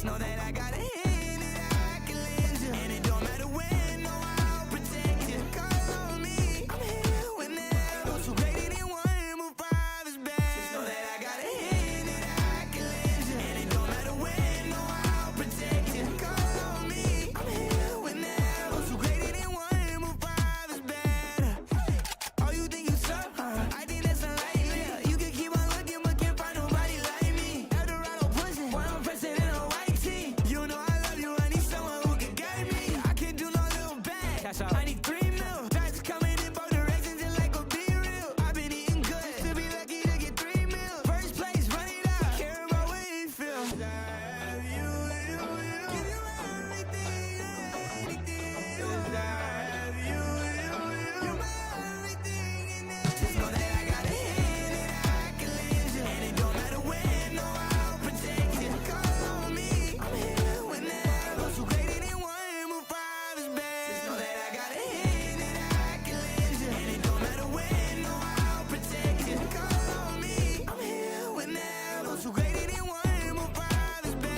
know that I got a hand that I can lend you, and it don't matter when, no, I'll protect you. Call on me, I'm here whenever. Those who greater than one, move five is better. Just know that I got a hand that I can lend you, and it don't matter when, no, I'll protect you. Call on me, I'm here whenever. Those who greater than one, move five is better. Oh, you think you tough? I think that's unlikely. You can keep on looking, but can't find nobody like me. Eldorado pushing, boy, I'm pressing in a white tee. You know I love you, I need someone who can guide me. I can't do no little bad. I need 3 mil. Tracks coming in both directions, and like a be real. I've been eating good, to be lucky to get 3 mil. First place, run it up, care about what you feel. I have you, give you everything, anything. I have you, you're my everything, and just know that I got a hand that I can lend you, and it don't matter when, no, I'll protect you. Call on me, I'm here whenever. Those who greater than one, move five is better. Just know that I got a hand that I can lend you, and it don't matter when, no, I'll protect you. Call on me, I'm here whenever. Those who greater than one, move five is better.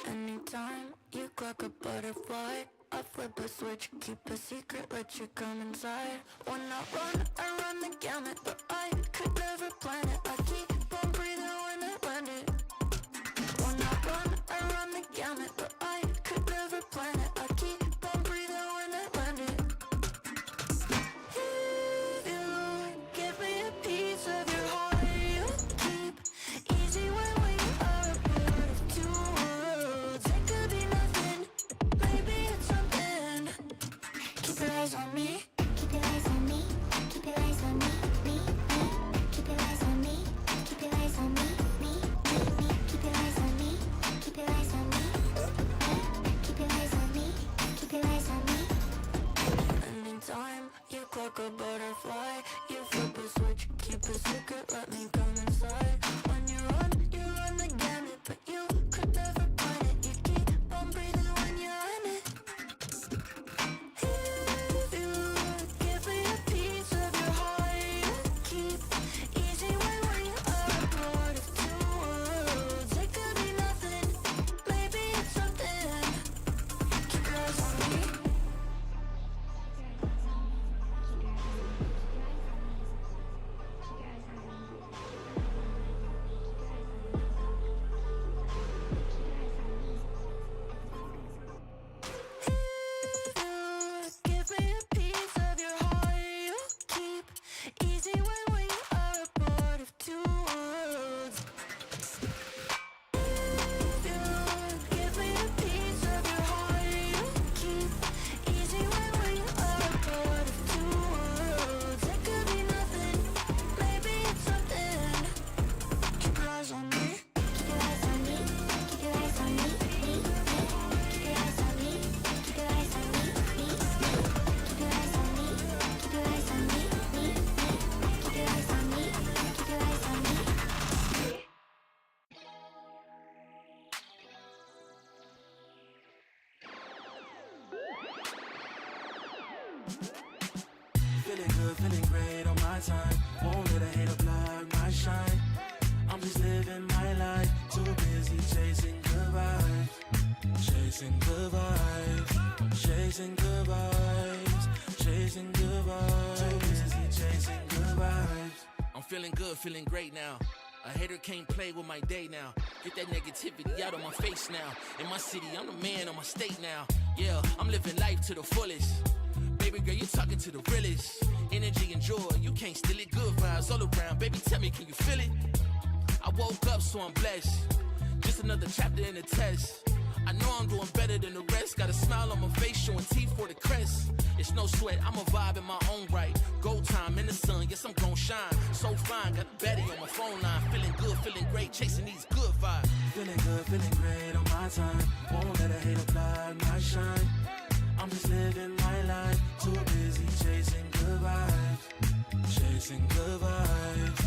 Anytime you clock a butterfly, I flip a switch, keep a secret, let you come inside. When I run the gamut, but I could never plan it. I keep on breathing when I land it. When I run the gamut, but I could never plan it. I keep on breathing when I land it. If you give me a piece of your heart, you keep easy when we are a part of two worlds. It could be nothing, maybe it's something. Keep your eyes on me. Keep your eyes on me. Keep your eyes on me. Me. Keep your eyes on me. Keep your eyes on me. living my life, too busy chasing good vibes. Chasing good vibes, chasing good vibes, chasing good vibes. Too busy chasing good vibes. I'm feeling good, feeling great now. A hater can't play with my day now. Get that negativity out of my face now. In my city, I'm the man of my state now. Yeah, I'm living life to the fullest. Baby girl, you're talking to the realest. Energy and joy, you can't steal it. Good vibes all around. Baby, tell me, can you feel it? I woke up, so I'm blessed. Just another chapter in the test. I know I'm doing better than the rest. Got a smile on my face, showing teeth for the crest. It's no sweat, I'm a vibe in my own right. Go time in the sun, yes, I'm gon' shine. So fine, got a baddie on my phone line. Feeling good, feeling great, chasing these good vibes. Feeling good, feeling great on my time. Won't let a hater blind my shine. I'm just living my life, too busy chasing good vibes. Chasing good vibes,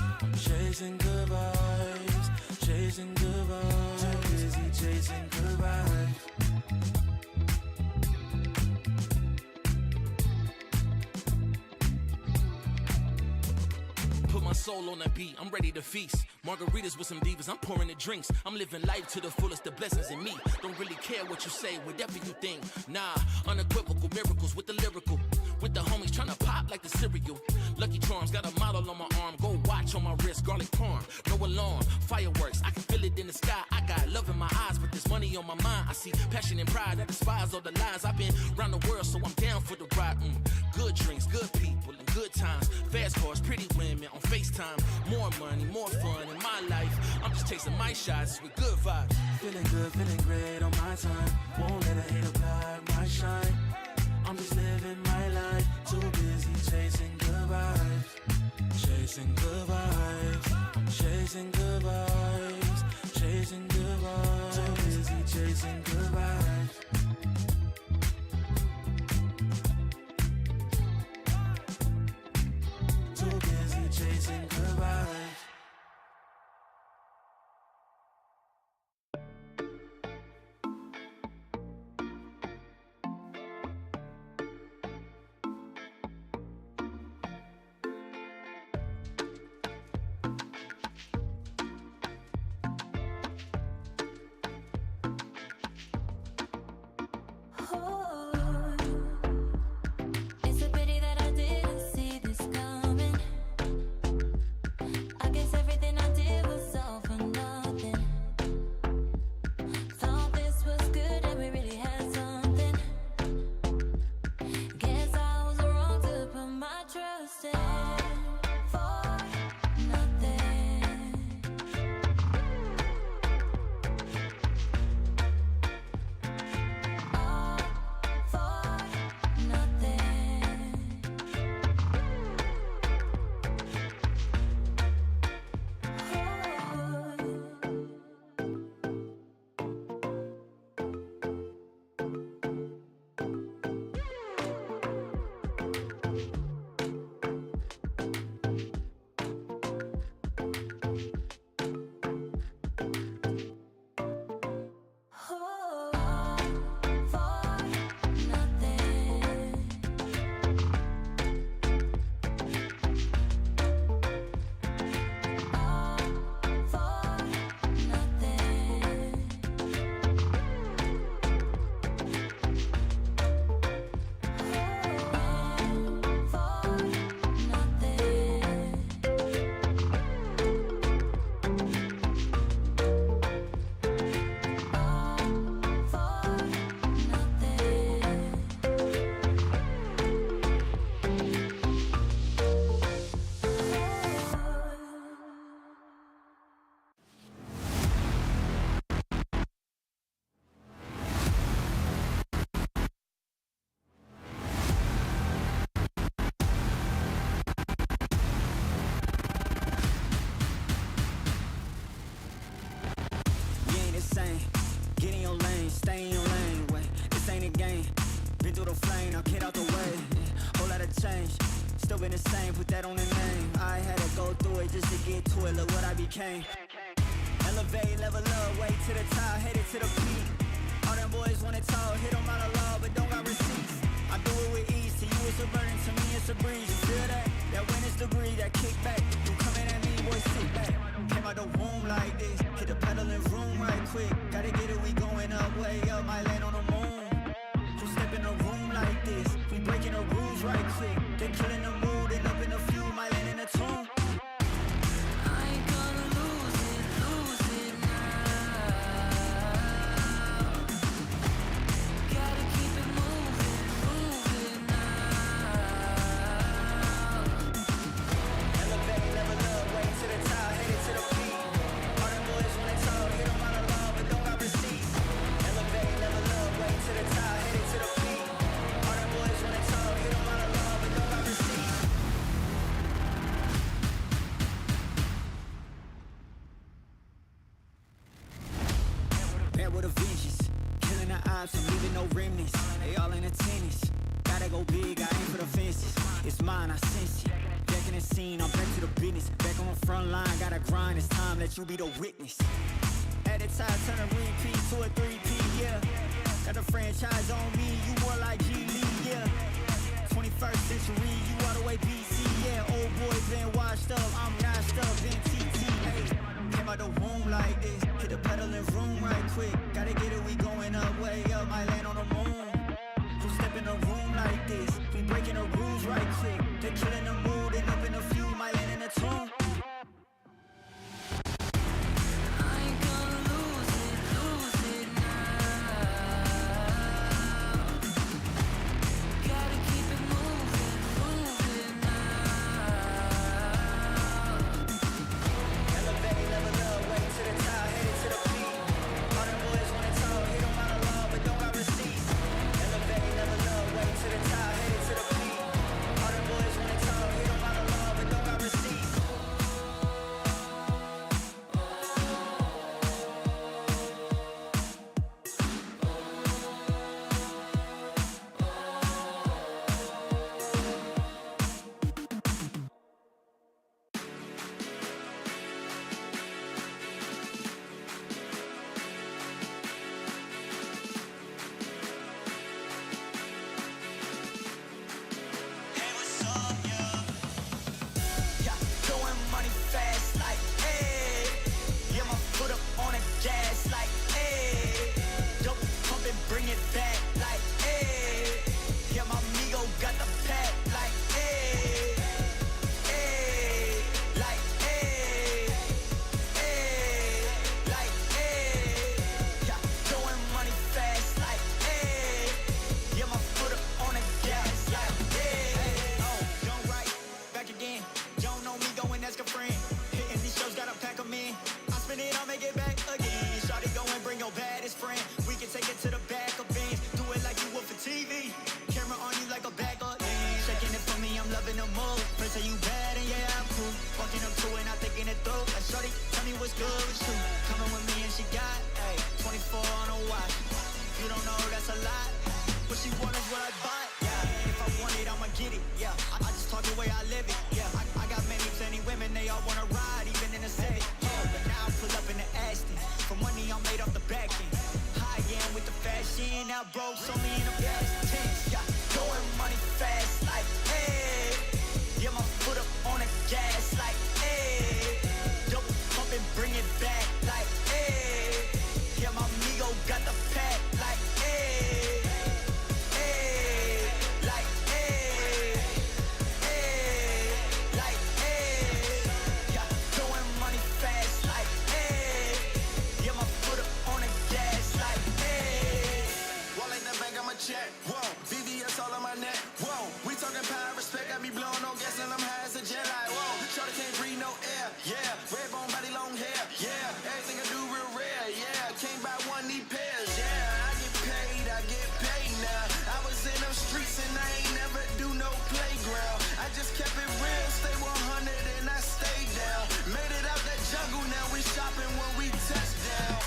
chasing good vibes, chasing good vibes. Too busy chasing good vibes. Put my soul on that beat, I'm ready to feast. Margaritas with some divas, I'm pouring the drinks. I'm living life to the fullest, the blessings in me. Don't really care what you say, whatever you think. Nah, unequivocal miracles with the lyrical. With the homies tryna pop like the cereal. Lucky Charms, got a model on my arm. Go watch on my wrist, garlic parm. No alarm, fireworks, I can feel it in the sky. I got love in my eyes, but there's money on my mind. I see passion and pride that despise all the lies. I've been around the world, so I'm down for the ride. Good drinks, good people, and good times. Fast cars, pretty women on FaceTime. More money, more fun in my life. I'm just chasing my shots with good vibes. Feeling good, feeling great on my time. Won't let a hater blind my shine. I'm just living my life, too busy chasing good vibes. Chasing good vibes, chasing good vibes, chasing good vibes. Too busy chasing good vibes. Too busy chasing good vibes. It's a pity that I didn't see this coming. I guess everything I did was all for nothing. Thought this was good and we really had something. Guess I was wrong to put my trust in for nothing. All for nothing. You ain't the same. Get in your lane, stay in your lane. Wait, this ain't a game. Been through the flame, now get out the way. Whole lot of change, still been the same. Put that on the name. I had to go through it just to get to it. Look what I became. Elevate, level up, way to the top, headed to the peak. All them boys wanna talk, hit them out of law, but don't got receipts. I do it with ease. To you it's a burden, to me it's a breeze. You feel that? That win is degree, that kickback. You coming at me, boy, sit back. Came out the womb like like this. Hit the pedal and room right quick. Gotta get it, we going up, way up. Might land on the moon. You step in a room like this. We breaking the rules right quick. They killing the mood and up in a few. Might land in a tune. I ain't gonna lose it now. Gotta keep it moving now. Elevate, level up, way to the top, headed to the peak. All them boys when they talk, hit them out of love, but don't got receipts. Elevate, level up, way to the top, headed to the peak. All them boys when they talk, hit them out of love, but don't got receipts. Bad with a vengeance, killing the ops and leaving no remnants. They all in attendance. Gotta go big, I aim for the fences. It's mine, I sense it. Back in the scene, I'm back to the business. Back on the front line, gotta grind. It's time, let you be the witness. At the time, turn a repeat to a 3P, yeah. Got the franchise on me, you more like G Lee, yeah. 21st century, you all the way BC, yeah. Old boy been washed up, I'm nashed up in TTA. Came out the womb like this, hit the pedal and room right quick. Gotta get it, we going up, way up, might land on the moon. You step in a room like this, we breaking the rules right quick. They killing the mood and up in a few, might land in a tune. I ain't gonna lose it now. Gotta keep it moving now. Elevate, level up, way to the top, headed to the peak. All them boys when they talk, hit them out of love, but don't got receipts. Elevate, level up, way to the top, headed to the peak. All them boys when they talk, hit them out of love, but don't got receipts. Yeah, throwing money fast like, hey. Yeah, my foot up on the gas like, hey. Dope pump and bring it back like, hey. Yeah, my amigo got the pack like, hey. Hey, like, hey. Hey, like, hey. Yeah, throwing money fast like, hey. Yeah, my foot up on the gas like, hey. Oh, don't write, back again. Don't know me, go and ask a friend. Hitting these shows, gotta pack 'em in. I spin it, I'll make it back again. Shawty, go and bring your baddest friend. We can take it to the back of Benz. Do it like you would for TV. Camera on you like a bag of lens. Shaking it for me, I'm loving the move. First say you bad and yeah, I'm cool. Walking up to it, not thinking it through. Like, shawty, tell me what's good with you. Coming with me and she got, ayy, 24 on a watch. You don't know, that's a lot. What she want is what I bought, yeah. If I want it, I'ma get it, yeah. I just talk the way I live it, yeah. I got many, plenty women, they all wanna ride, even in the set. Yeah, but now I pull up in the Aston. For money, I'm made off the back end. High end with the fashion, now broke, only in the past tense. Yeah, throwing money fast like, hey. Yeah, my foot up on the gas like, hey. Dope pump and bring it back like, hey. Yeah, my amigo got the pack like, hey. Hey, like, hey. Hey, like, hey. Yeah, throwing money fast like, hey. Yeah, my foot up on the gas like, hey. Wallet in the bank, I'ma check. Whoa, VVS all on my neck. Whoa, we talking power, respect. I be blowing no gas and I'm high as a jet. Like, whoa, shorty can't breathe no air. Yeah, red bone body, long hair. Yeah, everything I do real rare. Yeah, can't buy one, need pairs. Yeah, I get paid now. I was in them streets and I ain't never do no playground. I just kept it real, stay 100 and I stayed down. Made it out that jungle, now we shopping when we touch down.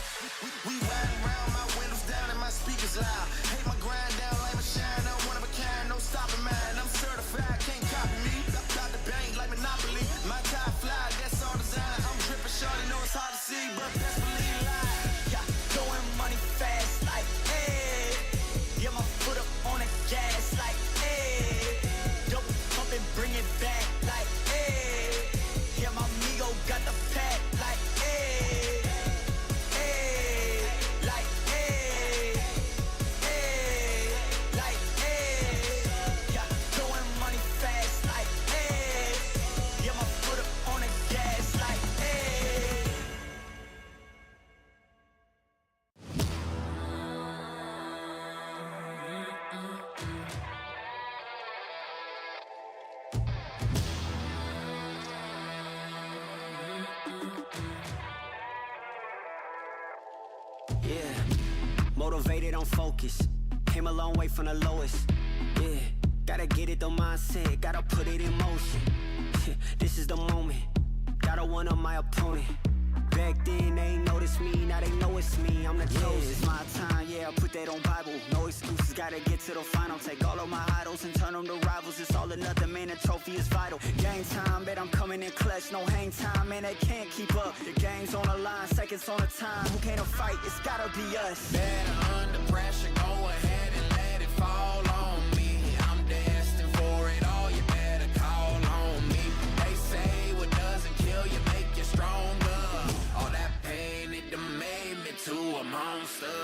We riding around, my windows down and my speakers loud. Hate my grind down, like my shine, I'm one of a kind, no stopping mine. I'm certified, can't copy me. Got the bank like Monopoly. My tie fly, that's all design. I'm dripping short, know it's hard to see, but best believe live. Yeah, Motivated, I'm focused. Came a long way from the lowest. Yeah, gotta get it, the mindset, gotta put it in motion. This is the moment, gotta one up my opponent. Back then they ain't noticed me, now they know it's me, I'm the chosen. It's my time, yeah, I put that on Bible. No excuses, gotta get to the final. Take all of my idols and turn them to rivals. It's all or nothing, man, the trophy is vital. Game time, bet I'm coming in clutch. No hang time, man, they can't keep up. The game's on the line, seconds on the time. Who can't fight? It's gotta be us. Better under pressure, go ahead and let it fall on me. I'm destined for it all, you better call on me. They say what doesn't kill you make you stronger. All that pain, it done made me to a monster.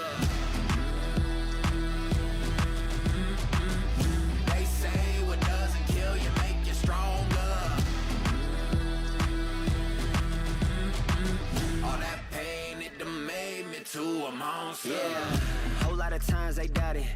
They say what doesn't kill you make you stronger. All that pain, it done made me to a monster. Yeah, whole lot of times they doubted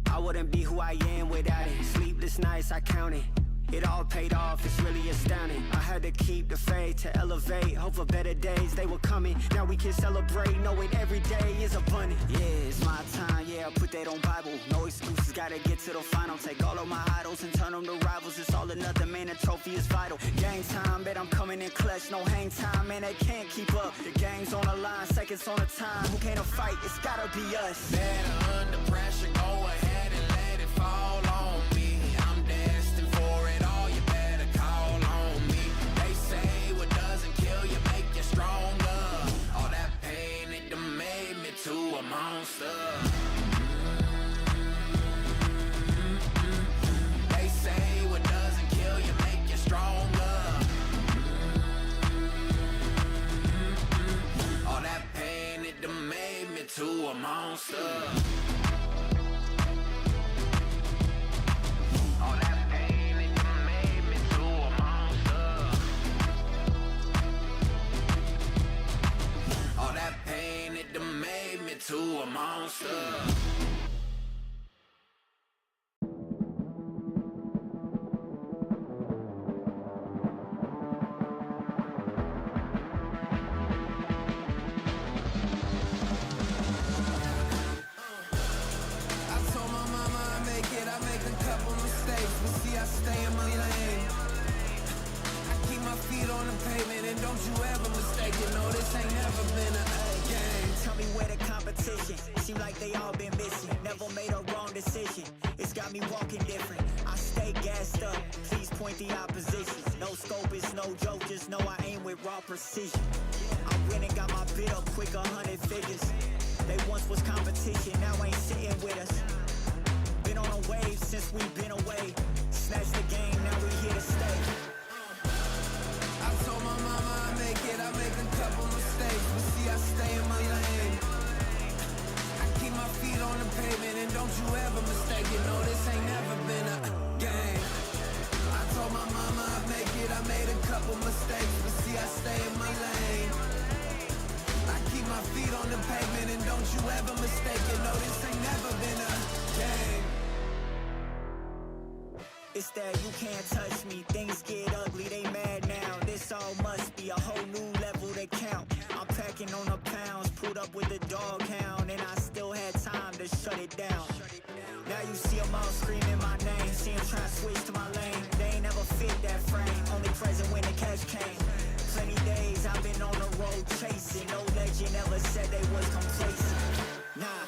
I wouldn't be who I am without it. Sleepless nights, I counted. It all paid off, it's really astounding. I had to keep the faith to elevate. Hope for better days, they were coming. Now we can celebrate, knowing every day is abundant. Yeah, it's my time, yeah, I put that on Bible. No excuses, gotta get to the final. Take all of my idols and turn them to rivals. It's all or nothing, man, the trophy is vital. Game time, bet I'm coming in clutch. No hang time, man, they can't keep up. The game's on the line, seconds on the time. Who can't fight? It's gotta be us. Better under pressure, go ahead and let it fall on me. I'm destined for it all, you better call on me. They say what doesn't kill you make you stronger. All that pain, it done made me to a monster. They say what doesn't kill you make you stronger. All that pain, it done made me to a monster. All that pain, it done made me to a monster. All that pain, it done made me to a monster. I told my mama I make a couple mistakes, but see I stay in my lane. I keep my feet on the pavement, and don't you ever mistake it. No, this ain't never been a game. Tell me where the competition. Seem like they all been missing. Never made a wrong decision. It's got me walking different. I stay gassed up. Please point the opposition. No scope is no joke. Just know I aim with raw precision. I went and got my bid up quick, 100 figures. They once was competition, now ain't sitting with us. Been on a wave since we've been away. Snatch the game, now we here to stay. I told my mama I make a couple mistakes, but see I stay in my lane. I keep my feet on the pavement, and don't you ever mistake it. No, this ain't never been a game. I told my mama I made a couple mistakes, but see I stay in my lane. I keep my feet on the pavement, and don't you ever mistake it. No, this ain't never been a game. It's that you can't touch me. Things get ugly, they mad now. This all must be a whole new level to count. I'm packing on the pounds, pulled up with the dog hound, and I still had time to shut it down. Now you see them all screaming my name. See them trying to switch to my lane. They ain't never fit that frame. Only present when the cash came. Plenty days I've been on the road chasing. No legend ever said they was complacent. Nah.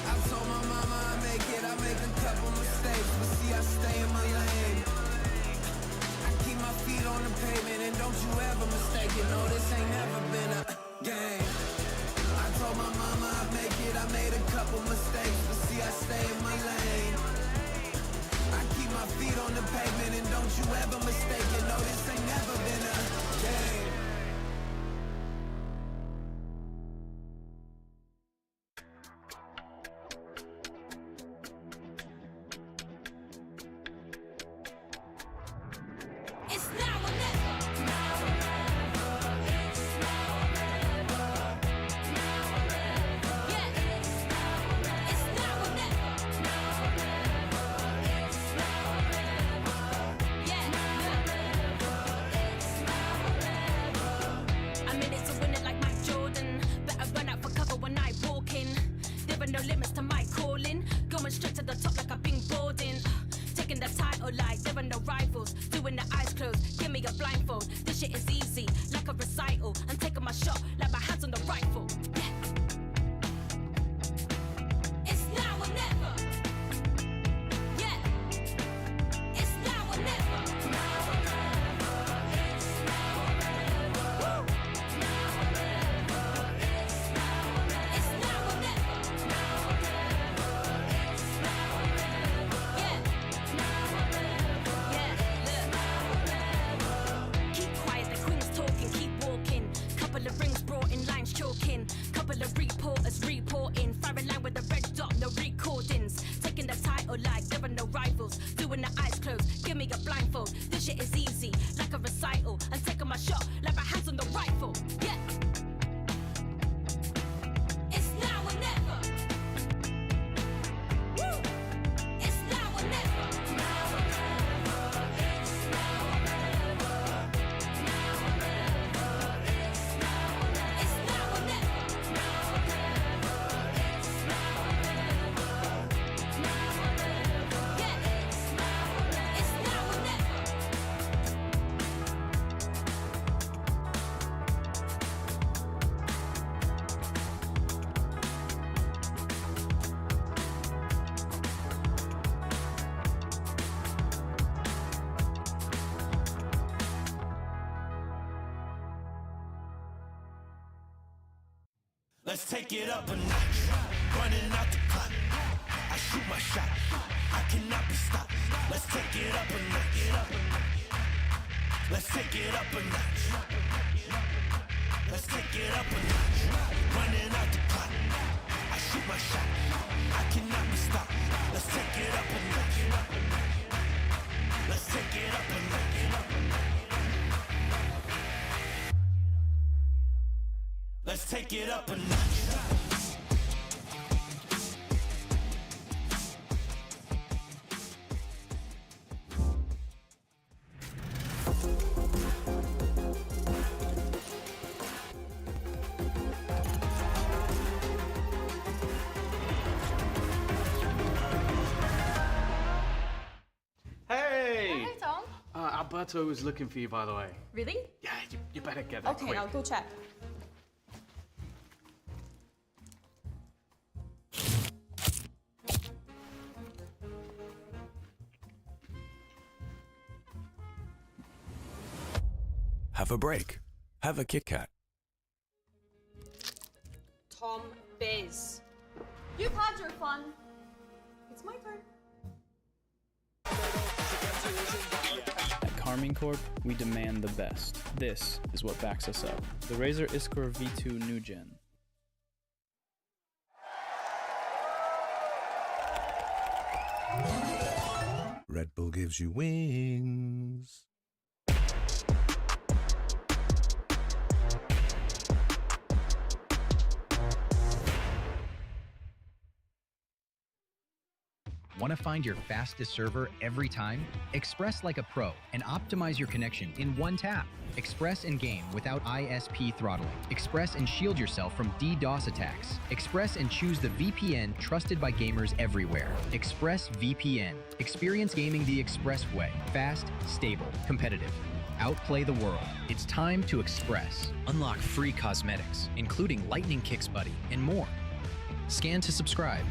I told my mama I make a couple mistakes, but see I stay in my lane. I keep my feet on the pavement, and don't you ever mistake it. No, this ain't never been a game. I told my mama I made a couple mistakes, but see I stay in my lane. I keep my feet on the pavement, and don't you ever mistake it. No, this ain't never been a game. It's now or never. Now or never. It's now or never. Now or never. Yeah. It's now or never. It's now or never. Now or never. It's now or never. Yeah. Now or never. It's now or never. Let's take it up a notch. Running out the clock. I shoot my shot. I cannot be stopped. Let's take it up a notch. Let's take it up a notch. Let's take it up a notch. Running out the clock. I shoot my shot. I cannot be stopped. Let's take it up a notch. Let's take it up a notch. Let's take it up a notch. Hey! Hey, Tom. Alberto was looking for you, by the way. Really? Yeah, you better get there Okay, quick. I'll go check. Have a break. Have a Kit Kat. Tom Biz. You've had your fun. It's my turn. At Carmine Corp, we demand the best. This is what backs us up. The Razer Iskor V2 New Gen. Red Bull gives you wings. Want to find your fastest server every time? Express like a pro and optimize your connection in one tap. Express and game without ISP throttling. Express and shield yourself from DDoS attacks. Express and choose the VPN trusted by gamers everywhere. Express VPN. Experience gaming the Express way. Fast, stable, competitive. Outplay the world. It's time to Express. Unlock free cosmetics, including Lightning Kicks Buddy and more. Scan to subscribe.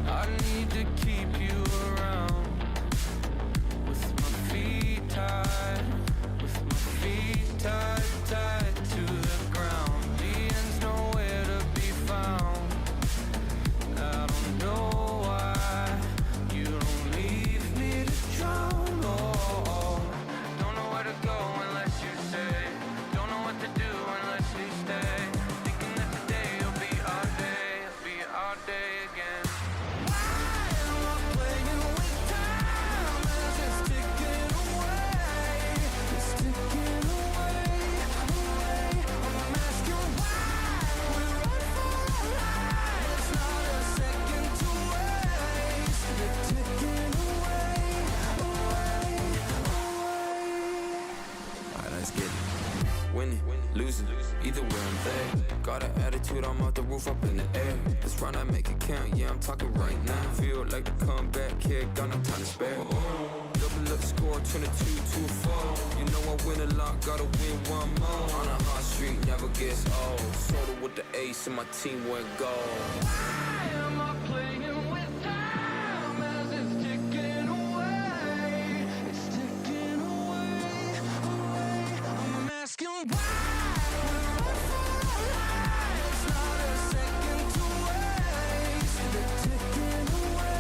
I need to keep you around with my feet tied, tied to the ground. The end's nowhere to be found. I don't know why you don't leave me to drown. Oh, don't know where to go unless you say. Don't know what to do unless you stay. Thinking that today will be our day, it'll be our day again. Let's get it. Winning, losing, either way I'm there. Got an attitude, I'm off the roof, up in the air. Let's run, I make it count, yeah, I'm talking right now. Feel like the comeback kid, got no time to spare. Double up score, 22-4. You know I win a lot, gotta win one more. On a hot street, never gets old. Sorta with the ace and my team went gold. Why am I playing with time as it's ticking away? It's ticking away. I'm asking why we're all for life. It's not a second to waste. They're ticking away.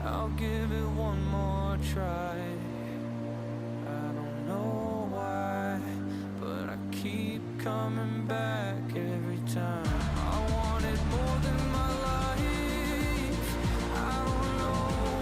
I'll give it one more try. I don't know why, but I keep coming back every time. I wanted more than my life. I don't know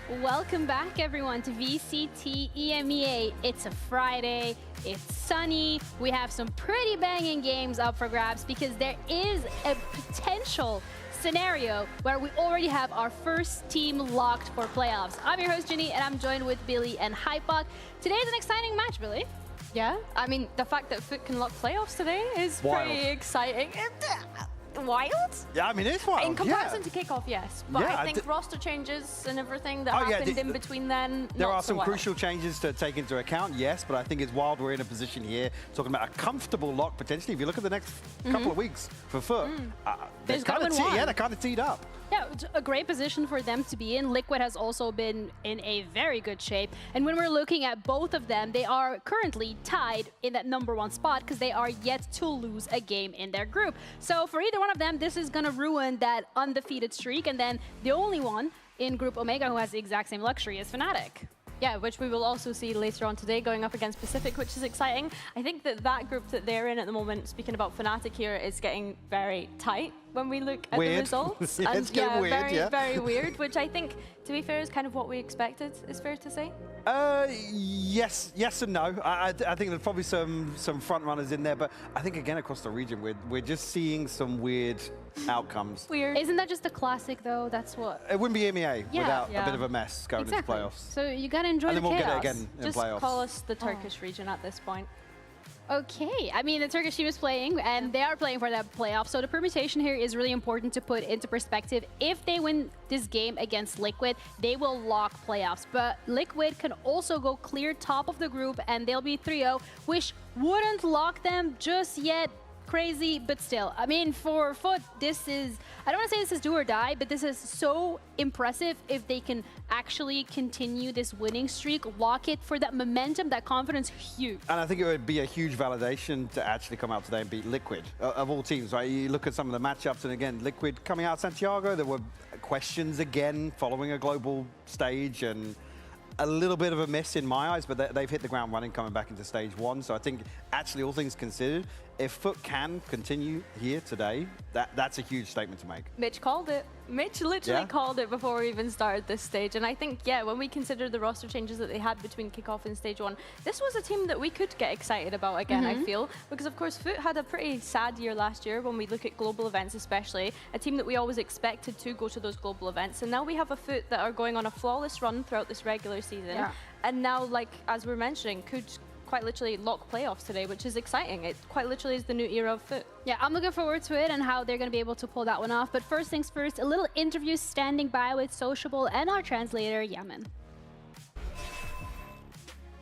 Welcome back, everyone, to VCT EMEA. It's a Friday, it's sunny, we have some pretty banging games up for grabs because there is a potential scenario where we already have our first team locked for playoffs. I'm your host, Ginny, and I'm joined with Billy and Hypok. Today's an exciting match, Billy. Yeah, I mean, the fact that Foot can lock playoffs today is Wild. pretty exciting. Wild? Yeah, I mean, it's wild. In comparison to kickoff, yes. But Yeah, I think roster changes and everything that Oh, yeah, happened in between then, There not are so some wild. crucial changes to take into account, yes, but I think it's wild we're in a position here talking about a comfortable lock potentially. If you look at the next couple of weeks for Foot, they're kind of they're kind of teed up. Yeah, it's a great position for them to be in. Liquid has also been in a very good shape. And when we're looking at both of them, they are currently tied in that #1 spot because they are yet to lose a game in their group. So for either one of them, this is going to ruin that undefeated streak. And then the only one in Group Omega who has the exact same luxury is Fnatic. Yeah, which we will also see later on today going up against Pacific, which is exciting. I think that group that they're in at the moment, speaking about Fnatic here, is getting very tight when we look at the results. Yeah, it's getting weird, very weird, which I think, to be fair, is kind of what we expected, is fair to say. Yes and no. I think there's probably some front runners in there, but I think again across the region we're just seeing some weird outcomes. Weird. Isn't that just a classic though? That's what. It wouldn't be EMEA without a bit of a mess going exactly. into playoffs. So you gotta enjoy And the then we'll chaos. get it again in Just playoffs. call us the Turkish region at this point. Okay, I mean, the Turkish team is playing, and they are playing for that playoff, so the permutation here is really important to put into perspective. If they win this game against Liquid, they will lock playoffs, but Liquid can also go clear top of the group, and they'll be 3-0, which wouldn't lock them just yet. Crazy, but still. I mean, for Foot, this is, I don't want to say this is do or die, but this is so impressive if they can actually continue this winning streak, lock it for that momentum, that confidence, huge. And I think it would be a huge validation to actually come out today and beat Liquid, of all teams, right? You look at some of the matchups, and again, Liquid coming out of Santiago, there were questions again following a global stage, and a little bit of a miss in my eyes, but they've hit the ground running coming back into stage 1. So I think, actually, all things considered, if Foot can continue here today, that's a huge statement to make. Mitch called it. Mitch literally called it before we even started this stage. And I think, yeah, when we consider the roster changes that they had between kickoff and stage 1, this was a team that we could get excited about again, I feel. Because, of course, Foot had a pretty sad year last year when we look at global events especially. A team that we always expected to go to those global events. And now we have a Foot that are going on a flawless run throughout this regular season. Yeah. And now, like, as we're mentioning, could quite literally lock playoffs today, which is exciting. It quite literally is the new era of Foot. Yeah, I'm looking forward to it and how they're going to be able to pull that one off. But first things first, a little interview standing by with Sociable and our translator, Yaman.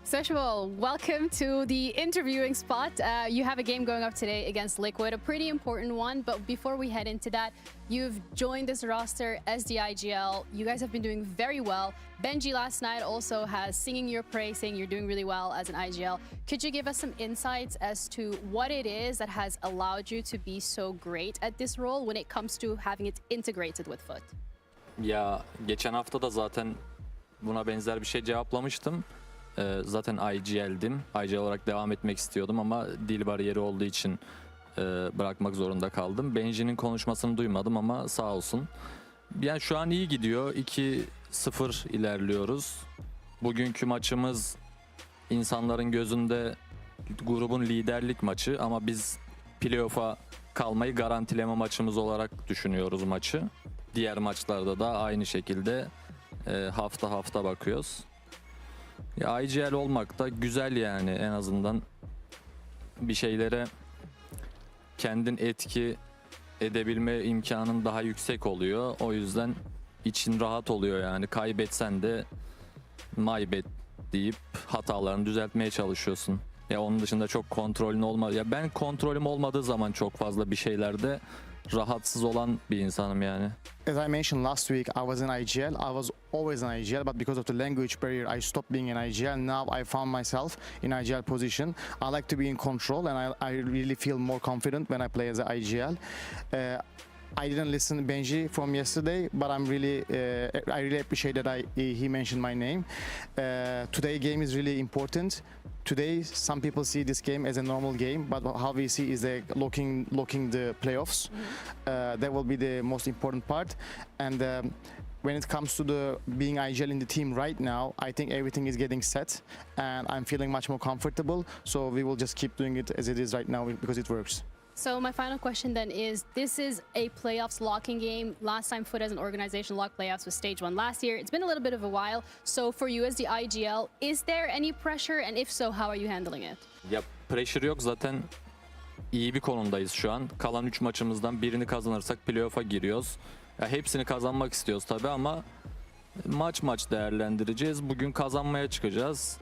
Sociable, welcome to the interviewing spot. You have a game going up today against Liquid, a pretty important one. But before we head into that, you've joined this roster as the IGL. You guys have been doing very well. Benji last night also has singing your praise, saying you're doing really well as an IGL. Could you give us some insights as to what it is that has allowed you to be so great at this role when it comes to having it integrated with Foot? Ya geçen hafta da zaten buna benzer bir şey cevaplamıştım. Zaten IGL'dim. IGL olarak devam etmek istiyordum ama dil bariyeri olduğu için bırakmak zorunda kaldım. Benji'nin konuşmasını duymadım ama sağ olsun. Yani şu an iyi gidiyor. 2-0 ilerliyoruz. Bugünkü maçımız insanların gözünde grubun liderlik maçı ama biz playoff'a kalmayı garantileme maçımız olarak düşünüyoruz maçı. Diğer maçlarda da aynı şekilde hafta hafta bakıyoruz. Ya IGL olmak da güzel yani, en azından bir şeylere kendin etki edebilme imkanın daha yüksek oluyor. O yüzden için rahat oluyor yani, kaybetsen de my bad deyip hatalarını düzeltmeye çalışıyorsun. Ya onun dışında çok kontrolün olmadı. Ya ben kontrolüm olmadığı zaman çok fazla bir şeylerde rahatsız olan bir insanım yani. As I mentioned last week, I was in IGL. I was always in IGL, but because of the language barrier, I stopped being in IGL. Now I found myself in IGL position. I like to be in control, and I really feel more confident when I play as an IGL. I didn't listen to Benji from yesterday, but I really appreciate that he mentioned my name. Today game is really important. Today, some people see this game as a normal game, but how we see is locking the playoffs. That will be the most important part. And when it comes to the being IGL in the team right now, I think everything is getting set, and I'm feeling much more comfortable. So we will just keep doing it as it is right now because it works. So my final question then is, this is a playoffs locking game. Last time FUT as an organization locked playoffs was stage 1 last year. It's been a little bit of a while. So for you as the IGL, is there any pressure? And if so, how are you handling it? Ya pressure yok zaten, iyi bir konumdayız şu an. Kalan 3 maçımızdan birini kazanırsak playoff'a giriyoruz. Ya hepsini kazanmak istiyoruz tabii ama maç değerlendireceğiz. Bugün kazanmaya çıkacağız.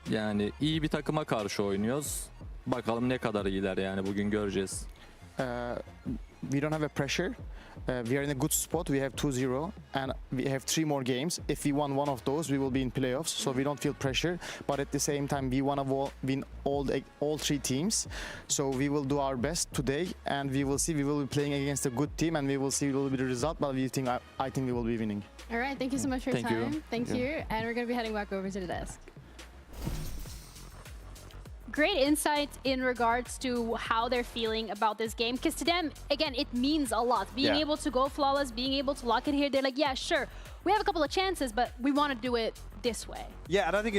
Yani iyi bir takıma karşı oynuyoruz. Bakalım ne kadar iyiler, yani bugün göreceğiz. We don't have a pressure. We are in a good spot. We have 2-0 and we have 3 more games. If we won one of those, we will be in playoffs. So we don't feel pressure. But at the same time, we want to win all 3 teams. So we will do our best today, and we will see. We will be playing against a good team, and we will see a little bit of the result. But I think we will be winning. All right. Thank you so much for your time. Thank you. And we're going to be heading back over to the desk. Great insight in regards to how they're feeling about this game, because to them, again, it means a lot. Being able to go flawless, being able to lock it here, they're like, yeah, sure, we have a couple of chances, but we want to do it this way. Yeah, and I think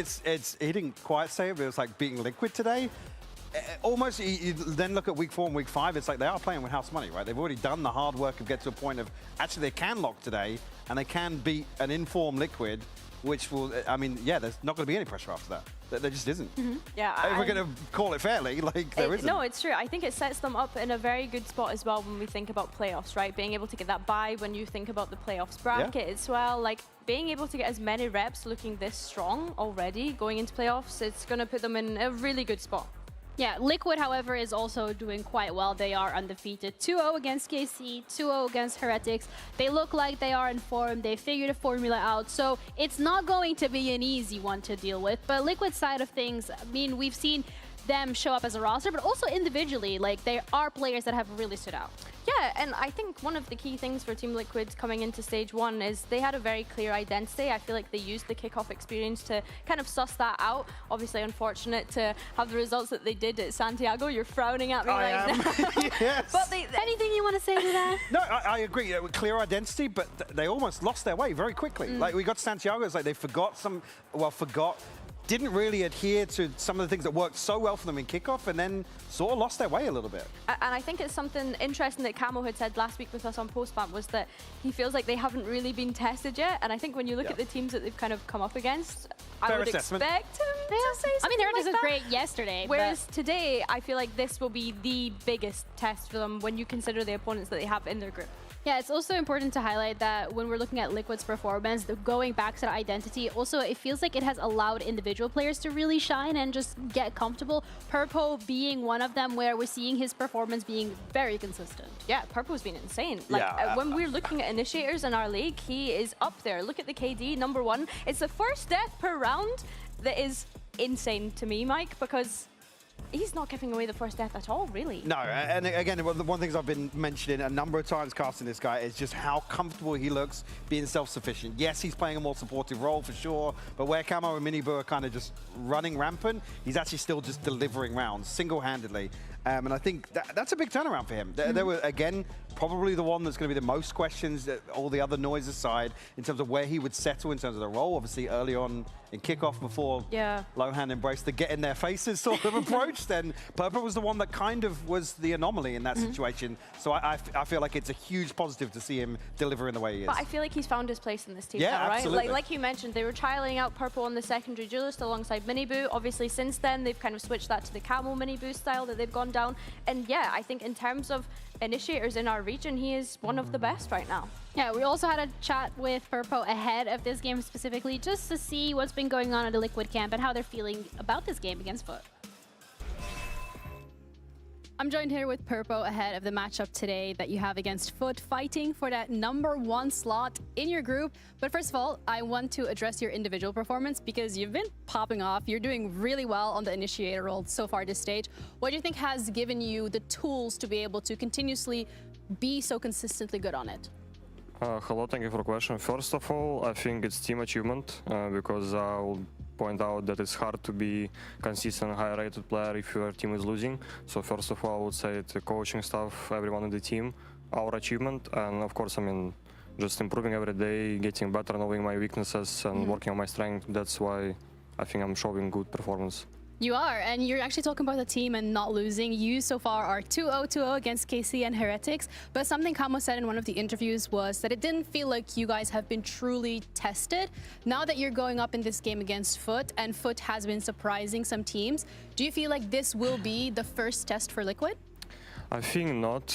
he didn't quite say it, but it was like beating Liquid today. Almost, you then look at week 4 and week 5, it's like they are playing with house money, right? They've already done the hard work of get to a point of, actually they can lock today, and they can beat an informed Liquid, which will, I mean, yeah, there's not going to be any pressure after that. There just isn't. Yeah, if we're going to call it fairly, like there isn't. No, it's true. I think it sets them up in a very good spot as well when we think about playoffs, right? Being able to get that bye when you think about the playoffs bracket as well. Like being able to get as many reps looking this strong already going into playoffs, it's going to put them in a really good spot. Yeah, Liquid, however, is also doing quite well. They are undefeated. 2-0 against KC, 2-0 against Heretics. They look like they are in form. They figured a formula out. So it's not going to be an easy one to deal with. But Liquid's side of things, I mean, we've seen them show up as a roster, but also individually, like there are players that have really stood out. Yeah, and I think one of the key things for Team Liquid coming into stage 1 is they had a very clear identity. I feel like they used the kickoff experience to kind of suss that out. Obviously unfortunate to have the results that they did at Santiago. You're frowning at me Yes. But anything you want to say to that? No, I agree. Clear identity, but they almost lost their way very quickly. Like we got to Santiago, it's like they didn't really adhere to some of the things that worked so well for them in kickoff, and then sort of lost their way a little bit. And I think it's something interesting that Camo had said last week with us on Postbamp was that he feels like they haven't really been tested yet. And I think when you look at the teams that they've kind of come up against, I would expect him to say something. I mean, they were like just great yesterday. Whereas today, I feel like this will be the biggest test for them when you consider the opponents that they have in their group. Yeah, it's also important to highlight that when we're looking at Liquid's performance, going back to the identity, also it feels like it has allowed individual players to really shine and just get comfortable. Purpo being one of them, where we're seeing his performance being very consistent. Yeah, Purpo's been insane. Like when we're looking at initiators in our league, he is up there. Look at the KD, #1. It's the first death per round that is insane to me, Mike, because he's not giving away the first death at all, really. No, and again, one of the things I've been mentioning a number of times casting this guy is just how comfortable he looks being self-sufficient. Yes, he's playing a more supportive role for sure, but where Camo and Miniboo are kind of just running rampant, he's actually still just delivering rounds single-handedly. And I think that's a big turnaround for him. There were, again, probably the one that's going to be the most questions, all the other noise aside, in terms of where he would settle in terms of the role. Obviously, early on in kickoff before Lohan embraced the get in their faces sort of approach, then Purple was the one that kind of was the anomaly in that situation. So I feel like it's a huge positive to see him deliver in the way he is. But I feel like he's found his place in this team now, right? Absolutely. Like you mentioned, they were trialing out Purple on the secondary duelist alongside Miniboo. Obviously, since then, they've kind of switched that to the Camel Miniboo style that they've gone down. And yeah, I think in terms of initiators in our region, he is one of the best right now. Yeah, we also had a chat with Purpo ahead of this game specifically, just to see what's been going on at the Liquid camp and how they're feeling about this game against FUT. I'm joined here with Purpo ahead of the matchup today that you have against FUT, fighting for that #1 slot in your group. But first of all, I want to address your individual performance because you've been popping off. You're doing really well on the initiator role so far this stage. What do you think has given you the tools to be able to continuously be so consistently good on it? Hello, thank you for the question. First of all, I think it's team achievement because I'll point out that it's hard to be consistent, high-rated player if your team is losing. So first of all, I would say the coaching staff, everyone in the team, our achievement, and of course, I mean, just improving every day, getting better, knowing my weaknesses and working on my strength. That's why I think I'm showing good performance. You are, and you're actually talking about the team and not losing. You so far are 2-0 against KC and Heretics, but something Kamo said in one of the interviews was that it didn't feel like you guys have been truly tested. Now that you're going up in this game against Foot, and Foot has been surprising some teams, do you feel like this will be the first test for Liquid? I think not.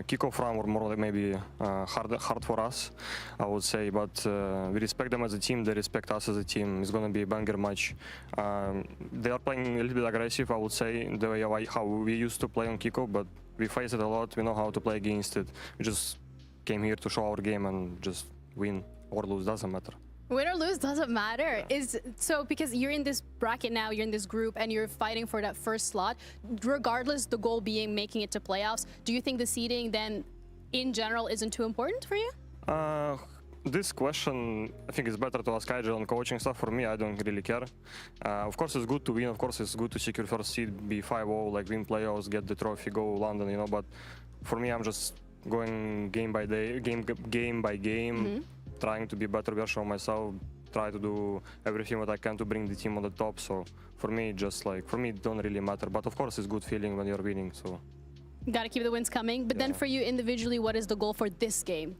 Kickoff round were more like maybe hard for us, I would say. But we respect them as a team. They respect us as a team. It's going to be a banger match. They are playing a little bit aggressive, I would say, the way how we used to play on kickoff. But we face it a lot. We know how to play against it. We just came here to show our game and just win or lose. Doesn't matter. Win or lose doesn't matter. So because you're in this bracket now, you're in this group, and you're fighting for that first slot, regardless the goal being making it to playoffs, do you think the seeding then, in general, isn't too important for you? This question, I think it's better to ask Kygel on coaching stuff. For me, I don't really care. Of course, it's good to win. Of course, it's good to secure first seed, be 5-0, like win playoffs, get the trophy, go London, you know. But for me, I'm just going game by game, trying to be a better version of myself, try to do everything what I can to bring the team on the top. So for me, it don't really matter. But of course, it's good feeling when you're winning. So got to keep the wins coming. But then for you individually, what is the goal for this game?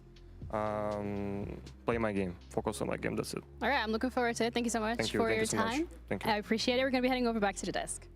Play my game, focus on my game. That's it. All right, I'm looking forward to it. Thank you so much for your time. Thank you. I appreciate it. We're going to be heading over back to the desk.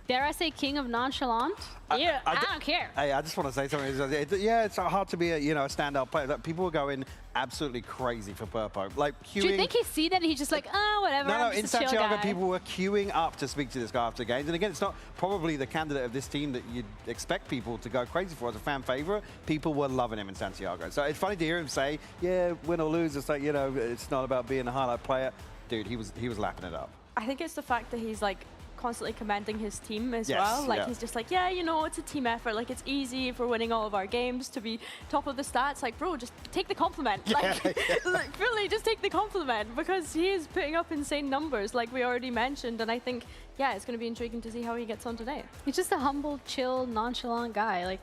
Dare I say king of nonchalant? I don't care. Hey, I just want to say something. Yeah, it's hard to be a standout player. Like, people were going absolutely crazy for Purpo. Like queuing. Do you think he see that and he's just like, whatever? No, I'm in just a chill Santiago, guy. people were queuing up to speak to this guy after games. And again, it's not probably the candidate of this team that you'd expect people to go crazy for as a fan favorite. People were loving him in Santiago. So it's funny to hear him say, yeah, win or lose, it's like, it's not about being a highlight player. Dude, he was lapping it up. I think it's the fact that he's like constantly commending his team as well. Like he's just like, it's a team effort. Like it's easy if we're winning all of our games to be top of the stats. Like, bro, just take the compliment. Like, really, just take the compliment because he is putting up insane numbers, like we already mentioned. And I think, it's going to be intriguing to see how he gets on today. He's just a humble, chill, nonchalant guy. Like,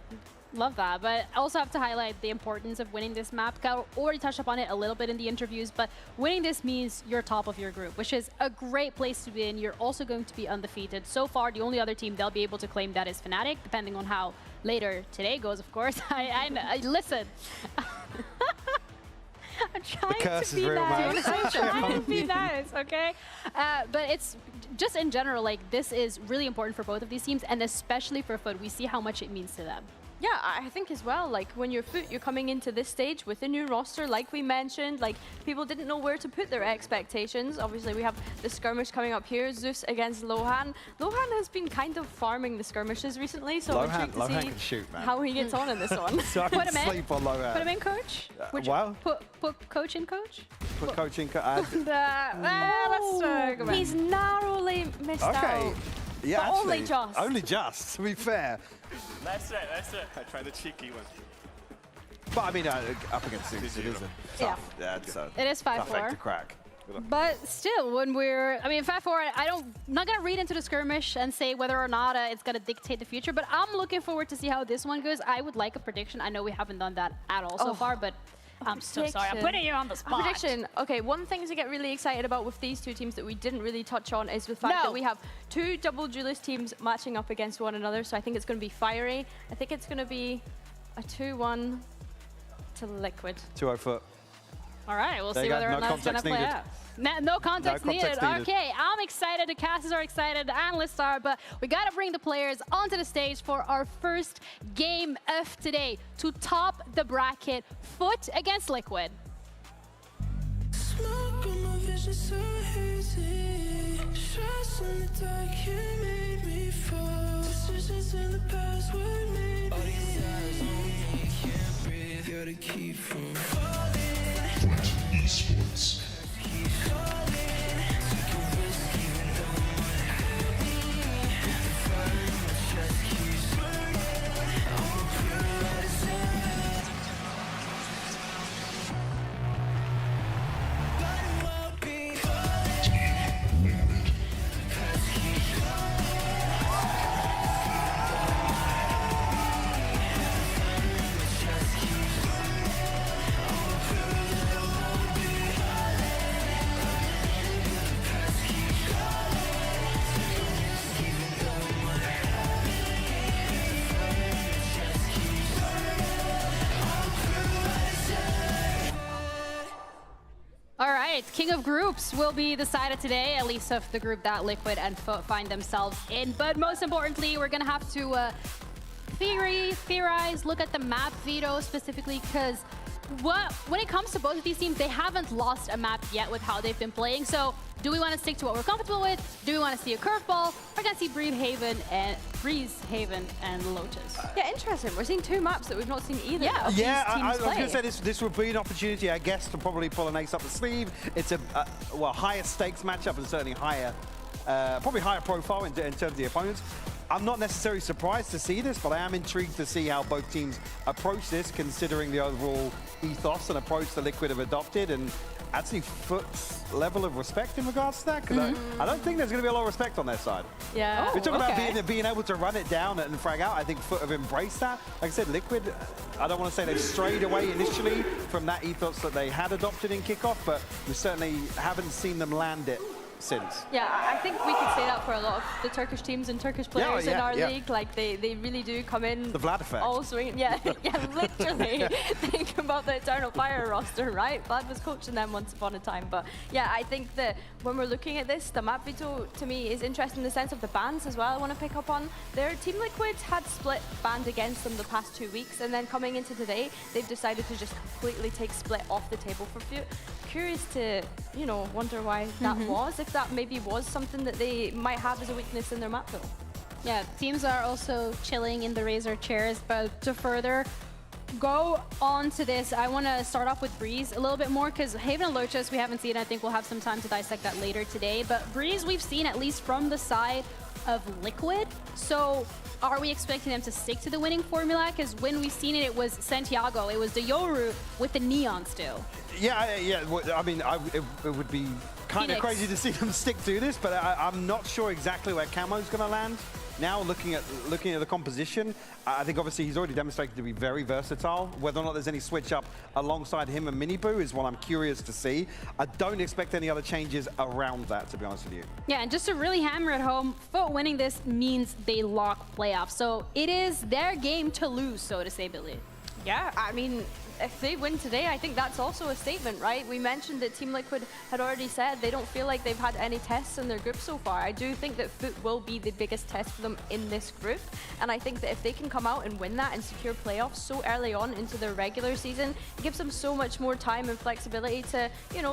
love that. But I also have to highlight the importance of winning this map. Kyle already touched upon it a little bit in the interviews, but winning this means you're top of your group, which is a great place to be in. You're also going to be undefeated. So far, the only other team they'll be able to claim that is Fnatic, depending on how later today goes, of course. I listen. I'm trying to be nice. I'm trying to be nice, okay? But it's just in general, like, this is really important for both of these teams, and especially for Foot. We see how much it means to them. Yeah, I think as well, like when you're Foot, you're coming into this stage with a new roster, like we mentioned, like people didn't know where to put their expectations. Obviously, we have the skirmish coming up here, Zeus against Lohan. Lohan has been kind of farming the skirmishes recently, so I'm intrigued to see can shoot, man. how he gets on in this one. So I can sleep on Lohan. Put him in, coach? Wow. Put coach in, coach? Put coach in, let's talk about He's narrowly missed out. Yeah, but actually, only just. Only just, to be fair. That's it. I tried the cheeky one. But I mean, up against Zeus, it is a tough. It is 5-4. Tough egg to crack. But still, when we're, 5-4, I'm not gonna read into the skirmish and say whether or not it's gonna dictate the future, but I'm looking forward to see how this one goes. I would like a prediction. I know we haven't done that at all so far, but I'm so sorry. I'm putting you on the spot. Prediction. Okay, one thing to get really excited about with these two teams that we didn't really touch on is the fact that we have two double duelist teams matching up against one another. So I think it's going to be fiery. I think it's going to be a 2-1 to Liquid. 2-0 Foot. All right, we'll see whether or not it's going to play out. No context needed. Okay, I'm excited, the casters are excited, the analysts are, but we got to bring the players onto the stage for our first game of today to top the bracket, Foot against Liquid. Smoke on my vision so hazy. Shots in the dark, you made me fall. Decisions in the past were made. All these eyes on me, can't breathe. Gotta keep from falling. Esports. right, King of Groups will be decided today, at least of the group that Liquid and FUT find themselves in. But most importantly, we're going to have to theorize, look at the map veto specifically, because when it comes to both of these teams, they haven't lost a map yet with how they've been playing. So do we want to stick to what we're comfortable with? Do we want to see a curveball? We're going to see Breeze Haven and Lotus. Yeah, interesting. We're seeing two maps that we've not seen either of these I teams was going to play. say this would be an opportunity, I guess, to probably pull an ace up the sleeve. It's a higher stakes matchup and certainly higher, probably higher profile in terms of the opponents. I'm not necessarily surprised to see this, but I am intrigued to see how both teams approach this, considering the overall ethos and approach the Liquid have adopted, and actually FUT's level of respect in regards to that, because I don't think there's going to be a lot of respect on their side. Yeah. We're talking about being able to run it down and frag out. I think FUT have embraced that. Like I said, Liquid, I don't want to say they've strayed away initially from that ethos that they had adopted in kickoff, but we certainly haven't seen them land it since. Yeah, I think we could say that for a lot of the Turkish teams and Turkish players in our league. Like they really do come in. The Vlad effect. All swing. Yeah, yeah, literally. Think about the Eternal Fire roster, right? Vlad was coaching them once upon a time. But yeah, I think that when we're looking at this, the map veto to me is interesting in the sense of the bans as well. I want to pick up on their Team Liquid had Split banned against them the past 2 weeks, and then coming into today, they've decided to just completely take Split off the table for FUT. Curious to, wonder why that was, if that maybe was something that they might have as a weakness in their map build. Yeah, teams are also chilling in the Razor chairs, but to further go on to this, I want to start off with Breeze a little bit more, because Haven and Lotus we haven't seen. I think we'll have some time to dissect that later today, but Breeze we've seen at least from the side of Liquid. So are we expecting them to stick to the winning formula? Because when we've seen it, it was Santiago, it was the Yoru with the Neon still. Yeah. I mean, it would be kind of crazy to see them stick to this, but I'm not sure exactly where Camo's going to land. Now, looking at the composition, I think obviously he's already demonstrated to be very versatile. Whether or not there's any switch up alongside him and Miniboo is what I'm curious to see. I don't expect any other changes around that, to be honest with you. Yeah, and just to really hammer it home, FUT winning this means they lock playoffs. So it is their game to lose, so to say, Billy. Yeah, I mean, if they win today, I think that's also a statement, right? We mentioned that Team Liquid had already said they don't feel like they've had any tests in their group so far. I do think that FUT will be the biggest test for them in this group. And I think that if they can come out and win that and secure playoffs so early on into their regular season, it gives them so much more time and flexibility to,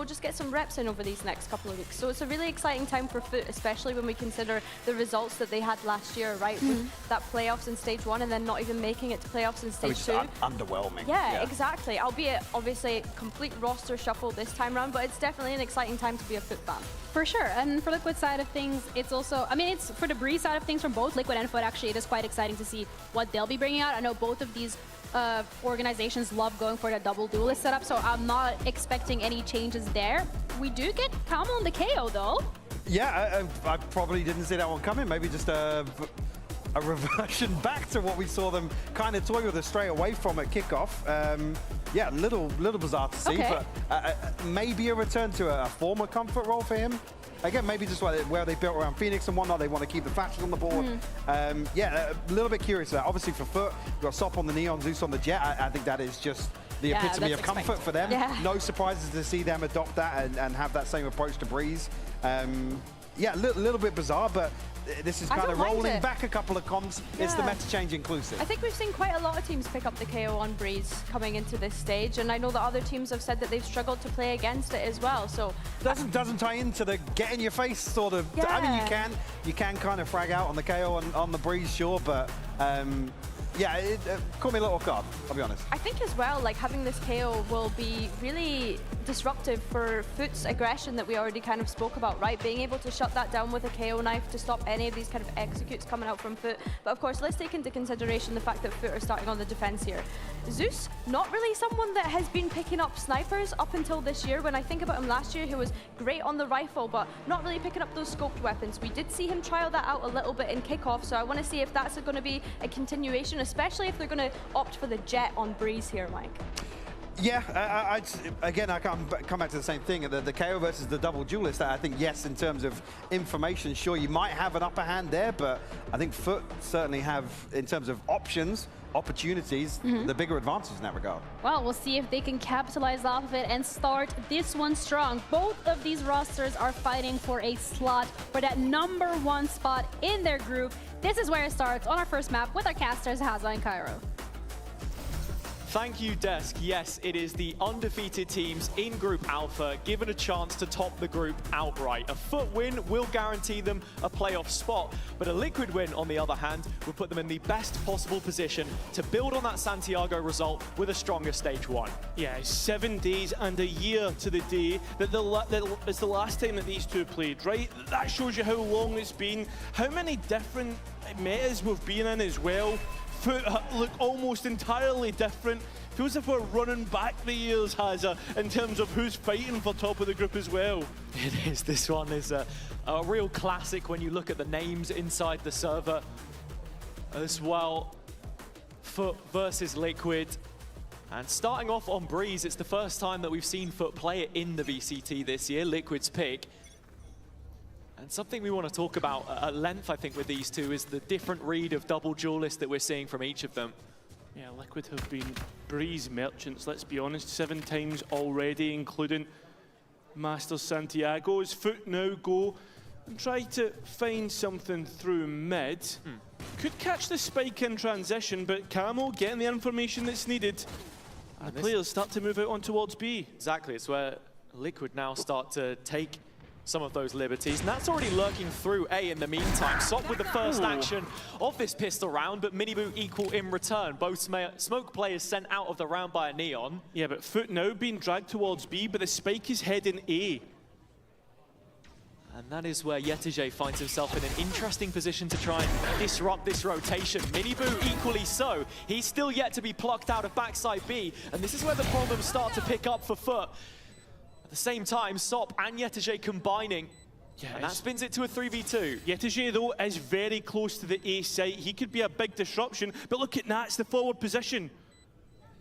just get some reps in over these next couple of weeks. So it's a really exciting time for FUT, especially when we consider the results that they had last year, right? With that playoffs in Stage 1 and then not even making it to playoffs in Stage 2. Underwhelming. Yeah, exactly. Albeit, obviously, complete roster shuffle this time around, but it's definitely an exciting time to be a FUT fan. For sure. And for Liquid side of things, it's also, it's for the Breeze side of things from both Liquid and FUT, actually, it is quite exciting to see what they'll be bringing out. I know both of these organizations love going for the double duelist setup, so I'm not expecting any changes there. We do get Camo on the KO, though. Yeah, I probably didn't see that one coming. Maybe just a reversion back to what we saw them kind of toy with us straight away from at kickoff. Yeah, little bizarre to see, but maybe a return to a former comfort role for him. Again, maybe just where they built around Phoenix and whatnot, they want to keep the flashes on the board. Yeah, a little bit curious of that. Obviously for FUT, you've got Sop on the Neon, Zeus on the Jet. I think that is just the epitome of comfort for them. Yeah. No surprises to see them adopt that and have that same approach to Breeze. Yeah, a little bit bizarre, but this is kind of rolling back a couple of comps. Yeah. It's the meta change inclusive. I think we've seen quite a lot of teams pick up the KO on Breeze coming into this stage, and I know that other teams have said that they've struggled to play against it as well. So doesn't tie into the get in your face sort of. Yeah. I mean, you can kind of frag out on the KO on the Breeze, sure, but yeah, it caught me a little off guard, I'll be honest. I think as well, like having this KO will be really disruptive for FUT's aggression that we already kind of spoke about, right? Being able to shut that down with a KO knife to stop any of these kind of executes coming out from FUT. But of course, let's take into consideration the fact that FUT are starting on the defense here. Zeus, not really someone that has been picking up snipers up until this year. When I think about him last year, he was great on the rifle, but not really picking up those scoped weapons. We did see him trial that out a little bit in kickoff, so I want to see if that's going to be a continuation, especially if they're going to opt for the Jet on Breeze here, Mike. Yeah, again, I come back to the same thing. The KO versus the double duelist, I think, yes, in terms of information, sure, you might have an upper hand there, but I think Foot certainly have, in terms of options, opportunities, the bigger advantage in that regard. Well, we'll see if they can capitalize off of it and start this one strong. Both of these rosters are fighting for a slot for that #1 spot in their group. This is where it starts on our first map with our casters, Haza and Cairo. Thank you, Desk. Yes, it is the undefeated teams in Group Alpha given a chance to top the group outright. A Foot win will guarantee them a playoff spot, but a Liquid win, on the other hand, will put them in the best possible position to build on that Santiago result with a stronger Stage 1. Yeah, 7 days and a year to the day that it's the last time that these two played, right? That shows you how long it's been, how many different metas we've been in as well. Foot look almost entirely different. Feels as if we're running back the years, Haza, in terms of who's fighting for top of the group as well. It is. This one is a real classic when you look at the names inside the server as well. Foot versus Liquid. And starting off on Breeze, it's the first time that we've seen Foot play it in the VCT this year, Liquid's pick. And something we want to talk about at length, I think, with these two is the different read of double duelist that we're seeing from each of them. Yeah, Liquid have been Breeze merchants, let's be honest, 7 times already, including Masters Santiago. As Foot now go and try to find something through mid. Could catch the spike in transition, but Camo getting the information that's needed. And the players start to move out on towards B. Exactly, it's where Liquid now start to take some of those liberties, and that's already lurking through A in the meantime. Sop with the first action of this pistol round, but Minibu equal in return. Both smoke players sent out of the round by a Neon. Yeah, but Foot now being dragged towards B, but the spike is heading A. And that is where Yetije finds himself in an interesting position to try and disrupt this rotation. Minibu equally so. He's still yet to be plucked out of backside B, and this is where the problems start to pick up for Foot. At the same time, Sop and Yetije combining, and that spins it to a 3v2. Yetije, though, is very close to the A site. He could be a big disruption, but look at Nats, the forward position.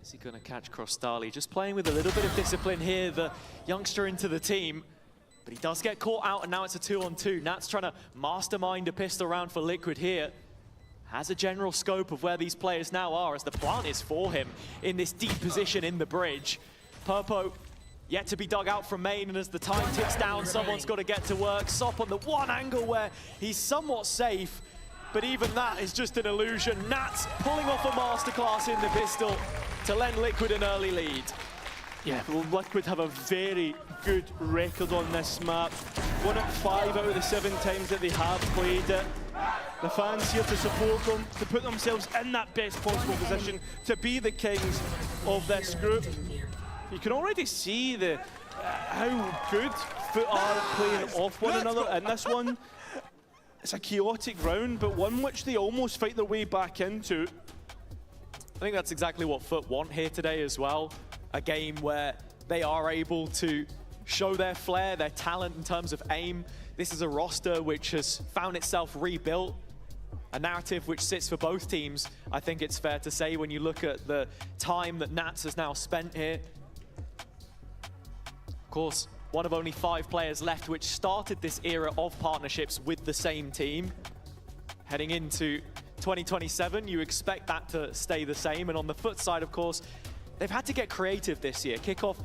Is he going to catch Crostali? Just playing with a little bit of discipline here, the youngster into the team. But he does get caught out, and now it's a 2-on-2. Nats trying to mastermind a pistol round for Liquid here. Has a general scope of where these players now are, as the plant is for him in this deep position in the bridge. Purpo yet to be dug out from main, and as the time ticks down, someone's got to get to work. Sop on the one angle where he's somewhat safe, but even that is just an illusion. Nats pulling off a masterclass in the pistol to lend Liquid an early lead. Yeah, well, Liquid have a very good record on this map. Won it 5 out of the 7 times that they have played it. The fans here to support them, to put themselves in that best possible position, to be the kings of this group. You can already see how good Foot are playing off one another in this one. It's a chaotic round, but one which they almost fight their way back into. I think that's exactly what Foot want here today as well. A game where they are able to show their flair, their talent in terms of aim. This is a roster which has found itself rebuilt. A narrative which sits for both teams, I think it's fair to say, when you look at the time that Nats has now spent here. Of course, one of only 5 players left which started this era of partnerships with the same team. Heading into 2027, you expect that to stay the same. And on the Foot side, of course, they've had to get creative this year. Kickoff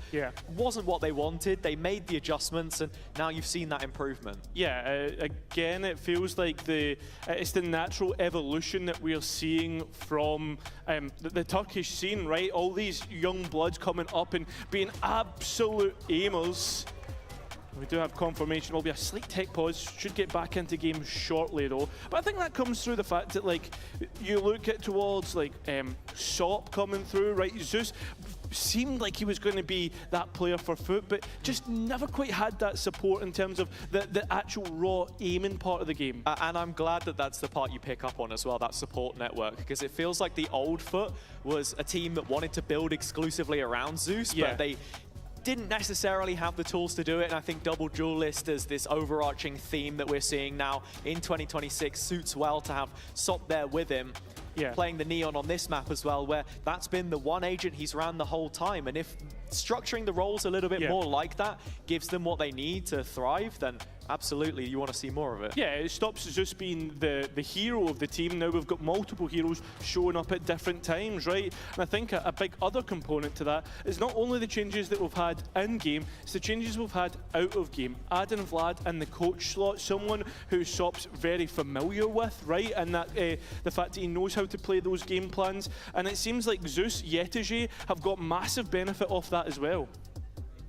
wasn't what they wanted. They made the adjustments, and now you've seen that improvement. Yeah, again, it feels like it's the natural evolution that we're seeing from the Turkish scene, right? All these young bloods coming up and being absolute aimers. We do have confirmation. Will be a slight tech pause. Should get back into game shortly, though. But I think that comes through the fact that, like, you look at towards like Sop coming through, right? Zeus seemed like he was going to be that player for Foot, but just never quite had that support in terms of the actual raw aiming part of the game. And I'm glad that that's the part you pick up on as well, that support network, because it feels like the old Foot was a team that wanted to build exclusively around Zeus, but they didn't necessarily have the tools to do it, and I think double duelist as this overarching theme that we're seeing now in 2026 suits well to have Sop there with him. playing the Neon on this map as well, where that's been the one agent he's ran the whole time. And if structuring the roles a little bit more like that gives them what they need to thrive, then absolutely you want to see more of it. Yeah, it stops just being the hero of the team. Now we've got multiple heroes showing up at different times, right? And I think a big other component to that is not only the changes that we've had in-game, it's the changes we've had out of game. Adding Vlad in the coach slot, someone who SOP's very familiar with, right? And that the fact that he knows how to play those game plans. And it seems like Zeus, Yetege have got massive benefit off that as well.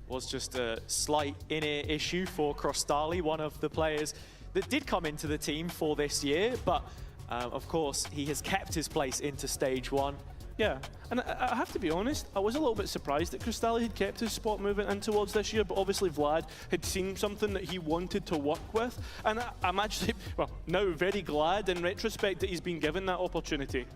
Was just a slight in-ear issue for Crostali, one of the players that did come into the team for this year, but of course he has kept his place into stage 1. Yeah, and I have to be honest, I was a little bit surprised that Crostali had kept his spot moving in towards this year, but obviously Vlad had seen something that he wanted to work with, and I'm actually, well, now very glad in retrospect that he's been given that opportunity.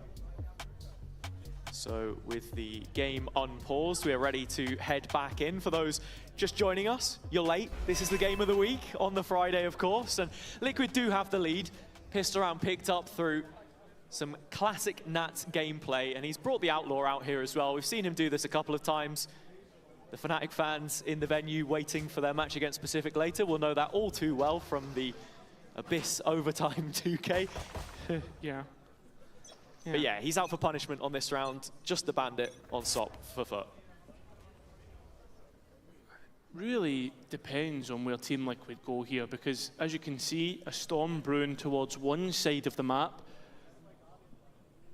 So with the game unpaused, we are ready to head back in. For those just joining us, you're late. This is the game of the week on the Friday, of course. And Liquid do have the lead. Pistol picked up through some classic Nats gameplay, and he's brought the Outlaw out here as well. We've seen him do this a couple of times. The Fnatic fans in the venue waiting for their match against Pacific later will know that all too well from the Abyss Overtime 2K. Yeah. But yeah, he's out for punishment on this round. Just the Bandit on SOP for foot. Really depends on where Team Liquid go here, because as you can see, a storm brewing towards one side of the map.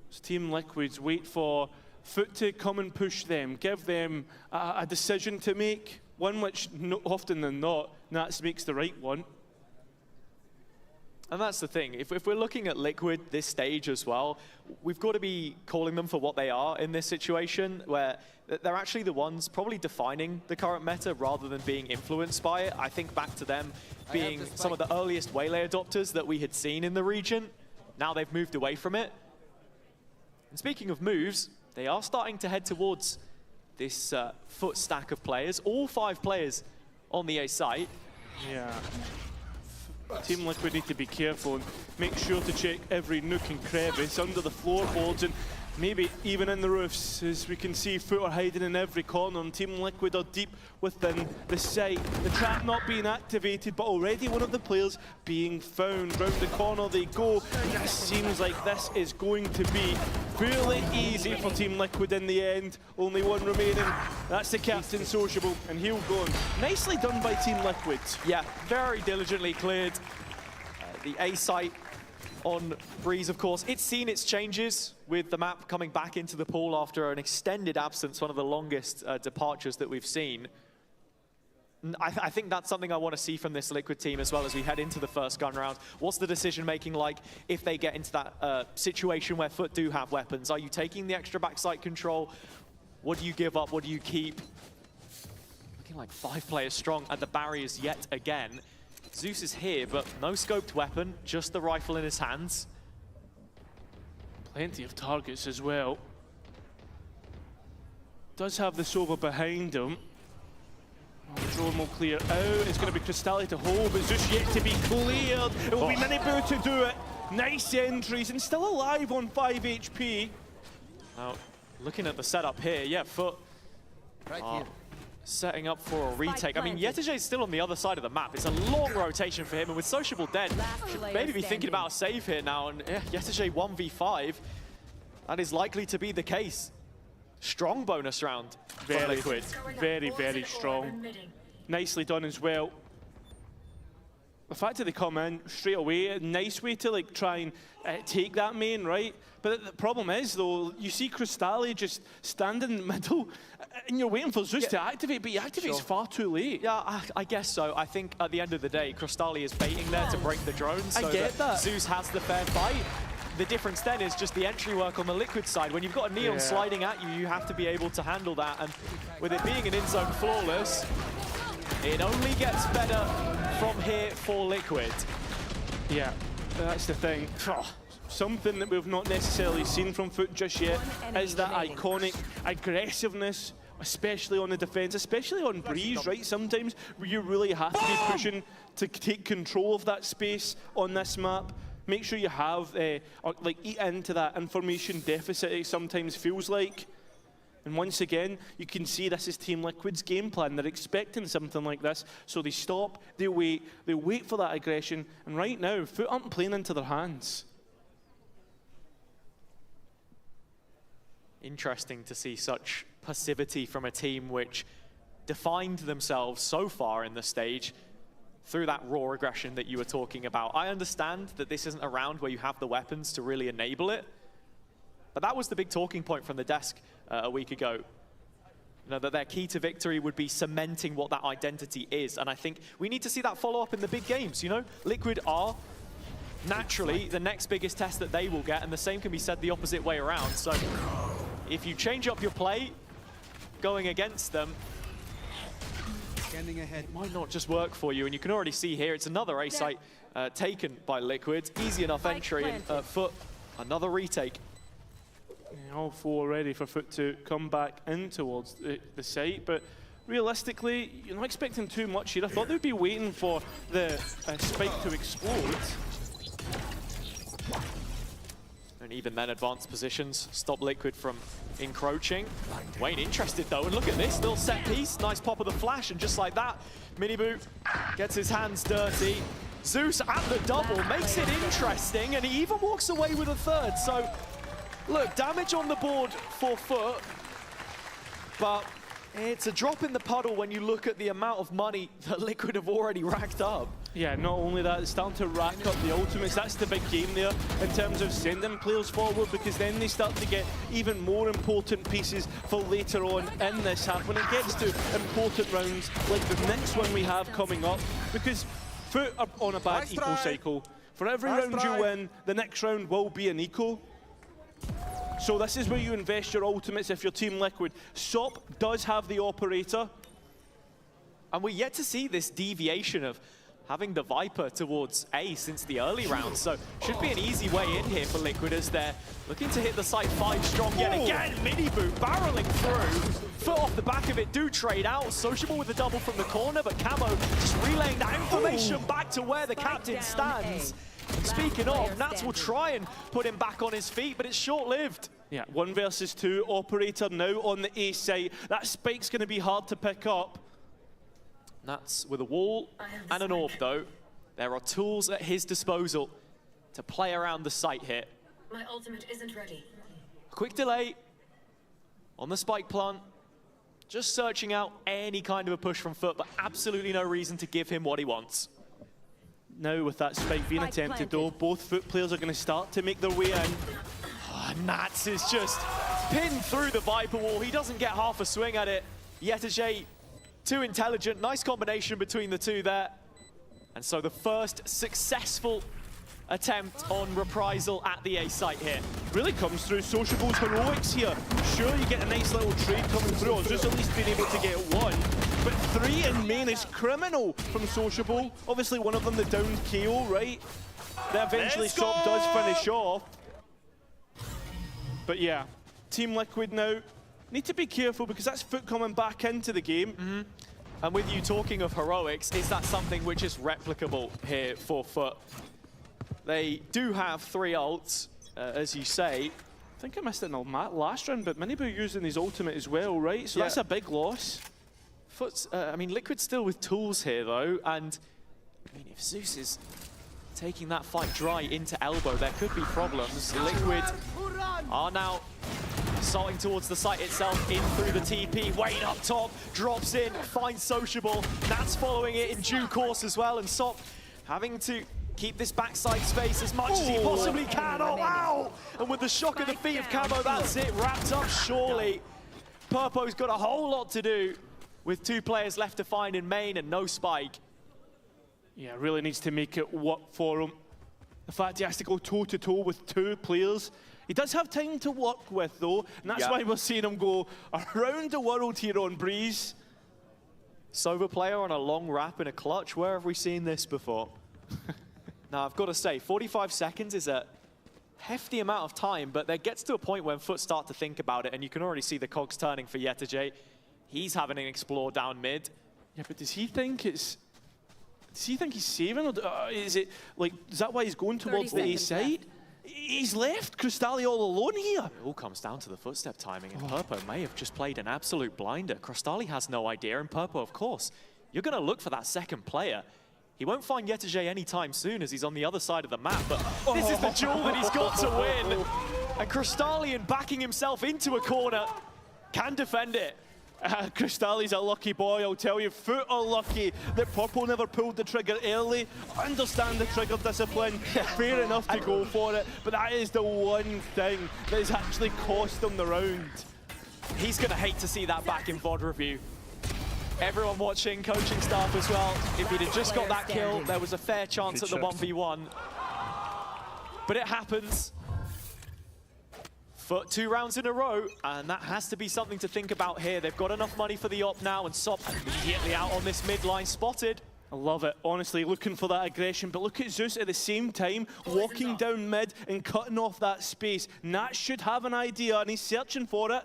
So Team Liquid's wait for Foot to come and push them, give them a decision to make, one which often than not, Nats makes the right one. And that's the thing, if we're looking at Liquid this stage as well, we've got to be calling them for what they are in this situation, where they're actually the ones probably defining the current meta rather than being influenced by it. I think back to them being some of the earliest Waylay adopters that we had seen in the region. Now they've moved away from it. And speaking of moves, they are starting to head towards this Foot stack of players, all 5 players on the A site. Yeah. Team Liquid need to be careful and make sure to check every nook and crevice under the floorboards and maybe even in the roofs. As we can see, Foot are hiding in every corner, and Team Liquid are deep within the site. The trap not being activated, but already one of the players being found. Round the corner they go. It seems like this is going to be fairly easy for Team Liquid in the end. Only one remaining. That's the captain Sociable, and he'll go. Nicely done by Team Liquid. Yeah, very diligently cleared. The A site on Breeze, of course. It's seen its changes with the map coming back into the pool after an extended absence, one of the longest departures that we've seen. I think that's something I want to see from this Liquid team as well as we head into the first gun round. What's the decision making like if they get into that situation where Foot do have weapons? Are you taking the extra backside control? What do you give up? What do you keep? Looking like 5 players strong at the barriers yet again. Zeus is here, but no scoped weapon, just the rifle in his hands. Plenty of targets as well. Does have the Sova behind him. Oh, drone will clear out. It's going to be Crostali to hold, but Zeus yet to be cleared. It will be Miniboo to do it. Nice entries and still alive on 5 HP. Now, looking at the setup here, yeah, Foot here. Setting up for a retake. I mean, Yetege is still on the other side of the map. It's a long rotation for him, and with Sociable dead, should maybe be thinking about a save here now. And yeah, Yetege 1v5, that is likely to be the case. Strong bonus round for Liquid. Very, very strong. Nicely done as well. The fact that they come in straight away, a nice way to like try and take that main, right? But the problem is though, you see Crostali just standing in the middle and you're waiting for Zeus to activate, but he activates far too late. Yeah, I guess so. I think at the end of the day, Crostali is baiting there to break the drone so I get that. Zeus has the fair fight. The difference then is just the entry work on the Liquid side. When you've got a Neon sliding at you, you have to be able to handle that. And with it being an in-zone flawless, it only gets better from here for Liquid. Yeah, that's the thing. Something that we've not necessarily seen from Foot just yet is that iconic aggressiveness, especially on the defense, especially on Breeze, right? Sometimes you really have to be pushing to take control of that space on this map. make sure you have, or like eat into that information deficit it sometimes feels like. And once again, you can see this is Team Liquid's game plan. They're expecting something like this, so they stop, they wait for that aggression, and right now, Foot aren't playing into their hands. Interesting to see such passivity from a team which defined themselves so far in the stage through that raw aggression that you were talking about. I understand that this isn't a round where you have the weapons to really enable it, but that was the big talking point from the desk a week ago. You know, that their key to victory would be cementing what that identity is, and I think we need to see that follow up in the big games. You know, Liquid are naturally the next biggest test that they will get, and the same can be said the opposite way around. So if you change up your play going against them, Scanning ahead. it might not just work for you. And you can already see here, it's another A site taken by Liquid. Easy enough entry, and Foot, another retake. Yeah, all four ready for Foot to come back in towards the site, but realistically, you're not expecting too much here. I thought they'd be waiting for the spike to explode. And even then, advanced positions stop Liquid from encroaching. Wayne interested though, and look at this, little set piece, nice pop of the flash, and just like that, Minibu gets his hands dirty. Zeus at the double, makes it interesting, and he even walks away with a third. So, look, damage on the board for Foot, but it's a drop in the puddle when you look at the amount of money that Liquid have already racked up. Yeah, not only that, it's starting to rack up the ultimates. That's the big game there in terms of sending players forward, because then they start to get even more important pieces for later on in this half when it gets to important rounds like the next one we have coming up, because Foot are on a bad eco cycle. For every round you win, the next round will be an eco. So this is where you invest your ultimates if you're Team Liquid. SOP does have the operator. And we're yet to see this deviation of having the Viper towards A since the early rounds, so should be an easy way in here for Liquid as they're looking to hit the site 5 strong yet again. Minibu barreling through. Foot off the back of it, do trade out. Sociable with the double from the corner, but Camo just relaying that information back to where the captain stands. Speaking of, Nats will try and put him back on his feet, but it's short-lived. Yeah, 1 versus 2, operator now on the A site. That spike's going to be hard to pick up. Nats with a wall and an orb, though. There are tools at his disposal to play around the site here. My ultimate isn't ready. Quick delay on the spike plant. Just searching out any kind of a push from Foot, but absolutely no reason to give him what he wants. Now with that spike being attempted though, both Foot players are going to start to make their way in. Oh, Nats is just pinned through the Viper wall. He doesn't get half a swing at it. Yetajay, too intelligent. Nice combination between the two there. And so the first successful attempt on reprisal at the A site here. Really comes through Sociable's heroics here. Sure, you get a nice little trade coming through. I was just at least being able to get 1. But 3 in main is criminal from Sociable. Obviously one of them the downed KO, right? That eventually SOP does finish off. But yeah, Team Liquid now need to be careful because that's Foot coming back into the game. And with you talking of heroics, is that something which is replicable here for Foot? They do have 3 ults, as you say. I think I missed it in the last round, but Minibu using his ultimate as well, right? So that's a big loss. Foot's, I mean, Liquid's still with tools here, though, and I mean, if Zeus is taking that fight dry into elbow, there could be problems. Liquid are now starting towards the site itself, in through the TP. Wayne up top, drops in, finds Sociable. That's following it in due course as well, and SOP having to keep this backside space as much as he possibly can. Oh, wow! And with the shock of the feet of Camo, that's it, wrapped up surely. Purpo's got a whole lot to do with 2 players left to find in main and no spike. Yeah, really needs to make it work for him. The fact he has to go toe-to-toe with 2 players. He does have time to work with, though, and that's why we're seeing him go around the world here on Breeze. Sova player on a long wrap in a clutch. Where have we seen this before? Now, I've got to say, 45 seconds is a hefty amount of time, but there gets to a point when Foot start to think about it, and you can already see the cogs turning for Yetajay. He's having an explore down mid. Yeah, but does he think it's does he think he's saving, or is it like, is that why he's going towards the A side? He's left Crystalli all alone here. It all comes down to the footstep timing, and Purpo may have just played an absolute blinder. Crystalli has no idea, and Purpo, of course, you're going to look for that second player. He won't find Yetege anytime soon as he's on the other side of the map, but this is the duel that he's got to win. And Crystallian backing himself into a corner can defend it. Crystalli's a lucky boy, I'll tell you. Foot are lucky that Purple never pulled the trigger early. Understand the trigger discipline, fair enough to go for it, but that is the one thing that has actually cost him the round. He's going to hate to see that back in VOD review. Everyone watching, coaching staff as well. If he'd have just got that kill, there was a fair chance at the 1v1. But it happens. Foot 2 rounds in a row, and that has to be something to think about here. They've got enough money for the op now, and Sop immediately out on this midline, spotted. I love it, honestly, looking for that aggression, but look at Zeus at the same time, walking down mid and cutting off that space. Nat should have an idea, and he's searching for it.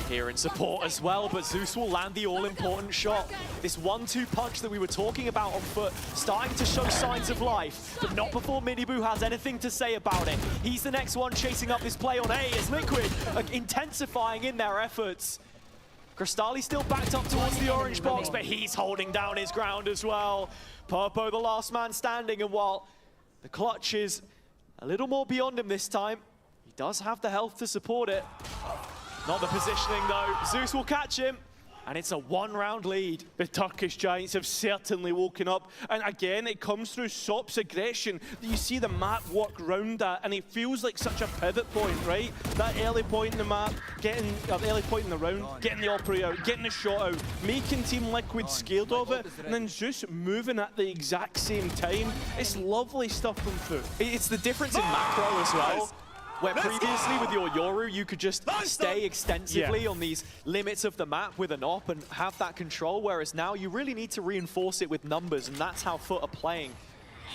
Here in support as well, but Zeus will land the all-important shot. This 1-2 punch that we were talking about on Foot, starting to show signs of life, but not before Miniboo has anything to say about it. He's the next one chasing up this play on A as Liquid intensifying in their efforts. Crystalli still backed up towards the orange box, but he's holding down his ground as well. Purpo the last man standing, and while the clutch is a little more beyond him this time, he does have the health to support it. Not the positioning though. Zeus will catch him, and it's a 1-round lead. The Turkish Giants have certainly woken up, and again it comes through Sop's aggression. You see the map work round that, and it feels like such a pivot point, right? That early point in the map, getting early point in the round, getting the Opry out, getting the shot out, making Team Liquid scared of it, and then Zeus moving at the exact same time. It's lovely stuff from Foot. It's the difference in macro as well. Where previously with your Yoru, you could just stay extensively on these limits of the map with an op and have that control, whereas now you really need to reinforce it with numbers, and that's how Foot are playing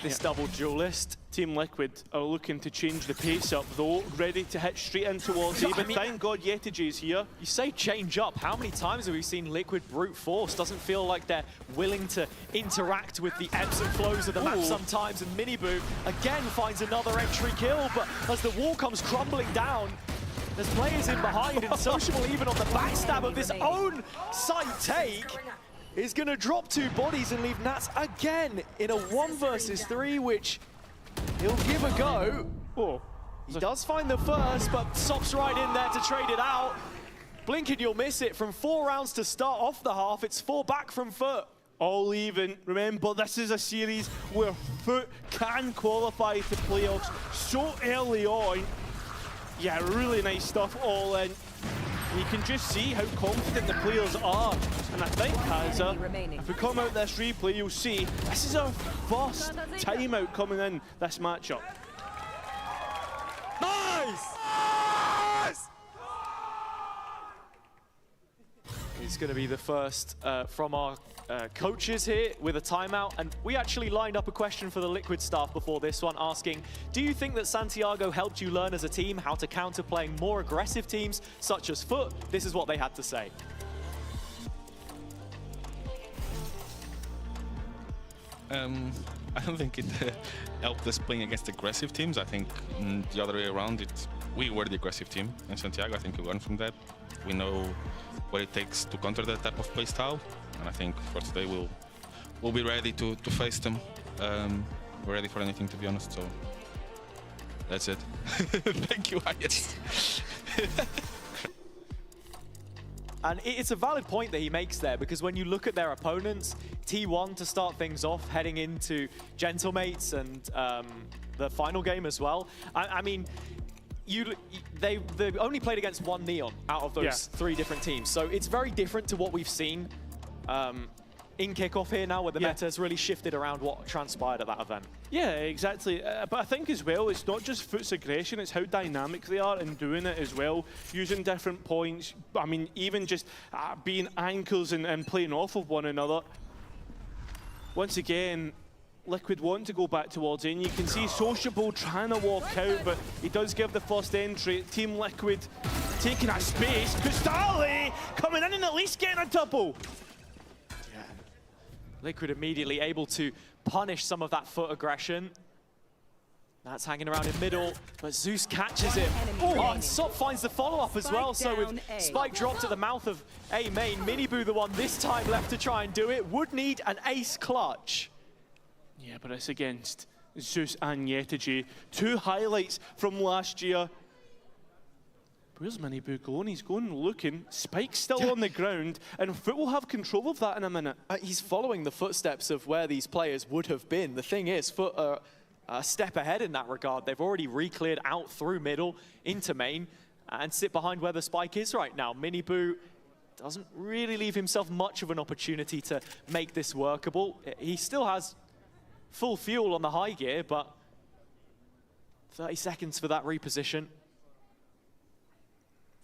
this double duelist. Team Liquid are looking to change the pace up though, ready to hit straight in towards A, but thank God Yetege is here. You say change up, how many times have we seen Liquid brute force? Doesn't feel like they're willing to interact with the ebbs and flows of the map sometimes, and Miniboo again finds another entry kill, but as the wall comes crumbling down, there's players in behind, and Sociable even on the backstab of this own side take is going to drop 2 bodies and leave Nats again in a 1 versus 3, which he'll give a go. He does find the first, but Sop's right in there to trade it out. Blink and you'll miss it. From 4 rounds to start off the half, it's 4 back from Foot. All even. Remember, this is a series where Foot can qualify to playoffs so early on. Yeah, really nice stuff all in. You can just see how confident the players are. And I think, Hazza, if we come out this replay, you'll see this is our first timeout coming in this matchup. Nice! It's going to be the first from our coaches here with a timeout, and we actually lined up a question for the Liquid staff before this one, asking, do you think that Santiago helped you learn as a team how to counter playing more aggressive teams such as Foot? This is what they had to say. I don't think it helped us playing against aggressive teams. I think the other way around, we were the aggressive team in Santiago. I think we learned from that. We know what it takes to counter that type of play style, and I think for today we'll be ready to face them. We're ready for anything, to be honest. So that's it. Thank you, Ayas. And it's a valid point that he makes there, because when you look at their opponents, T1 to start things off, heading into Gentlemates and the final game as well. I mean, they only played against 1 Neon out of those 3 different teams. So it's very different to what we've seen in kickoff here now, where the meta has really shifted around what transpired at that event. Yeah, exactly. But I think as well, it's not just Foot's aggression, it's how dynamic they are in doing it as well, using different points. I mean, even just being anchors and playing off of one another. Once again, Liquid want to go back towards in. You can see Sociable trying to walk out, but he does give the first entry. Team Liquid taking that space. Crystalli coming in and at least getting a double. Liquid immediately able to punish some of that foot aggression. That's hanging around in middle, but Zeus catches it. Oh, and Sop finds the follow-up as well. So with Spike dropped at the mouth of A main, Miniboo the one this time left to try and do it. Would need an ace clutch. Yeah, but it's against Zeus and Yetaji. 2 highlights from last year. Where's Miniboo going? He's going looking. Spike's still on the ground, and Foot will have control of that in a minute. He's following the footsteps of where these players would have been. The thing is, Foot are a step ahead in that regard. They've already re-cleared out through middle into main and sit behind where the spike is right now. Miniboo doesn't really leave himself much of an opportunity to make this workable. He still has full fuel on the high gear, but 30 seconds for that reposition.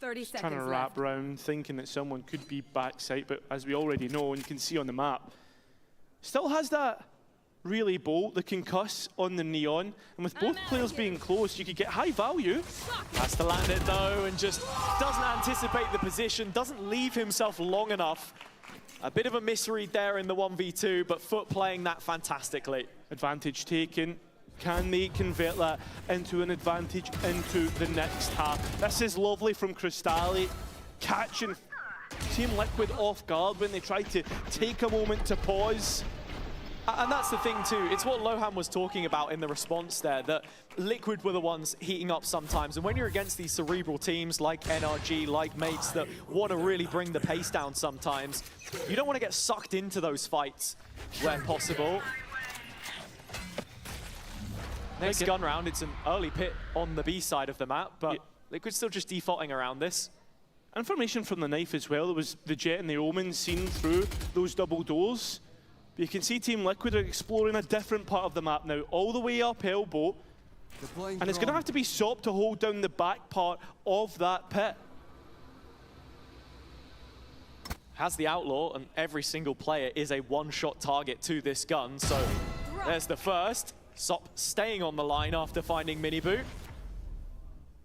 30 seconds Trying to wrap around, thinking that someone could be backside, but as we already know and you can see on the map, still has that relay bolt, the concuss on the neon, and with both players being close, you could get high value. Has to land it though, and just doesn't anticipate the position, doesn't leave himself long enough. A bit of a misread there in the 1v2, but Foot playing that fantastically. Advantage taken. Can they convert that into an advantage into the next half? This is lovely from Crystalli, catching Team Liquid off guard when they tried to take a moment to pause. And that's the thing too, it's what Lohan was talking about in the response there, that Liquid were the ones heating up sometimes. And when you're against these cerebral teams like NRG, like Mates, that want to really bring the pace down sometimes, you don't want to get sucked into those fights where possible. Next gun round, it's an early pit on the B side of the map, but Liquid's still just defaulting around this. Information from the knife as well, there was the Jet and the Omen seen through those double doors. But you can see Team Liquid are exploring a different part of the map now, all the way up elbow. And it's going to have to be Sop to hold down the back part of that pit. Has the Outlaw, and every single player is a one-shot target to this gun, so there's the first. Sop staying on the line after finding Miniboo.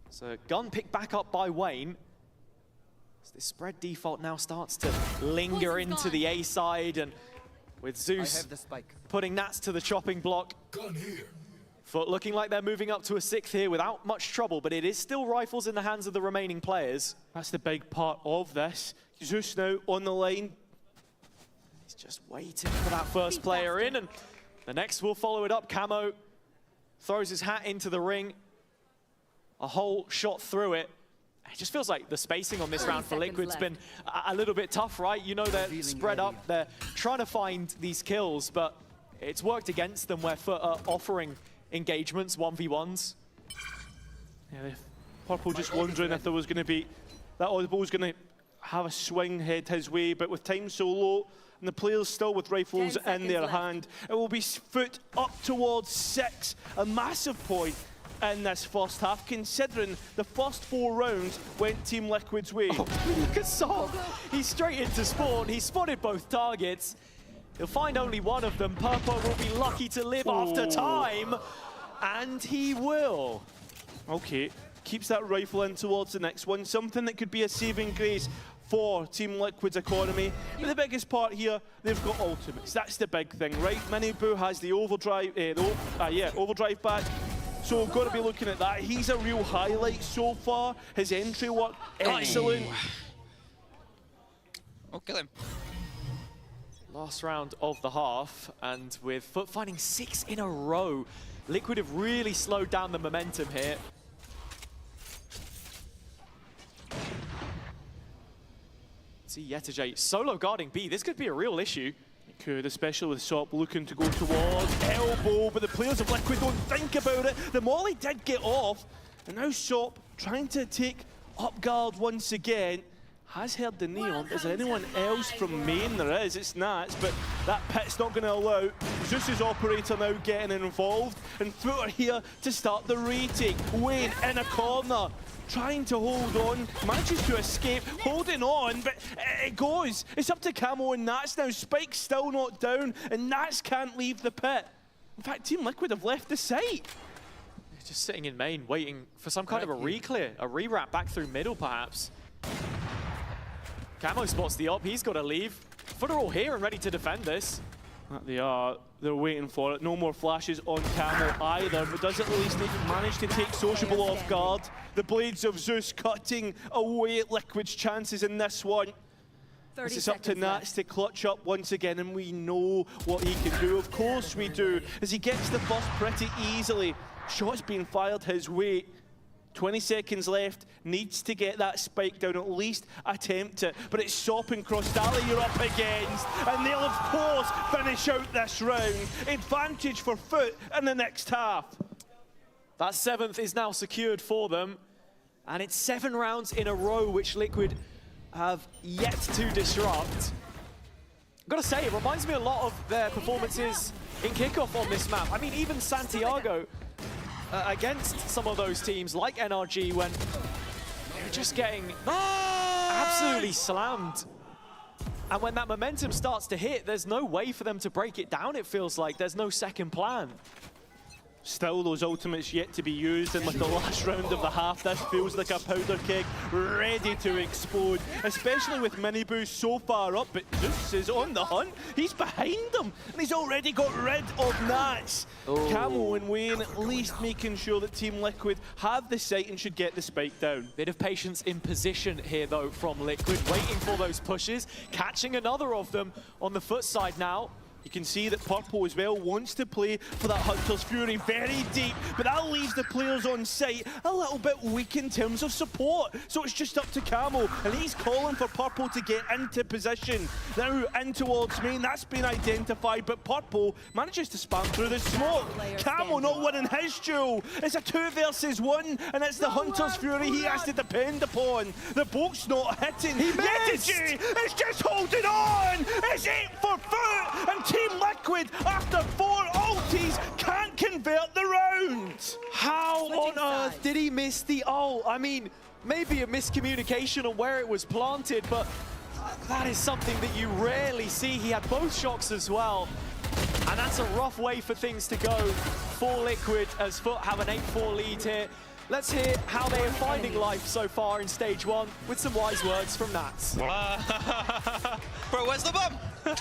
So gun picked back up by Wayne. So this spread default now starts to linger into the A side, and with Zeus putting Nats to the chopping block. Foot looking like they're moving up to a 6th here without much trouble, but it is still rifles in the hands of the remaining players. That's the big part of this. Zeus now on the line. He's just waiting for that first player in, and the next will follow it up. Camo throws his hat into the ring. A whole shot through it. It just feels like the spacing on this round for Liquid's been a little bit tough, right? You know, they're spread up, they're trying to find these kills, but it's worked against them where Foot are offering engagements, 1v1s. Yeah, Purple just wondering if there was going to be, that Audible was going to have a swing head his way, but with time so low, and the players still with rifles in their hand, it will be Foot up towards 6, a massive point in this first half, considering the first 4 rounds went Team Liquid's way. Oh, look at Sop. He's straight into spawn. He spotted both targets. He'll find only one of them. Purple will be lucky to live after time, and he will. Okay, keeps that rifle in towards the next one. Something that could be a saving grace for Team Liquid's economy. But the biggest part here, they've got ultimates. That's the big thing, right? Miniboo has the overdrive, overdrive back. So we've got to be looking at that. He's a real highlight so far. His entry work, excellent. Oh, kill him. Last round of the half, and with Foot finding 6 in a row, Liquid have really slowed down the momentum here. See Yetaji solo guarding B. This could be a real issue. It could, especially with Sop looking to go towards elbow, but the players of Liquid don't think about it. The molly did get off, and now Sop trying to take up guard once again. Has heard the neon. Is there anyone else from main? There is, it's Nats, but that pit's not going to allow Zeus's operator now getting involved, and Foot are here to start the retake. Wayne in a corner, trying to hold on, manages to escape, holding on, but it goes. It's up to Camo and Nats now. Spike's still not down, and Nats can't leave the pit. In fact, Team Liquid have left the site. Just sitting in main, waiting for some kind of a re-clear, a re-wrap back through middle, perhaps. Camo spots the op, he's got to leave. Foot are all here and ready to defend this. They are. They're waiting for it. No more flashes on Camel either, but does at least manage to take Sociable off guard. The Blades of Zeus cutting away at Liquid's chances in this one. This is up to Nats to clutch up once again, and we know what he can do. Of course we do, as he gets the first pretty easily. Shots being fired his way. 20 seconds left, needs to get that spike down, at least attempt it. But it's Sop and Crostali you're up against, and they'll of course finish out this round. Advantage for Foot in the next half. That 7th is now secured for them, and it's 7 rounds in a row which Liquid have yet to disrupt. I've got to say, it reminds me a lot of their performances in kickoff on this map. I mean, even Santiago against some of those teams like NRG when they're just getting absolutely slammed. And when that momentum starts to hit, there's no way for them to break it down, it feels like. There's no second plan. Still, those ultimates yet to be used, and with the last round of the half, this feels like a powder keg ready to explode, especially with Minibu so far up, but Zeus is on the hunt. He's behind them, and he's already got rid of Nats. Camo and Wayne at least making sure that Team Liquid have the sight and should get the spike down. Bit of patience in position here, though, from Liquid, waiting for those pushes, catching another of them on the foot side now. You can see that Purple as well wants to play for that Hunter's Fury very deep, but that leaves the players on site a little bit weak in terms of support. So it's just up to Camo, and he's calling for Purple to get into position. Now in towards main, that's been identified, but Purple manages to spam through the smoke. Camo not winning his duel. It's a 2 versus 1, and it's the Hunter's Fury he has to depend upon. The boat's not hitting. Yetigy is just holding on. It's 8 for Foot, and Team Liquid, after 4 ultis, can't convert the round. How on earth did he miss the ult? I mean, maybe a miscommunication on where it was planted, but that is something that you rarely see. He had both shocks as well, and that's a rough way for things to go for Liquid as Foot have an 8-4 lead here. Let's hear how they are finding life so far in stage 1 with some wise words from Nats. Bro, where's the bomb? I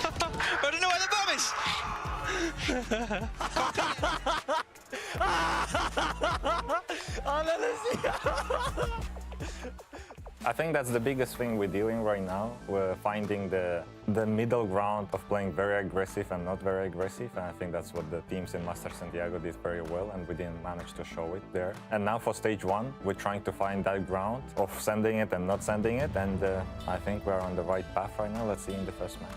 don't know where the bomb is! I think that's the biggest thing we're dealing right now. We're finding the middle ground of playing very aggressive and not very aggressive, and I think that's what the teams in Master Santiago did very well, and we didn't manage to show it there. And now for stage 1, we're trying to find that ground of sending it and not sending it, and I think we're on the right path right now. Let's see in the first match.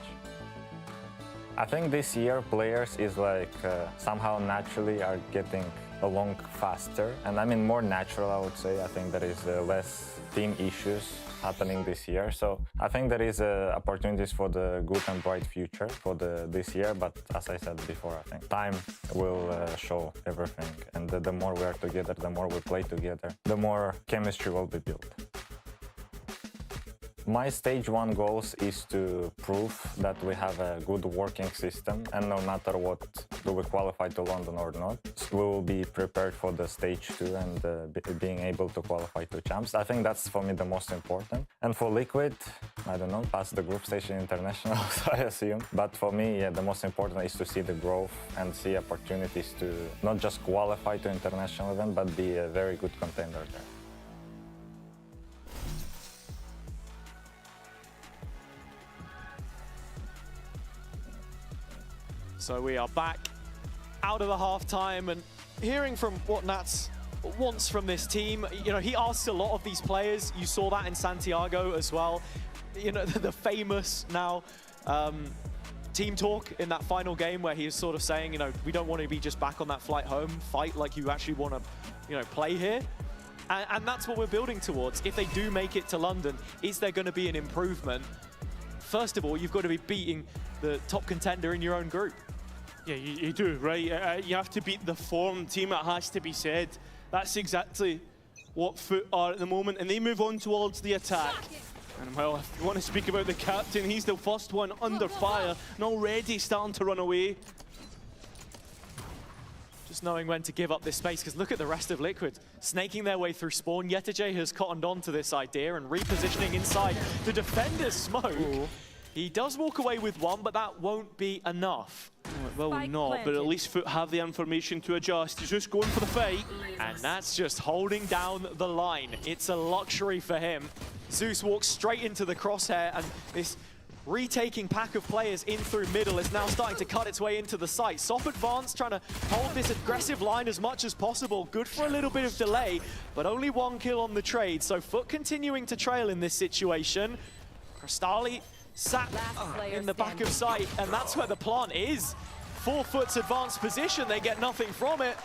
I think this year players is like somehow naturally are getting along faster, and I mean more natural, I would say. I think there is less team issues happening this year, so I think there is opportunities for the good and bright future for this year, but as I said before, I think time will show everything, and the more we are together, the more we play together, the more chemistry will be built. My stage 1 goals is to prove that we have a good working system, and no matter what, do we qualify to London or not, we will be prepared for the stage 2 and being able to qualify to champs. I think that's for me the most important. And for Liquid, I don't know, pass the group stage in internationals, I assume. But for me, yeah, the most important is to see the growth and see opportunities to not just qualify to international event, but be a very good contender there. So we are back out of the half-time and hearing from what Nats wants from this team. You know, he asks a lot of these players. You saw that in Santiago as well. You know, the famous now team talk in that final game where he was sort of saying, you know, we don't want to be just back on that flight home, fight like you actually want to, you know, play here. And that's what we're building towards. If they do make it to London, is there going to be an improvement? First of all, you've got to be beating the top contender in your own group. Yeah, you do, right? You have to beat the form team, it has to be said. That's exactly what Foot are at the moment, and they move on towards the attack. And well, if you want to speak about the captain, he's the first one under fire, and already starting to run away. Just knowing when to give up this space, because look at the rest of Liquid. Snaking their way through spawn. Yetigy has cottoned on to this idea and repositioning inside the defender's smoke. Ooh. He does walk away with one, but that won't be enough. Well, not, but at least Foot have the information to adjust. He's just going for the fight. And that's just holding down the line. It's a luxury for him. Zeus walks straight into the crosshair, and this retaking pack of players in through middle is now starting to cut its way into the site. Sop advanced, trying to hold this aggressive line as much as possible. Good for a little bit of delay, but only 1 kill on the trade. So Foot continuing to trail in this situation. Crystali sat in the back of sight, and that's where the plant is. 4 Foot's advanced position, they get nothing from it.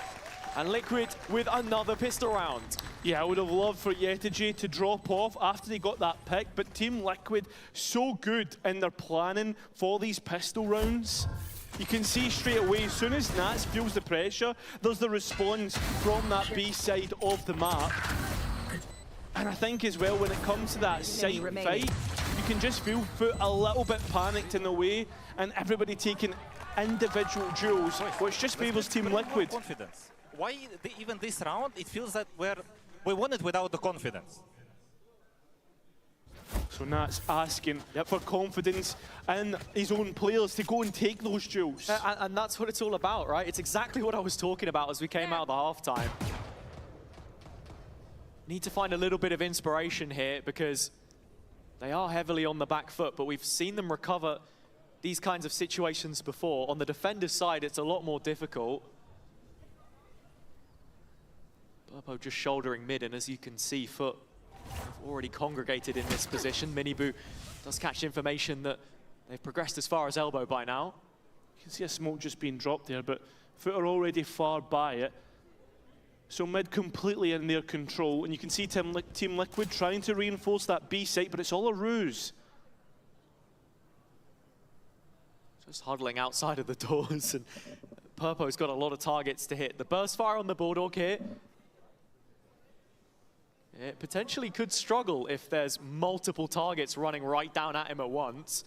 And Liquid with another pistol round. Yeah, I would have loved for Yetiji to drop off after they got that pick, but Team Liquid so good in their planning for these pistol rounds. You can see straight away, as soon as Nats feels the pressure, there's the response from that B side of the map. And I think as well, when it comes to that site fight, you can just feel Foot a little bit panicked in a way, and everybody taking individual duels, which just favours Team Liquid. Confidence. Why even this round, it feels that we won it without the confidence. So Nat's asking for confidence in his own players to go and take those duels. And that's what it's all about, right? It's exactly what I was talking about as we came out of the halftime. Need to find a little bit of inspiration here because they are heavily on the back foot, but we've seen them recover these kinds of situations before. On the defender's side, it's a lot more difficult. Burpo just shouldering mid, and as you can see, Foot have already congregated in this position. Minibu does catch information that they've progressed as far as elbow by now. You can see a smoke just being dropped there, but Foot are already far by it. So mid completely in their control, and you can see Team Liquid trying to reinforce that B site, but it's all a ruse. Just huddling outside of the doors, and Purpo's got a lot of targets to hit. The burst fire on the Bulldog here. It potentially could struggle if there's multiple targets running right down at him at once.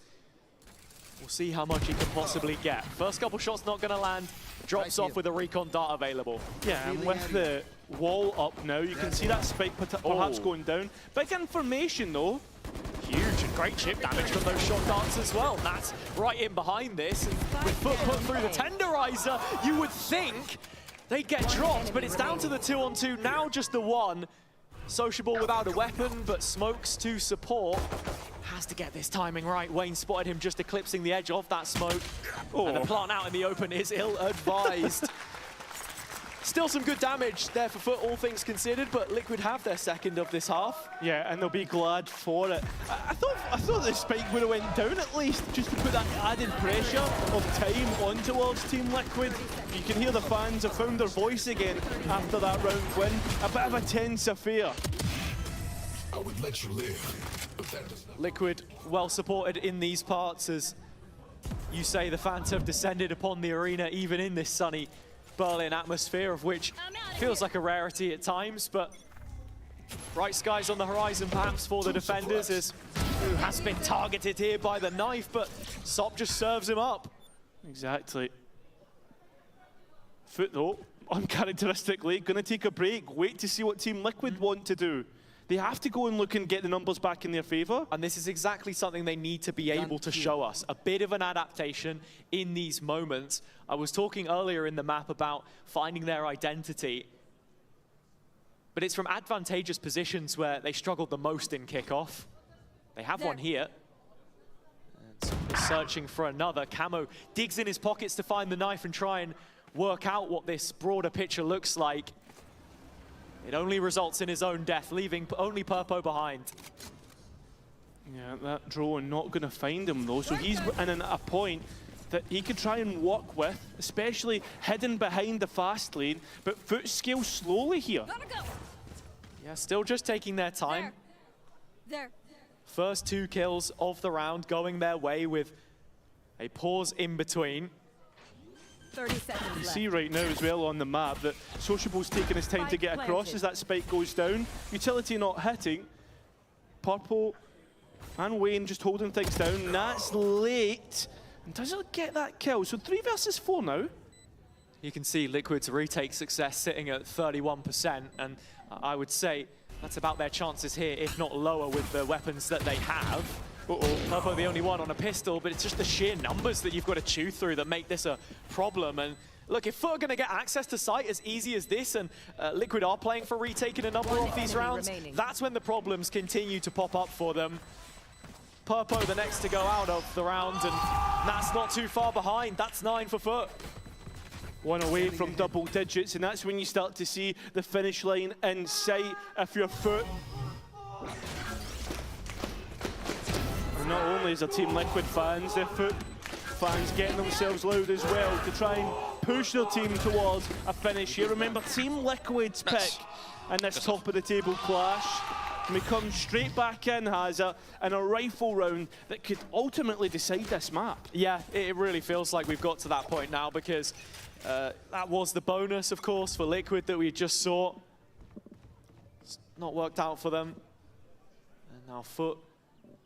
We'll see how much he can possibly get. First couple shots not going to land. Drops off with a recon dart available. Yeah, and with the wall up now, you can see that spike perhaps going down. Big information though. Huge and great chip damage from those shot darts as well. That's right in behind this. And with Foot put through the tenderizer, you would think they'd get dropped, but it's down to the 2-on-2, now just the 1. Sociable without a weapon, but smokes to support. Has to get this timing right. Wayne spotted him just eclipsing the edge of that smoke. And the plant out in the open is ill-advised. Still some good damage there for Foot, all things considered, but Liquid have their second of this half. Yeah, and they'll be glad for it. I thought the spike would have went down at least, just to put that added pressure of time on towards Team Liquid. You can hear the fans have found their voice again after that round win. A bit of a tense affair. I would let you live, but that does not. Liquid well supported in these parts, as you say, the fans have descended upon the arena even in this sunny Berlin atmosphere, of which feels like a rarity at times, but bright skies on the horizon perhaps for the defenders, as who has been targeted here by the knife, but Sop just serves him up. Exactly. Foot though, uncharacteristically, going to take a break, wait to see what Team Liquid want to do. They have to go and look and get the numbers back in their favor. And this is exactly something they need to be able to show us. A bit of an adaptation in these moments. I was talking earlier in the map about finding their identity. But it's from advantageous positions where they struggled the most in kickoff. They have one here. And searching for another. Camo digs in his pockets to find the knife and try and work out what this broader picture looks like. It only results in his own death, leaving only Purpo behind. Yeah, that drone not going to find him though, so he's in a point that he could try and walk with, especially hidden behind the fast lane, but Foot scales slowly here. Yeah, still just taking their time. There. First 2 kills of the round going their way with a pause in between. 30 seconds You left. see right now as well on the map that Sociable's taking his time to get across as that spike goes down. Utility not hitting. Purple and Wayne just holding things down. Nat's late and doesn't get that kill. So 3 versus 4 now. You can see Liquid's retake success sitting at 31%, and I would say that's about their chances here, if not lower, with the weapons that they have. Purpo the only one on a pistol, but it's just the sheer numbers that you've got to chew through that make this a problem. And look, if Foot are going to get access to site as easy as this, and Liquid are playing for retaking a number of these rounds, that's when the problems continue to pop up for them. Purpo the next to go out of the round, and that's not too far behind. That's 9 for Foot. One away from double digits, and that's when you start to see the finish line in sight if you're Foot. And not only is our Team Liquid fans, their Foot fans getting themselves loud as well to try and push their team towards a finish here. Remember, Team Liquid's pick in this top of the table clash. And we come straight back in, Hazza, in a rifle round that could ultimately decide this map. Yeah, it really feels like we've got to that point now, because that was the bonus, of course, for Liquid that we just saw. It's not worked out for them. And now Foot,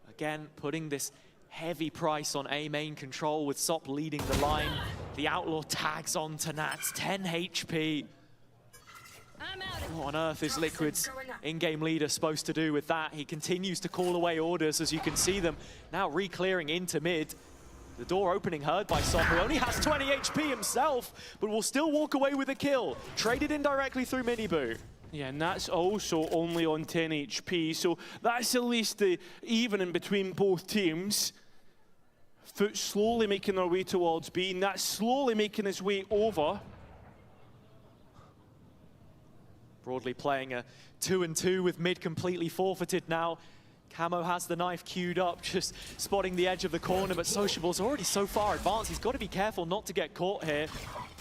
again, putting this heavy price on A main control with Sop leading the line. The Outlaw tags on to Nats, 10 HP. What on earth is Liquid's in-game leader supposed to do with that? He continues to call away orders, as you can see them now re-clearing into mid. The door opening heard by Sop, who only has 20 HP himself, but will still walk away with a kill. Traded indirectly through Miniboo. Yeah, and that's also only on 10 HP, so that's at least the even in between both teams. Foot slowly making their way towards B, and that's slowly making his way over. Broadly playing a 2-2 with mid completely forfeited now. Camo has the knife queued up, just spotting the edge of the corner, but Sociable's already so far advanced. He's got to be careful not to get caught here.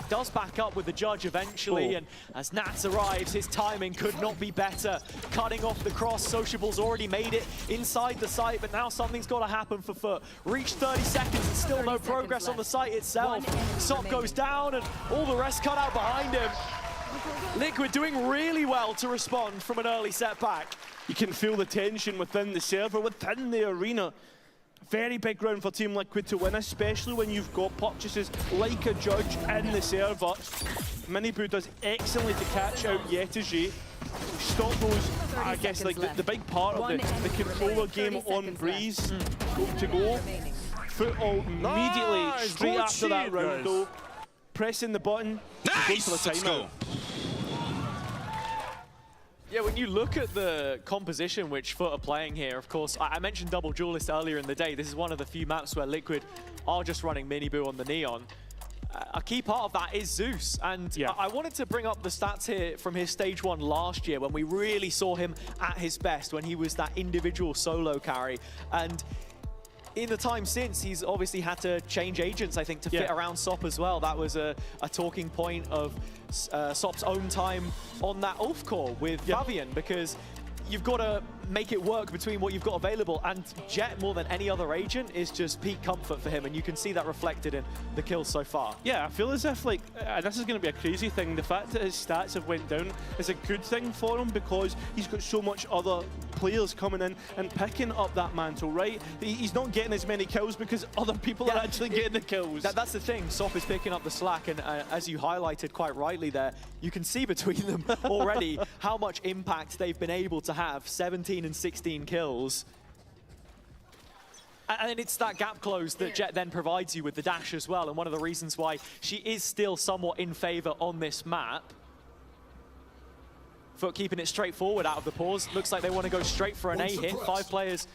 Does back up with the judge eventually, and as Nats arrives, his timing could not be better. Cutting off the cross, Sociable's already made it inside the site, but now something's got to happen for Foot. Reached 30 seconds and still no progress on the site itself. Sop goes down and all the rest cut out behind him. Liquid doing really well to respond from an early setback. You can feel the tension within the server, within the arena. Very big round for Team Liquid to win, especially when you've got purchases like a judge in the server. Miniboo does excellently to catch out Yetaji. Stop those, I guess, like the big part of the controller game on Breeze to go. Foot all immediately straight after that round though. Pressing the button, nice. Going for the timeout. Yeah, when you look at the composition which Foot are playing here, of course, I mentioned Double Duelist earlier in the day. This is one of the few maps where Liquid are just running Miniboo on the Neon. A key part of that is Zeus, and yeah. I wanted to bring up the stats here from his stage 1 last year when we really saw him at his best, when he was that individual solo carry. And in the time since, he's obviously had to change agents, I think, to fit around Sop as well. That was a talking point of Sop's own time on that Ulf core with Fabian, because you've got to make it work between what you've got available, and Jet, more than any other agent, is just peak comfort for him, and you can see that reflected in the kills so far. Yeah, I feel as if, like, this is going to be a crazy thing. The fact that his stats have went down is a good thing for him, because he's got so much other players coming in and picking up that mantle, right? He's not getting as many kills because other people are actually getting the kills. That's the thing. Sop is picking up the slack, and as you highlighted quite rightly there, you can see between them already how much impact they've been able to have. 17 and 16 kills. And it's that gap close that Jet then provides you with the dash as well, and one of the reasons why she is still somewhat in favor on this map. Foot keeping it straightforward out of the pause. Looks like they want to go straight for an A hit. 5 players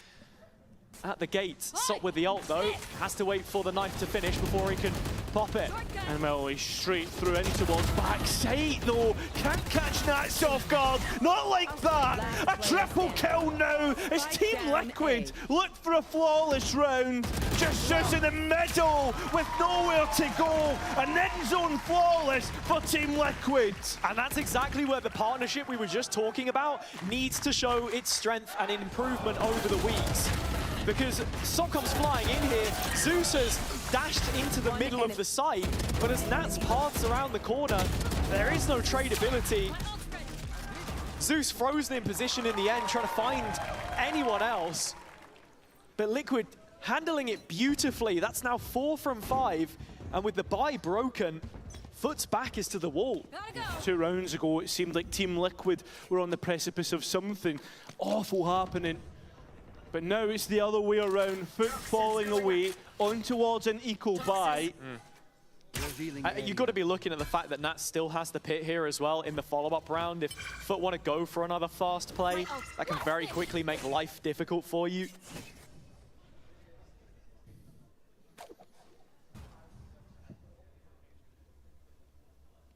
at the gate. Sop with the ult though. Has to wait for the knife to finish before he can pop it. And Melody straight through, any towards backside though. Can't catch Nats off guard. Not like that. A triple kill now. It's Team Liquid. Look for a flawless round. Just in the middle with nowhere to go. An end zone flawless for Team Liquid. And that's exactly where the partnership we were just talking about needs to show its strength and improvement over the weeks. Because Sop comes flying in here, Zeus has dashed into the middle of the site, but as Nats paths around the corner, there is no tradability. Zeus frozen in position in the end, trying to find anyone else. But Liquid handling it beautifully. That's now 4 from 5, and with the buy broken, Foot's back is to the wall. 2 rounds ago, it seemed like Team Liquid were on the precipice of something awful happening. But now it's the other way around. Foot falling away on towards an equal buy. You've got to be looking at the fact that Nat still has the pit here as well in the follow-up round. If Foot want to go for another fast play, that can very quickly make life difficult for you.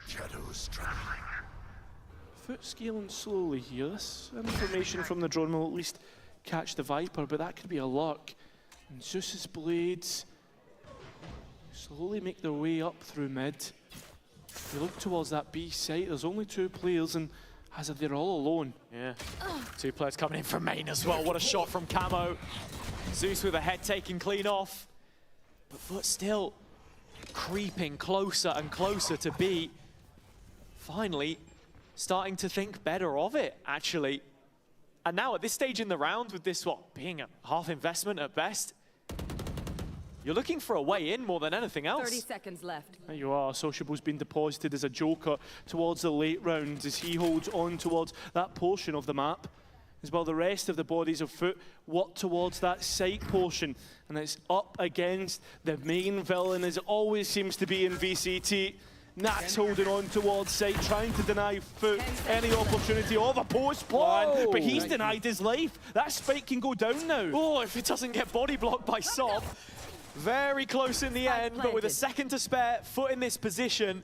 Shadows traveling. Foot scaling slowly here. This information from the drone will at least catch the Viper, but that could be a luck. And Zeus's blades slowly make their way up through mid. You look towards that B site, there's only 2 players, and Hazard, they're all alone. Yeah. 2 players coming in from main as well. What a shot from Camo. Zeus with a head taken clean off. But Foot still creeping closer and closer to B. Finally, starting to think better of it, actually. And now at this stage in the round, with this, being a half investment at best, you're looking for a way in more than anything else. 30 seconds left. There you are. Sociable's been deposited as a joker towards the late rounds as he holds on towards that portion of the map. As well, the rest of the bodies of Foot walk towards that site portion. And it's up against the main villain, as it always seems to be in VCT. Nat's holding on towards site, trying to deny Foot any opportunity of a post plan, but he's denied his life. That spike can go down now. Oh, if it doesn't get body blocked by Sob. Very close in the end, but with a second to spare, Foot in this position.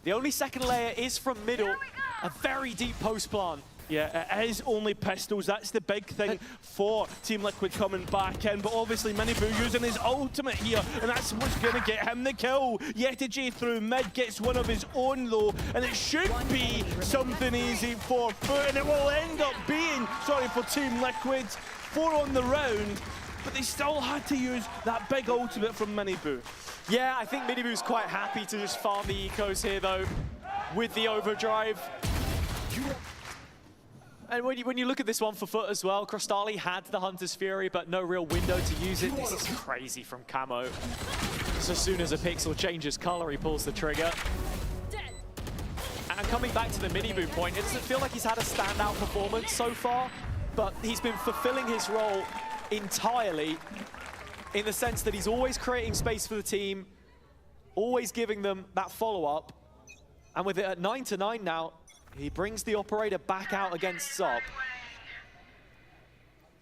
The only second layer is from middle. A very deep post plan. Yeah, it is only pistols. That's the big thing for Team Liquid coming back in. But obviously, Miniboo using his ultimate here, and that's what's going to get him the kill. Yetiji through mid gets one of his own, though, and it should be something easy for Foot, and it will end up being, for Team Liquid. 4 on the round, but they still had to use that big ultimate from Miniboo. Yeah, I think Miniboo's quite happy to just farm the ecos here, though, with the overdrive. And when you look at this one for Foot as well, Crostali had the Hunter's Fury, but no real window to use it. This is crazy from Camo. So as soon as a pixel changes color, he pulls the trigger. And coming back to the Miniboo point, it doesn't feel like he's had a standout performance so far, but he's been fulfilling his role entirely in the sense that he's always creating space for the team, always giving them that follow-up. And with it at 9-9 now, he brings the operator back out against Sob.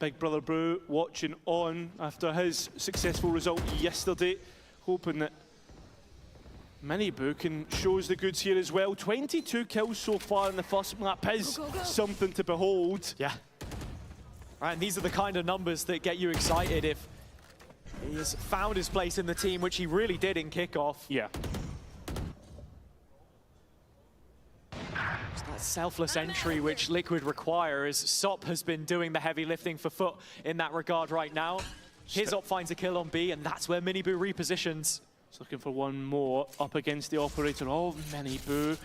Big Brother Brew watching on after his successful result yesterday, hoping that Miniboo can show us the goods here as well. 22 kills so far in the first map is something to behold. Yeah. Right, and these are the kind of numbers that get you excited if he has found his place in the team, which he really did in kickoff. Yeah. That selfless entry which Liquid requires. Sop has been doing the heavy lifting for Foot in that regard right now. His op finds a kill on B, and that's where Miniboo repositions. He's looking for one more up against the operator of Miniboo.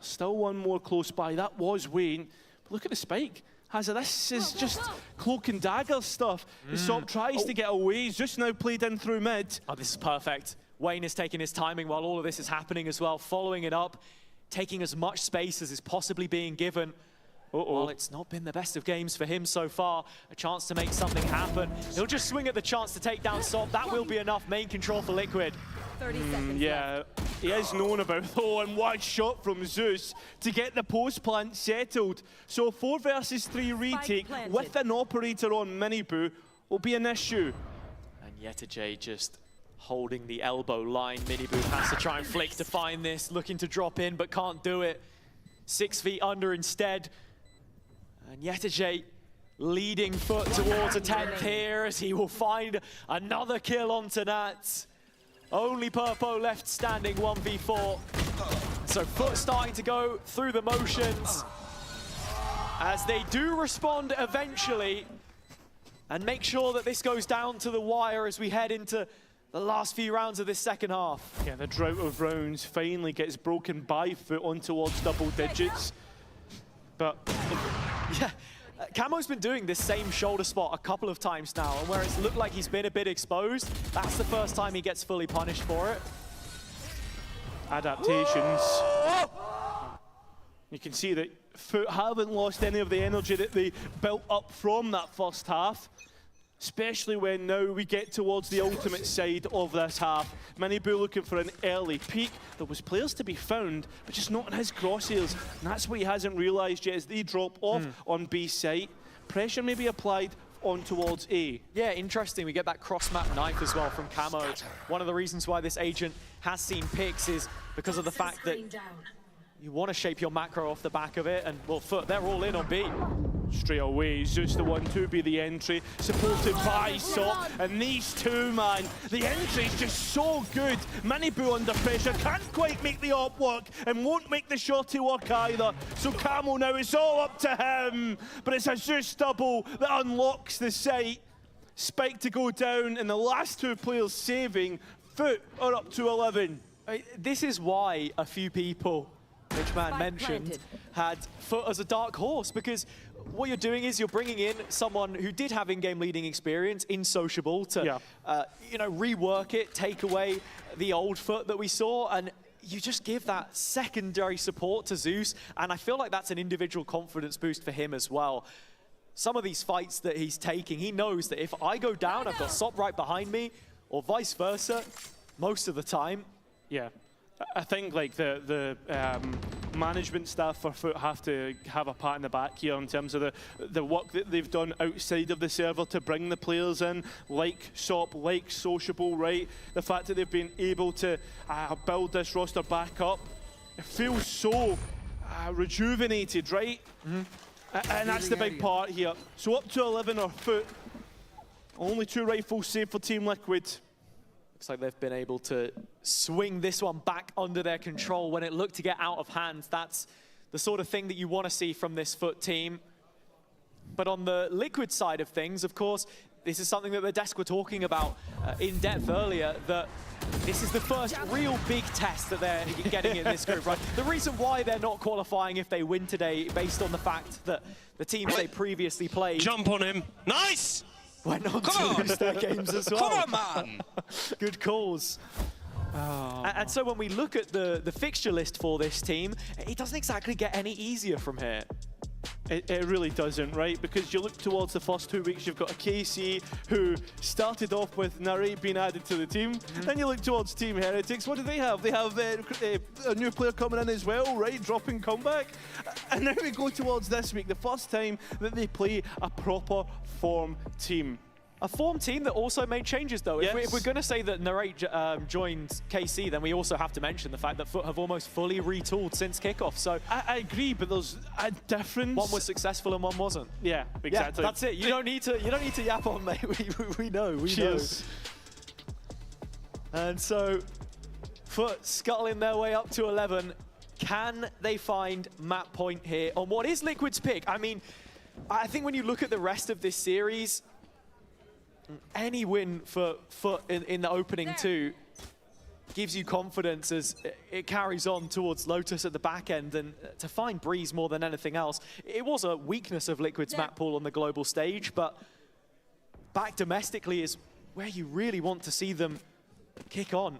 Still one more close by. That was Wayne. But look at the spike. Hazard, this is just cloak and dagger stuff. Sop tries to get away. He's just now played in through mid. Oh, this is perfect. Wayne is taking his timing while all of this is happening as well, following it up, taking as much space as is possibly being given. While it's not been the best of games for him so far, a chance to make something happen. He'll just swing at the chance to take down Sop. That will be enough main control for Liquid. 30 seconds yeah, he is known about, and one shot from Zeus to get the post plant settled. So 4 versus 3 retake with an operator on Miniboo will be an issue. And Yetiji just holding the elbow line. Miniboo has to try and flick to find this, looking to drop in, but can't do it. 6 feet under instead. And Yetiji leading Foot towards a 10th here as he will find another kill onto Nats. Only Purpo left standing 1v4. So Foot starting to go through the motions as they do respond eventually and make sure that this goes down to the wire as we head into the last few rounds of this second half. Yeah, the drought of rounds finally gets broken by Foot on towards double digits. But yeah, Camo's been doing this same shoulder spot a couple of times now, and where it's looked like he's been a bit exposed, that's the first time he gets fully punished for it. Adaptations. You can see that Foot haven't lost any of the energy that they built up from that first half. especially when now we get towards the ultimate side of this half. Miniboo looking for an early peak. There was players to be found, but just not in his crosshairs. And that's what he hasn't realised yet as they drop off on B site. Pressure may be applied on towards A. Yeah, interesting. We get that cross-map knife as well from Camo. One of the reasons why this agent has seen picks is because of the fact that you want to shape your macro off the back of it, and well, Foot, they're all in on B. Straight away, Zeus the one to be the entry, supported by Sop, and these two, man, the entry is just so good. Miniboo under pressure, can't quite make the op work, and won't make the shorty work either. So Camo now, it's all up to him, but it's a Zeus double that unlocks the site. Spike to go down, and the last two players saving, Foot are up to 11. This is why a few people, which man mentioned, had Foot as a dark horse, because what you're doing is you're bringing in someone who did have in-game leading experience in Sociable to, you know, rework it, take away the old Foot that we saw, and you just give that secondary support to Zeus, and I feel like that's an individual confidence boost for him as well. Some of these fights that he's taking, he knows that if I go down, I've got Sop right behind me, or vice versa, most of the time. Yeah. I think like the management staff for Foot have to have a pat in the back here in terms of the work that they've done outside of the server to bring the players in, like Sop, like Sociable, right? The fact that they've been able to build this roster back up, it feels so rejuvenated, right? And that's the big part here. So up to 11 or Foot, only 2 rifles saved for Team Liquid. Looks like they've been able to swing this one back under their control when it looked to get out of hand. That's the sort of thing that you want to see from this Foot team. But on the Liquid side of things, of course, this is something that the desk were talking about in depth earlier, that this is the first real big test that they're getting in this group, right? The reason why they're not qualifying if they win today, based on the fact that the teams they previously played... Jump on him. Nice! Went on to lose their games as well. Come on, man! Good calls. And so when we look at the fixture list for this team, it doesn't exactly get any easier from here. It really doesn't, right? Because you look towards the first 2 weeks, you've got a KC who started off with Narrate being added to the team. Then you look towards Team Heretics. What do they have? They have a new player coming in as well, right? Dropping comeback. And now we go towards this week, the first time that they play a proper form team. A form team that also made changes, though. Yes. If we're going to say that Narrate joined KC, then we also have to mention the fact that Foot have almost fully retooled since kickoff. So I agree, but there's a difference. One was successful and one wasn't. Yeah, exactly. Yeah, that's it. You don't need to yap on, mate. We know. We Cheers. know. And so Foot scuttling their way up to 11. Can they find map point here on what is Liquid's pick? I mean, I think when you look at the rest of this series, any win for Foot in the opening 2 gives you confidence as it carries on towards Lotus at the back end, and to find Breeze more than anything else. It was a weakness of Liquid's map pool on the global stage, but back domestically is where you really want to see them kick on.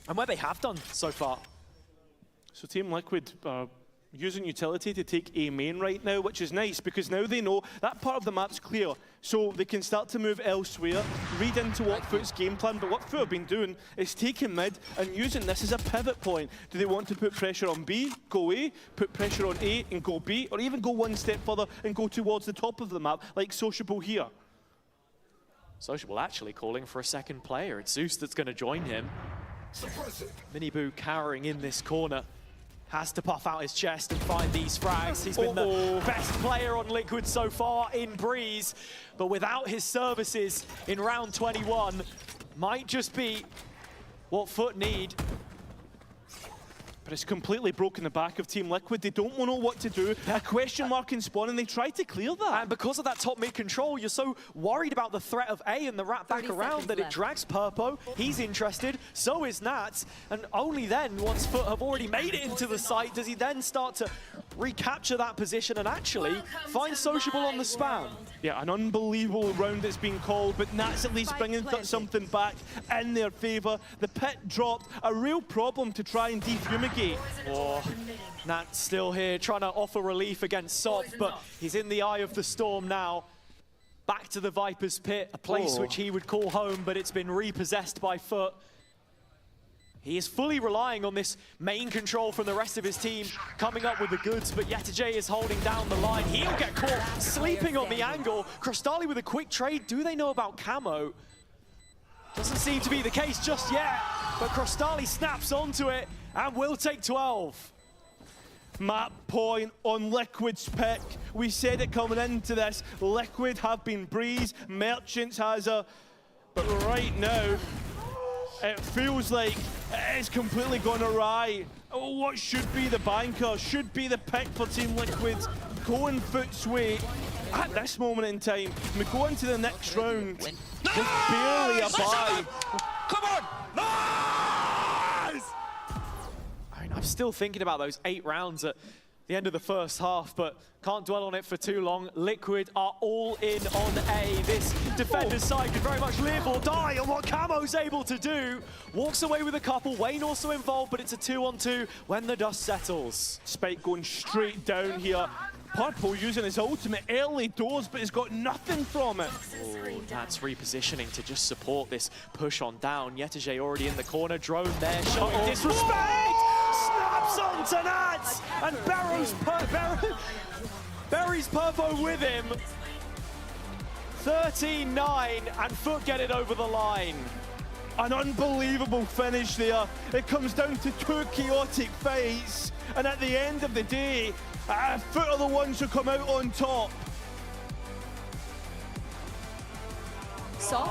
And where they have done so far. So Team Liquid are using utility to take A main right now, which is nice because now they know that part of the map's clear. So they can start to move elsewhere, read into what Foot's game plan, but what Foot have been doing is taking mid and using this as a pivot point. Do they want to put pressure on B, go A, put pressure on A and go B, or even go one step further and go towards the top of the map, like Sociable here? Sociable actually calling for a second player. It's Zeus that's going to join him. Miniboo cowering in this corner. Has to puff out his chest and find these frags. He's been the best player on Liquid so far in Breeze, but without his services in round 21, might just be what Foot need. But it's completely broken the back of Team Liquid. They don't know what to do. A question mark in spawn, and they try to clear that. And because of that top mid control, you're so worried about the threat of A and the wrap back around that it drags Purpo. He's interested, so is Nats. And only then, once Foot have already made it into the site, does he then start to recapture that position and actually find Sociable on the spam. Yeah, an unbelievable round that's been called, but Nats at least bringing something back in their favour. The pit dropped, a real problem to try and defumigate. Oh, Nats still here trying to offer relief against Sop, but he's in the eye of the storm now. back to the Viper's Pit, a place which he would call home, but it's been repossessed by Foot. He is fully relying on this main control from the rest of his team coming up with the goods, but Yetajay is holding down the line. He'll get caught sleeping on the angle. Crostali with a quick trade. Do they know about camo? Doesn't seem to be the case just yet, but Crostali snaps onto it and will take 12. Map point on Liquid's pick. We said it coming into this. Liquid have been breeze, Merchants has a... But right now, it feels like it's completely gone awry. What should be the banker, should be the pick for Team Liquid, going Foot's way at this moment in time. We go into the next round with barely a bye. Come on! Nice! I'm still thinking about those 8 rounds at the end of the first half, but can't dwell on it for too long. Liquid are all in on A. This defender's side could very much live or die on what Camo's able to do. Walks away with a couple. Wayne also involved, but it's a 2-on-2 when the dust settles. Spike going straight down here. Purple using his ultimate early doors, but he's got nothing from it. Oh, that's repositioning to just support this push on down. Yetajay already in the corner. Drone there showing disrespect. Snaps onto Nats, and buries Purpo with him. 13-9, and Foot get it over the line. An unbelievable finish there. It comes down to 2 chaotic fights, and at the end of the day, Foot are the ones who come out on top. So,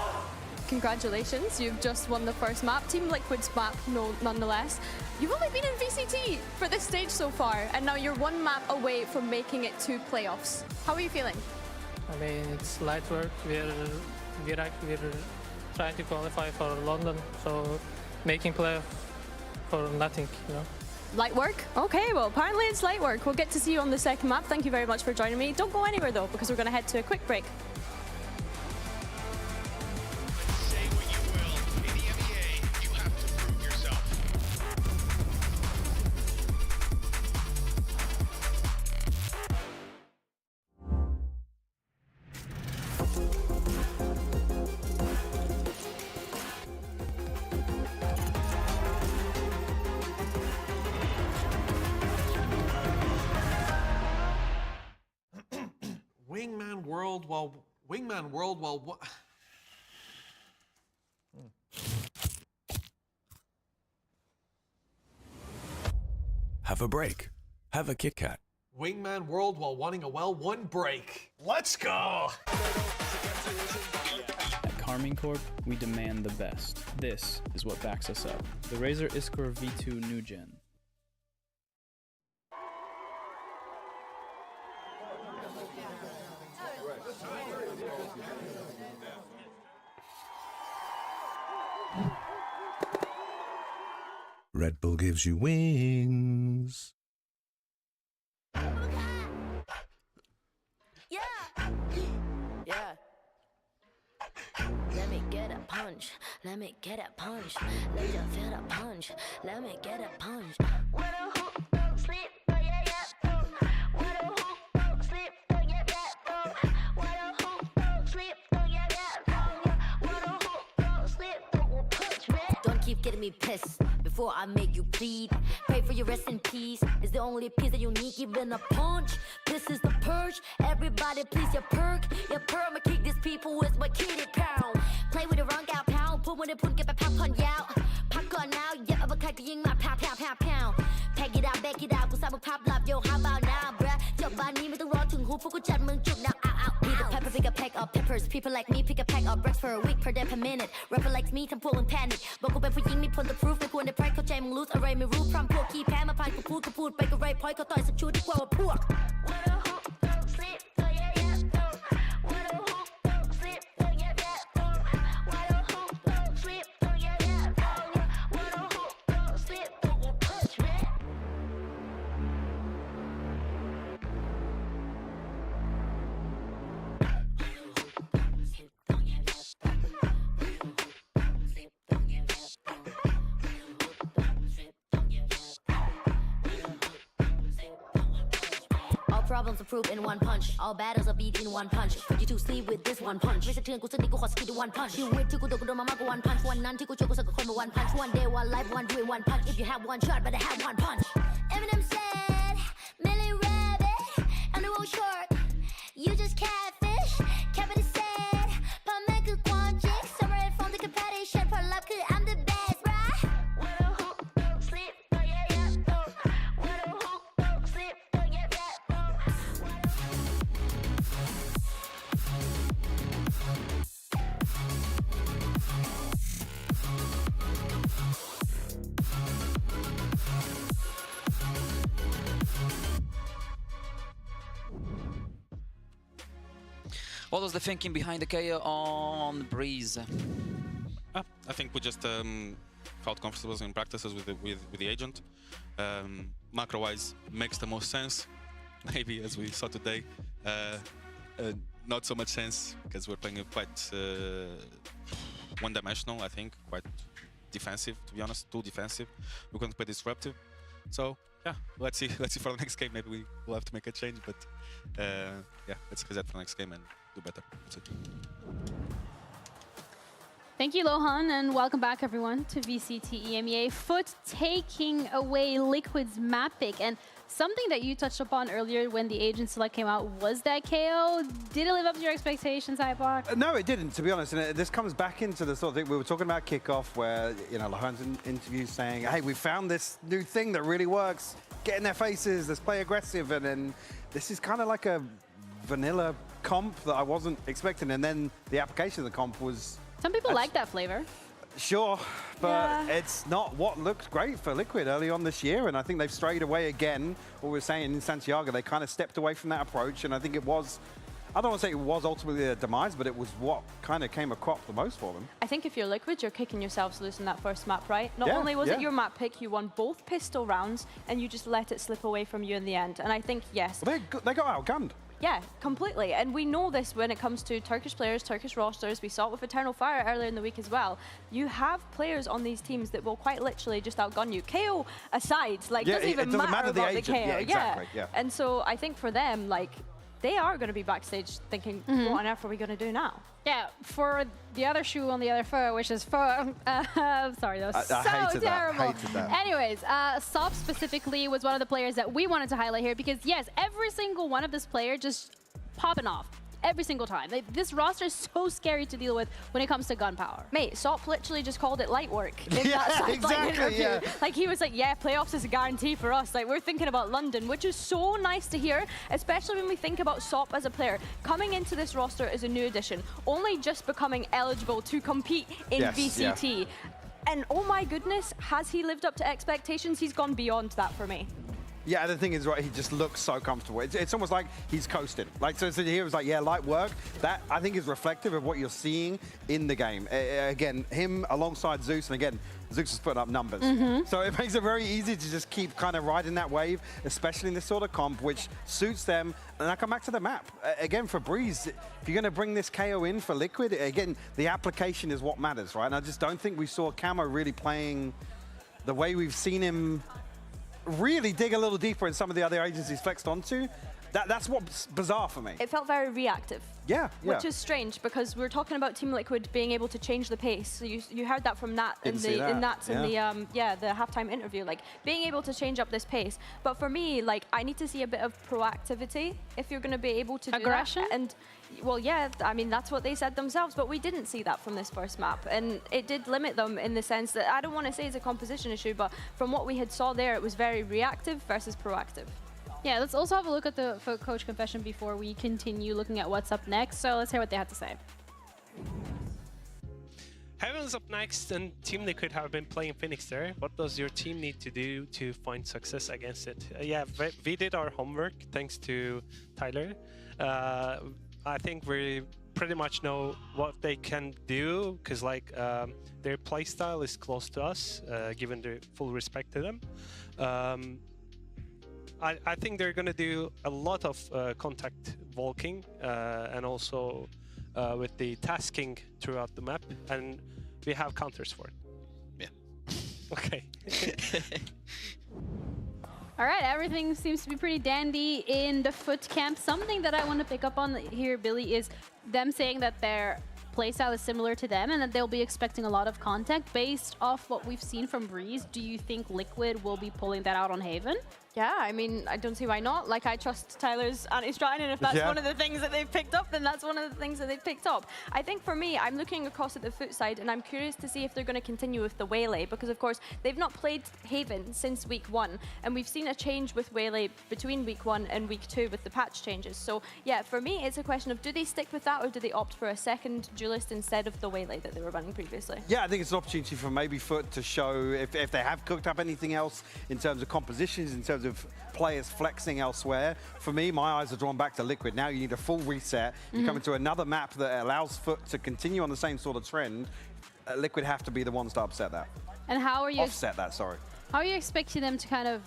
congratulations, you've just won the first map. Team Liquid's map, nonetheless. You've only been in VCT for this stage so far, and now you're 1 map away from making it to playoffs. How are you feeling? I mean, it's light work. We're trying to qualify for London, so making playoff for nothing, you know. Light work? Okay, well, apparently it's light work. We'll get to see you on the second map. Thank you very much for joining me. Don't go anywhere, though, because we're going to head to a quick break. Say what you will. In EMEA, you have to prove yourself. Wingman World while Have a break. Have a Kit Kat. Wingman World while wanting a well-won break. Let's go! At Carmine Corp, we demand the best. This is what backs us up. The Razer Iskor V2 New Gen. Red Bull gives you wings. Yeah. Let me get a punch. Let me get a punch. Let you feel the punch. Let me get a punch. What a hook, don't sleep. Oh, yeah, yeah. Oh. What a hook, don't sleep. Oh, yeah, yeah. Oh. What a hook, don't sleep. Oh, yeah, yeah. Oh. What a hook, don't sleep. Don't punch me. Don't keep getting me pissed before I make you bleed. Pray for your rest in peace. It's the only piece that you need, even a punch. This is the purge. Everybody please your perk. Your perma kick these people with my kitty pound. Play with the wrong gal pound. Put when they put get back pop on out. Pop on now. Yeah, but can't get my pound. Pack it out, back it out.กูสร้างมึงภาพลับ Yo, how about now, bruh? จบบ้านนี้ไม่ต้องรอถึงหูพวกกูจัดมึงจุก now. Be the pepper, pick a pack of peppers. People like me pick a pack of breaths for a week per day per minute. Rapper likes me ทำพวกมึง panic บอกกูเป็นผู้หญิงมีผลต่อ proof ไม่ควรได้ pride เข้าใจมึง lose อะไรไม่รู้พร้อมพวกขี้แพ้มาผ่านกูพูดไปก็ไร point เขาต่อยสักชุดดีกว่าว่าพวก What a hook, don't sleep. Oh, yeah, yeah. Oh. What a hook, don't sleep. Oh, yeah, yeah. Oh. What a hook, don't sleep. Oh, yeah, yeah. Oh. What a hook, don't sleep. Don't touch me. problems to prove in one punch. All battles are beat in one punch. Put you to sleep with this one punch. ไม่สะเทือนกูสักนิดกูขอสกิลด้วย one punch. ชีวิตที่กูโดนมามากกว่า one punch. วันนั้นที่กูเจอกูสักกับคนมา one punch. One day, one life, one dream, one punch. If you have one shot, better have one punch. Eminem said, Millie Rabbit, I'm the world shark. You just catfish. Kevin said, but make a one chick. Separate from the competition. For love, 'cause I'm the best, bruh. When I hoop, don't sleep, don't yeah, yeah, don't. When I hoop, don't sleep, don't yeah, yeah, don't. What was the thinking behind the KO on Breeze? I think we just felt comfortable in practices with the agent. Macro-wise, makes the most sense. Maybe as we saw today, not so much sense because we're playing quite one-dimensional. I think quite defensive, to be honest, too defensive. We couldn't play disruptive. So yeah, let's see for the next game. Maybe we will have to make a change, but yeah, let's reset for the next game and do better. That's it. Thank you, Lohan, and welcome back, everyone, to VCT EMEA. Foot taking away Liquid's map pick. And something that you touched upon earlier when the agent select came out was that KO. Did it live up to your expectations, Hypok? No, it didn't, to be honest. And this comes back into the sort of thing we were talking about kickoff, where, you know, Lohan's in interviews saying, hey, we found this new thing that really works. Get in their faces, let's play aggressive. And then this is kind of like a vanilla comp that I wasn't expecting. And then the application of the comp was... Some people like that flavor. Sure, but it's not what looked great for Liquid early on this year, and I think they've strayed away again. What we were saying in Santiago, they kind of stepped away from that approach, and I think it was, I don't want to say it was ultimately their demise, but it was what kind of came a crop the most for them. I think if you're Liquid, you're kicking yourselves loose in that first map, right? Not only was it your map pick, you won both pistol rounds, and you just let it slip away from you in the end. And I think, yes. Well, they got outgunned. Yeah, completely. And we know this when it comes to Turkish players, Turkish rosters. We saw it with Eternal Fire earlier in the week as well. You have players on these teams that will quite literally just outgun you. KO aside, like, doesn't even matter about the KO. Yeah, exactly. Yeah. And so I think for them, like, they are going to be backstage thinking, what on earth are we going to do now? Yeah, for the other shoe on the other foot, which is for... sorry, that was so terrible. I hated that. Anyways, Sop specifically was one of the players that we wanted to highlight here because, yes, every single one of this player just popping off. Every single time. This roster is so scary to deal with when it comes to gunpowder. Mate, Sop literally just called it light work in that sideline interview. Like, he was like, yeah, playoffs is a guarantee for us. Like, we're thinking about London, which is so nice to hear, especially when we think about Sop as a player. Coming into this roster as a new addition, only just becoming eligible to compete in VCT. Yeah. And oh my goodness, has he lived up to expectations? He's gone beyond that for me. Yeah, the thing is, right, he just looks so comfortable. It's almost like he's coasted. Like, so he was like, yeah, light work. That, I think, is reflective of what you're seeing in the game. Again, him alongside Zeus, and again, Zeus is putting up numbers. So it makes it very easy to just keep kind of riding that wave, especially in this sort of comp, which suits them. And I come back to the map. Again, for Breeze, if you're going to bring this KO in for Liquid, again, the application is what matters, right? And I just don't think we saw Camo really playing the way we've seen him really dig a little deeper in some of the other agencies flexed onto. That's what's bizarre for me. It felt very reactive. Yeah. Which is strange because we're talking about Team Liquid being able to change the pace. So you heard that from Nat in the halftime interview, like being able to change up this pace. But for me, like, I need to see a bit of proactivity if you're going to be able to do aggression. And well, yeah, I mean, that's what they said themselves, but we didn't see that from this first map. And it did limit them in the sense that, I don't want to say it's a composition issue, but from what we had saw there, it was very reactive versus proactive. Yeah, let's also have a look at the coach confession before we continue looking at what's up next. So let's hear what they had to say. Heaven's up next, and Team Liquid have been playing Phoenix there. What does your team need to do to find success against it? Yeah, we did our homework thanks to Tyler. I think we pretty much know what they can do because, like, their playstyle is close to us, given the full respect to them. I think they're going to do a lot of contact walking and also with the tasking throughout the map, and we have counters for it. Yeah. Okay. All right, everything seems to be pretty dandy in the Foot camp. Something that I want to pick up on here, Billy, is them saying that their playstyle is similar to them and that they'll be expecting a lot of contact. Based off what we've seen from Breeze, do you think Liquid will be pulling that out on Haven? Yeah, I mean, I don't see why not. Like, I trust Tyler's anti-strine, and if that's one of the things that they've picked up, then that's one of the things that they've picked up. I think for me, I'm looking across at the Foot side, and I'm curious to see if they're going to continue with the Waylay, because of course, they've not played Haven since week 1, and we've seen a change with Waylay between week 1 and week 2 with the patch changes. So yeah, for me, it's a question of do they stick with that, or do they opt for a second duelist instead of the Waylay that they were running previously? Yeah, I think it's an opportunity for maybe Foot to show if they have cooked up anything else in terms of compositions, in terms of players flexing elsewhere. For me, my eyes are drawn back to Liquid. Now you need a full reset. You come into another map that allows Foot to continue on the same sort of trend. Liquid have to be the ones to upset that. And how are you offset that? Sorry. How are you expecting them to kind of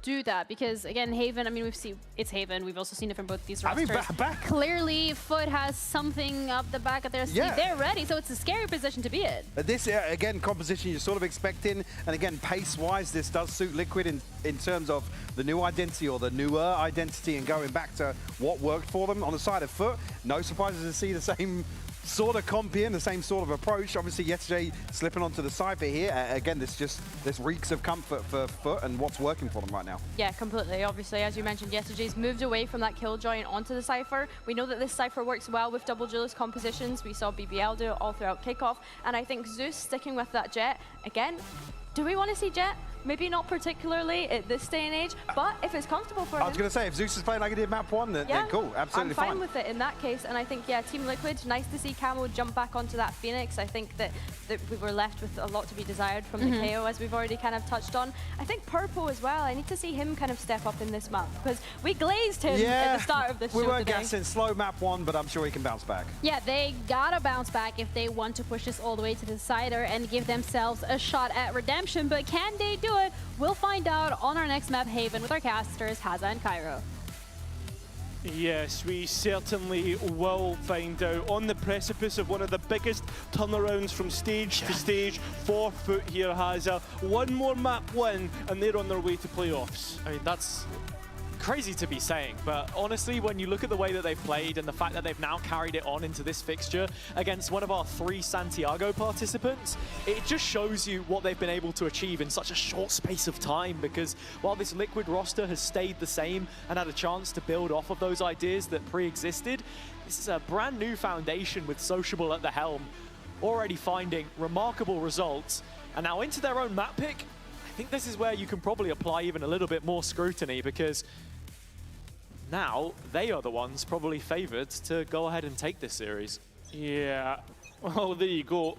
do that? Because again, Haven, I mean, we've seen it's Haven. We've also seen it from both these rosters. I mean, clearly, Foot has something up the back of their sleeve. They're ready, so it's a scary position to be in. This, again, composition you're sort of expecting. And again, pace-wise, this does suit Liquid in terms of the new identity or the newer identity and going back to what worked for them. On the side of Foot, no surprises to see the same sort of comp here and the same sort of approach. Obviously, yesterday slipping onto the Cypher here. Again, this reeks of comfort for Foot and what's working for them right now. Yeah, completely. Obviously, as you mentioned, yesterday's moved away from that Killjoy and onto the Cypher. We know that this Cypher works well with double duelist compositions. We saw BBL do it all throughout kickoff. And I think Zeus sticking with that Jet, again, do we want to see Jet? Maybe not particularly at this day and age, but if it's comfortable for him. I was going to say, if Zeus is playing like he did map 1, then cool, absolutely I'm fine with it in that case. And I think, yeah, Team Liquid, nice to see Camo jump back onto that Phoenix. I think that we were left with a lot to be desired from the KO, as we've already kind of touched on. I think Purple as well, I need to see him kind of step up in this map, because we glazed him at the start of this show we were today. gassing slow map 1, but I'm sure he can bounce back. Yeah, they gotta bounce back if they want to push this all the way to the decider and give themselves a shot at redemption. But can they do it? We'll find out on our next map, Haven, with our casters, Haza and Cairo. Yes, we certainly will find out on the precipice of one of the biggest turnarounds from stage to stage for Foot here, Haza. One more map win, and they're on their way to playoffs. I mean, that's crazy to be saying, but honestly, when you look at the way that they've played and the fact that they've now carried it on into this fixture against one of our 3 Santiago participants, it just shows you what they've been able to achieve in such a short space of time, because while this Liquid roster has stayed the same and had a chance to build off of those ideas that pre-existed, this is a brand new foundation with Sociable at the helm, already finding remarkable results, and now into their own map pick. I think this is where you can probably apply even a little bit more scrutiny, because now they are the ones probably favored to go ahead and take this series. Yeah, well, there you go.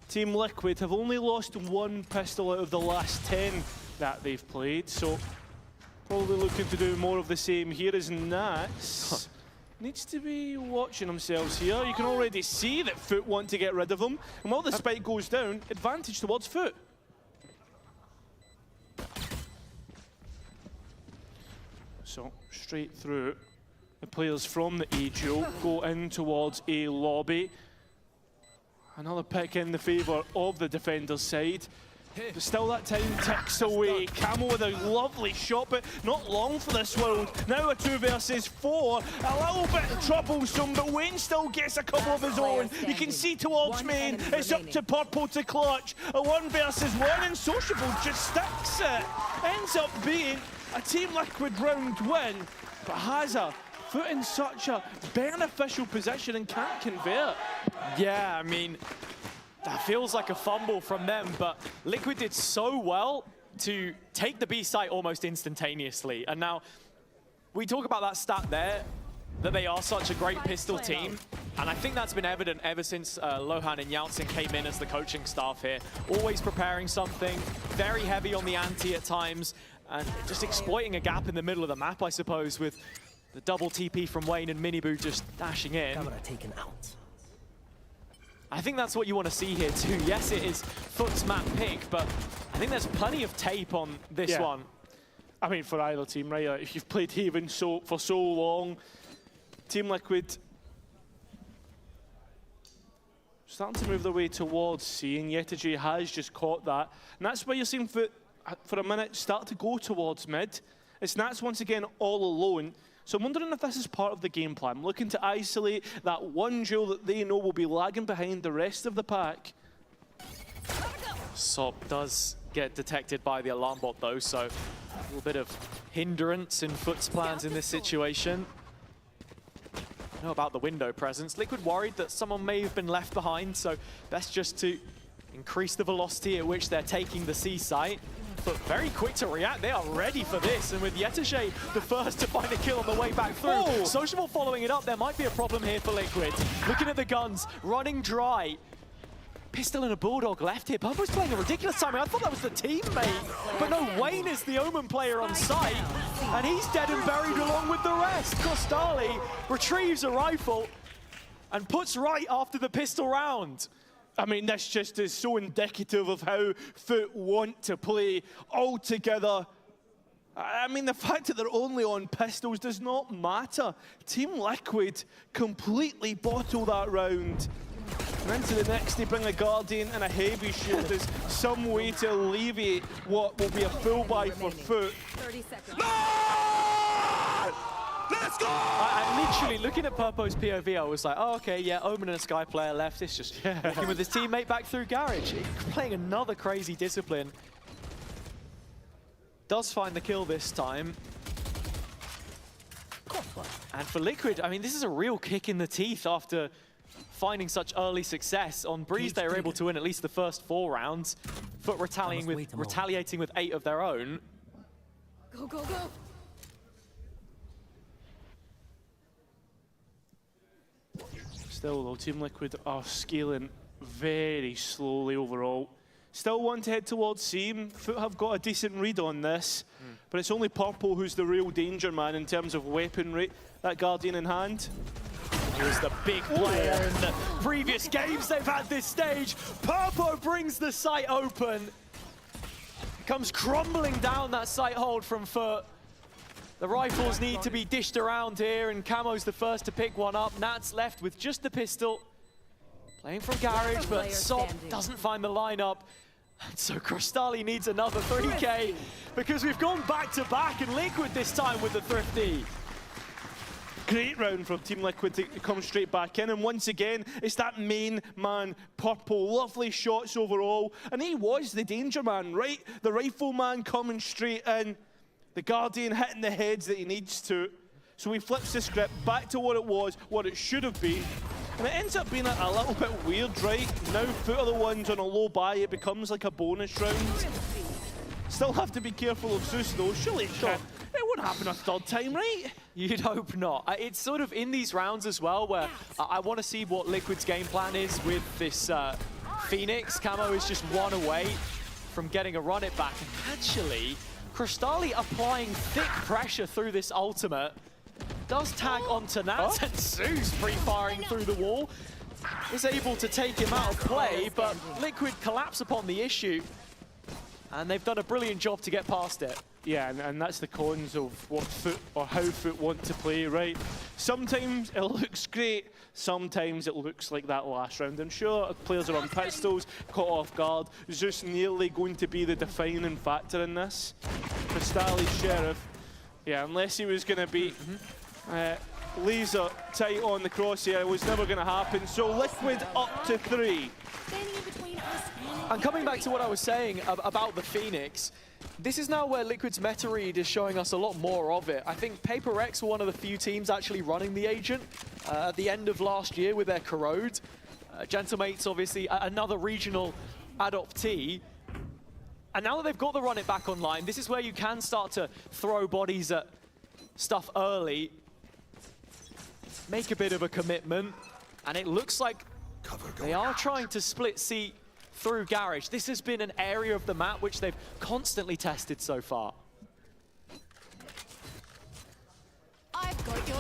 Team Liquid have only lost 1 pistol out of the last 10 that they've played, so probably looking to do more of the same here as Nats. Needs to be watching themselves here. You can already see that Foot want to get rid of him, and while the spike goes down, advantage towards Foot. So straight through, the players from the AGO go in towards a lobby. Another pick in the favour of the defender's side. But still that time ticks away. Camo with a lovely shot, but not long for this world. Now a 2 versus 4. A little bit troublesome, but Wayne still gets a couple of his own. You can see towards main. It's up to Purple to clutch. A 1 versus 1, and Sociable just sticks it. Ends up being a Team Liquid round win, but Haza Foot in such a beneficial position and can't convert. Yeah, I mean, that feels like a fumble from them, but Liquid did so well to take the B site almost instantaneously. And now, we talk about that stat there, that they are such a great pistol team, and I think that's been evident ever since Lohan and Yaltsin came in as the coaching staff here. Always preparing something, very heavy on the ante at times, and just exploiting a gap in the middle of the map, I suppose, with the double TP from Wayne and Miniboo just dashing in. Taken out. I think that's what you want to see here too. Yes, it is Foot's map pick, but I think there's plenty of tape on this one. I mean, for either team, right? Like, if you've played Haven for so long, Team Liquid starting to move their way towards C, and Yetaji has just caught that. And that's why you're seeing Foot for a minute, start to go towards mid. It's Nats once again all alone. So I'm wondering if this is part of the game plan, looking to isolate that one duel that they know will be lagging behind the rest of the pack. Sop does get detected by the alarm bot though, so a little bit of hindrance in Foot's plans in this situation. Know about the window presence. Liquid worried that someone may have been left behind, so best just to increase the velocity at which they're taking the C site. But very quick to react, they are ready for this. And with Yetishay the first to find a kill on the way back through. Sociable following it up, there might be a problem here for Liquid. Looking at the guns, running dry. Pistol and a Bulldog left here. Purple's playing a ridiculous timing. I thought that was the teammate. But no, Wayne is the Omen player on site. And he's dead and buried along with the rest. Costali retrieves a rifle and puts right after the pistol round. I mean, this just is so indicative of how Foot want to play all together. I mean, the fact that they're only on pistols does not matter. Team Liquid completely bottle that round. And into the next, they bring a Guardian and a Heavy Shield as some way to alleviate what will be a full buy for Foot. 30 seconds. Let's go! I literally, looking at Purpo's POV, I was like, oh, okay, yeah, Omen and a Sky player left. It's just walking with his teammate back through Garage. Playing another crazy discipline. Does find the kill this time. And for Liquid, I mean, this is a real kick in the teeth after finding such early success. On Breeze, they were able to win at least the first 4 rounds. Foot retaliating with 8 of their own. Go, go, go. Still, though, Team Liquid are scaling very slowly overall. Still want to head towards C. Foot have got a decent read on this, but it's only Purple who's the real danger man in terms of weaponry. That Guardian in hand. He was the big player in the previous games they've had this stage. Purple brings the site open. Comes crumbling down that site hold from Foot. The rifles need to be dished around here, and Camo's the first to pick one up. Nats left with just the pistol. Playing from Garage, but Sop doesn't find the lineup. And so Crostali needs another 3K, because we've gone back-to-back, and Liquid this time with the Thrifty. Great round from Team Liquid to come straight back in, and once again, it's that main man, Purple. Lovely shots overall, and he was the danger man, right? The rifle man coming straight in. The Guardian hitting the heads that he needs to. So he flips the script back to what it was, what it should have been. And it ends up being a little bit weird, right? Now Foot are the ones on a low buy, it becomes like a bonus round. Still have to be careful of Zeus though, surely it won't happen a third time, right? You'd hope not. It's sort of in these rounds as well where I want to see what Liquid's game plan is with this Phoenix. Camo is just one away from getting a run it back. And actually, Crostali applying thick pressure through this ultimate. Does tag onto Nats, and Zeus free-firing through the wall. Is able to take him out of play, but Liquid collapse upon the issue. And they've done a brilliant job to get past it. Yeah, and that's the cons of what Foot, or how Foot want to play, right? Sometimes it looks great, sometimes it looks like that last round. I'm sure players are on pistols, caught off guard. Zeus nearly going to be the defining factor in this. Crostali Sheriff, yeah, unless he was going to be laser tight on the crosshair, it was never going to happen. So Liquid up to 3. And coming back to what I was saying about the Phoenix, this is now where Liquid's meta read is showing us a lot more of it. I think Paper Rex were one of the few teams actually running the agent at the end of last year with their Corrode. Gentlemates, obviously, another regional adoptee. And now that they've got the run it back online, this is where you can start to throw bodies at stuff early, make a bit of a commitment, and it looks like they are trying to split C through Garage. This has been an area of the map which they've constantly tested so far.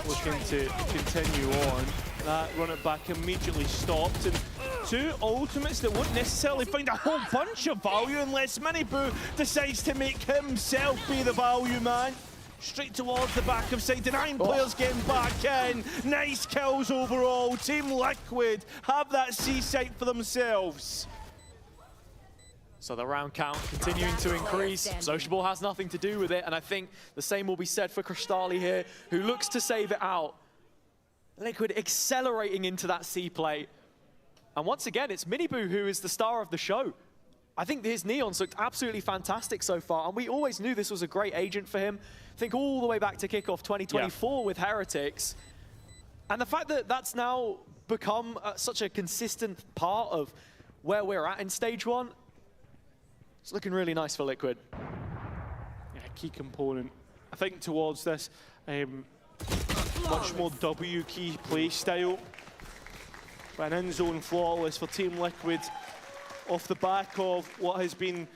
Looking to continue on. That run it back immediately stopped. And 2 ultimates that won't necessarily find a whole bunch of value unless Miniboo decides to make himself be the value man. Straight towards the back of side. 9 players getting back in. Nice kills overall. Team Liquid have that C site for themselves. So the round count continuing to increase. Sociable has nothing to do with it, and I think the same will be said for Crystali here, who looks to save it out. Liquid accelerating into that C play. And once again, it's Miniboo who is the star of the show. I think his Neons looked absolutely fantastic so far, and we always knew this was a great agent for him. Think all the way back to kickoff 2024 with Heretics. And the fact that that's now become such a consistent part of where we're at in stage 1, it's looking really nice for Liquid. Yeah, key component. I think towards this much more W key play style. But an in-zone flawless for Team Liquid off the back of what has been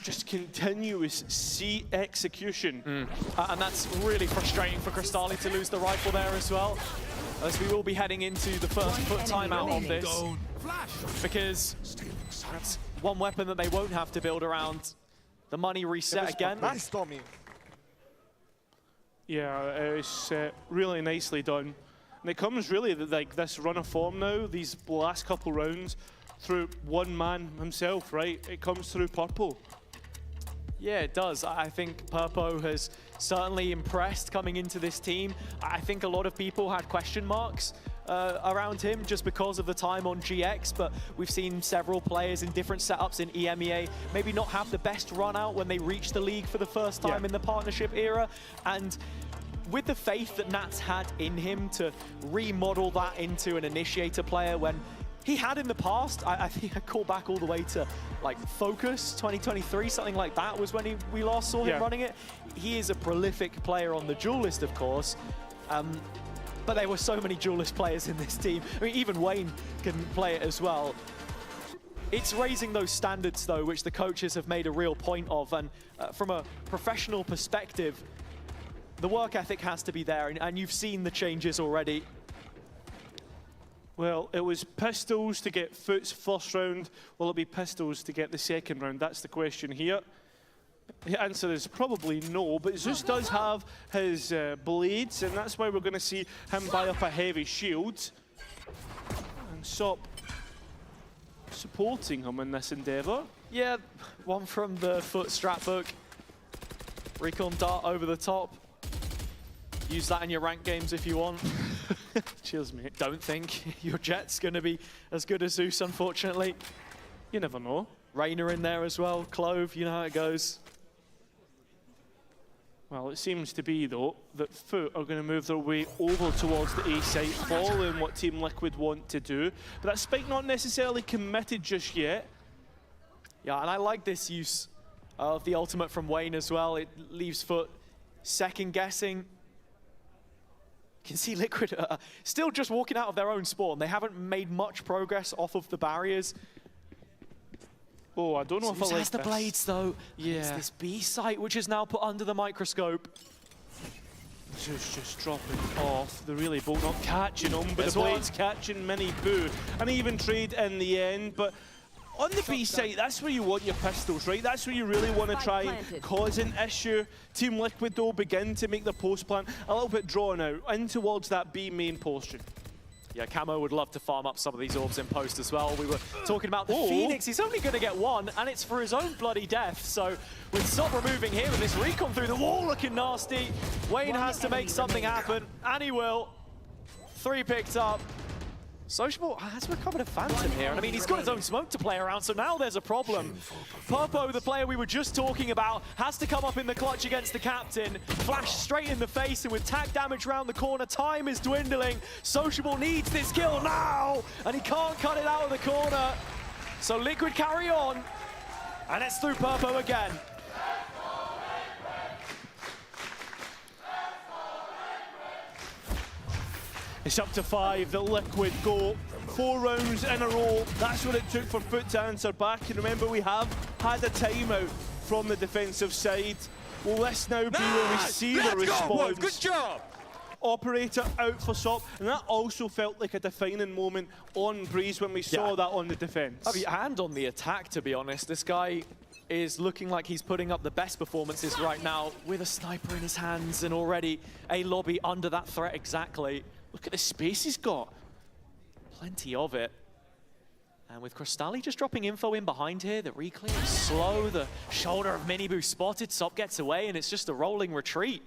just continuous C execution. And that's really frustrating for Crystali to lose the rifle there as well, as we will be heading into the first foot timeout of this. Because that's one weapon that they won't have to build around. The money reset again. Yeah, it's really nicely done. And it comes really like this run of form now, these last couple rounds, through one man himself, right? It comes through Purple. Yeah, it does. I think Purpo has certainly impressed coming into this team. I think a lot of people had question marks around him just because of the time on GX, but we've seen several players in different setups in EMEA maybe not have the best run out when they reach the league for the first time in the partnership era. And with the faith that Nats had in him to remodel that into an initiator player when he had in the past, I think I call back all the way to like Focus 2023, something like that was when we last saw him running it. He is a prolific player on the duelist, of course. But there were so many duelist players in this team. I mean, even Wayne can play it as well. It's raising those standards, though, which the coaches have made a real point of. And from a professional perspective, the work ethic has to be there, and you've seen the changes already. Well, it was Pistols to get Foot's first round. Will it be Pistols to get the second round? That's the question here. The answer is probably no, but Zeus does have his blades, and that's why we're going to see him buy up a heavy shield. And Sop supporting him in this endeavour. Yeah, one from the Foot strat book. Recon dart over the top. Use that in your rank games if you want. Cheers, mate. Don't think your Jet's going to be as good as Zeus, unfortunately. You never know. Rainer in there as well. Clove, you know how it goes. Well, it seems to be, though, that Foot are going to move their way over towards the A site, following what Team Liquid want to do. But that Spike not necessarily committed just yet. Yeah, and I like this use of the ultimate from Wayne as well. It leaves Foot second-guessing. You can see Liquid still just walking out of their own spawn. They haven't made much progress off of the barriers. Oh, I don't know if I like has the this. blades, though. Yeah. It's this B site, which is now put under the microscope. Zeus just dropping off. The really bolt not catching him, but the blade's catching Miniboo. And even trade in the end, but on the B site, that's where you want your pistols, right? That's where you really want to try and cause an issue. Team Liquid, though, begin to make their post plan a little bit drawn out, in towards that B main portion. Yeah, Camo would love to farm up some of these orbs in post as well. We were talking about the Phoenix. He's only going to get one, and it's for his own bloody death. So with Sop removing him and this recon through the wall looking nasty, Wayne has to make something happen, and he will. 3 picked up. Sociable has recovered a Phantom here, and I mean, he's got his own smoke to play around, so now there's a problem. Purpo, the player we were just talking about, has to come up in the clutch against the captain. Flash straight in the face, and with tag damage around the corner, time is dwindling. Sociable needs this kill now, and he can't cut it out of the corner. So Liquid carry on, and it's through Purpo again. It's up to 5, the Liquid go 4 rounds in a row. That's what it took for Foot to answer back. And remember, we have had a timeout from the defensive side. Will this now be where we see the response? Good job! Operator out for Sop, and that also felt like a defining moment on Breeze when we saw that on the defense. I mean, and on the attack, to be honest. This guy is looking like he's putting up the best performances right now with a sniper in his hands and already a lobby under that threat exactly. Look at the space he's got. Plenty of it. And with Crystali just dropping info in behind here, the reclear is slow, the shoulder of Minibu spotted, Sop gets away, and it's just a rolling retreat.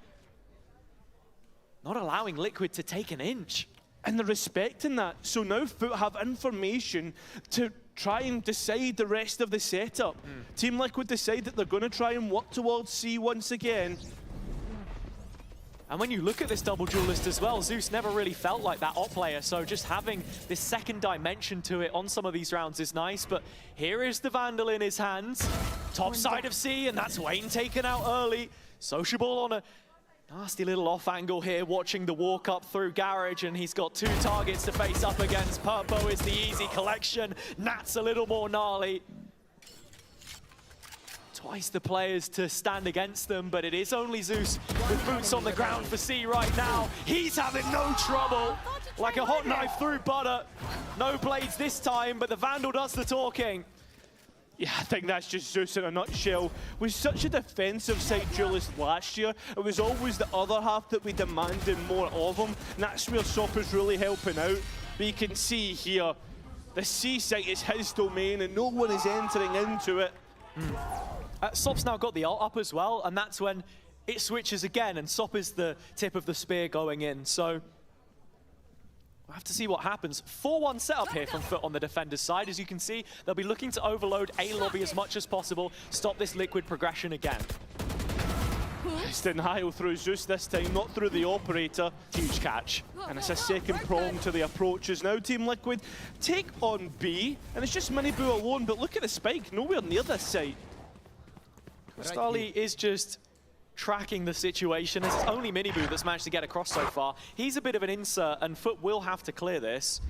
Not allowing Liquid to take an inch. And they're respecting that. So now Foot have information to try and decide the rest of the setup. Team Liquid decide that they're going to try and work towards C once again. And when you look at this double duelist as well, Zeus never really felt like that op player, so just having this second dimension to it on some of these rounds is nice, but here is the Vandal in his hands. Top side of C, and that's Wayne taken out early. Sociable on a nasty little off angle here, watching the walk up through Garage, and he's got 2 targets to face up against. Purpo is the easy collection. Nat's a little more gnarly. Twice the players to stand against them, but it is only Zeus with boots on the ground for C right now. He's having no trouble, like a hot knife through butter. No blades this time, but the Vandal does the talking. Yeah, I think that's just Zeus in a nutshell. With such a defensive side duelist last year, it was always the other half that we demanded more of him, and that's where Sopper's really helping out. But you can see here, the C site is his domain, and no one is entering into it. Sop's now got the ult up as well, and that's when it switches again, and Sop is the tip of the spear going in. So we'll have to see what happens. 4-1 setup here from Foot on the defender's side. As you can see, they'll be looking to overload A lobby as much as possible, stop this Liquid progression again. It's denial through Zeus this time, not through the operator. Huge catch. And it's a second prong to the approaches. Now Team Liquid take on B, and it's just Minibu alone, but look at the spike, nowhere near this site. Crystali is just tracking the situation, as it's only Minibu that's managed to get across so far. He's a bit of an insert, and Foot will have to clear this.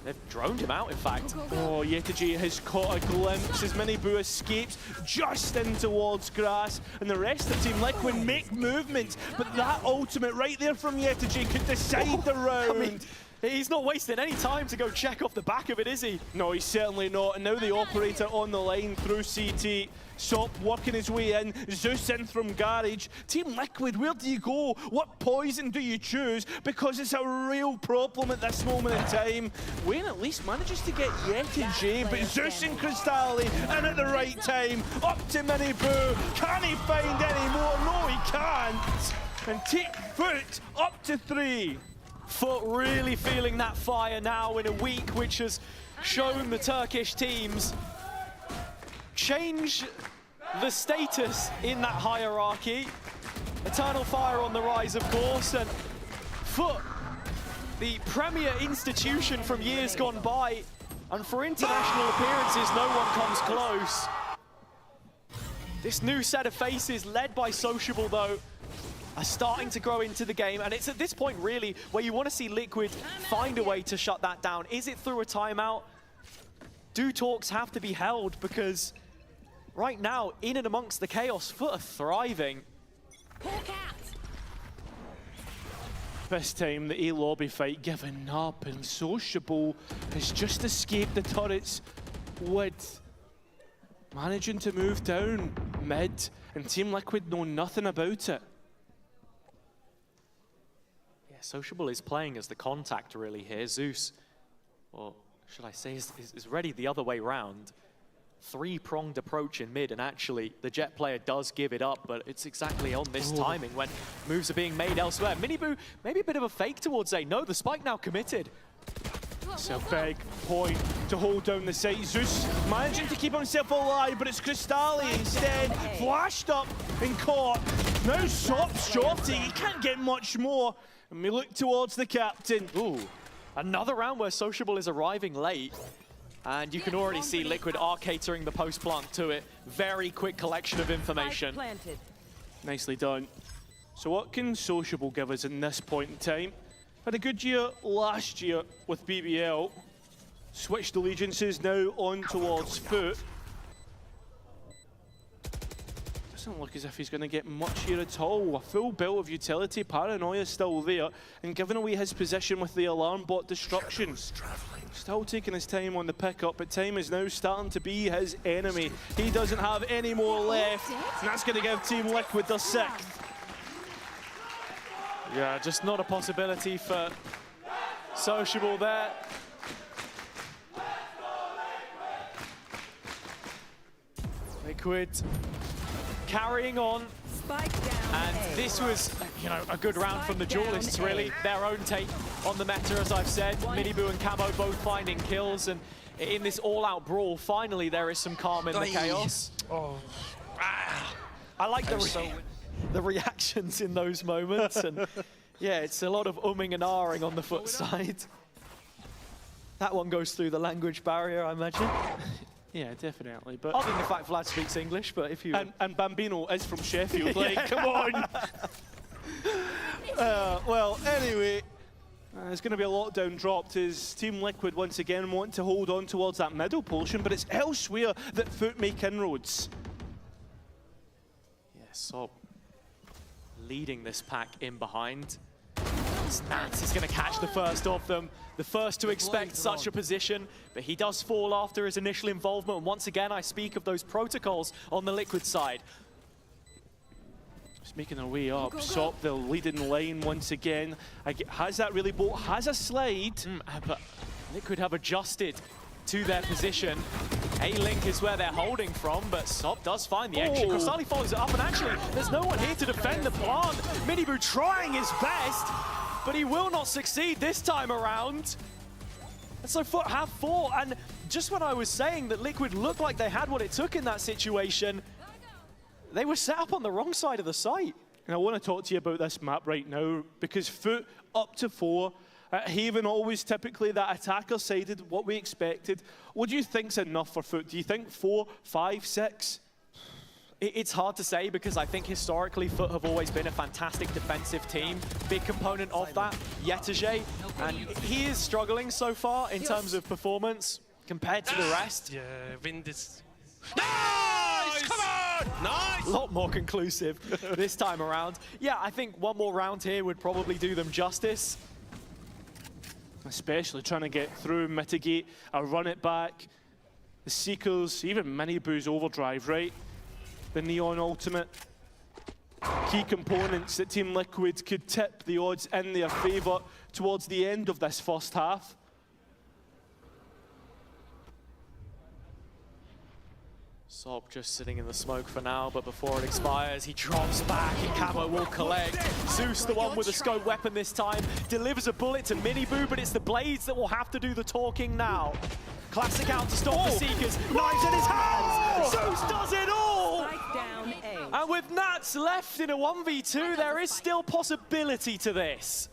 They've droned him out, in fact. Oh, Yetaji has caught a glimpse as Minibu escapes just in towards grass, and the rest of Team Liquid make movement, but that ultimate right there from Yetaji could decide the round. I mean, he's not wasting any time to go check off the back of it, is he? No, he's certainly not. And now the operator on the line through CT. Sop working his way in. Zeus in from Garage. Team Liquid, where do you go? What poison do you choose? Because it's a real problem at this moment in time. Wayne at least manages to get Yetaji, but Zeus and Crystali in at the right time. Up to Minibu. Can he find any more? No, he can't. And take Foot up to 3. Foot really feeling that fire now in a week which has shown the Turkish teams change the status in that hierarchy. Eternal Fire on the rise, of course, and Foot, the premier institution from years gone by, and for international appearances, no one comes close. This new set of faces, led by Sociable, though, are starting to grow into the game, and it's at this point, really, where you want to see Liquid find a way to shut that down. Is it through a timeout? Do talks have to be held? Because right now, in and amongst the chaos, Foot are thriving. This time, the A-lobby fight given up, and Sociable has just escaped the turrets with managing to move down mid, and Team Liquid know nothing about it. Yeah, Sociable is playing as the contact really here. Zeus, or should I say, is ready the other way round. 3-pronged approach in mid, and actually the Jet player does give it up, but it's exactly on this timing when moves are being made elsewhere. Minibu, maybe a bit of a fake towards A. No, the spike now committed. It's a big point to hold down the site. Zeus managing to keep himself alive, but it's Crystali instead. Flashed up and caught. Now Sop's shorty, he can't get much more. And we look towards the captain. Ooh, another round where Sociable is arriving late. And you can already see Liquid are catering the post plant to it. Very quick collection of information. Nicely done. So what can Sociable give us in this point in time? Had a good year last year with BBL. Switched allegiances now on towards Foot. Doesn't look as if he's going to get much here at all. A full bill of utility, Paranoia still there, and giving away his position with the alarm bot destruction. Still taking his time on the pickup, but time is now starting to be his enemy. He doesn't have any more left, and that's going to give Team Liquid their 6th. Yeah, just not a possibility for Sociable there. Liquid carrying on. And this was, you know, a good round from the duelists, really. Their own take on the meta, as I've said. Miniboo and Camo both finding kills, and in this all-out brawl, finally there is some calm in the chaos. Oh. I like the reactions in those moments, and yeah, it's a lot of umming and ahhing on the foot side. That one goes through the language barrier, I imagine. Yeah, definitely. But other than the fact Vlad speaks English, but if you... And Bambino is from Sheffield, like, Yeah. come on! Well, anyway, there's going to be a lockdown dropped as Team Liquid once again want to hold on towards that middle portion, but it's elsewhere that Foot make inroads. Yeah, so leading this pack in behind. Nats is going to catch the first of them. The first to expect such a position, but he does fall after his initial involvement. And once again, I speak of those protocols on the Liquid side. Just making their way up. Sop, the leading line once again. Has that really bought? Has a slide. But Liquid have adjusted to their position. A-Link is where they're holding from, but Sop does find the extra. Crystali follows it up, and actually, there's no one here to defend the plant. Miniboo trying his best, but he will not succeed this time around. And so Foot have fought, and just when I was saying that Liquid looked like they had what it took in that situation, they were set up on the wrong side of the site. And I want to talk to you about this map right now, because Foot up to 4, Haven always typically that attacker-sided, what we expected. What do you think's enough for Foot? Do you think 4, 5, 6? It's hard to say, because I think historically Foot have always been a fantastic defensive team. Big component of that, Yetege, and he is struggling so far in terms of performance compared to the rest. Yeah, win this. Nice! Come on! Nice! A lot more conclusive this time around. Yeah, I think one more round here would probably do them justice. Especially trying to get through, mitigate, run it back. The Seekers, even Miniboo's overdrive, right? The Neon ultimate. Key components that Team Liquid could tip the odds in their favour towards the end of this first half. Sob just sitting in the smoke for now, but before it expires, he drops back and Camo will collect. Zeus, the one with the scope weapon this time, delivers a bullet to Miniboo, but it's the Blades that will have to do the talking now. Classic out to stop the Seekers, knives in his hands! Zeus does it all! And with Nats left in a 1v2, there is still possibility to this.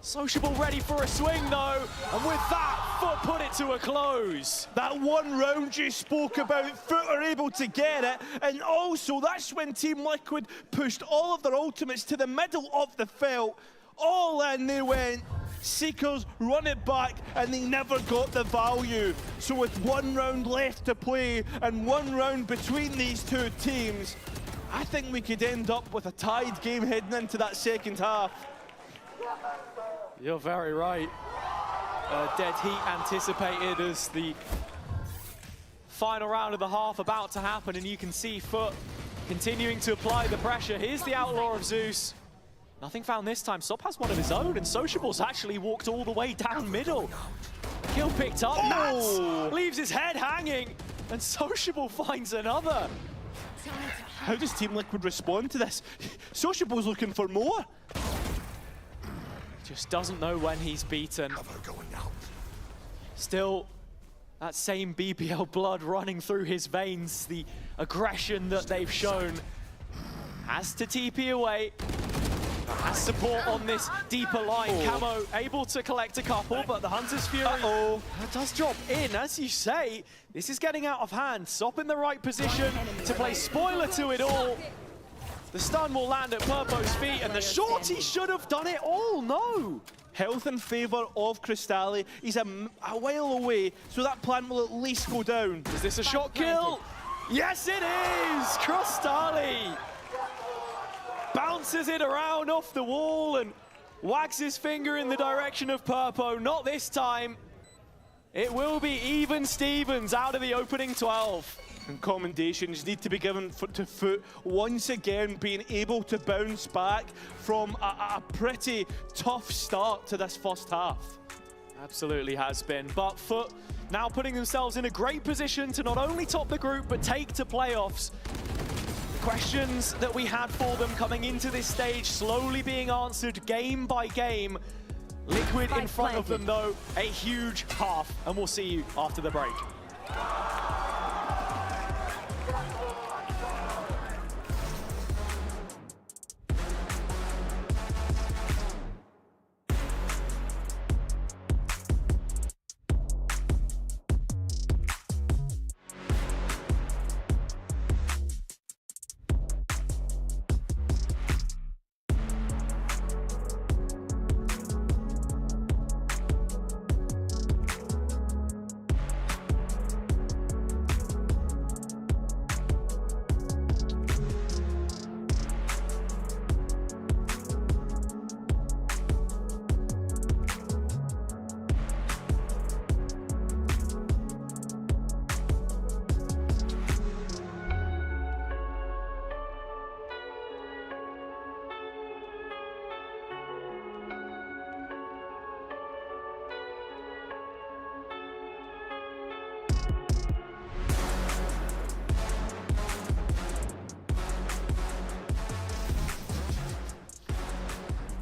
Sociable ready for a swing though, and with that, Foot put it to a close. That one round you spoke about, Foot are able to get it, and also that's when Team Liquid pushed all of their ultimates to the middle of the felt. All in they went, Seekers run it back, and they never got the value. So with one round left to play, and one round between these two teams, I think we could end up with a tied game heading into that second half. You're very right. Dead heat anticipated as the final round of the half about to happen, and you can see Foot continuing to apply the pressure. Here's the Outlaw of Zeus. Nothing found this time. Sop has one of his own, and Sociable's actually walked all the way down middle. Kill picked up. Nats leaves his head hanging, and Sociable finds another. How does Team Liquid respond to this? Sociable's looking for more. Just doesn't know when he's beaten. Still, that same BBL blood running through his veins, the aggression that they've shown. Has to TP away. Has support on this deeper line. Camo able to collect a couple, but the Hunter's Fury does drop in. As you say, this is getting out of hand. Sop in the right position to play spoiler to it all. The stun will land at Purpo's feet, and the shorty should have done it all, no! Health in favour of Crystali. He's a while away, so that plan will at least go down. Is this a shot kill? Yes, it is! Crystali bounces it around off the wall and wags his finger in the direction of Purpo. Not this time. It will be even Stevens out of the opening 12. And commendations need to be given to Foot, once again being able to bounce back from a pretty tough start to this first half. Absolutely has been, but Foot now putting themselves in a great position to not only top the group, but take to playoffs. The questions that we had for them coming into this stage slowly being answered game by game. Liquid in front of them, though, a huge half, and we'll see you after the break.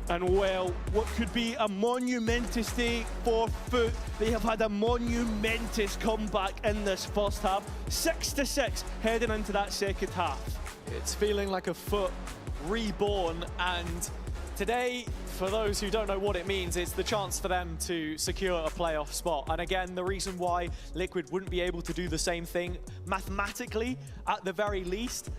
And well, what could be a monumentous day for Foot. They have had a monumentous comeback in this first half. 6-6 heading into that second half. It's feeling like a Foot reborn, and today, for those who don't know what it means, it's the chance for them to secure a playoff spot. And again, the reason why Liquid wouldn't be able to do the same thing mathematically, at the very least,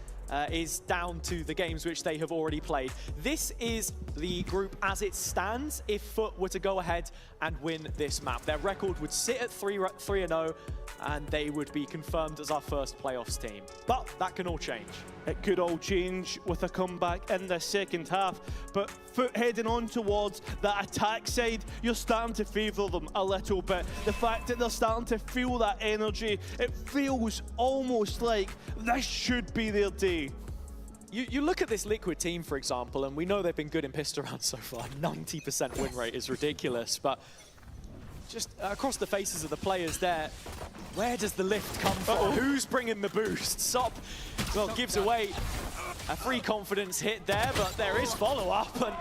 is down to the games which they have already played. This is the group as it stands. If Foot were to go ahead and win this map, their record would sit at 3-0, and they would be confirmed as our first playoffs team. But that can all change. It could all change with a comeback in the second half, but Foot heading on towards the attack side, you're starting to favour them a little bit. The fact that they're starting to feel that energy, it feels almost like this should be their day. You look at this Liquid team, for example, and we know they've been good in pistol rounds so far. 90% win rate is ridiculous, but just across the faces of the players there, where does the lift come from? Who's bringing the boost? Sop, well, gives away a free confidence hit there, but there is follow-up, and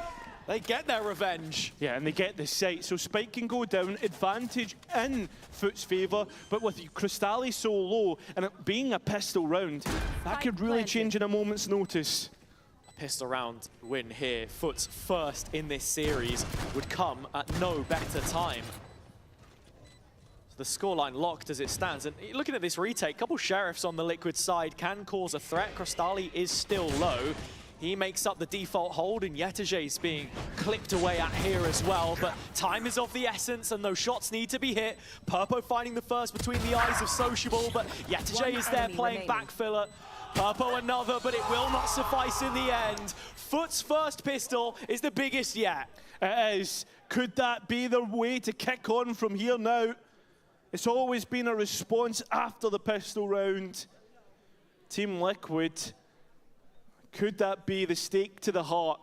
they get their revenge. Yeah, and they get the sight. So Spike can go down, advantage in Foot's favour, but with Crystalli so low, and it being a pistol round, that could really change in a moment's notice. A pistol round win here, Foot's first in this series, would come at no better time. The scoreline locked as it stands, and looking at this retake, a couple Sheriffs on the Liquid side can cause a threat. Crystalli is still low. He makes up the default hold, and Yetterjay's being clipped away at here as well, but time is of the essence, and those shots need to be hit. Purpo finding the first between the eyes of Sociable, but Yetterjay is there playing backfiller. Purpo another, but it will not suffice in the end. Foot's first pistol is the biggest yet. It is. Could that be the way to kick on from here now? It's always been a response after the pistol round. Team Liquid, could that be the stake to the heart?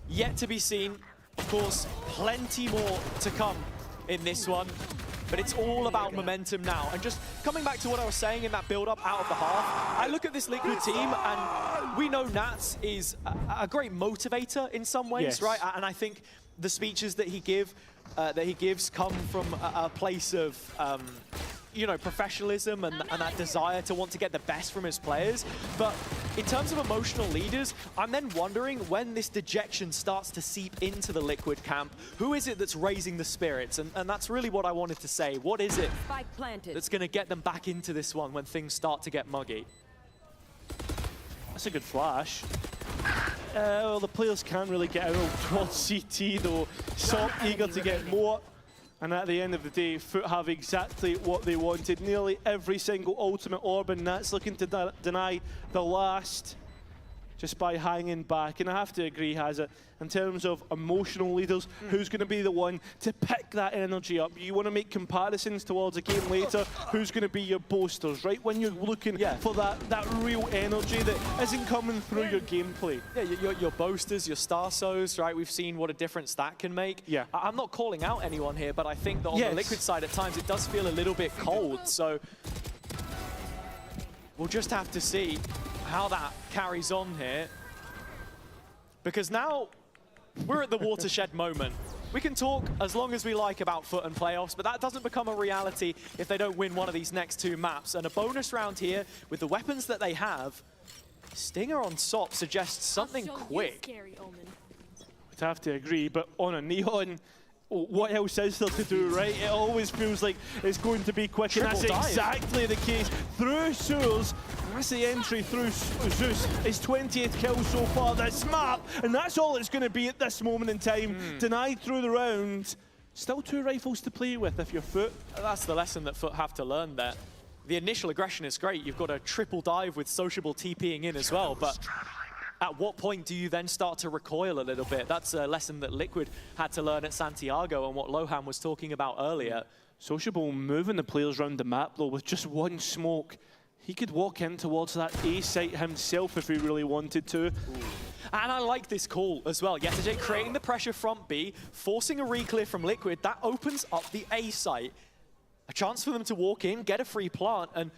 Yet to be seen. Of course, plenty more to come in this one. But it's all about momentum now. And just coming back to what I was saying in that build-up out of the half, I look at this Liquid team, and we know Nats is a great motivator in some ways, yes, right? And I think the speeches that he gives come from a place of you know, professionalism and that desire to want to get the best from his players. But in terms of emotional leaders, I'm then wondering when this dejection starts to seep into the Liquid camp, who is it that's raising the spirits? And that's really what I wanted to say. What is it that's going to get them back into this one when things start to get muggy? That's a good flash. Well, the players can't really get out towards CT though. Sop eager to get more. And at the end of the day, Foot have exactly what they wanted. Nearly every single ultimate orb, and that's looking to deny the last. just by hanging back. And I have to agree, Hazza, in terms of emotional leaders, who's going to be the one to pick that energy up? You want to make comparisons towards a game later, who's going to be your boasters, right? When you're looking for that real energy that isn't coming through your gameplay. Yeah, your boasters, your Starsos, right? We've seen what a difference that can make. Yeah. I'm not calling out anyone here, but I think that on the Liquid side at times it does feel a little bit cold, so we'll just have to see how that carries on here. Because now we're at the watershed moment. We can talk as long as we like about FUT and playoffs, but that doesn't become a reality if they don't win one of these next 2 maps. And a bonus round here with the weapons that they have, Stinger on SOP suggests something quick. I'd have to agree, but on a Neon, what else is there to do, right? It always feels like it's going to be quick, and that's exactly the case. Through Sewers, that's the entry through Zeus. His 20th kill so far this map, and that's all it's going to be at this moment in time. Denied through the round. Still 2 rifles to play with if you're FUT. That's the lesson that FUT have to learn there. The initial aggression is great. You've got a triple dive with Sociable TPing in as well, but at what point do you then start to recoil a little bit? That's a lesson that Liquid had to learn at Santiago and what Lohan was talking about earlier. Sociable moving the players around the map though with just 1 smoke. He could walk in towards that A site himself if he really wanted to. And I like this call as well. Yesterday creating the pressure front B, forcing a reclear from Liquid. That opens up the A site. A chance for them to walk in, get a free plant, and,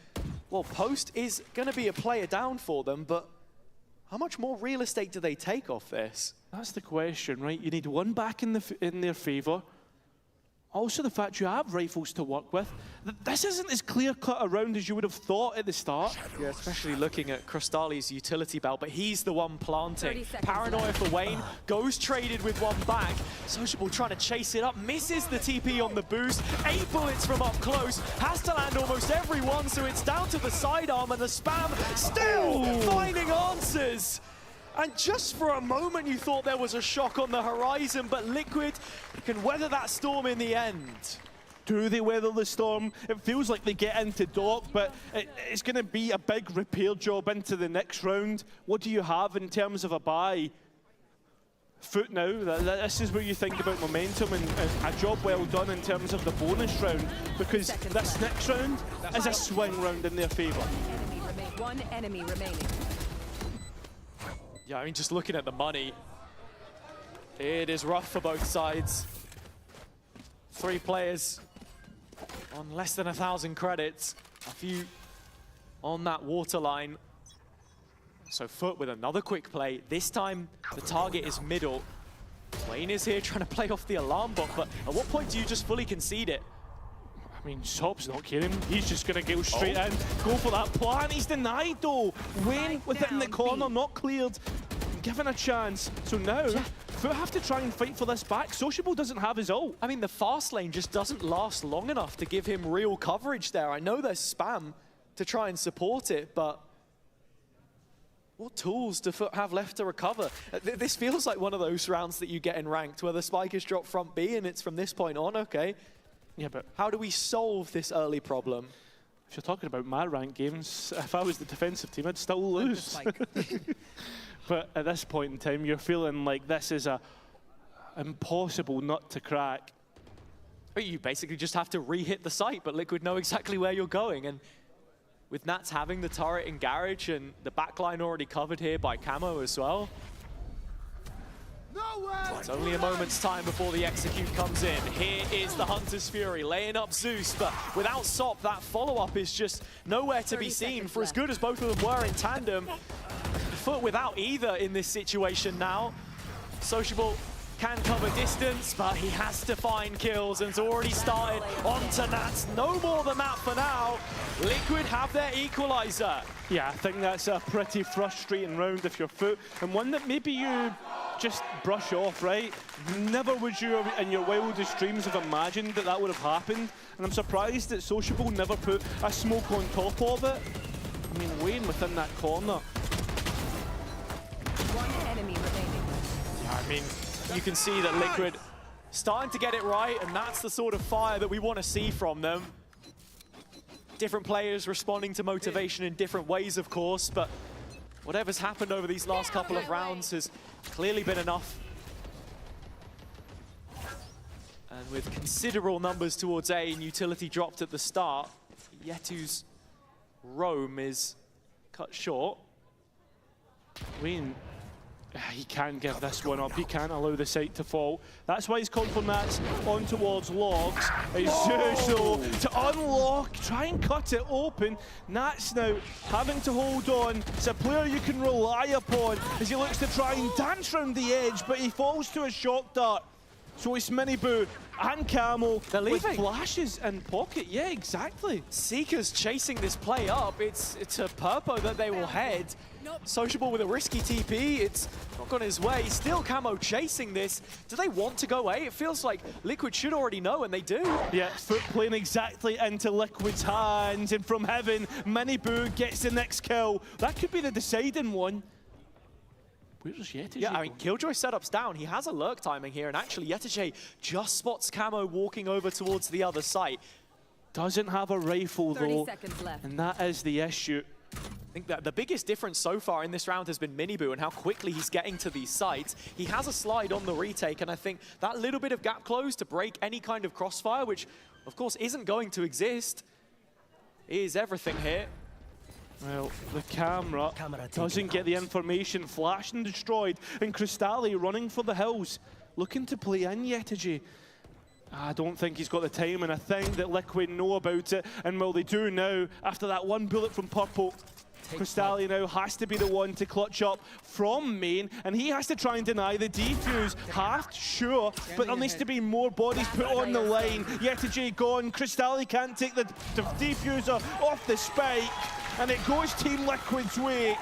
well, Post is going to be a player down for them, but how much more real estate do they take off this? That's the question, right? You need 1 back in their favour. Also the fact you have rifles to work with. This isn't as clear-cut a round as you would have thought at the start. Yeah, especially looking at Crostali's utility belt, but he's the one planting. Paranoia for Wayne, goes traded with 1 back. Sociable trying to chase it up, misses the TP on the boost. 8 bullets from up close, has to land almost every one, so it's down to the sidearm and the spam still finding answers. And just for a moment you thought there was a shock on the horizon, but Liquid can weather that storm in the end. Do they weather the storm? It feels like they get into dock, but it's going to be a big repair job into the next round. What do you have in terms of a buy? FUT now, this is where you think about momentum and a job well done in terms of the bonus round, because this next round is a swing round in their favour. 1 enemy remaining. Yeah, I mean, just looking at the money, it is rough for both sides. 3 players on less than 1,000 credits, a few on that waterline. So FUT with another quick play. This time, the target is middle. Wayne is here trying to play off the alarm bot, but at what point do you just fully concede it? I mean, Sop's not kidding. He's just going to go straight in, go for that plant. He's denied, though. Wayne within the corner, not cleared, given a chance. So now, FUT have to try and fight for this back. Sociable doesn't have his ult. I mean, the fast lane just doesn't last long enough to give him real coverage there. I know there's spam to try and support it, but what tools do FUT have left to recover? This feels like one of those rounds that you get in ranked, where the spike is dropped front B and it's from this point on, okay. Yeah, but how do we solve this early problem? If you're talking about my ranked games, if I was the defensive team, I'd still lose. But at this point in time, you're feeling like this is a impossible nut to crack. You basically just have to re-hit the site, but Liquid know exactly where you're going. And with Nats having the turret in garage and the backline already covered here by Camo as well, it's only a moment's time before the execute comes in. Here is the Hunter's Fury laying up Zeus, but without SOP, that follow-up is just nowhere to be seen. For as good as both of them were in tandem, FUT without either in this situation now. Sociable can cover distance, but he has to find kills and has already started onto Nats. No more than that for now. Liquid have their equalizer. Yeah, I think that's a pretty frustrating round if you're FUT, and one that maybe you just brush off, right? Never would you in your wildest dreams have imagined that that would have happened, and I'm surprised that Sociable never put a smoke on top of it. I mean, Wayne within that corner. 1 enemy remaining. Yeah, I mean, you can see that Liquid starting to get it right, and that's the sort of fire that we want to see from them. Different players responding to motivation in different ways, of course, but whatever's happened over these last couple of rounds has clearly been enough. And with considerable numbers towards A and utility dropped at the start, Yetu's roam is cut short. Wayne, he can't give this one up. He can't allow the site to fall. That's why he's called for Nats on towards Logs. Zeus, though, to unlock, try and cut it open. Nats now having to hold on. It's a player you can rely upon as he looks to try and dance round the edge, but he falls to a shock dart. So it's Miniboo and Camel with flashes in pocket. Yeah, exactly. Seeker's chasing this play up. It's a Purpo that they will head. Sociable with a risky TP. It's not gone his way. Still Camo chasing this. Do they want to go A? It feels like Liquid should already know, and they do. Yeah, Foot playing exactly into Liquid's hands. And from heaven, Miniboo gets the next kill. That could be the deciding one. Where's Yetije? Yeah, I mean, Killjoy setup's down. He has a lurk timing here, and actually Yetije just spots Camo walking over towards the other site. Doesn't have a rifle, 30 though, seconds left. and that is the issue. I think that the biggest difference so far in this round has been Miniboo and how quickly he's getting to these sites. He has a slide on the retake, and I think that little bit of gap close to break any kind of crossfire, which, of course, isn't going to exist, is everything here. Well, the camera doesn't get the information, flashed and destroyed, and Crystalli running for the hills, looking to play in Yetije. I don't think he's got the time, and I think that Liquid know about it, and well, they do now, after that one bullet from Purple. Crystalli now has to be the one to clutch up from main, and he has to try and deny the defuse. Half sure, but there needs to be more bodies put on the line. Yetije gone, Crystalli can't take the defuser off the spike, and it goes Team Liquid's way.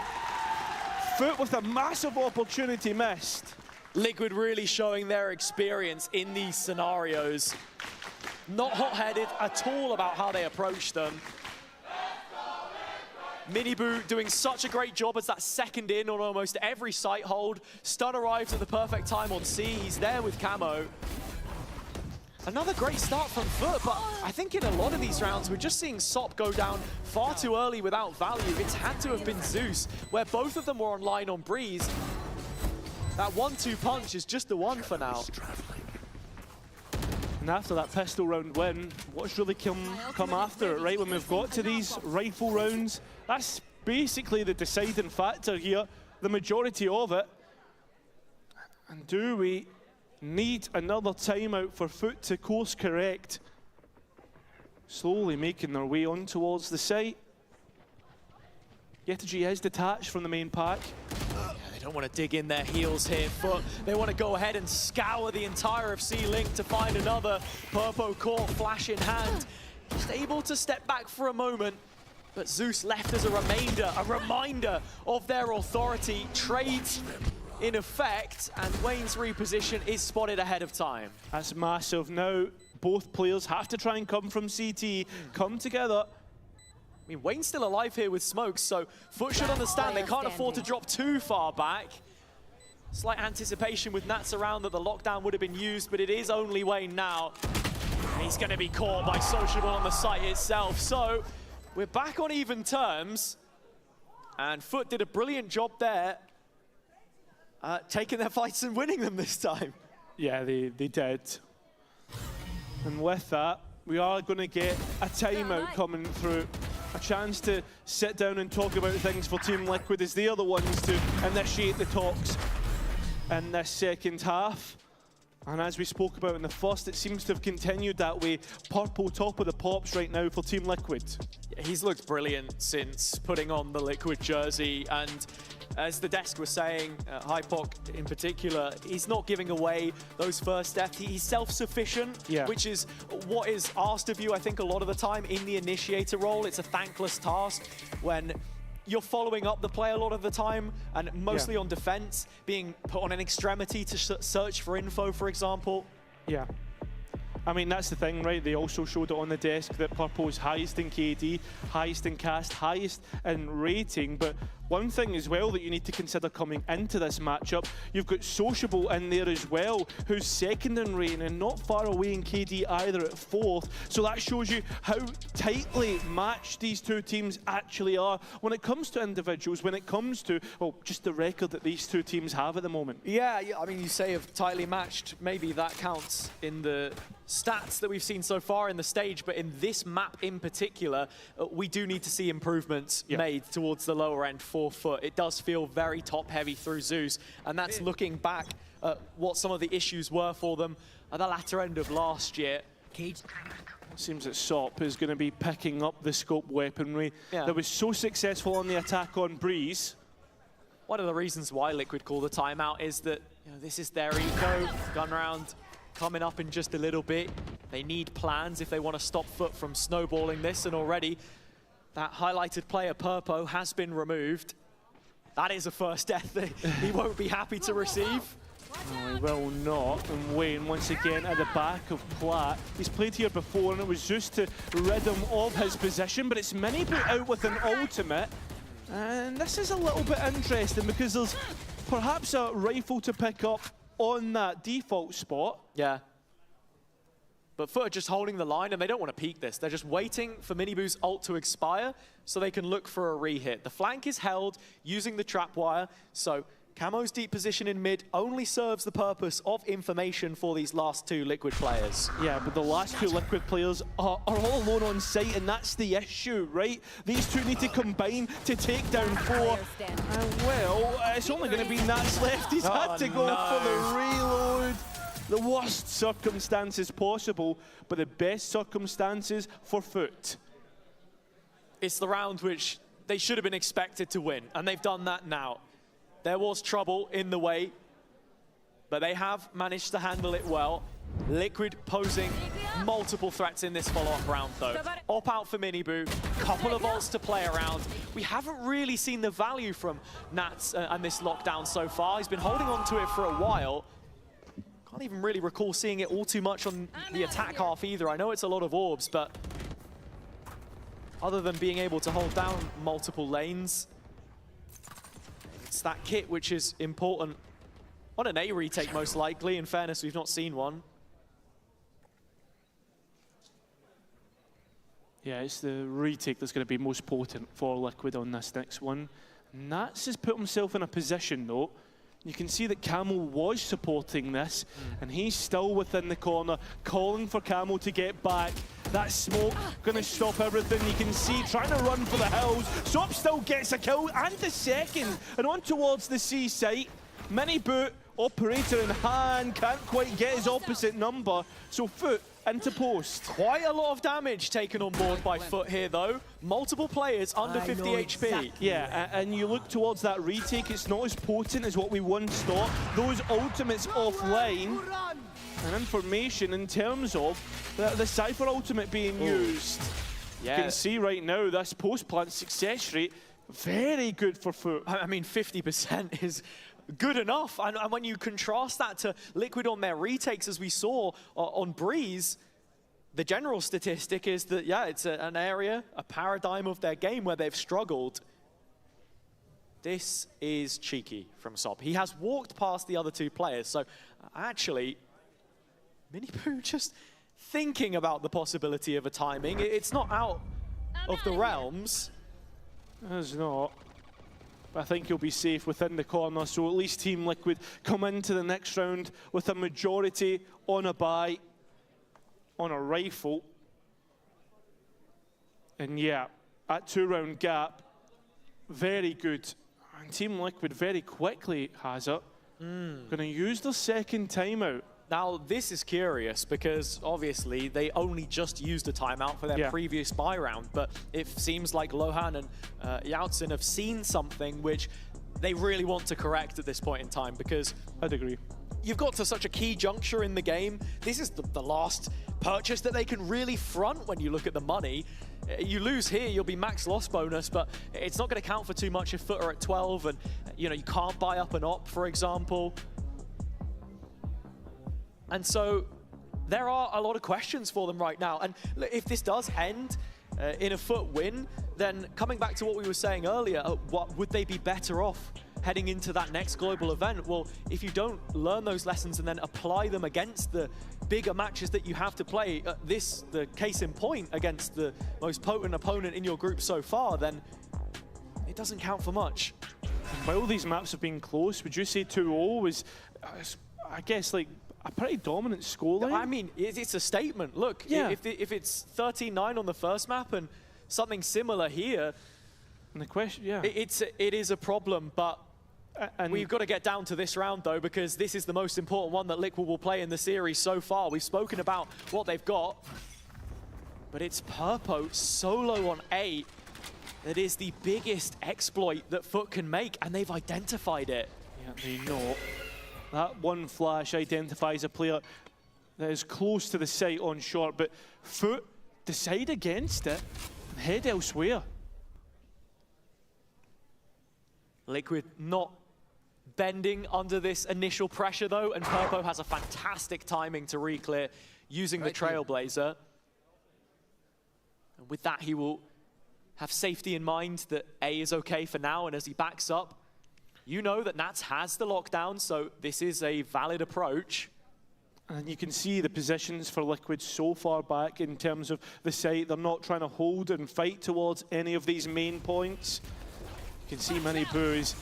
Foot with a massive opportunity missed. Liquid really showing their experience in these scenarios. Not hot-headed at all about how they approach them. Miniboo doing such a great job as that second in on almost every site hold. Stun arrives at the perfect time on C. He's there with Camo. Another great start from Foot, but I think in a lot of these rounds, we're just seeing Sop go down far too early without value. It's had to have been Zeus, where both of them were online on Breeze. That 1-2 punch is just the one for now. And after that pistol round win, what's really come after it, right? When we've got to these rifle rounds, that's basically the deciding factor here, the majority of it. And do we need another timeout for Foot to course correct? Slowly making their way on towards the site. Yetije is detached from the main pack. They don't want to dig in their heels here, Foot. They want to go ahead and scour the entire of C-Link to find another. Purpo caught, flash in hand. Just able to step back for a moment, but Zeus left as a reminder of their authority. Trades in effect, and Wayne's reposition is spotted ahead of time. That's massive. Now, both players have to try and come from CT, come together. I mean, Wayne's still alive here with smokes, so Foot should understand they can't afford to drop too far back. Slight anticipation with Nats around that the lockdown would have been used, but it is only Wayne now. And he's going to be caught by Sociable on the site itself. So we're back on even terms, and Foot did a brilliant job there, taking their fights and winning them this time. Yeah, they did. And with that, we are going to get a timeout coming through. A chance to sit down and talk about things for Team Liquid as they are the ones to initiate the talks in this second half. And as we spoke about in the first, it seems to have continued that way. Purple top of the pops right now for Team Liquid. Yeah, he's looked brilliant since putting on the Liquid jersey, and as the desk was saying, Hypoc in particular, he's not giving away those first steps. He's self-sufficient, which is what is asked of you, I think, a lot of the time in the initiator role. It's a thankless task when you're following up the play a lot of the time, and mostly on defense, being put on an extremity to search for info, for example. Yeah. I mean, that's the thing, right? They also showed it on the desk that Purple's highest in KD, highest in cast, highest in rating, but one thing as well that you need to consider coming into this matchup, you've got Sociable in there as well, who's second in rating and not far away in KD either at 4th. So that shows you how tightly matched these two teams actually are when it comes to individuals, when it comes to, well, just the record that these two teams have at the moment. Yeah, I mean, you say of tightly matched, maybe that counts in the stats that we've seen so far in the stage, but in this map in particular, we do need to see improvements made towards the lower end 4 foot. It does feel very top heavy through Zeus, and that's looking back at what some of the issues were for them at the latter end of last year. It seems that SOP is going to be picking up the scope weaponry that was so successful on the attack on Breeze. One of the reasons why Liquid call the timeout is that this is their eco. Gun round coming up in just a little bit. They need plans if they want to stop Foot from snowballing this, and already that highlighted player Purpo has been removed. That is a first death that he won't be happy to receive. No, he will not. And Wayne once again at the back of Plat. He's played here before and it was just to rid him of his position, but it's Miniboot out with an ultimate. And this is a little bit interesting because there's perhaps a rifle to pick up on that default spot. Yeah. But Foot are just holding the line and they don't want to peek this. They're just waiting for Miniboot's ult to expire so they can look for a re-hit. The flank is held using the trap wire, so Camo's deep position in mid only serves the purpose of information for these last two Liquid players. Yeah, but the last two Liquid players are all alone on site, and that's the issue, right? These two need to combine to take down 4. And well, it's only going to be Nats left. He's had to go for the reload. The worst circumstances possible, but the best circumstances for Foot. It's the round which they should have been expected to win, and they've done that now. There was trouble in the way, but they have managed to handle it well. Liquid posing multiple threats in this follow-up round, though. Op out for Miniboo, couple of ults to play around. We haven't really seen the value from Nats and this lockdown so far. He's been holding on to it for a while. Can't even really recall seeing it all too much on the attack half either. I know it's a lot of orbs, but other than being able to hold down multiple lanes, it's that kit which is important. On an A retake, most likely. In fairness, we've not seen one. Yeah, it's the retake that's going to be most potent for Liquid on this next one. Nats has put himself in a position, though. You can see that Camo was supporting this, and he's still within the corner, calling for Camo to get back. That smoke going to stop everything. You can see trying to run for the hills. Sop still gets a kill and the second, and on towards the C site. Miniboot, operator in hand, can't quite get his opposite number, so Foot into post. Quite a lot of damage taken on board by Foot here, though. Multiple players under 50 HP. Yeah, and you look towards that retake, it's not as potent as what we once thought. Those ultimates offline. And information in terms of the Cypher ultimate being used. Yeah. You can see right now this post-plant success rate, very good for Foot. I mean, 50% is good enough. And when you contrast that to Liquid on their retakes, as we saw on Breeze, the general statistic is that, yeah, it's an area, a paradigm of their game where they've struggled. This is cheeky from Sop. He has walked past the other two players, so actually, Miniboo just thinking about the possibility of a timing. It's not out of the realms. It's not. But I think he'll be safe within the corner, so at least Team Liquid come into the next round with a majority on a buy, on a rifle. And yeah, at 2-round gap, very good. And Team Liquid very quickly has it. Going to use their second timeout. Now, this is curious because obviously they only just used a timeout for their previous buy round, but it seems like Lohan and Yautsin have seen something which they really want to correct at this point in time, because I'd agree. You've got to such a key juncture in the game. This is the last purchase that they can really front when you look at the money. You lose here, you'll be max loss bonus, but it's not going to count for too much if Foot are at 12 and you can't buy up an op, for example. And so there are a lot of questions for them right now. And if this does end in a FUT win, then coming back to what we were saying earlier, what would they be better off heading into that next global event? Well, if you don't learn those lessons and then apply them against the bigger matches that you have to play, the case in point against the most potent opponent in your group so far, then it doesn't count for much. And while these maps have been close, would you say 2-0 was, I guess, like a pretty dominant scoreline? I mean, it's a statement. Look, if it's 13-9 on the first map and something similar here, and the question, it is a problem, but we've got to get down to this round, though, because this is the most important one that Liquid will play in the series so far. We've spoken about what they've got, but it's Purpo solo on A that is the biggest exploit that FUT can make, and they've identified it. Yeah, they know. That one flash identifies a player that is close to the site on short, but FUT decide against it and head elsewhere. Liquid not bending under this initial pressure, though, and Purpo has a fantastic timing to re-clear using the Trailblazer. And with that, he will have safety in mind that A is okay for now, and as he backs up, you know that Nats has the lockdown, so this is a valid approach. And you can see the positions for Liquid so far back in terms of the site. They're not trying to hold and fight towards any of these main points. You can see Miniboo is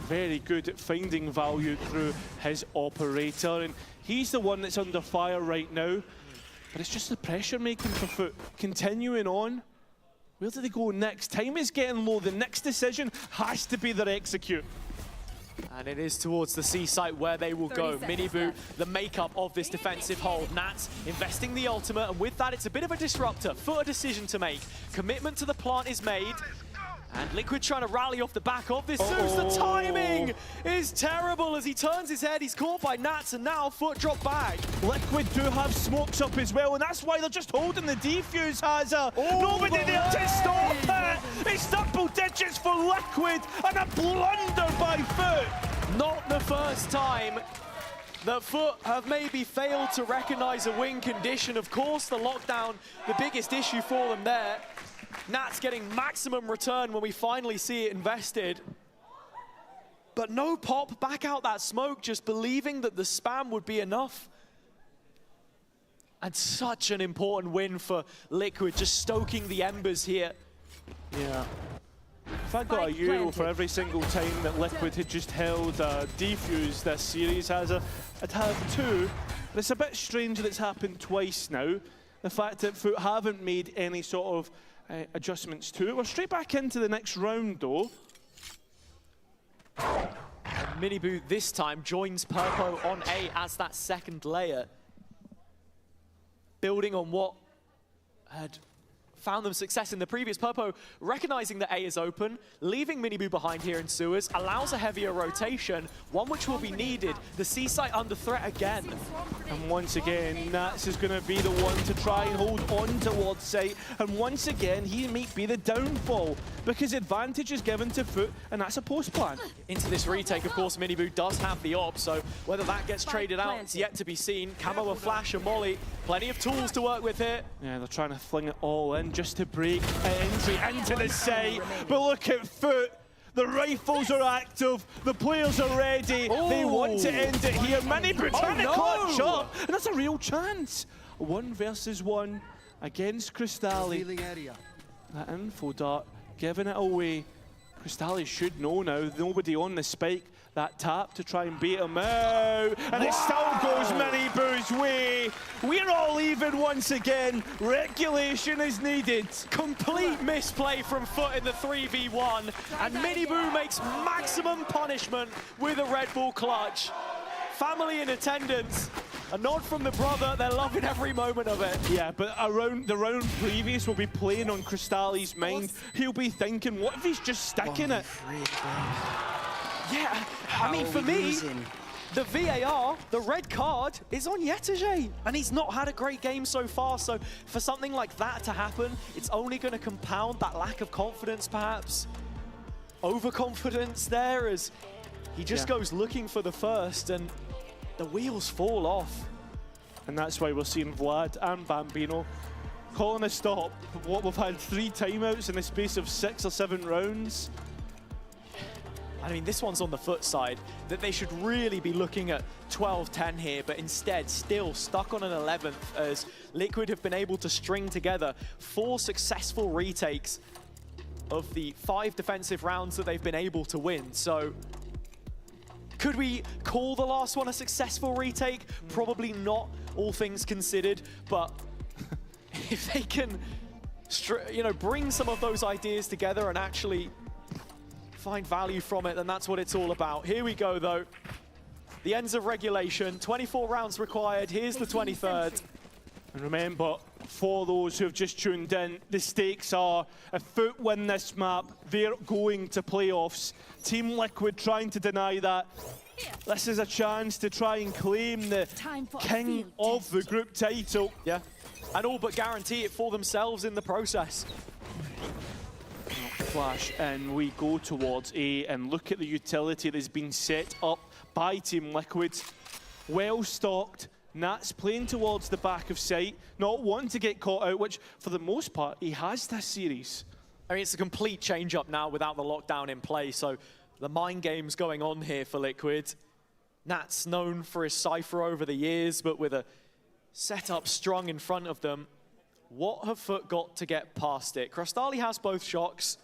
very good at finding value through his operator, and he's the one that's under fire right now. But it's just the pressure making for FUT continuing on. Where do they go next? Time is getting low. The next decision has to be their execute. And it is towards the C site where they will go. Miniboo, the makeup of this defensive hold. Nats investing the ultimate, and with that, it's a bit of a disruptor. FUT a decision to make. Commitment to the plant is made. And Liquid trying to rally off the back of this. The timing is terrible as he turns his head. He's caught by Nats, and now FUT drop back. Liquid do have smokes up as well, and that's why they're just holding the defuse, Hazza. Nobody there to stop it. It's double digits for Liquid, and a blunder by FUT. Not the first time that FUT have maybe failed to recognize a win condition. Of course, the lockdown, the biggest issue for them there. Nats getting maximum return when we finally see it invested. But no pop, back out that smoke, just believing that the spam would be enough. And such an important win for Liquid, just stoking the embers here. Yeah. If I got a euro for every single time that Liquid had just held defuse this series, I'd have 2. But it's a bit strange that it's happened twice now. The fact that FUT haven't made any sort of adjustments to it. We're straight back into the next round, though. Miniboo this time joins Purpo on A as that second layer. Building on what had found them success in the previous. Purpo recognizing that A is open, leaving Miniboo behind here in sewers, allows a heavier rotation, one which will be needed. The C site under threat again. And once again, Nats is going to be the one to try and hold on towards site. And once again, he might be the downfall because advantage is given to FUT, and that's a post plan. Into this retake, of course, Miniboo does have the op, so whether that gets traded out, it's yet to be seen. Camo, a flash, and Molly, plenty of tools to work with here. Yeah, they're trying to fling it all in just to break entry into the site. But look at FUT. The rifles are active. The players are ready. They want to end it here. Miniboo trying to clutch up. And that's a real chance. 1 versus 1 against Crystalli. That info dart giving it away. Crystalli should know now. Nobody on the spike. That tap to try and bait him out. And it still goes Miniboo's way. We're all even once again. Regulation is needed. Complete misplay from FUT in the 3v1. And Miniboo makes maximum punishment with a Red Bull clutch. Family in attendance. A nod from the brother. They're loving every moment of it. Yeah, but the round previous will be playing on Crystalli's mind. He'll be thinking, what if he's just sticking it? Yeah, I mean, for me, the VAR, the red card, is on Yetege, and he's not had a great game so far, so for something like that to happen, it's only going to compound that lack of confidence, perhaps. Overconfidence there as he just goes looking for the first, and the wheels fall off. And that's why we're seeing Vlad and Bambino calling a stop. What, we've had 3 timeouts in the space of 6 or 7 rounds. I mean, this one's on the foot side, that they should really be looking at 12-10 here, but instead still stuck on an 11th as Liquid have been able to string together 4 successful retakes of the 5 defensive rounds that they've been able to win. So could we call the last one a successful retake? Probably not, all things considered, but if they can, you know, bring some of those ideas together and actually find value from it, then that's what it's all about. Here we go, though. The ends of regulation, 24 rounds required. Here's the 23rd. And remember, for those who have just tuned in, the stakes are, if Foot win this map, they're going to playoffs. Team Liquid trying to deny that. This is a chance to try and claim the king of the group title. Yeah, and all but guarantee it for themselves in the process. Flash, and we go towards A, and look at the utility that's been set up by Team Liquid. Well stocked. Nats playing towards the back of sight, not wanting to get caught out, which for the most part he has this series. I mean, it's a complete change up now without the lockdown in play, so the mind game's going on here for Liquid. Nats known for his Cypher over the years, but with a setup strong in front of them, what have Foot got to get past it? Krostali has both shocks.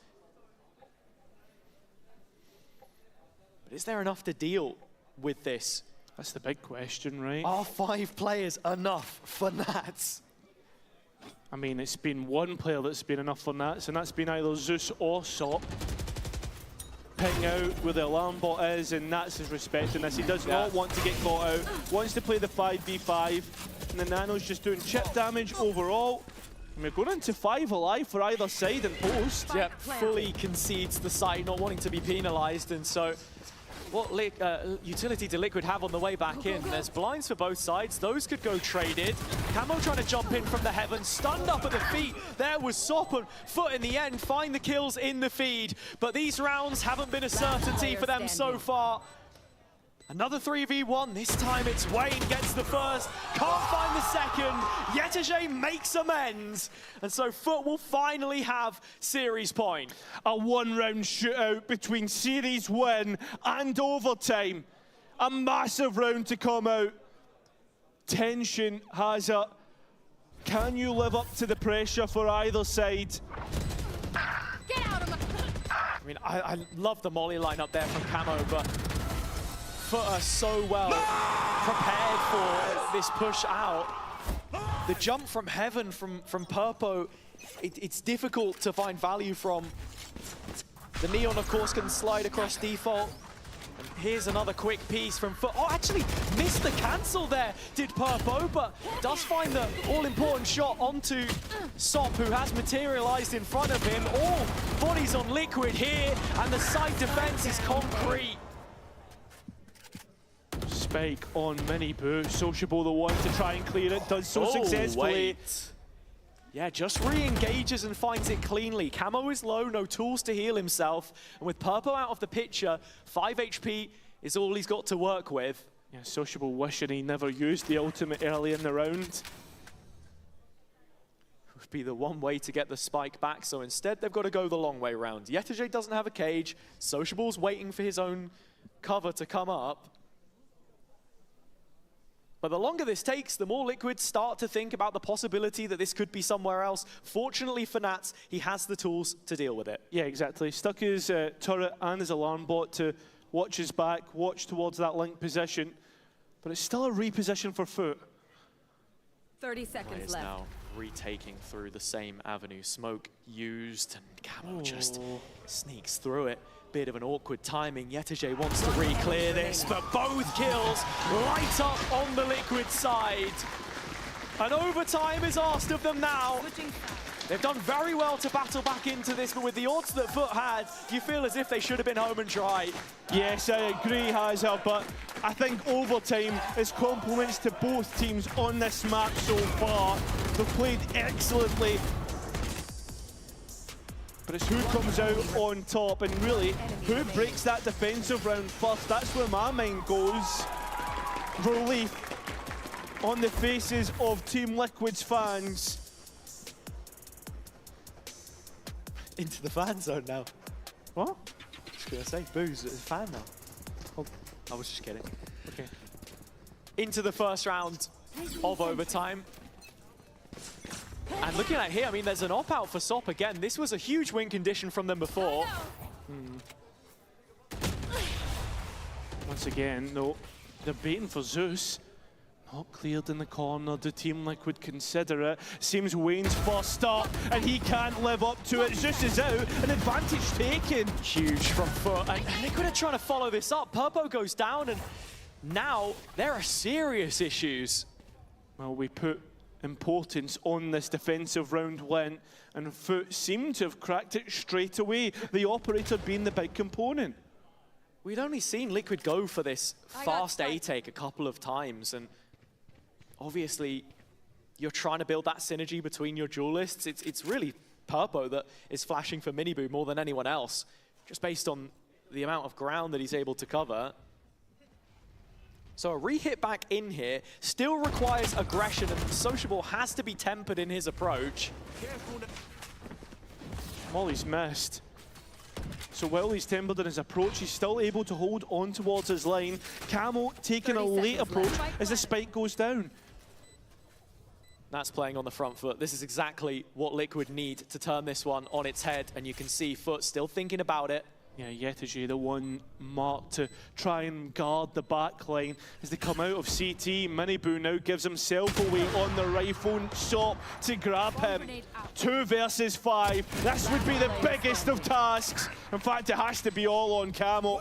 But is there enough to deal with this? That's the big question, right? Are 5 players enough for Nats? I mean, it's been one player that's been enough for Nats, and that's been either Zeus or Sop. Ping out where the alarm bot is, and Nats is respecting this. He does not want to get caught out, wants to play the 5v5, and the Nano's just doing chip damage overall. And we're going into 5 alive for either side and post. Yep, fully concedes the side, not wanting to be penalized, and so what utility do Liquid have on the way back in? There's blinds for both sides. Those could go traded. Camo trying to jump in from the heavens, stunned up at the feet. There was Sop and Foot in the end, find the kills in the feed. But these rounds haven't been a certainty for them so far. Another 3v1, this time it's Wayne gets the first, can't find the second, Yetege makes amends, and so Foot will finally have series point. A 1-round shootout between series win and overtime. A massive round to come out. Tension has it. Can you live up to the pressure for either side? Get out of my... I mean, I love the molly line up there from Camo, but Foot are so well prepared for this push out. The jump from heaven from Purpo, it's difficult to find value from. The Neon, of course, can slide across default. And here's another quick piece from Foot. Oh, actually missed the cancel there, did Purpo, but does find the all-important shot onto Sop, who has materialized in front of him. All bodies on Liquid here, and the side defense is concrete. Spike on Mini Boo. Sociable the one to try and clear it, does so successfully. Wait. Yeah, just re-engages and finds it cleanly. Camo is low, no tools to heal himself. And with Purpo out of the picture, 5 HP is all he's got to work with. Yeah, Sociable wishing he never used the ultimate early in the round. Would be the one way to get the spike back, so instead they've got to go the long way round. Yetege doesn't have a cage. Sociable's waiting for his own cover to come up. But the longer this takes, the more Liquid start to think about the possibility that this could be somewhere else. Fortunately for Nats, he has the tools to deal with it. Yeah, exactly. Stuck his turret and his alarm bot to watch his back, watch towards that link position. But it's still a reposition for Foot. 30 seconds left. Now retaking through the same avenue. Smoke used, and Camo just sneaks through it. Bit of an awkward timing. Yetege wants to re-clear this, but both kills light up on the Liquid side. And overtime is asked of them now. They've done very well to battle back into this, but with the odds that Foot had, you feel as if they should have been home and dry. Yes, I agree, Hazard, but I think overtime is compliments to both teams on this map so far. They've played excellently. But it's who comes out on top, and really, who breaks that defensive round first. That's where my mind goes. Relief on the faces of Team Liquid's fans. into the fan zone now. What? Just gonna say, Boo's a fan now. Oh, I was just kidding. Okay. Into the first round of overtime. And looking at here, I mean, there's an opt-out for SOP again. This was a huge win condition from them before. Once again, no, they're baiting for Zeus. Not cleared in the corner. Do Team Liquid consider it? Seems Wayne's first up, and he can't live up to it. Zeus is out, an advantage taken. Huge from Foot, and Liquid are trying to follow this up. Purpo goes down, and now there are serious issues. Well, we put importance on this defensive round win, and Foot seemed to have cracked it straight away, the operator being the big component. We'd only seen Liquid go for this fast A-take a couple of times, and obviously you're trying to build that synergy between your duelists. It's really Purpo that is flashing for Miniboo more than anyone else, just based on the amount of ground that he's able to cover. So a re-hit back in here still requires aggression, and Sociable has to be tempered in his approach. Molly's missed. So while he's tempered in his approach, he's still able to hold on towards his line. Camo taking a late approach as the spike goes down. That's playing on the front foot. This is exactly what Liquid need to turn this one on its head, and you can see Foot still thinking about it. Yeah, Yetiji, the one marked to try and guard the back line as they come out of CT. Miniboo now gives himself away on the rifle. SOP to grab him. 2 versus 5. This would be the biggest of tasks. In fact, it has to be all on Camo.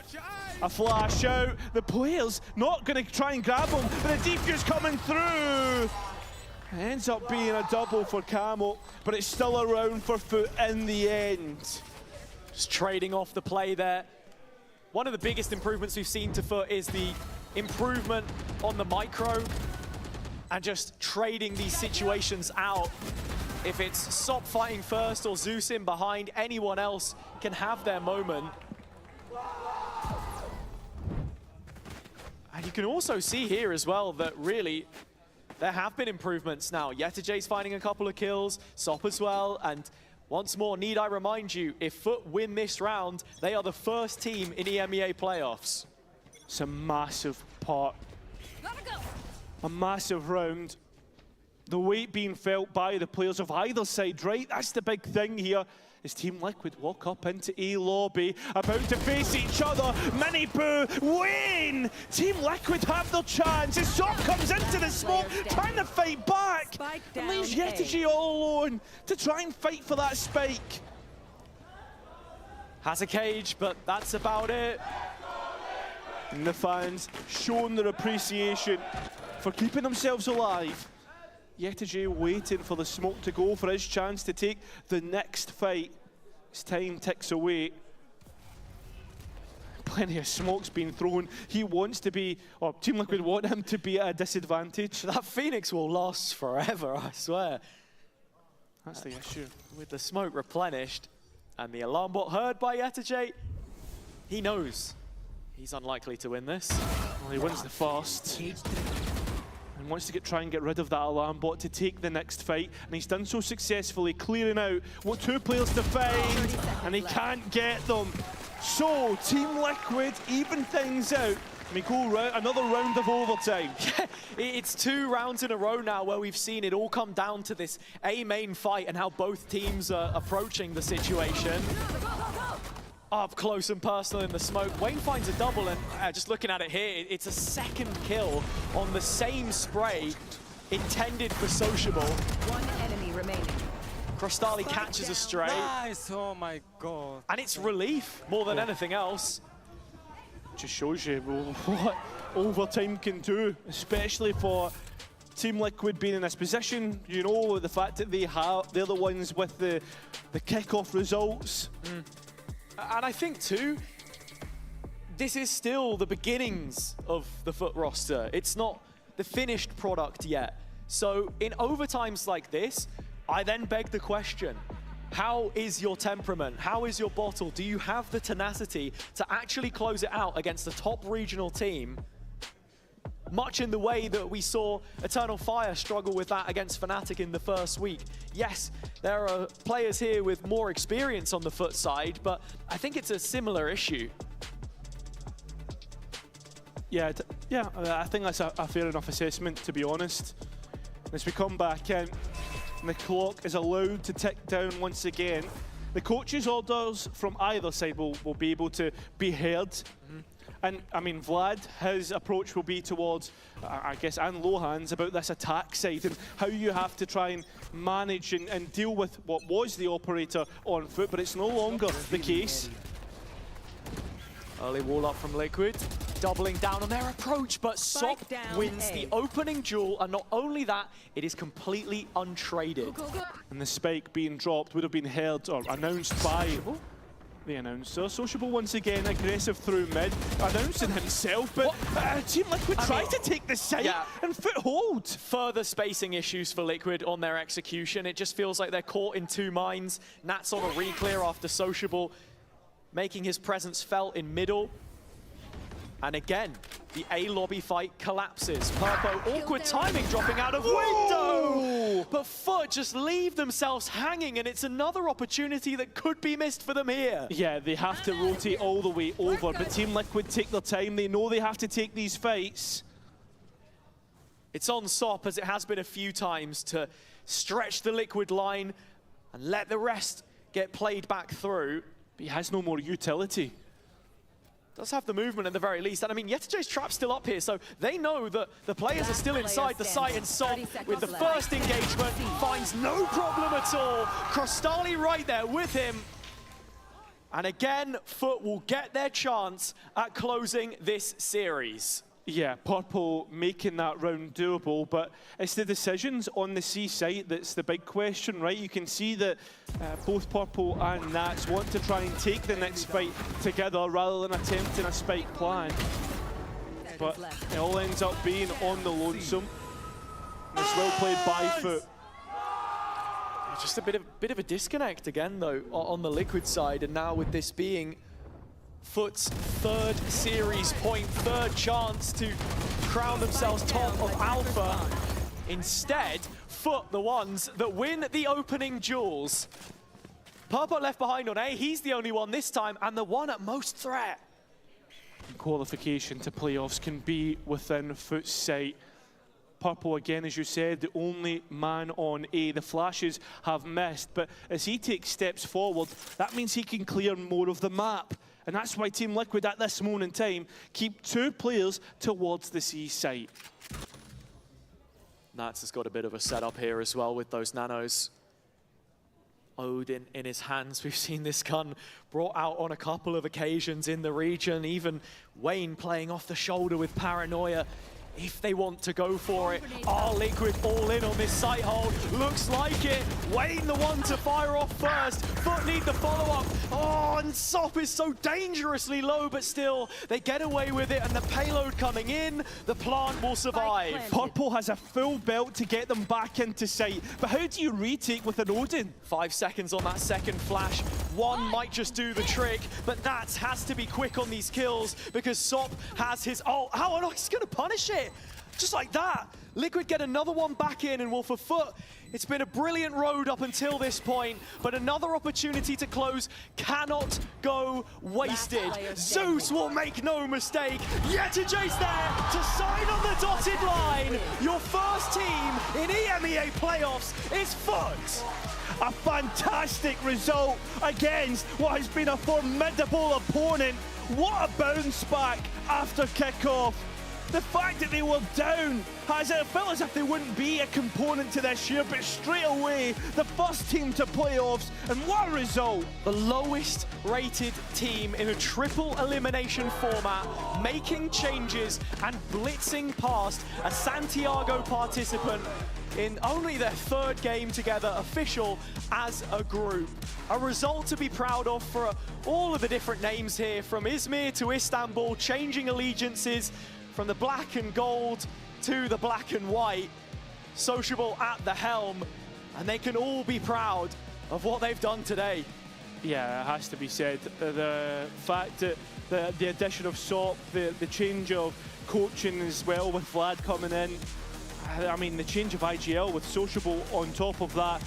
A flash out. The player's not going to try and grab him, but the defuse's coming through. It ends up being a double for Camo, but it's still a round for Foot in the end. Just trading off the play there. One of the biggest improvements we've seen to Foot is the improvement on the micro and just trading these situations out. If it's SOP fighting first or Zeus in behind, anyone else can have their moment. And you can also see here as well that really there have been improvements now. Yetij's finding a couple of kills, SOP as well, and once more, need I remind you, if Foot win this round, they are the first team in EMEA playoffs. It's a massive part. A massive round. The weight being felt by the players of either side, right? That's the big thing here. As Team Liquid walk up into A lobby, about to face each other. Miniboo win! Team Liquid have their chance. As SOP comes into the smoke, trying to fight back. And leaves Yetiji all alone to try and fight for that spike. Has a cage, but that's about it. And the fans showing their appreciation for keeping themselves alive. Yetiji waiting for the smoke to go for his chance to take the next fight. As time ticks away. Plenty of smoke's been thrown. He wants to be, or Team Liquid want him to be at a disadvantage. That Phoenix will last forever, I swear. That's the issue. With the smoke replenished and the alarm bot heard by Yetiji, he knows he's unlikely to win this. Well, he wins the first. And wants to try and get rid of that alarm bot to take the next fight, and he's done so successfully, clearing out what 2 players to find, and he can't get them. So Team Liquid even things out. We go another round of overtime. It's 2 rounds in a row now where we've seen it all come down to this A main fight and how both teams are approaching the situation. Up close and personal in the smoke. Wayne finds a double, and just looking at it here, it's a second kill on the same spray intended for Sociable. 1 enemy remaining. Crostali catches a stray. Nice, oh my god. And it's relief more than anything else. Just shows you what overtime can do, especially for Team Liquid being in this position. You know, the fact that they're the ones with the kickoff results. And I think too, this is still the beginnings of the Foot roster. It's not the finished product yet. So in overtimes like this, I then beg the question, how is your temperament? How is your bottle? Do you have the tenacity to actually close it out against the top regional team? much in the way that we saw Eternal Fire struggle with that against Fnatic in the first week. Yes, there are players here with more experience on the foot side, but I think it's a similar issue. Yeah, I think that's a fair enough assessment, to be honest. As we come back in, and the clock is allowed to tick down once again, the coach's orders from either side will be able to be heard. And I mean, Vlad, his approach will be towards, I guess, and Lohan's about this attack side and how you have to try and manage and deal with what was the operator on foot, but it's no longer the case. Early wall up from Liquid, doubling down on their approach, but Sop wins the opening duel, and not only that, it is completely untraded. And the spike being dropped would have been heard or announced by the announcer. Sociable once again aggressive through mid, announcing himself, but Team Liquid tried to take the site and foothold. Further spacing issues for Liquid on their execution. It just feels like they're caught in two minds. Nat's on a re-clear after Sociable, making his presence felt in middle. And again, the A lobby fight collapses. Purpo, awkward timing, dropping out of window! But Foot just leave themselves hanging, and it's another opportunity that could be missed for them here. Yeah, they have to rotate all the way over, but Team Liquid take their time. They know they have to take these fights. It's on Sop, as it has been a few times, to stretch the Liquid line and let the rest get played back through. But he has no more utility. Does have the movement at the very least. And I mean, Yetijay's trap's still up here, so they know that the players are still inside the site, and Sop, with the first engagement, finds no problem at all. Crostali right there with him. And again, Foot will get their chance at closing this series. Yeah, Purple making that round doable, but it's the decisions on the C site that's the big question, right? You can see that both Purple and Nats want to try and take the next fight together rather than attempting a spike plan. But it all ends up being on the lonesome. And it's well played by Foot. Just a bit of a disconnect again, though, on the Liquid side, and now with this being Foot's third series point, third chance to crown themselves top of Alpha. Instead, Foot, the ones that win the opening duels. Purple left behind on A, he's the only one this time, and the one at most threat. Qualification to playoffs can be within Foot's sight. Purple, again, as you said, the only man on A. The flashes have missed, but as he takes steps forward, that means he can clear more of the map. And that's why Team Liquid at this moment in time keep two players towards the C site. Nats has got a bit of a setup here as well with those nanos. Odin in his hands. We've seen this gun brought out on a couple of occasions in the region. Even Wayne playing off the shoulder with Paranoia. If they want to go for it, are Liquid all in on this site hold? Looks like it. Wayne the one to fire off first. Foot need the follow-up. Oh, and Sop is so dangerously low, but still, they get away with it, and the payload coming in, the plant will survive. Purple has a full belt to get them back into sight, but how do you retake with an Odin? 5 seconds on that second flash. One might just do the trick, but Nats has to be quick on these kills because Sop has his... Oh, how no, he's going to punish it. Just like that. Liquid get another one back in, and well, for Foot, it's been a brilliant road up until this point, but another opportunity to close cannot go wasted. Zeus will make no mistake. Yetijay's there to sign on the dotted line. Your first team in EMEA playoffs is Foot. A fantastic result against what has been a formidable opponent. What a bounce back after kickoff. The fact that they were down has it felt as if they wouldn't be a component to this year, but straight away, the first team to playoffs, and what a result. The lowest rated team in a triple elimination format, making changes and blitzing past a Santiago participant in only their third game together, official as a group. A result to be proud of for all of the different names here, from Izmir to Istanbul, changing allegiances, from the black and gold to the black and white. Sociable at the helm, and they can all be proud of what they've done today. Yeah, it has to be said. The fact that the addition of SOP, the change of coaching as well with Vlad coming in, I mean, the change of IGL with Sociable on top of that,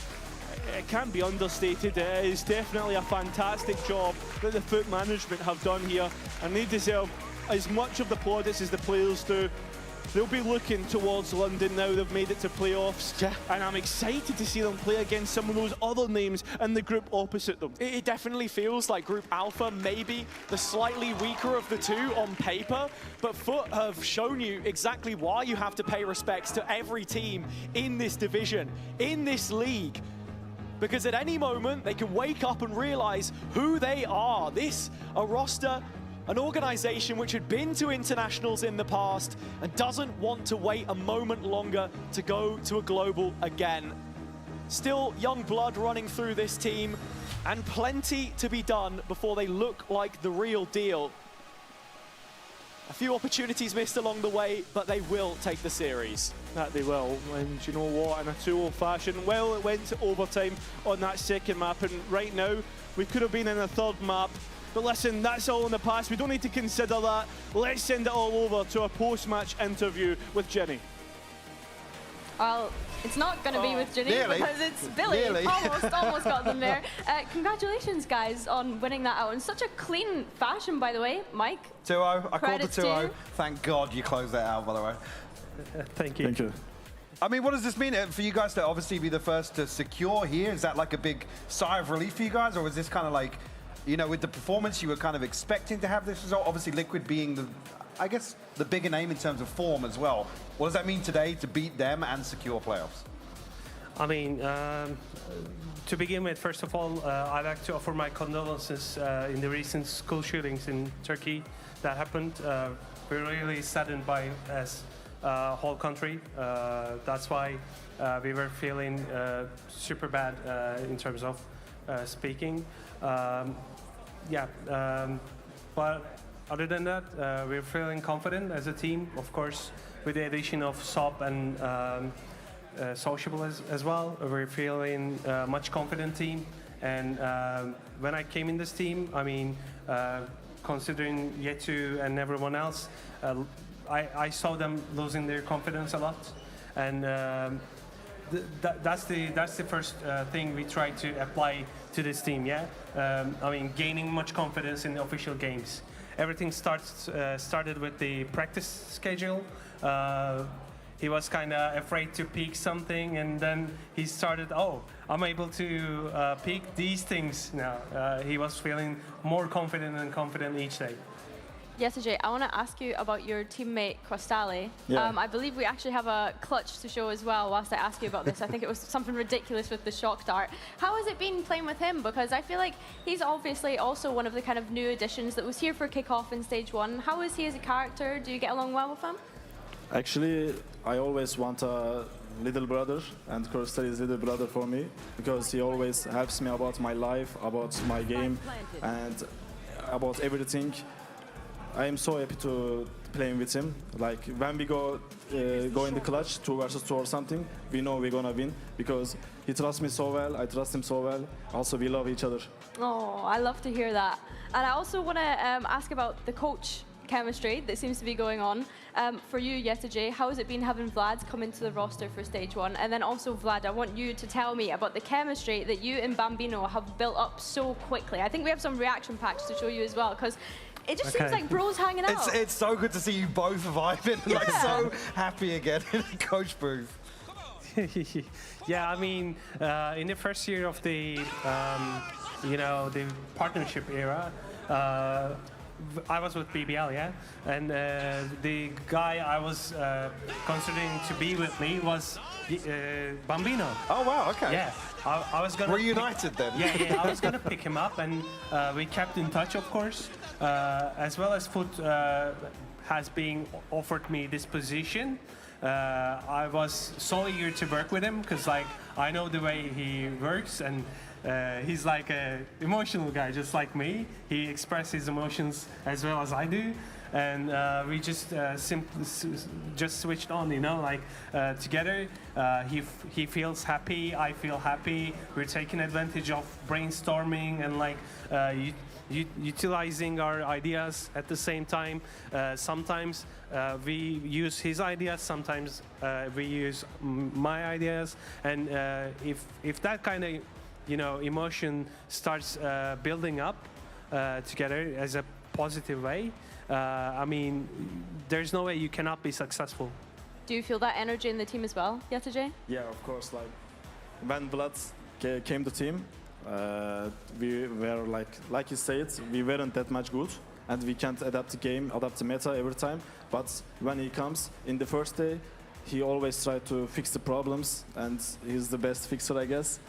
it can't be understated. It is definitely a fantastic job that the FUT management have done here, and they deserve as much of the plaudits as the players do. They'll be looking towards London now they've made it to playoffs, and I'm excited to see them play against some of those other names in the group opposite them. It definitely feels like Group Alpha maybe the slightly weaker of the two on paper, but FUT have shown you exactly why you have to pay respects to every team in this division, in this league. Because at any moment, they can wake up and realize who they are. This, a roster, an organization which had been to internationals in the past and doesn't want to wait a moment longer to go to a global again. Still young blood running through this team and plenty to be done before they look like the real deal. A few opportunities missed along the way, but they will take the series. That they will, and you know what, in a 2-0 fashion, well, it went to overtime on that second map, and right now, we could have been in a third map. But listen, that's all in the past. We don't need to consider that. Let's send it all over to a post-match interview with Jenny. Well, it's not going to be with Jenny nearly. because it's Billy. Nearly. Almost got them there. Congratulations, guys, on winning that out in such a clean fashion, by the way. Mike? 2-0. I called the Credits to 2-0. you. Thank God you closed that out, by the way. Thank you. Thank you. I mean, what does this mean for you guys to obviously be the first to secure here? Is that like a big sigh of relief for you guys, or was this kind of like, you know, with the performance you were kind of expecting to have this result? Obviously, Liquid being the, I guess, the bigger name in terms of form as well. What does that mean today to beat them and secure playoffs? I mean, to begin with, first of all, I'd like to offer my condolences in the recent school shootings in Turkey that happened. We're really saddened by as a whole country. That's why we were feeling super bad in terms of speaking. But other than that, we're feeling confident as a team, of course, with the addition of SOP and Sociable as well. We're feeling a much confident team. And when I came in this team, I mean, considering Yetu and everyone else, I saw them losing their confidence a lot. And that's the first thing we try to apply to this team, yeah? I mean, gaining much confidence in the official games. Everything started with the practice schedule. He was kind of afraid to peak something, and then he started, oh, I'm able to peak these things now. He was feeling more confident and confident each day. Yes, Ajay, I want to ask you about your teammate, Crostale. Yeah. I believe we actually have a clutch to show as well whilst I ask you about this. I think it was something ridiculous with the shock dart. How has it been playing with him? Because I feel like he's obviously also one of the kind of new additions that was here for kickoff in stage 1. How is he as a character? Do you get along well with him? Actually, I always want a little brother, and Crostale is little brother for me, because he always helps me about my life, about my game, and about everything. I am so happy to playing with him. Like when we go in the clutch 2 versus 2 or something, we know we're gonna win because he trusts me so well. I trust him so well. Also, we love each other. Oh, I love to hear that. And I also want to ask about the coach chemistry that seems to be going on. For you, Yetajay, how has it been having Vlad come into the roster for stage 1? And then also, Vlad, I want you to tell me about the chemistry that you and Bambino have built up so quickly. I think we have some reaction packs to show you as well, because it just seems like bros hanging out. It's so good to see you both vibing, Yeah. like so happy again in the coach booth. Yeah, I mean, in the first year of the, the partnership era, I was with BBL, yeah? And the guy I was considering to be with me was Bambino. Oh, wow, okay. Yeah. I was gonna reunited then. Yeah, I was gonna pick him up, and we kept in touch, of course, as well as FUT has been offered me this position. I was so eager to work with him because, like, I know the way he works, and He's like an emotional guy, just like me. He expresses emotions as well as I do. And we just just switched on, you know, like together. He feels happy, I feel happy. We're taking advantage of brainstorming and like utilizing our ideas at the same time. Sometimes we use his ideas, sometimes we use my ideas, and if that kind of, you know, emotion starts building up together as a positive way, I mean, there's no way you cannot be successful. Do you feel that energy in the team as well, Yatej? Yeah, of course. Like when Vlad came to team, we were like you said, we weren't that much good, and we can't adapt the game, adapt the meta every time. But when he comes in the first day, he always tried to fix the problems, and he's the best fixer, I guess.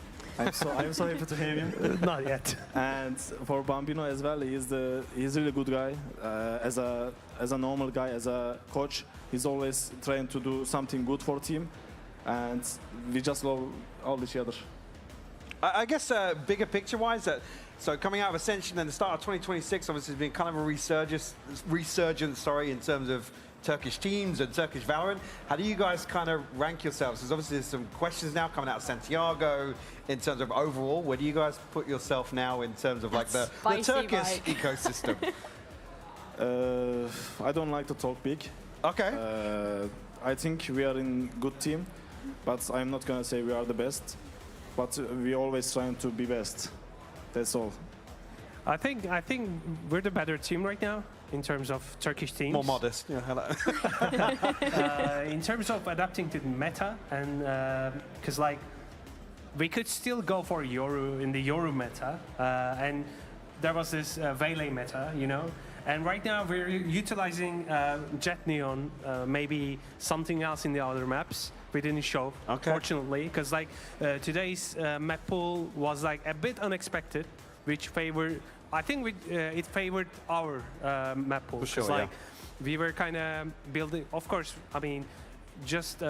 I'm so happy to have him. Not yet. And for Bambino as well, he's a really good guy. As a normal guy, as a coach, he's always trying to do something good for team, and we just love all each other. I guess bigger picture-wise, so coming out of Ascension and the start of 2026, obviously has been kind of a resurgence, in terms of Turkish teams and Turkish Valorant. How do you guys kind of rank yourselves? Because obviously there's some questions now coming out of Santiago in terms of overall. Where do you guys put yourself now in terms of like the Turkish ecosystem? I don't like to talk big. Okay. I think we are in good team, but I'm not gonna say we are the best. But we always trying to be best. That's all. I think we're the better team right now in terms of Turkish teams. More modest. Yeah, hello. In terms of adapting to the meta, and because like we could still go for Yoru in the Yoru meta, and there was this Vele meta, you know. And right now we're utilizing Jet Neon, maybe something else in the other maps. We didn't show, fortunately, because like today's map pool was like a bit unexpected, which favored. I think it favored our map pool. For sure, like we were kind of building. Of course, I mean, just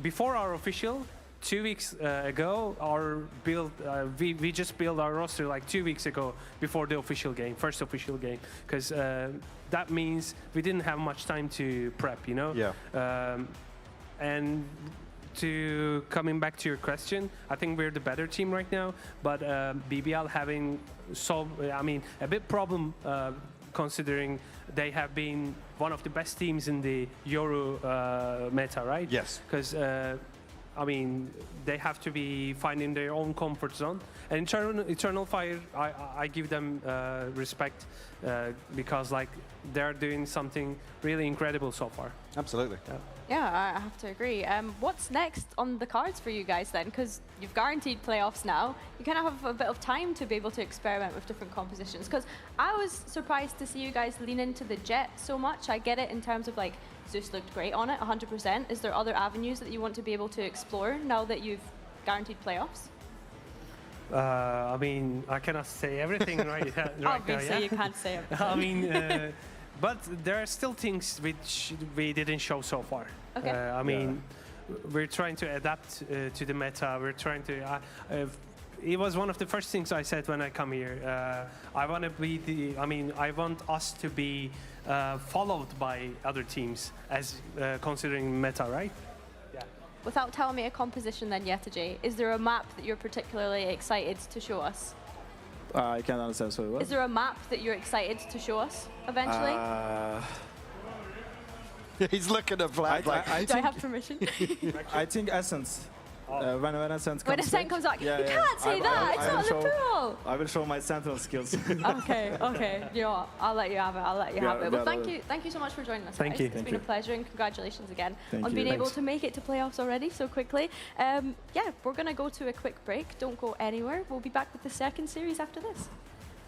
before our official. 2 weeks ago, our build, we just built our roster like 2 weeks ago before the official game, first official game, because that means we didn't have much time to prep, you know? Yeah. And to coming back to your question, I think we're the better team right now, but BBL having a bit problem considering they have been one of the best teams in the Yoru meta, right? Yes. Because I mean, they have to be finding their own comfort zone. And Eternal Fire, I give them respect because like they're doing something really incredible so far. Absolutely. Yeah, I have to agree. What's next on the cards for you guys then? Because you've guaranteed playoffs now. You kind of have a bit of time to be able to experiment with different compositions. Because I was surprised to see you guys lean into the Jet so much. I get it in terms of like, Zeus looked great on it, 100%. Is there other avenues that you want to be able to explore now that you've guaranteed playoffs? I mean, I cannot say everything right Obviously, now, yeah? you can't say everything. I mean, but there are still things which we didn't show so far. Okay. I mean, we're trying to adapt to the meta. We're trying to. It was one of the first things I said when I come here. I want to be the. I mean, I want us to be followed by other teams as considering meta, right? Yeah. Without telling me a composition then, Yetej, is there a map that you're particularly excited to show us? I can't understand, sorry, what? Is there a map that you're excited to show us eventually? He's looking at Vlad like... Do I have permission? I think Essence. When Essence comes back. You can't say that. It's not in the pool. I will show my Sentinel skills. Okay. You know what? I'll let you have it. Well, thank you so much for joining us. Thank you. It's been a pleasure, and congratulations again on being Thanks. able to make it to playoffs already so quickly. Yeah, we're going to go to a quick break. Don't go anywhere. We'll be back with the second series after this.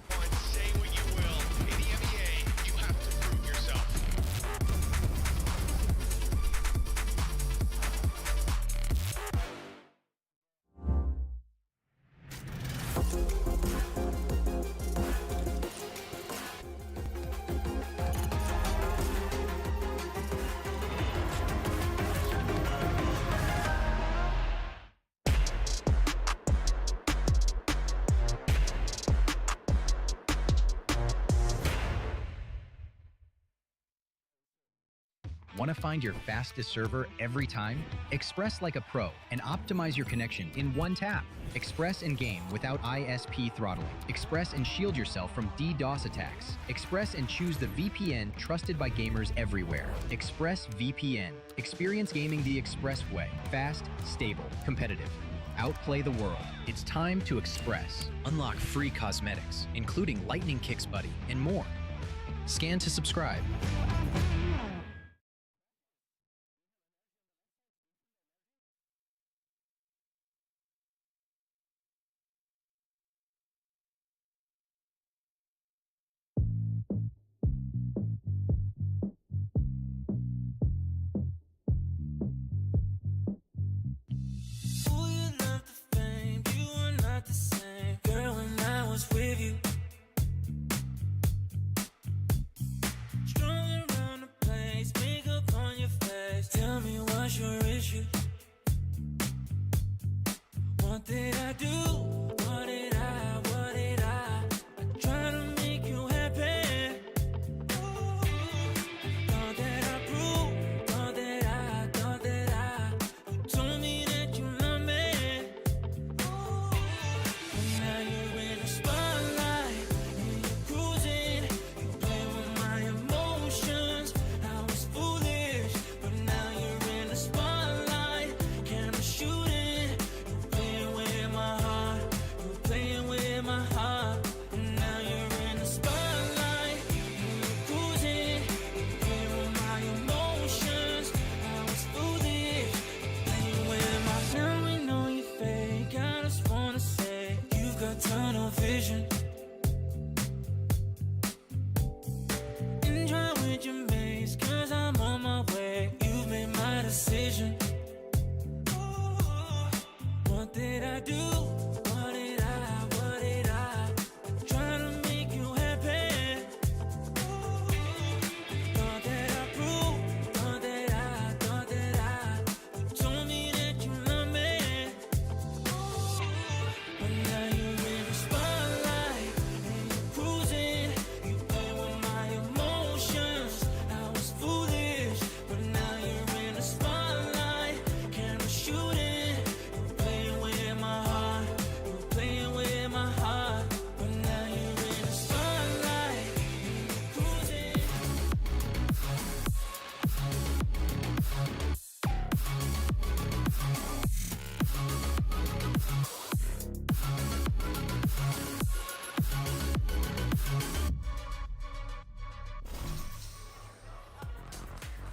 Say what you will. In the EMEA, you have to prove yourself. Want to find your fastest server every time? Express like a pro and optimize your connection in one tap. Express and game without ISP throttling. Express and shield yourself from DDoS attacks. Express and choose the VPN trusted by gamers everywhere. Express VPN. Experience gaming the Express way. Fast, stable, competitive. Outplay the world. It's time to Express. Unlock free cosmetics, including Lightning Kicks Buddy and more. Scan to subscribe. What did I do? What did I? I try to make you happy. Thought that I proved, thought that I. You told me that you love me. But now you're in the spotlight and you're cruising. You play with my emotions. I was foolish, but now you're in the spotlight. Camera shooting. Tunnel vision. Enjoy with your maze, cause I'm on my way. You've made my decision. What did I do? What did I? Try to make you happy. Thought that I proved, thought that I. You told me that you love me. But now you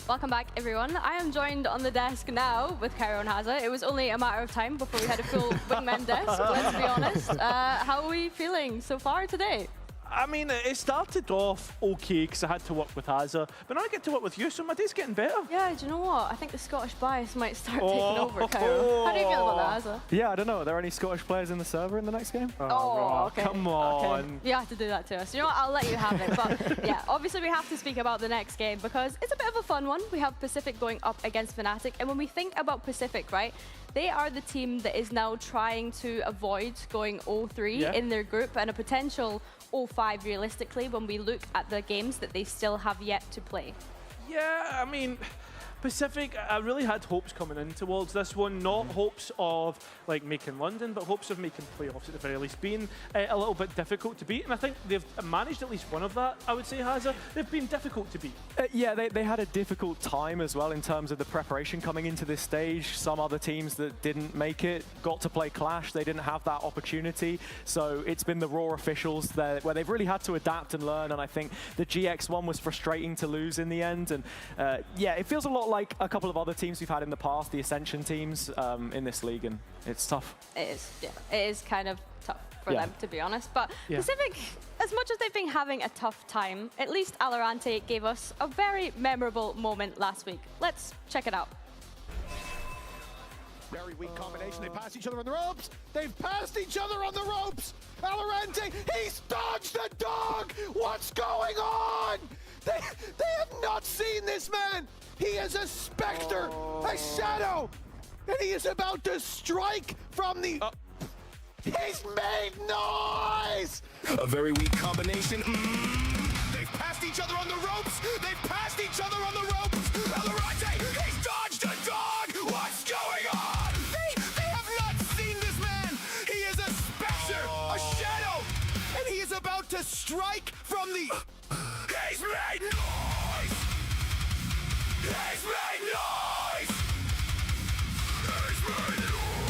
Welcome back, everyone. I am joined on the desk now with Cairo and Haza. It was only a matter of time before we had a full wingman desk, let's be honest. How are we feeling so far today? I mean, it started off okay because I had to work with Haza, but now I get to work with you, so my day's getting better. Yeah, do you know what? I think the Scottish bias might start taking over, Cairo. How do you feel about that, Haza? Yeah, I don't know. Are there any Scottish players in the server in the next game? Oh, okay. Come on. Okay. You have to do that to us. You know what? I'll let you have it. But yeah, obviously we have to speak about the next game because it's a bit of a fun one. We have Pacific going up against Fnatic, and when we think about Pacific, right? They are the team that is now trying to avoid going 0-3 in their group and a potential 0-5 realistically when we look at the games that they still have yet to play. Yeah, I mean, Pacific, I really had hopes coming in towards this one, not hopes of like making London, but hopes of making playoffs at the very least, being a little bit difficult to beat, and I think they've managed at least one of that, I would say, Haza. They've been difficult to beat. Yeah, they had a difficult time as well in terms of the preparation coming into this stage. Some other teams that didn't make it got to play Clash, they didn't have that opportunity, so it's been the Raw officials there where they've really had to adapt and learn, and I think the GX one was frustrating to lose in the end, and yeah, it feels a lot like a couple of other teams we've had in the past, the Ascension teams in this league, and it's tough. It is, yeah. It is kind of tough for them, to be honest. But Pacific, as much as they've been having a tough time, at least VALORANT gave us a very memorable moment last week. Let's check it out. Very weak combination. They pass each other on the ropes. They've passed each other on the ropes. VALORANT, he's dodged the dog. What's going on? They have not seen this man. He is a specter, a shadow, and he is about to strike from the... He's made noise! A very weak combination. They've passed each other on the ropes. They've passed each other on the ropes. VALORANT to strike from the... He's made noise! He's made noise! He's made noise!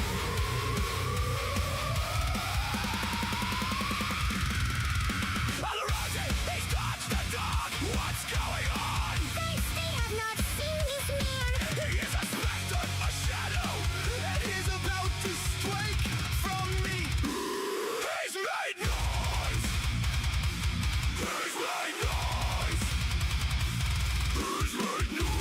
VALORANT, he's touched the dog! What's going on? They have not seen this man. He is a spectre, a shadow, and he's about to strike from me! He's made noise! He's made noise! He's made noise!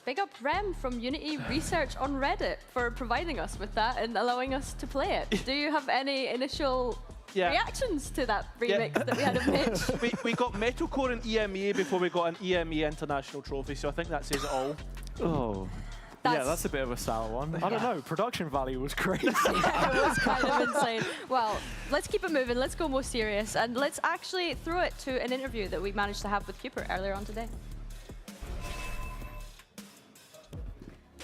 Big up Rem from Unity Research on Reddit for providing us with that and allowing us to play it. Do you have any initial reactions to that remix that we had of Mitch? we got Metalcore and EMEA before we got an EMEA International Trophy, so I think that says it all. Oh. Yeah, that's a bit of a sour one. I don't know, production value was crazy. Yeah, it was kind of insane. Well, let's keep it moving. Let's go more serious. And let's actually throw it to an interview that we managed to have with Cooper earlier on today.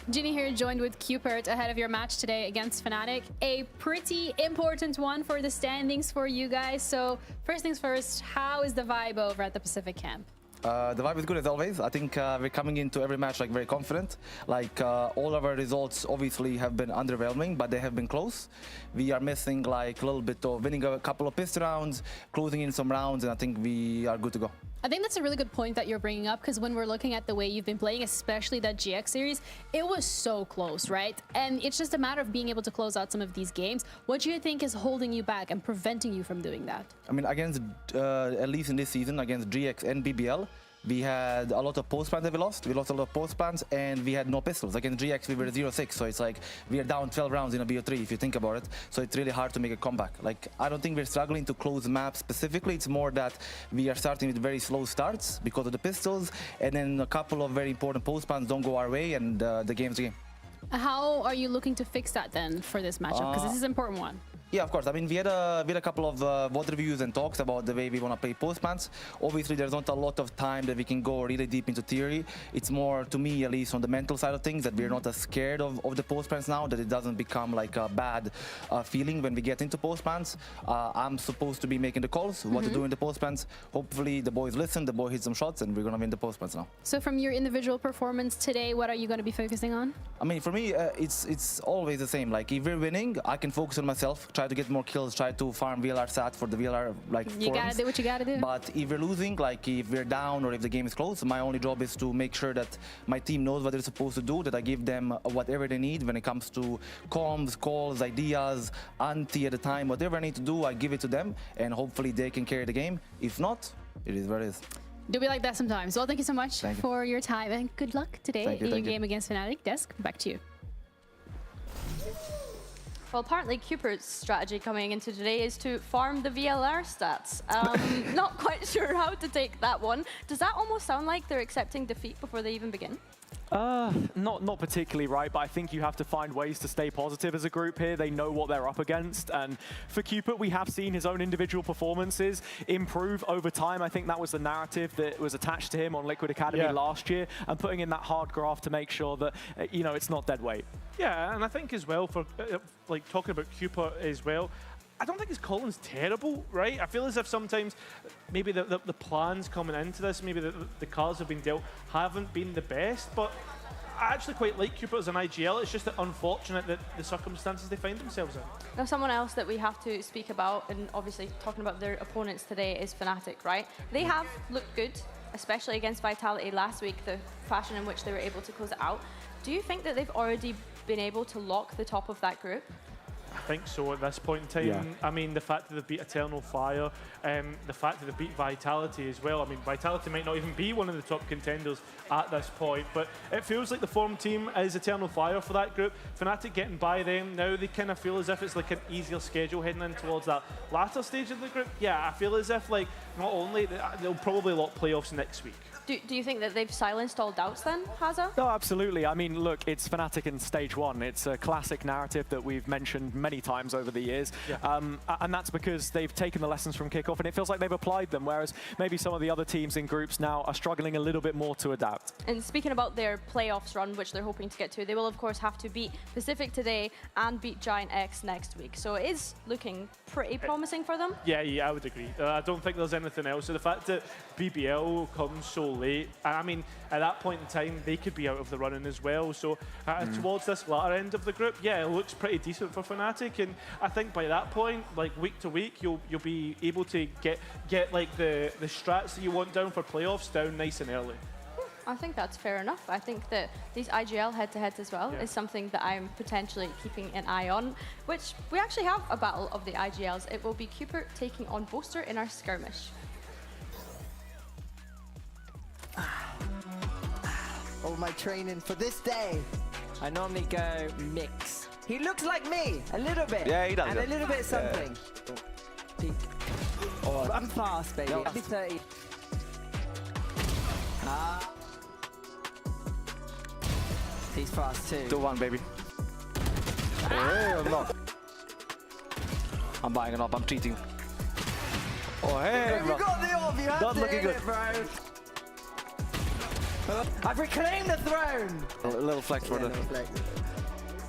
Ginny here, joined with Cupert ahead of your match today against Fnatic. A pretty important one for the standings for you guys. So first things first, how is the vibe over at the Pacific camp? The vibe is good as always. I think we're coming into every match like very confident. Like all of our results obviously have been underwhelming, but they have been close. We are missing like a little bit of winning a couple of pist rounds, closing in some rounds, and I think we are good to go. I think that's a really good point that you're bringing up, because when we're looking at the way you've been playing, especially that GX series, it was so close, right? And it's just a matter of being able to close out some of these games. What do you think is holding you back and preventing you from doing that? I mean, against, at least in this season, against GX and BBL, we had a lot of post plans that we lost. We lost a lot of post plans, and we had no pistols. Against GX, we were 0-6, so it's like we are down 12 rounds in a BO3 if you think about it. So it's really hard to make a comeback. Like, I don't think we're struggling to close maps specifically. It's more that we are starting with very slow starts because of the pistols, and then a couple of very important post plans don't go our way, and the game's the game. How are you looking to fix that then for this matchup? Because this is an important one. Yeah, of course. I mean, we had a couple of VOD reviews and talks about the way we want to play postplans. Obviously, there's not a lot of time that we can go really deep into theory. It's more, to me at least, on the mental side of things, that we're not as scared of the postplans now, that it doesn't become like a bad feeling when we get into postplans. I'm supposed to be making the calls, what to do in the postplans. Hopefully, the boys listen, the boy hits some shots, and we're going to win the postplans now. So from your individual performance today, what are you going to be focusing on? I mean, for me, it's always the same. Like, if we're winning, I can focus on myself, try to get more kills, try to farm VLR sat for the VLR You gotta do what you gotta do. But if we're losing, like if we're down or if the game is close, my only job is to make sure that my team knows what they're supposed to do, that I give them whatever they need when it comes to comms, calls, ideas, anti at the time, whatever I need to do, I give it to them, and hopefully they can carry the game. If not, it is what it is. Do be like that sometimes. Well, thank you so much for your time, and good luck today in your game against Fnatic. Desk, back to you. Well, apparently Cooper's strategy coming into today is to farm the VLR stats. Not quite sure how to take that one. Does that almost sound like they're accepting defeat before they even begin? Not particularly, right, but I think you have to find ways to stay positive as a group here. They know what they're up against, and for Cupid, we have seen his own individual performances improve over time. I think that was the narrative that was attached to him on Liquid Academy last year, and putting in that hard graft to make sure that, you know, it's not dead weight. Yeah, and I think as well, for like talking about Cupid as well, I don't think his calling's terrible, right? I feel as if sometimes maybe the plans coming into this, maybe the cards have been dealt, haven't been the best, but I actually quite like Cupid as an IGL. It's just that unfortunate that the circumstances they find themselves in. Now, someone else that we have to speak about, and obviously talking about their opponents today, is Fnatic, right? They have looked good, especially against Vitality last week, the fashion in which they were able to close it out. Do you think that they've already been able to lock the top of that group? I think so at this point in time. Yeah. I mean, the fact that they've beat Eternal Fire, the fact that they've beat Vitality as well. I mean, Vitality might not even be one of the top contenders at this point, but it feels like the form team is Eternal Fire for that group. Fnatic getting by them, now they kind of feel as if it's like an easier schedule heading in towards that latter stage of the group. Yeah, I feel as if like not only they'll probably lock playoffs next week. Do you think that they've silenced all doubts then, Haza? No, absolutely. I mean, look, it's Fnatic in Stage 1. It's a classic narrative that we've mentioned many times over the years. Yeah. And that's because they've taken the lessons from kickoff and it feels like they've applied them, whereas maybe some of the other teams in groups now are struggling a little bit more to adapt. And speaking about their playoffs run, which they're hoping to get to, they will of course have to beat Pacific today and beat Giant X next week. So it is looking pretty promising for them. Yeah, I would agree. I don't think there's anything else. So the fact that BBL comes so late, I mean, at that point in time, they could be out of the running as well. So towards this latter end of the group, yeah, it looks pretty decent for Fnatic. And I think by that point, like week to week, you'll be able to get like the strats that you want down for playoffs down nice and early. I think that's fair enough. I think that these IGL head-to-heads as well is something that I'm potentially keeping an eye on, which we actually have a battle of the IGLs. It will be Cooper taking on Boaster in our skirmish. All my training for this day. I normally go mix. He looks like me, a little bit. Yeah, he does. And a little bit something. Peek. Oh, I'm fast, baby. I'll be 30. He's fast too. 2-1, baby. Hey, I'm not. I'm buying an op, I'm cheating. Oh, hey! You got the orb, you have Not to looking hit good. it, bro. I've reclaimed the throne! A little flex for the...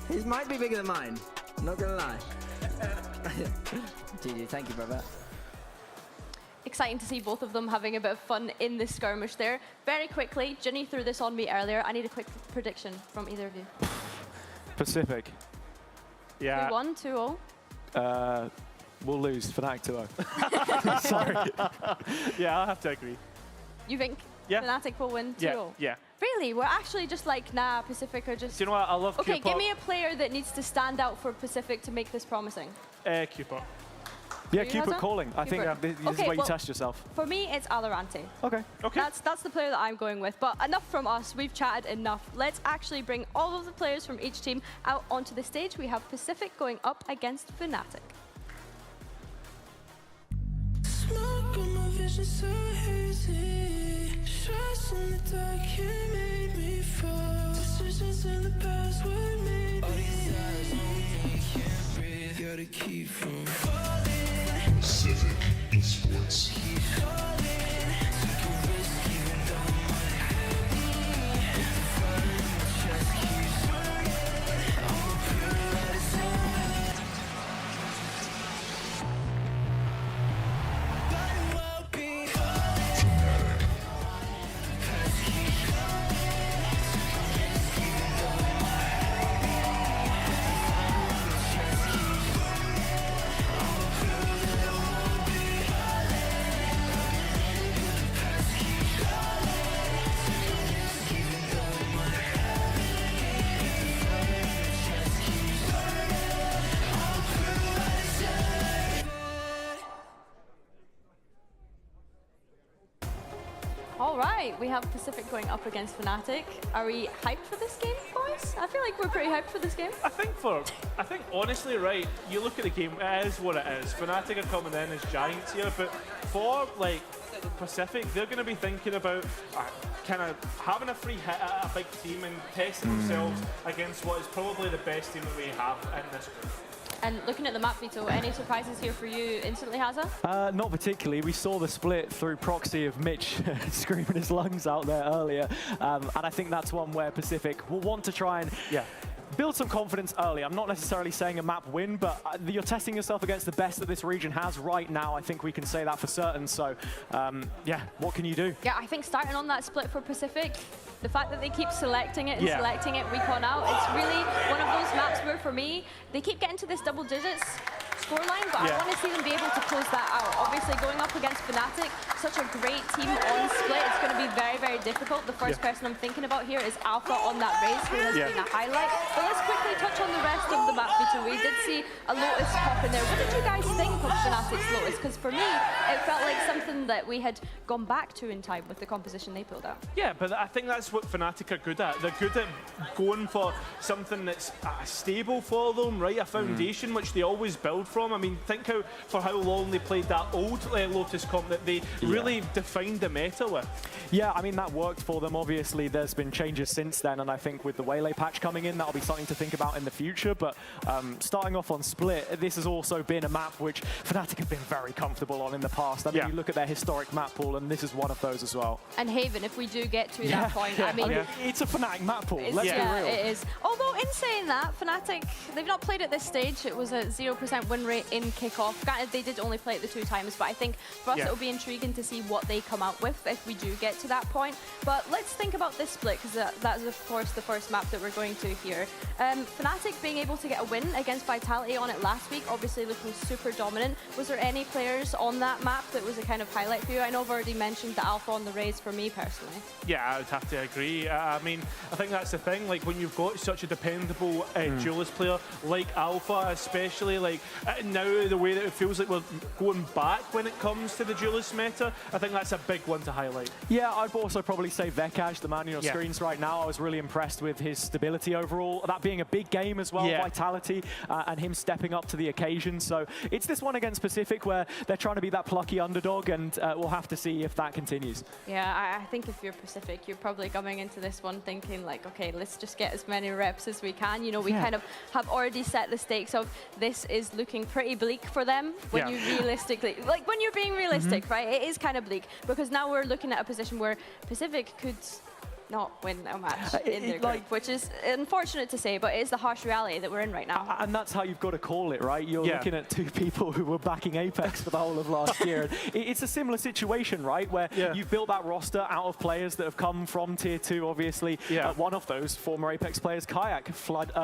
His might be bigger than mine. Not gonna lie. GG, thank you, brother. Exciting to see both of them having a bit of fun in this skirmish there. Very quickly, Ginny threw this on me earlier. I need a quick prediction from either of you. Pacific. Yeah. 3-1, 2-0. We'll lose Fnatic 2-0. Sorry. Yeah, I'll have to agree. You think Fnatic will win 2-0? Yeah. Really? We're actually just like, nah, Pacific are just... Do you know what? I love Okay, Cooper. give me a player that needs to stand out for Pacific to make this promising. Cooper. Yeah, You, Cooper Haza? calling. I think Cooper. this is Okay, where you well, test yourself. For me, it's Valorant. Okay. That's the player that I'm going with. But enough from us. We've chatted enough. Let's actually bring all of the players from each team out onto the stage. We have Pacific going up against Fnatic. Smoke on my vision so hazy. Shots in the dark, you made me fall. Decisions in the past were made. All these eyes on me, can't breathe. Gotta keep from falling. Pacific Esports. Keep falling. Take a risk even though my head hit the front of my chest keeps burning. I'ma prove that it's on. But it won't be falling. Cause keep falling. Take a risk even though my head hit the front of my chest keeps burning. I'ma prove that it won't be All right, we have Pacific going up against Fnatic. Are we hyped for this game, boys? I feel like we're pretty hyped for this game. I think honestly, right, you look at the game, it is what it is. Fnatic are coming in as giants here, but for like Pacific, they're going to be thinking about kind of having a free hit at a big team and testing themselves against what is probably the best team that we have in this group. And looking at the map, Vito, any surprises here for you instantly, Haza? Not particularly. We saw the split through proxy of Mitch screaming his lungs out there earlier. And I think that's one where Pacific will want to try and build some confidence early. I'm not necessarily saying a map win, but you're testing yourself against the best that this region has right now. I think we can say that for certain. So, yeah, what can you do? Yeah, I think starting on that split for Pacific, the fact that they keep selecting it and selecting it week on out, it's really one of those maps where, for me, they keep getting to this double digits scoreline, but I want to see them be able to close that out. Obviously, going up against Fnatic, such a great team on split, it's going to be very, very difficult. The first person I'm thinking about here is Alpha on that race, who has been a highlight. But let's quickly touch on the rest of the map, V2, we did see a Lotus pop in there. What did you guys think of Fnatic's Lotus? Because for me, it felt like something that we had gone back to in time with the composition they pulled out. Yeah, but I think that's what Fnatic are good at. They're good at going for something that's stable for them, right? A foundation which they always build from. I mean, think for how long they played that old Lotus comp that they really defined the meta with. Yeah, I mean, that worked for them. Obviously, there's been changes since then, and I think with the Waylay patch coming in, that'll be something to think about in the future. But starting off on Split, this has also been a map which Fnatic have been very comfortable on in the past. I mean, you look at their historic map pool, and this is one of those as well. And Haven, if we do get to that point, I mean, it's a Fnatic map pool. Let's be real. It is. Although in saying that, Fnatic, they've not played at this stage. It was a 0% win rate in kickoff. Granted, they did only play it the 2 times, but I think for us it'll be intriguing to see what they come out with if we do get to that point. But let's think about this split, because that is of course the first map that we're going to here. Fnatic being able to get a win against Vitality on it last week, obviously looking super dominant. Was there any players on that map that was a kind of highlight for you? I know I've already mentioned the Alpha on the Rays for me personally. Yeah, I would have to agree. I mean, I think that's the thing. Like, when you've got such a dependable duelist player like Alpha, especially, like now the way that it feels like we're going back when it comes to the duelist meta, I think that's a big one to highlight. Yeah, I'd also probably say Vekaj, the man on your screens right now. I was really impressed with his stability overall. That being a big game as well, Vitality, and him stepping up to the occasion. So it's this one against Pacific where they're trying to be that plucky underdog, and we'll have to see if that continues. Yeah, I think if you're Pacific, you're probably coming into this one thinking like, okay, let's just get as many reps as we can. You know, we kind of have already set the stakes of this is looking pretty bleak for them when you realistically, like when you're being realistic, right? It is kind of bleak because now we're looking at a position where Pacific could not win a match in their group, which is unfortunate to say, but it is the harsh reality that we're in right now. And that's how you've got to call it, right? You're looking at 2 people who were backing Apex for the whole of last year. It's a similar situation, right? Where you've built that roster out of players that have come from Tier 2, obviously. One of those former Apex players, Kayak,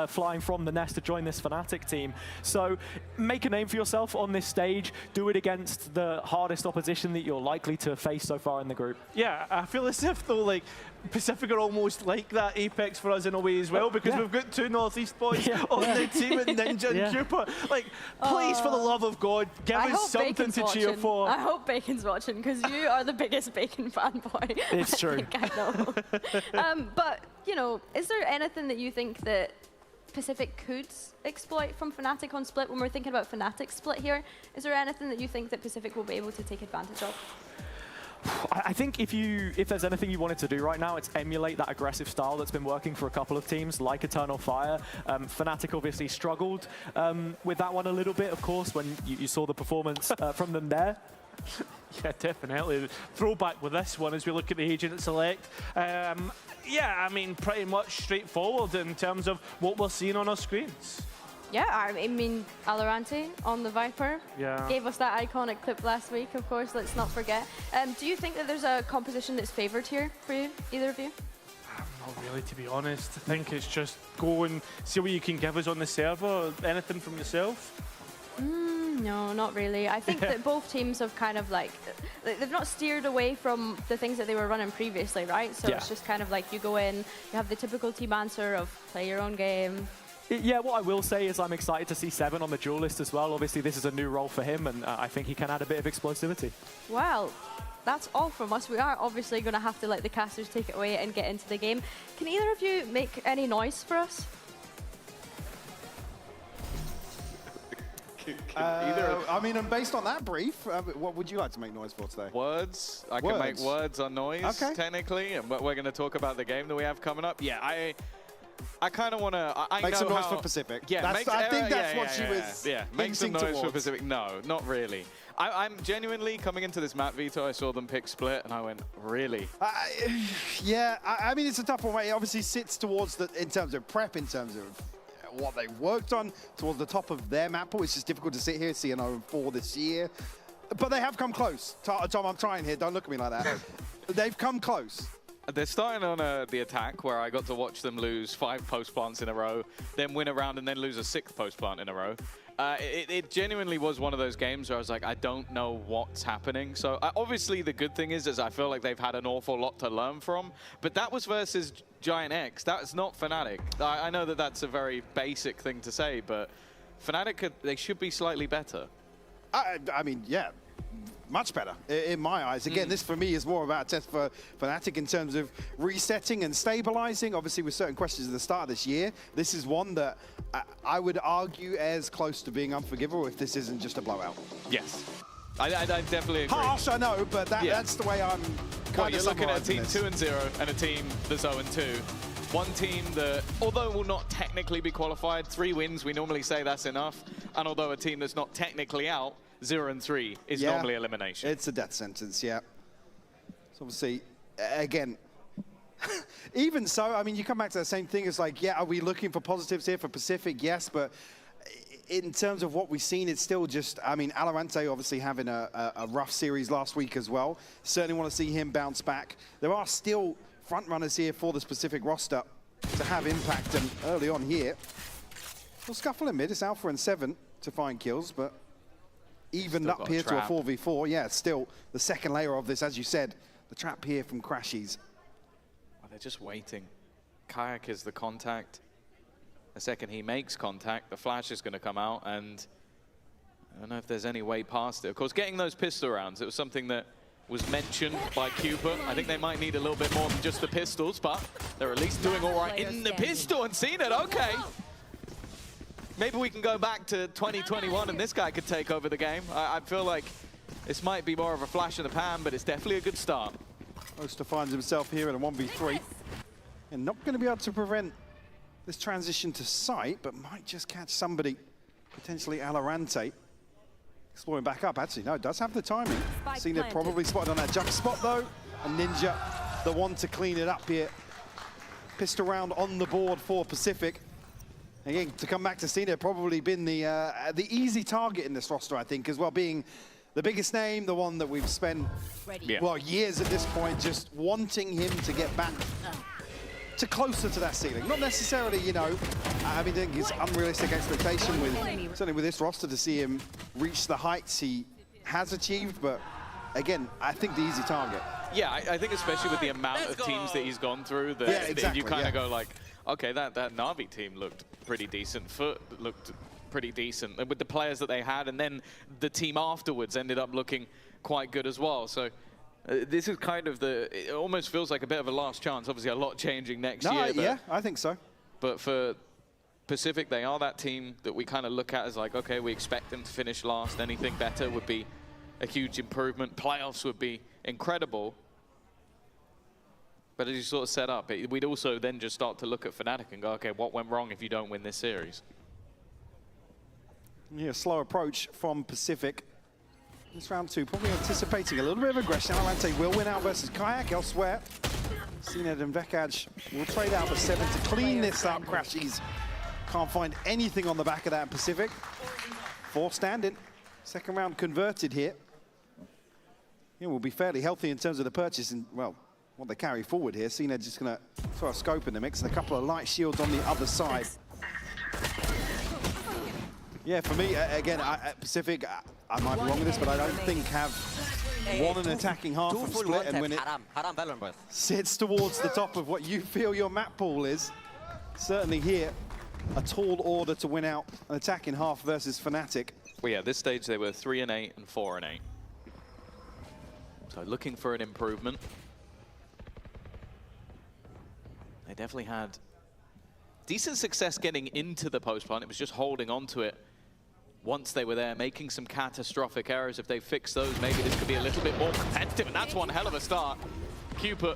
flying from the Nest to join this Fnatic team. So make a name for yourself on this stage. Do it against the hardest opposition that you're likely to face so far in the group. Yeah, I feel as if, though, like, Pacific are almost like that Apex for us in a way as well, because we've got 2 Northeast boys on the team with Ninja and Cooper. Like, please, for the love of God, give us something to cheer for. I hope Bacon's watching, because you are the biggest Bacon fanboy. It's true. I know. But, you know, is there anything that you think that Pacific could exploit from Fnatic on Split when we're thinking about Fnatic Split here? Is there anything that you think that Pacific will be able to take advantage of? I think if there's anything you wanted to do right now, it's emulate that aggressive style that's been working for a couple of teams like Eternal Fire. Fnatic obviously struggled with that one a little bit, of course, when you saw the performance from them there. Yeah, definitely. Throwback with this one as we look at the Agent Select. Yeah, I mean, pretty much straightforward in terms of what we're seeing on our screens. Yeah, I mean, VALORANT on the Viper gave us that iconic clip last week, of course, let's not forget. Do you think that there's a composition that's favoured here for you, either of you? Not really, to be honest. I think it's just go and see what you can give us on the server. Anything from yourself? No, not really. I think that both teams have kind of like, they've not steered away from the things that they were running previously, right? So it's just kind of like you go in, you have the typical team answer of play your own game. Yeah, what I will say is I'm excited to see Seven on the duelist as well. Obviously, this is a new role for him, and I think he can add a bit of explosivity. Well, that's all from us. We are obviously going to have to let the casters take it away and get into the game. Can either of you make any noise for us? I mean, and based on that brief, what would you like to make noise for today? Words. I can make words on noise, technically. And we're going to talk about the game that we have coming up. Yeah, I kind of want to... Make some noise for Pacific. Yeah, I think that's what she was make some noise towards. for Pacific. No, not really. I'm genuinely coming into this map, Vito, I saw them pick Split, and I went, really? Yeah, I mean, it's a tough one. It obviously sits towards, in terms of prep, in terms of what they've worked on, towards the top of their map pool. It's just difficult to sit here and see an 0-4 this year. But they have come close. Tom, I'm trying here. Don't look at me like that. They've come close. They're starting on the attack, where I got to watch them lose 5 post plants in a row, then win a round, and then lose a 6th post plant in a row. It genuinely was one of those games where I was like, I don't know what's happening. So obviously the good thing is I feel like they've had an awful lot to learn from. But that was versus Giant X. That's not Fnatic. I know that that's a very basic thing to say, but Fnatic, they should be slightly better. I mean, yeah. Much better, in my eyes. Again, this for me is more about a test for Fnatic in terms of resetting and stabilizing. Obviously, with certain questions at the start of this year, this is one that I would argue as close to being unforgivable if this isn't just a blowout. Yes. I definitely agree. Harsh, I know, but that's the way I'm kind of you're looking at a team this. 2-0 and a team that's 0-2. One team that, although will not technically be qualified, 3 wins, we normally say that's enough. And although a team that's not technically out, 0-3 is normally elimination. It's a death sentence, yeah. So obviously, again, even so, I mean, you come back to the same thing. It's like, yeah, are we looking for positives here for Pacific? Yes, but in terms of what we've seen, it's still just, I mean, Valorant obviously having a rough series last week as well. Certainly want to see him bounce back. There are still front runners here for the Pacific roster to have impact, and early on here, we'll scuffle in mid. It's Alpha and 7 to find kills, but evened up here to a 4v4. Yeah, still the second layer of this, as you said, the trap here from Crashies. Well, they're just waiting. Kayak is the contact. The second he makes contact, the flash is going to come out, and I don't know if there's any way past it. Of course, getting those pistol rounds, it was something that was mentioned by Cooper. I think they might need a little bit more than just the pistols, but they're at least doing all right in the pistol and seen it. Okay. Maybe we can go back to 2021 and this guy could take over the game. I feel like this might be more of a flash in the pan, but it's definitely a good start. Oster finds himself here in a 1v3. And not going to be able to prevent this transition to sight, but might just catch somebody, potentially Valorant. Exploring back up, actually, no, does have the timing. Cena probably spotted on that jump spot, though. And Ninja, the one to clean it up here. Pistol round on the board for Pacific. Again, to come back to Cena, probably been the easy target in this roster, I think, as well, being the biggest name, the one that we've spent, well, years at this point, just wanting him to get back to closer to that ceiling. Not necessarily, you know, I mean, I think it's unrealistic expectation with, certainly with this roster, to see him reach the heights he has achieved, but again, I think the easy target. Yeah, I think especially with the amount of teams that he's gone through, that you kind of go like, okay, that Na'Vi team looked pretty decent. Foot looked pretty decent with the players that they had, and then the team afterwards ended up looking quite good as well. So this is kind of it almost feels like a bit of a last chance. Obviously, a lot changing next year. Yeah, I think so. But for Pacific, they are that team that we kind of look at as like, okay, we expect them to finish last. Anything better would be a huge improvement. Playoffs would be incredible. But as you sort of set up, we'd also then just start to look at Fnatic and go, okay, what went wrong if you don't win this series? Yeah, slow approach from Pacific. This round 2, probably anticipating a little bit of aggression. Valorant will win out versus Kayak elsewhere. Cena and Vekaj will trade out for 7 to clean this up. Crashies can't find anything on the back of that in Pacific. 4 standing. Second round converted here. Yeah, will be fairly healthy in terms of the purchase and, well, what they carry forward here. Cena just going to throw a scope in the mix and a couple of light shields on the other side. Yeah, for me, again, Pacific, I might be wrong with this, but I don't think have won an attacking half from split, and when it sits towards the top of what you feel your map pool is, certainly here, a tall order to win out an attacking half versus Fnatic. Well, yeah, this stage they were 3-8 and 4-8. So looking for an improvement. They definitely had decent success getting into the post plant. It was just holding on to it once they were there, making some catastrophic errors. If they fix those, maybe this could be a little bit more competitive, and that's one hell of a start. Cupid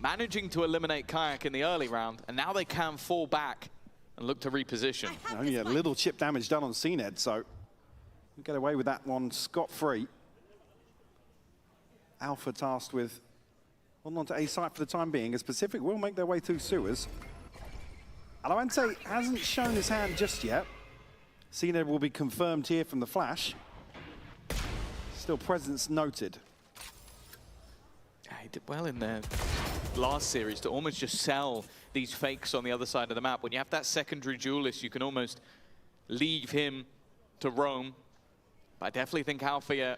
managing to eliminate Kayak in the early round, and now they can fall back and look to reposition. Only a little chip damage done on CNED, so we'll get away with that one scot-free. Alpha tasked with holding on to A site for the time being, as Pacific will make their way through sewers. Valorant hasn't shown his hand just yet. CNED will be confirmed here from the flash. Still presence noted. Yeah, he did well in there. last series to almost just sell these fakes on the other side of the map. When you have that secondary duelist, you can almost leave him to roam. But I definitely think Alfia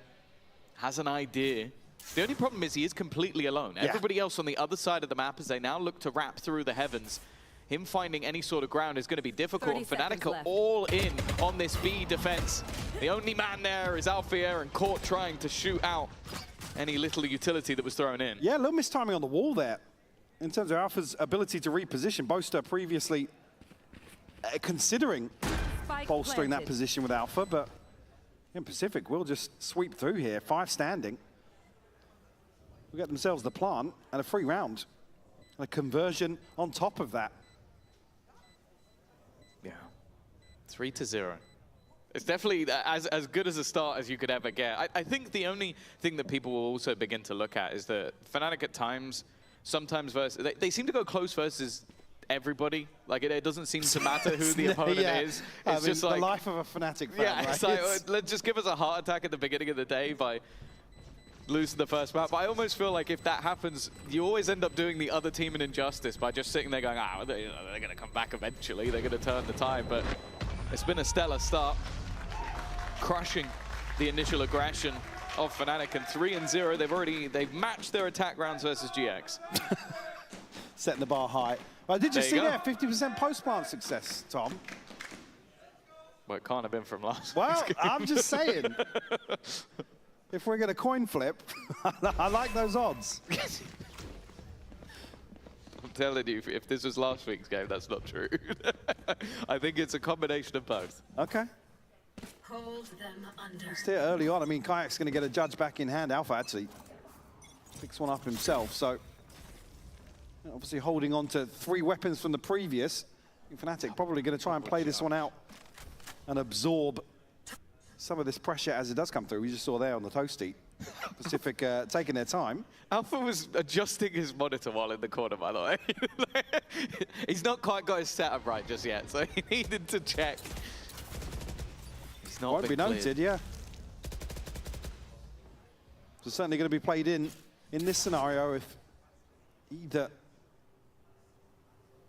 has an idea. The only problem is he is completely alone. Yeah. Everybody else on the other side of the map, as they now look to wrap through the heavens, him finding any sort of ground is going to be difficult. And Fnatic are all in on this B defense. The only man there is Alfia, and Court trying to shoot out any little utility that was thrown in. Yeah, a little mistiming on the wall there in terms of Alpha's ability to reposition. Boaster previously considering bolstering that position with Alpha, but in Pacific will just sweep through here. 5 standing. Will get themselves the plant and a free round. And a conversion on top of that. Yeah, 3-0. It's definitely as good as a start as you could ever get. I think the only thing that people will also begin to look at is that Fnatic at times, sometimes versus, they seem to go close versus everybody. Like it doesn't seem to matter who the opponent is. It's just like the life of a Fnatic fan. Yeah, right? it's like, let's just give us a heart attack at the beginning of the day by losing the first map. But I almost feel like if that happens, you always end up doing the other team an injustice by just sitting there going, they're going to come back eventually. They're going to turn the tide. But it's been a stellar start, crushing the initial aggression of Fnatic. And 3-0, they've matched their attack rounds versus GX. Setting the bar high. But did you see go. that 50% post-plant success, Tom? Well, it can't have been from last Well, week's game. I'm just saying. If we're going to coin flip, I like those odds. I'm telling you, if this was last week's game, that's not true. I think it's a combination of both. Okay. Hold them under. Still early on. I mean, Kayak's going to get a judge back in hand. Alpha actually picks one up himself. So obviously holding on to 3 weapons from the previous. Fnatic probably going to try and play this one out and absorb some of this pressure as it does come through. We just saw there on the Toasty. Pacific taking their time. Alpha was adjusting his monitor while in the corner, by the way. He's not quite got his setup right just yet, so he needed to check. He's not Won't be been noted, cleared. yeah. So certainly going to be played in this scenario if either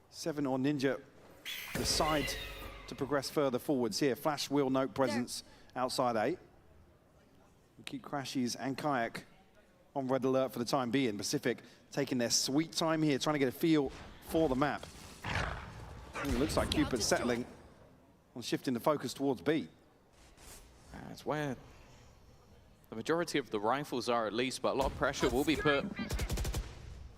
Seven or Ninja decide to progress further forwards here. Flash will note presence outside A. We'll keep Crashies and Kayak on red alert for the time being. Pacific taking their sweet time here, trying to get a feel for the map. And it looks like Cupid's settling on shifting the focus towards B. That's where the majority of the rifles are, at least, but a lot of pressure will be put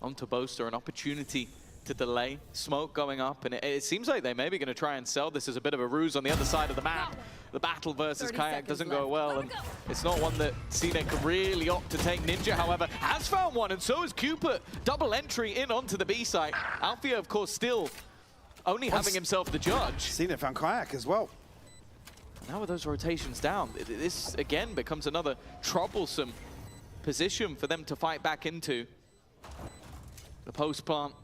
onto Boaster, an opportunity to delay. Smoke going up, and it seems like they may be going to try and sell this as a bit of a ruse on the other side of the map. The battle versus Kayak doesn't go well, and it's not one that CNET can really opt to take. Ninja, however, has found one, and so is Cupid. Double entry in onto the B site. Alfia, of course, still only having himself the judge. CNET found Kayak as well. Now with those rotations down, this again becomes another troublesome position for them to fight back into. The post plant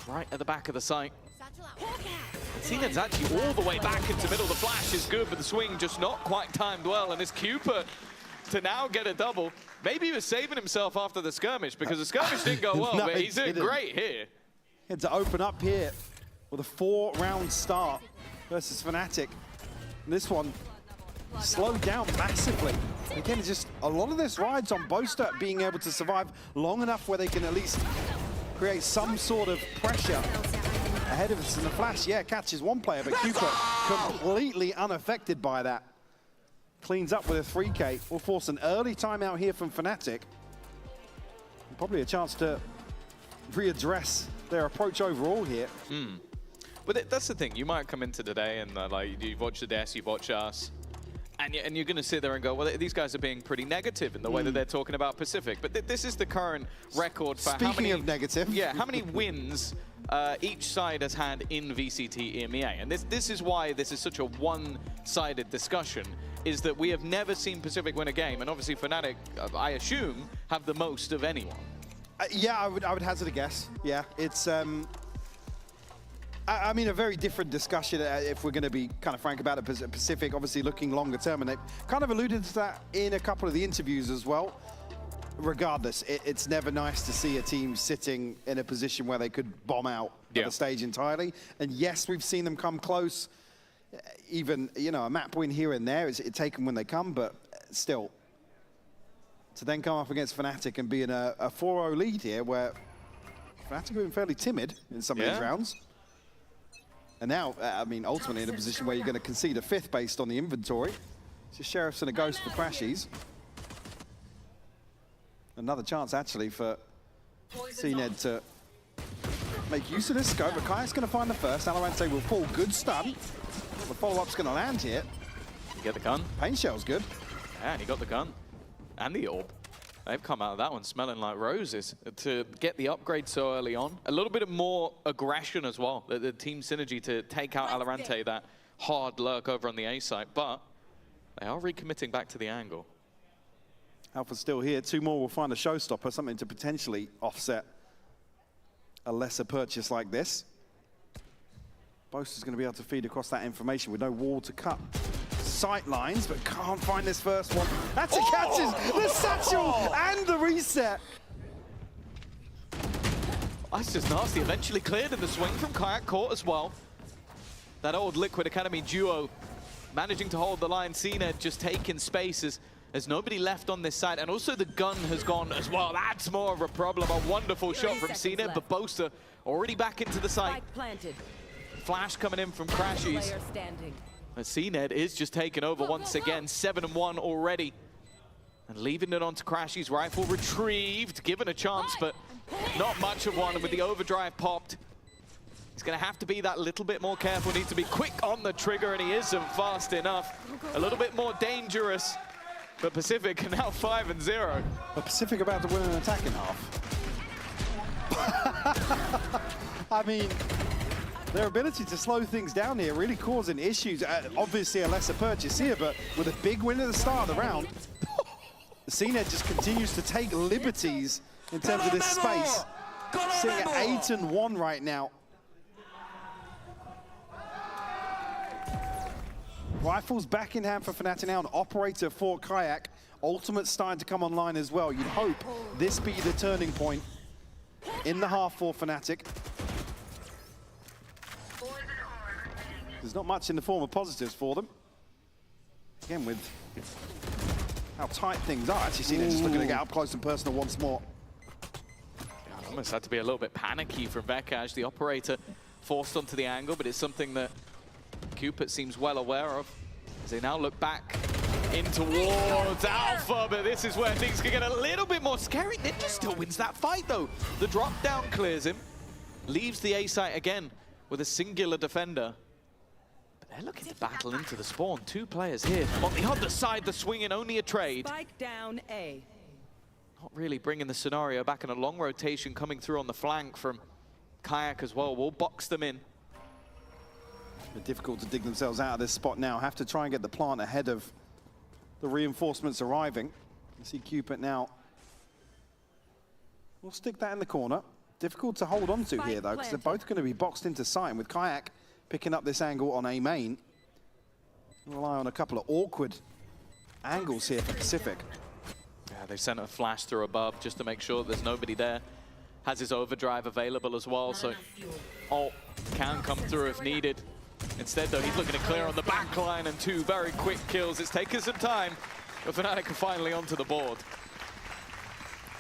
right at the back of the site. CNET's actually all the way back into middle. The flash is good, but the swing just not quite timed well. And this Cupid to now get a double. Maybe he was saving himself after the skirmish because the skirmish didn't go well, No, but he's doing didn't. great here. Had to open up here with a 4-round start versus Fnatic. And this one slowed down massively. Again, it's just a lot of this rides on Boaster being able to survive long enough where they can at least create some sort of pressure ahead of us. And the flash, yeah, catches one player, but Cupid completely unaffected by that. Cleans up with a 3K. Will force an early timeout here from Fnatic. And probably a chance to readdress their approach overall here. But that's the thing. You might come into today and like you've watched the DS, you've watched us, and you're going to sit there and go, well, these guys are being pretty negative in the way that they're talking about Pacific. But this is the current record for Speaking how many of negative. Yeah, how many wins each side has had in VCT EMEA. And this is why this is such a one-sided discussion, is that we have never seen Pacific win a game. And obviously Fnatic, I assume, have the most of anyone. Yeah, I would hazard a guess. Yeah, it's I mean, a very different discussion if we're going to be kind of frank about it. Pacific obviously looking longer term, and they kind of alluded to that in a couple of the interviews as well. regardless, it's never nice to see a team sitting in a position where they could bomb out the stage entirely. And yes, we've seen them come close. Even, you know, a map win here and there, it's taken when they come, but still. To then come up against Fnatic and be in a 4-0 lead here, where Fnatic have been fairly timid in some of these rounds. And now, I mean, ultimately in a position where you're going to concede a 5th based on the inventory. It's a Sheriffs and a Ghost for Crashies. Another chance, actually, for CNED to make use of this scope. But Kayak's going to find the first. Valorant will pull. Good stun. The follow-up's going to land here. You get the gun. Pain Shell's good. Yeah, and he got the gun. And the orb. They've come out of that one smelling like roses to get the upgrade so early on. A little bit of more aggression as well. The team synergy to take out VALORANT, that hard lurk over on the A site. But they are recommitting back to the angle. Alpha's still here. 2 more will find a showstopper, something to potentially offset a lesser purchase like this. Boaster's going to be able to feed across that information with no wall to cut sight lines, but can't find this first one. That's it, catches the satchel and the reset. That's just nasty. Eventually cleared, and the swing from Kayak caught as well. That old Liquid Academy duo managing to hold the line. CNED just taking spaces. There's nobody left on this side, and also the gun has gone as well. That's more of a problem. A wonderful shot from CNED, but Boaster already back into the site. Flash coming in from Crashies. CNED is just taken over once again, 7-1 already. And leaving it onto Crashies. Rifle retrieved, given a chance, but not much of one. And with the overdrive popped, he's going to have to be that little bit more careful. Needs to be quick on the trigger, and he isn't fast enough. A little bit more dangerous. But Pacific are now 5-0. But Pacific about to win an attack in half. I mean, their ability to slow things down here really causing issues. Obviously a lesser purchase here, but with a big win at the start of the round, CNED just continues to take liberties in terms of this space. Sitting at 8-1 right now. Rifles back in hand for Fnatic now, an operator for Kayak. Ultimate starting to come online as well. You'd hope this be the turning point in the half for Fnatic. There's not much in the form of positives for them. Again, with how tight things are. Actually, seen it just looking to get up close and personal once more. Yeah, almost had to be a little bit panicky from Vekaj, the operator, forced onto the angle, but it's something that Cupid seems well aware of. As they now look back in towards Alpha, but this is where things can get a little bit more scary. Ninja still wins that fight, though. The drop down clears him, leaves the A site again with a singular defender. They're looking to battle into the spawn. 2 players here. On the other side, the swinging, only a trade. Spike down A. Not really bringing the scenario back, in a long rotation coming through on the flank from Kayak as well. We'll box them in. They're difficult to dig themselves out of this spot now. Have to try and get the plant ahead of the reinforcements arriving. You see Cupid now. We'll stick that in the corner. Difficult to hold on to here, though, because they're both going to be boxed into sight. And with Kayak picking up this angle on A main, rely on a couple of awkward angles here for Pacific. Yeah, they've sent a flash through above just to make sure there's nobody there. Has his overdrive available as well, so ult can come through if needed. Instead, though, he's looking to clear on the back line, and 2 very quick kills. It's taken some time, but Fnatic are finally onto the board.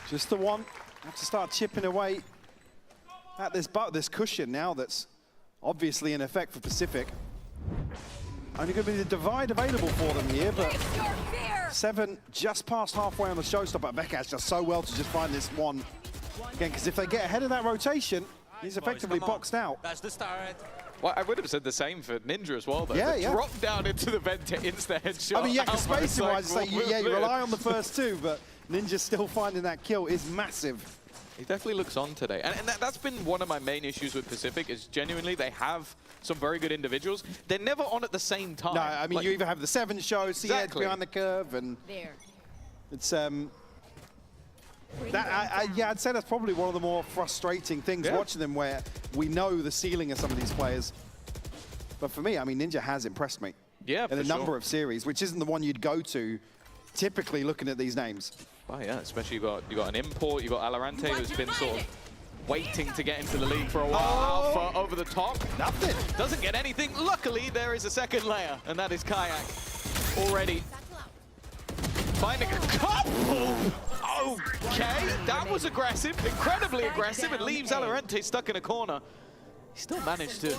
Just the one. Have to start chipping away at this cushion now that's obviously in effect for Pacific. Only going to be the divide available for them here, but 7 just past halfway on the showstopper. Vekaj does so well to just find this one again, because if they get ahead of that rotation, he's effectively boxed out. That's the start. Well, I would have said the same for Ninja as well, though. Yeah, the yeah. drop down into the vent to insta headshot. I mean, yeah, because Alpha spacing-wise, like, you rely on the first 2, but Ninja still finding that kill is massive. He definitely looks on today. And that's been one of my main issues with Pacific, is genuinely they have some very good individuals. They're never on at the same time. No, I mean, like, you either have the 7 show, see Edge behind the curve, and it's yeah, I'd say that's probably one of the more frustrating things watching them, where we know the ceiling of some of these players. But for me, I mean, Ninja has impressed me. Yeah, in a number of series, which isn't the one you'd go to typically looking at these names. Oh yeah, especially you got an import, you got VALORANT who's been sort of waiting to get into the league for a while. Alpha over the top. Nothing. Doesn't get anything. Luckily, there is a second layer, and that is Kayak already finding a couple. Okay, that was aggressive, incredibly aggressive. It leaves VALORANT stuck in a corner. He still managed to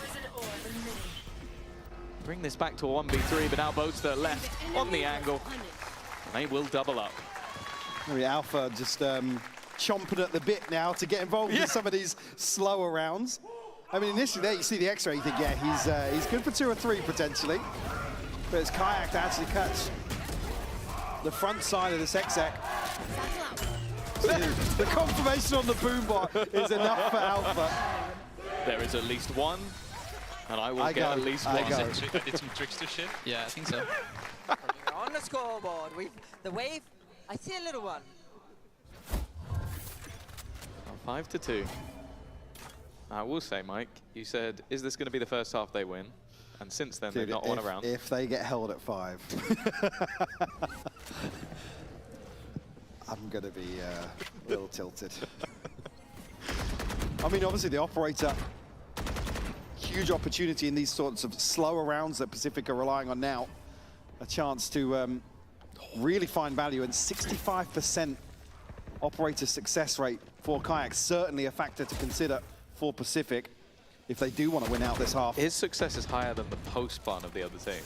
bring this back to a 1v3, but now both are left on the angle, and they will double up. Maybe Alpha just chomping at the bit now to get involved in some of these slower rounds. I mean, initially there you see the X-ray, you think, yeah, he's good for 2 or 3 potentially, but it's Kayak to actually catch the front side of this exec. The confirmation on the boombot is enough for Alpha. There is at least one, and I will get at least one. I did some trickster shit. Yeah, I think so. On the scoreboard, the wave, I see a little one. 5-2. I will say, Mike, you said, is this going to be the first half they win? And since then, they've not won a round. If they get held at 5, I'm going to be a little tilted. I mean, obviously, the operator, huge opportunity in these sorts of slower rounds that Pacific are relying on now. A chance to really find value, and 65% operator success rate for Kayak, certainly a factor to consider for Pacific if they do want to win out this half. His success is higher than the post-ban of the other team.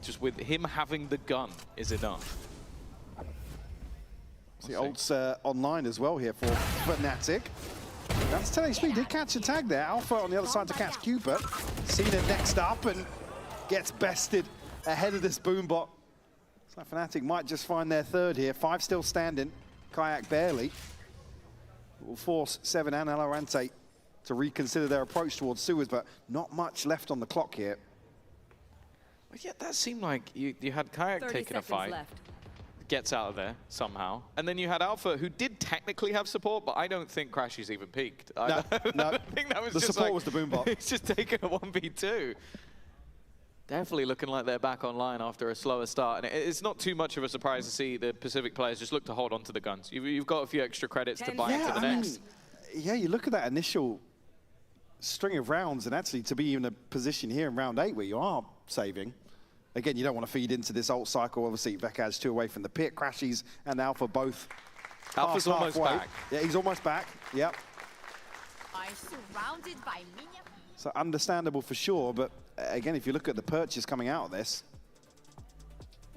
Just with him having the gun is enough. See, ults online as well here for Fnatic. That's 10 HP, did catch a tag there. Alpha on the other side to catch Cupid. Cena next up and gets bested ahead of this boombot. So Fnatic might just find their third here. 5 still standing, Kayak barely. It will force Seven and VALORANT to reconsider their approach towards Suez, but not much left on the clock here. But yeah, that seemed like you had Kayak taking a fight. Gets out of there somehow. And then you had Alpha, who did technically have support, but I don't think Crashy's even peaked. No, I think that was the just support like, was the boombot. He's just taking a 1v2. Definitely looking like they're back online after a slower start. And it's not too much of a surprise to see the Pacific players just look to hold on to the guns. You've got a few extra credits to buy into the next. Yeah, you look at that initial string of rounds, and actually to be in a position here in round 8 where you are saving. Again, you don't want to feed into this ult cycle. Obviously, Vekaj 2 away from the pit. Crashies and Alpha both Alpha's almost halfway. back. Yeah, he's almost back. Yep. Are surrounded by minions. So understandable for sure, but again, if you look at the purchase coming out of this,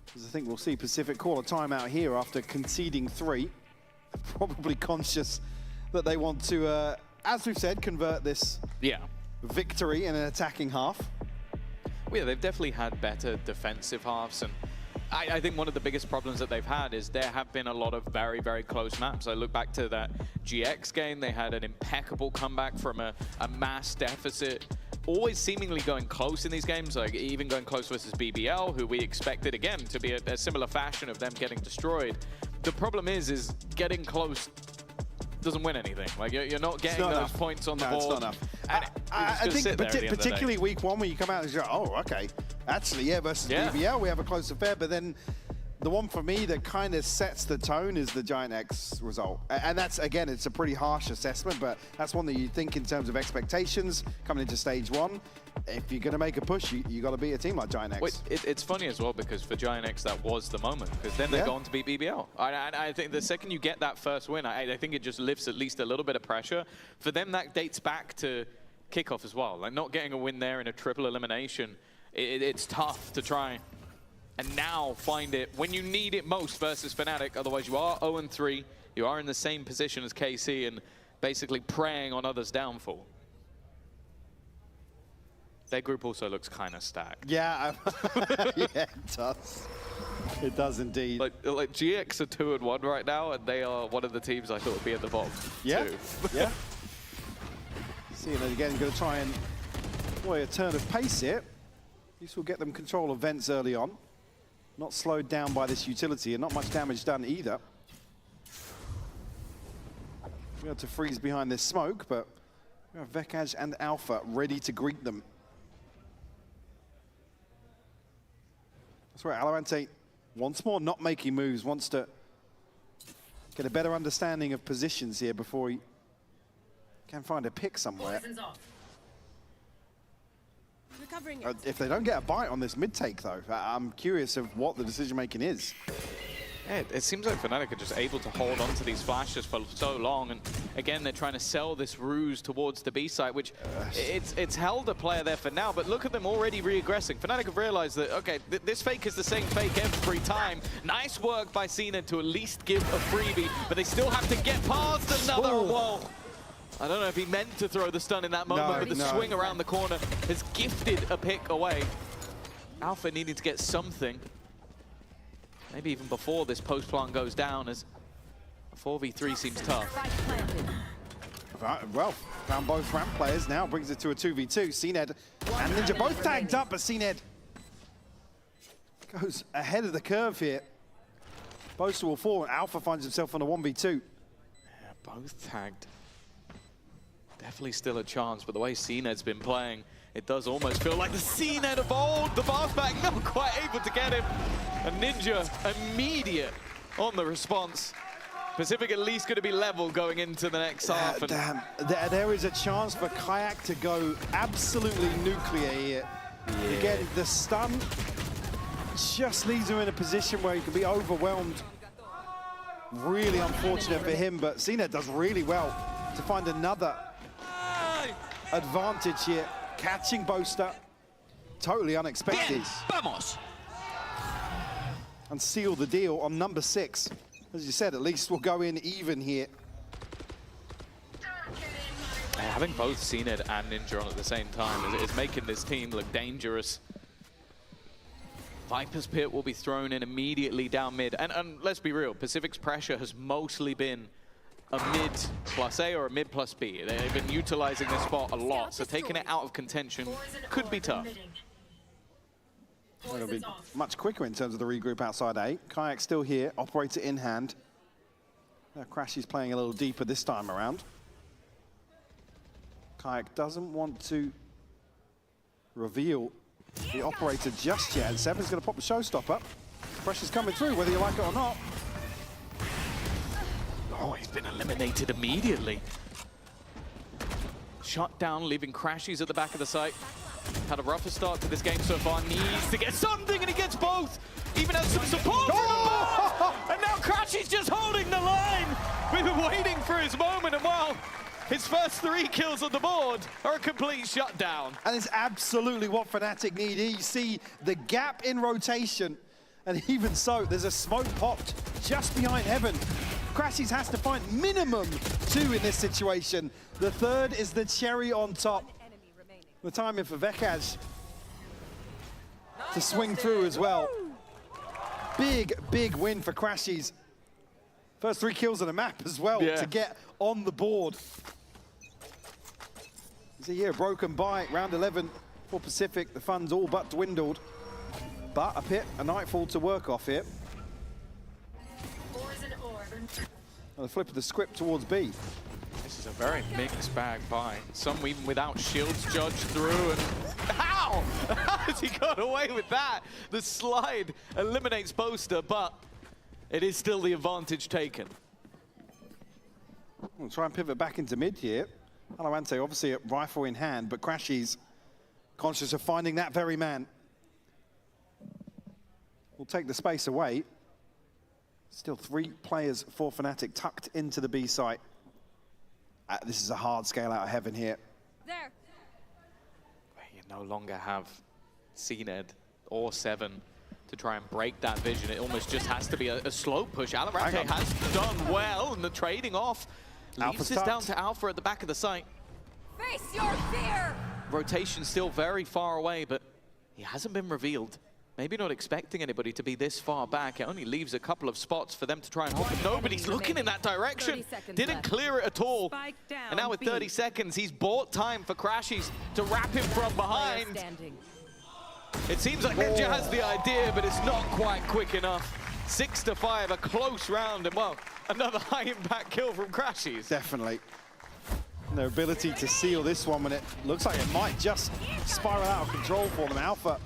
because I think we'll see Pacific call a timeout here after conceding 3. Probably conscious that they want to, as we've said, convert this victory in an attacking half. Well, yeah, they've definitely had better defensive halves, and I think one of the biggest problems that they've had is there have been a lot of very, very close maps. I look back to that GX game, they had an impeccable comeback from a mass deficit, always seemingly going close in these games, like even going close versus BBL, who we expected, again, to be a similar fashion of them getting destroyed. The problem is getting close doesn't win anything. Like, you're not getting those points on the board. It's not enough. I think particularly week 1 when you come out and you go, oh, okay. Actually, yeah, versus BBL, we have a close affair. But then the one for me that kind of sets the tone is the Giant X result. And that's, again, it's a pretty harsh assessment, but that's one that you think in terms of expectations coming into stage 1. If you're going to make a push, you got to beat a team like Giant X. Wait, it's funny as well, because for Giant X, that was the moment, because then they're going to beat BBL. I think the second you get that first win, I think it just lifts at least a little bit of pressure. For them, that dates back to kickoff as well. Like, not getting a win there in a triple elimination, it's tough to try and now find it when you need it most versus Fnatic. Otherwise, you are 0-3. You are in the same position as KC and basically preying on others' downfall. Their group also looks kind of stacked. Yeah, yeah, it does. It does indeed. Like GX are 2-1 right now, and they are one of the teams I thought would be at the bottom. Yeah, too. yeah. Seeing it again, going to try and a turn of pace here. This will get them control of vents early on. Not slowed down by this utility, and not much damage done either. We have to freeze behind this smoke, but we have Vekaj and Alpha ready to greet them. That's right, VALORANT Once more, not making moves, wants to get a better understanding of positions here before he can find a pick somewhere. If they don't get a bite on this mid-take, though, I'm curious of what the decision-making is. Yeah, it seems like Fnatic are just able to hold on to these flashes for so long, and again, they're trying to sell this ruse towards the B site, which it's held a player there for now, but look at them already re-aggressing. Fnatic have realized that, okay, this fake is the same fake every time. Nice work by Cena to at least give a freebie, but they still have to get past another wall. I don't know if he meant to throw the stun in that moment, but the swing around the corner has gifted a pick away. Alpha needing to get something. Maybe even before this post plant goes down, as a 4v3 seems tough. Well, found both ramp players now, brings it to a 2v2. CNED and Ninja both tagged up, but CNED goes ahead of the curve here. Boaster will fall, and Alpha finds himself on a 1v2. Yeah, both tagged. Definitely still a chance, but the way CNED's been playing, it does almost feel like the CNED of old. The bounce back not quite able to get him. A Ninja immediate on the response. Pacific at least going to be level going into the next half. Damn, there is a chance for Kayak to go absolutely nuclear here. Again, the stun just leaves him in a position where he can be overwhelmed. Really unfortunate for him, but CNED does really well to find another advantage here. Catching Boaster, totally unexpected. Vamos. And seal the deal on number 6. As you said, at least we'll go in even here. Having both CNED and Ninja on at the same time is making this team look dangerous. Viper's Pit will be thrown in immediately down mid. And let's be real, Pacific's pressure has mostly been a mid plus A or a mid plus B. They've been utilizing this spot a lot, so taking it out of contention could be tough. It'll be much quicker in terms of the regroup outside A. Kayak still here, operator in hand. Crashy's playing a little deeper this time around. Kayak doesn't want to reveal the operator just yet. Seven's going to pop the showstopper. Pressure's coming through, whether you like it or not. Oh, he's been eliminated immediately. Shut down, leaving Crashies at the back of the site. Had a rougher start to this game so far. Needs to get something, and he gets both. Even has some support from above. And now Crashies just holding the line. We've been waiting for his moment, and well, his first 3 kills on the board are a complete shutdown. And it's absolutely what Fnatic need. You see the gap in rotation, and even so, there's a smoke popped just behind Heaven. Crashies has to find minimum 2 in this situation. The third is the cherry on top. The timing for Vekaj to swing through as well. Big, big win for Crashies. First 3 kills on the map as well to get on the board. You see here, a broken bite, round 11 for Pacific. The funds all but dwindled. But a pit, a Nightfall to work off here. And the flip of the script towards B. This is a very mixed bag buy. Some even without shields judged through, and how? How has he got away with that? The slide eliminates Boaster, but it is still the advantage taken. We'll try and pivot back into mid here. Valorant obviously a rifle in hand, but Crashies conscious of finding that very man. We'll take the space away. Still 3 players for Fnatic tucked into the B site. This is a hard scale out of Heaven here. There. You no longer have CNED or Seven to try and break that vision. It almost just has to be a slow push. VALORANT has done well, and the trading off leaves this down to Alpha at the back of the site. Face your fear! Rotation still very far away, but he hasn't been revealed. Maybe not expecting anybody to be this far back. It only leaves a couple of spots for them to try and hop, but nobody's looking in that direction. Didn't clear it at all. And now with 30 seconds, he's bought time for Crashies to wrap him from behind. It seems like Ninja has the idea, but it's not quite quick enough. 6-5, a close round, and well, another high impact kill from Crashies. Definitely. And their ability to seal this one when it looks like it might just spiral out of control for them. Alpha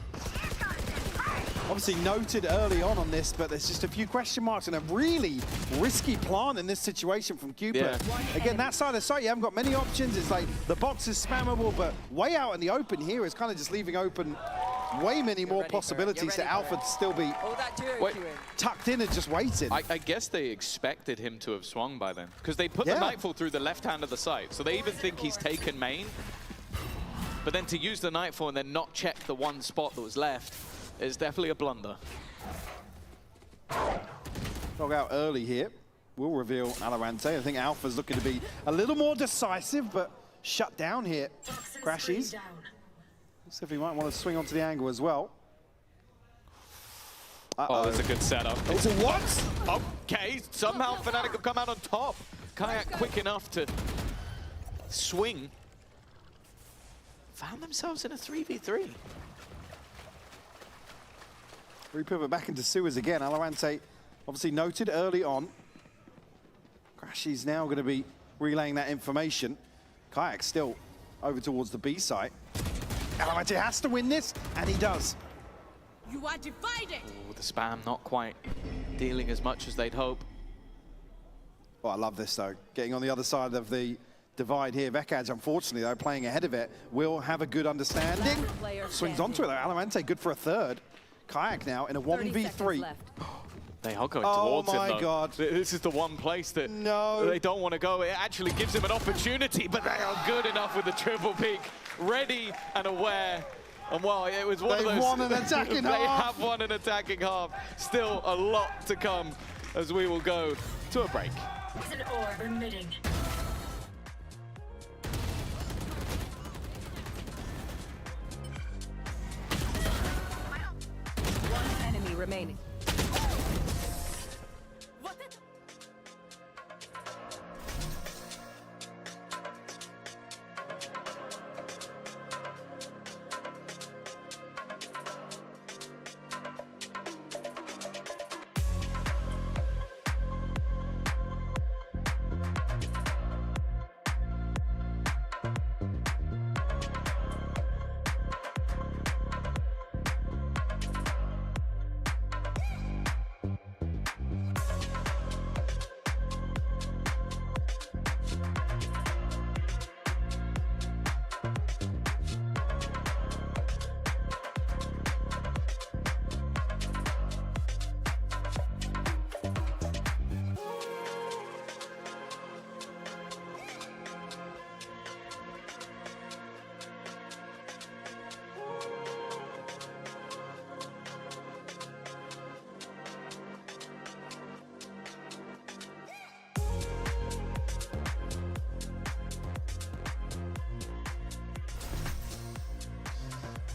obviously noted early on this, but there's just a few question marks and a really risky plant in this situation from Cupid. Yeah. Again, that side of the site, you haven't got many options. It's like the box is spammable, but way out in the open here is kind of just leaving open way many more possibilities to Alpha to still be tucked in and just waiting. I guess they expected him to have swung by then, because they put the Nightfall through the left hand of the site, so they even think he's taken main. But then to use the Nightfall and then not check the one spot that was left is definitely a blunder. Dog out early here will reveal Valorant. I think Alpha's looking to be a little more decisive, but shut down here. Crashies. See if he might want to swing onto the angle as well. Oh, that's a good setup. It's a what? Okay, somehow Fnatic have come out on top. Kayak quick enough to swing. Found themselves in a 3v3. Repivot back into sewers again. Valorant obviously noted early on. Crashy's now going to be relaying that information. Kayak still over towards the B site. Valorant has to win this, and he does. You are divided. Ooh, the spam not quite dealing as much as they'd hope. Oh, I love this though. Getting on the other side of the divide here. Vekaj, unfortunately, though, playing ahead of it, will have a good understanding. Swings onto it though. Valorant good for a third. Kayak now in a 1v3. They are going towards him, Oh my God. This is the one place that they don't want to go. It actually gives him an opportunity, but they are good enough with the triple peak, ready and aware. And well, it was one of those. They've won an attacking half. They have won an attacking half. Still a lot to come as we will go to a break. An orb emitting. One enemy remaining.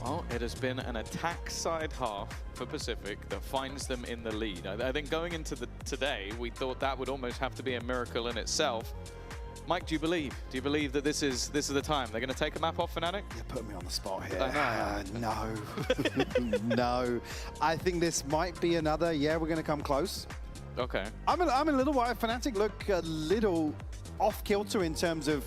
Well, it has been an attack side half for Pacific that finds them in the lead. I think going into today, we thought that would almost have to be a miracle in itself. Mike, do you believe? Do you believe that this is the time? They're going to take a map off Fnatic? You put me on the spot here. I know. No. No. I think this might be another, we're going to come close. Okay. I'm a little worried. Fnatic look a little off kilter in terms of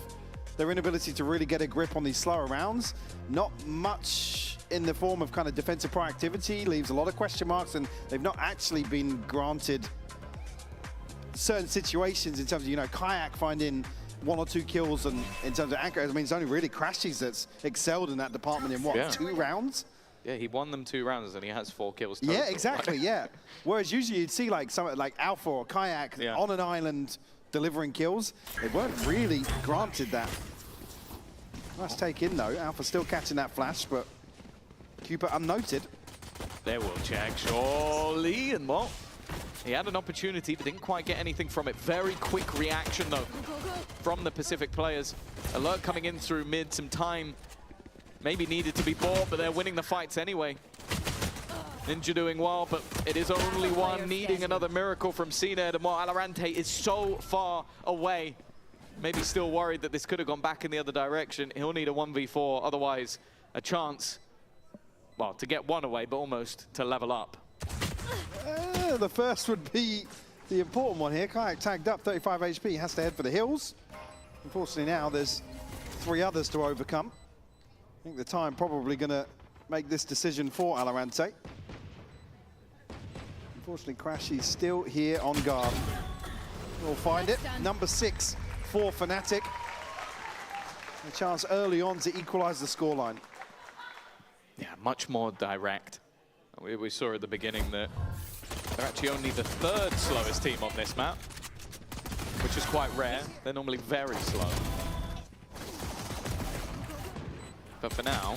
their inability to really get a grip on these slower rounds. Not much in the form of kind of defensive proactivity, leaves a lot of question marks, and they've not actually been granted certain situations in terms of, Kayak finding 1 or 2 kills, and in terms of anchor, I mean, it's only really Crashies that's excelled in that department in what, 2 rounds? Yeah, he won them 2 rounds and he has 4 kills total. Yeah, exactly, yeah. Whereas usually you'd see like someone like Alpha or Kayak on an island delivering kills. They weren't really granted that. Nice take in though. Alpha still catching that flash, but Cupid unnoted. They will check, surely, and well, he had an opportunity, but didn't quite get anything from it. Very quick reaction, though, from the Pacific players. Alert coming in through mid, some time maybe needed to be bought, but they're winning the fights anyway. Ninja doing well, but it is only one, needing another miracle from CNED, and while Valorant is so far away, maybe still worried that this could have gone back in the other direction. He'll need a 1v4, otherwise a chance, well, to get one away, but almost to level up. The first would be the important one here. Kayak tagged up, 35 HP, has to head for the hills. Unfortunately now there's 3 others to overcome. I think the time probably going to make this decision for Valorant. Unfortunately, Crashy's still here on guard. We'll find it. Number 6 for Fnatic. A chance early on to equalize the scoreline. Yeah, much more direct. We saw at the beginning that they're actually only the 3rd slowest team on this map, which is quite rare. They're normally very slow. But for now,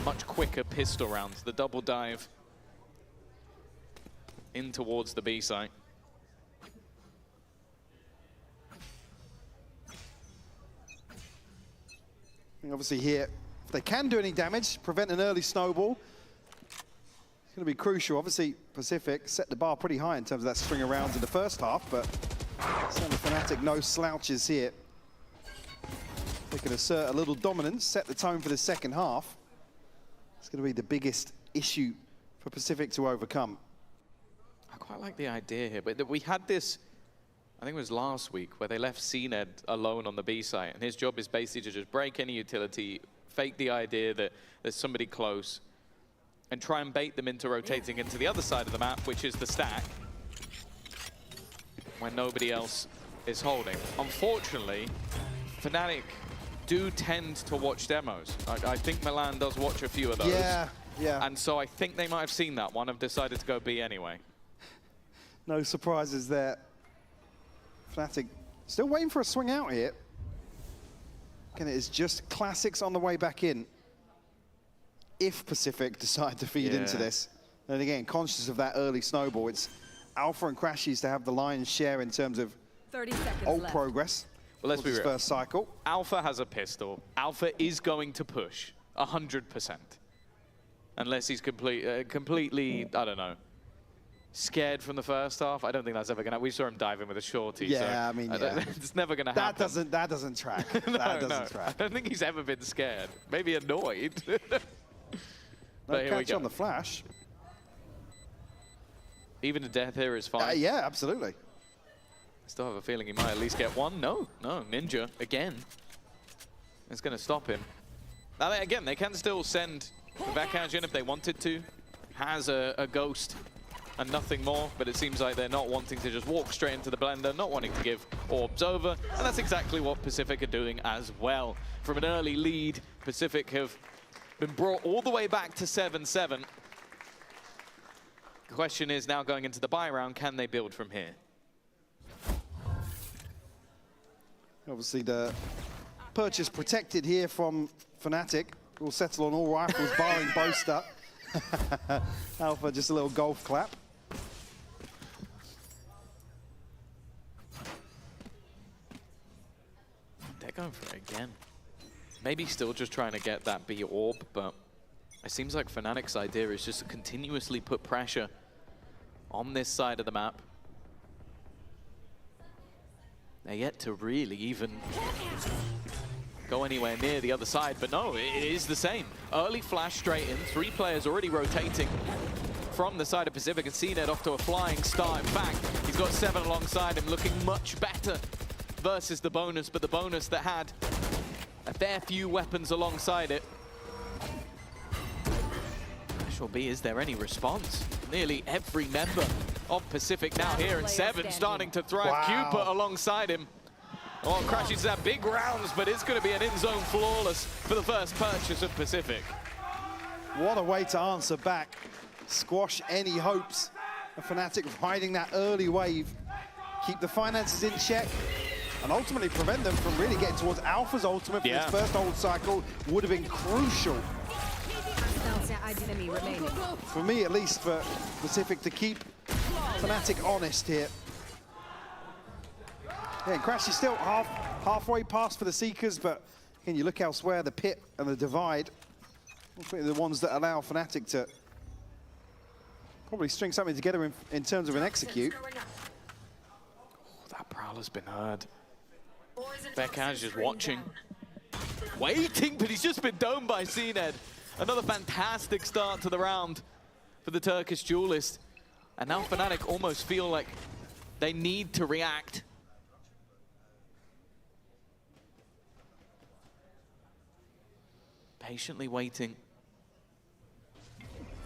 much quicker pistol rounds. The double dive in towards the B site. And obviously here, if they can do any damage, prevent an early snowball, it's going to be crucial. Obviously, Pacific set the bar pretty high in terms of that string of rounds in the first half, but certainly Fnatic no slouches here. They can assert a little dominance, set the tone for the second half. It's going to be the biggest issue for Pacific to overcome. I quite like the idea here, but we had this, I think it was last week, where they left CNED alone on the B site, and his job is basically to just break any utility, fake the idea that there's somebody close, and try and bait them into rotating into the other side of the map, which is the stack, when nobody else is holding. Unfortunately, Fnatic do tend to watch demos. I think Milan does watch a few of those. Yeah, yeah. And so I think they might have seen that one, have decided to go B anyway. No surprises there. Fnatic still waiting for a swing out here. Again, it is just classics on the way back in. If Pacific decide to feed into this. And again, conscious of that early snowball, it's Alpha and Crashies to have the lion's share in terms of 30 seconds old left. progress. Well, let's be real. First cycle. Alpha has a pistol. Alpha is going to push 100%. Unless he's completely, I don't know, scared from the first half. I don't think that's ever going to. We saw him diving with a shorty. Yeah, so I mean, yeah. It's never going to happen. That doesn't track. No, that doesn't no. track. I don't think he's ever been scared. Maybe annoyed. No But here we catch go. on the flash. Even a death here is fine. Yeah, absolutely. Still have a feeling he might at least get one. No, Ninja again. It's going to stop him. Now, again, they can still send Vekaj in if they wanted to. Has a ghost and nothing more, but it seems like they're not wanting to just walk straight into the blender, not wanting to give orbs over, and that's exactly what Pacific are doing as well. From an early lead, Pacific have been brought all the way back to 7-7. The question is now going into the bye round, can they build from here? Obviously, the purchase protected here from Fnatic. Will settle on all rifles, barring Boaster. Alpha, just a little golf clap. They're going for it again. Maybe still just trying to get that B orb, but it seems like Fnatic's idea is just to continuously put pressure on this side of the map. They're yet to really even go anywhere near the other side, but no, it is the same. Early flash straight in, 3 players already rotating from the side of Pacific, and CNED off to a flying start. In fact, he's got 7 alongside him, looking much better versus the bonus, but the bonus that had a fair few weapons alongside it. Sure B, is there any response? Nearly every member of Pacific now here, and 7 starting to thrive. Wow. Cupid alongside him. Oh, Crashes that big rounds, but it's going to be an in-zone flawless for the first purchase of Pacific. What a way to answer back. Squash any hopes of Fnatic riding that early wave. Keep the finances in check, and ultimately prevent them from really getting towards Alpha's ultimate for this first hold cycle. Would have been crucial. For me, at least, for Pacific to keep Fnatic honest here. Yeah, and Crash is still halfway past for the Seekers, but again, you look elsewhere, the pit and the divide, ultimately the ones that allow Fnatic to probably string something together in terms of an execute. Oh, that Prowler's been heard. Vekaj just watching, waiting, but he's just been domed by CNED. Another fantastic start to the round for the Turkish duelist. And now Fnatic almost feel like they need to react. Patiently waiting,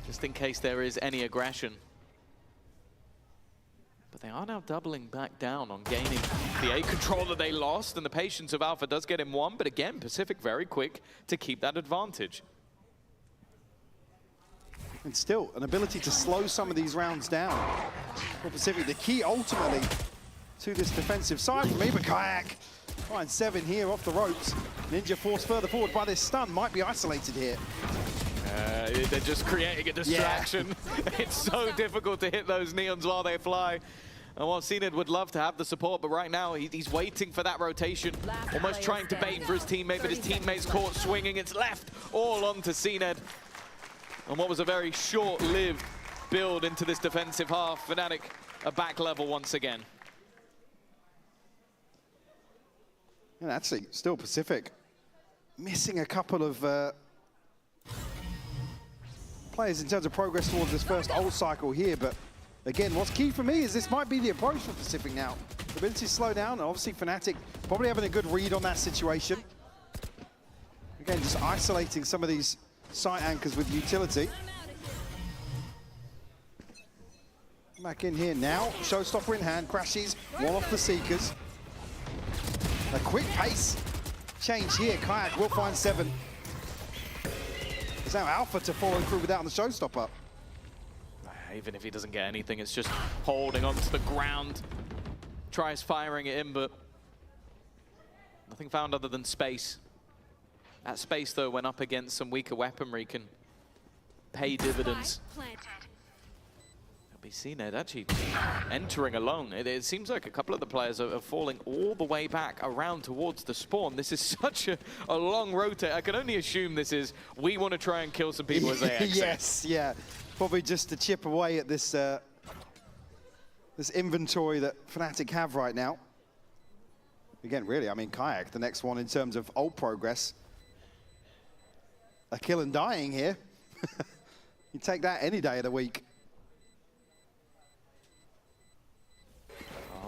just in case there is any aggression. But they are now doubling back down on gaining the A control that they lost, and the patience of Alpha does get him one, but again, Pacific very quick to keep that advantage. And still, an ability to slow some of these rounds down for Pacific. The key, ultimately, to this defensive side for me, but Kayak finds 7 here off the ropes. Ninja forced further forward by this stun, might be isolated here. They're just creating a distraction. Yeah. It's so difficult to hit those neons while they fly. And while CNED would love to have the support, but right now he's waiting for that rotation, almost trying to bait for his teammate, but his teammate's caught swinging. It's left all onto CNED. And what was a very short-lived build into this defensive half, Fnatic a back level once again. And actually, still Pacific missing a couple of players in terms of progress towards this first ult cycle here, but again, what's key for me is this might be the approach for Pacific now. The ability to slow down, and obviously Fnatic probably having a good read on that situation. Again, just isolating some of these site anchors with utility. Back in here now, showstopper in hand, crashes, wall off the Seekers. A quick pace change here, Kayak will find 7. It's now Alpha to follow through without the showstopper. Even if he doesn't get anything, it's just holding onto the ground. Tries firing it in, but nothing found other than space. That space, though, when up against some weaker weaponry, can pay dividends. Be CNED actually entering alone. It seems like a couple of the players are falling all the way back around towards the spawn. This is such a long rotate. I can only assume this is, we want to try and kill some people as they exit. Yes, yeah. Probably just to chip away at this this inventory that Fnatic have right now. Again, really, I mean, Kayak, the next one in terms of ult progress. A kill and dying here. You take that any day of the week.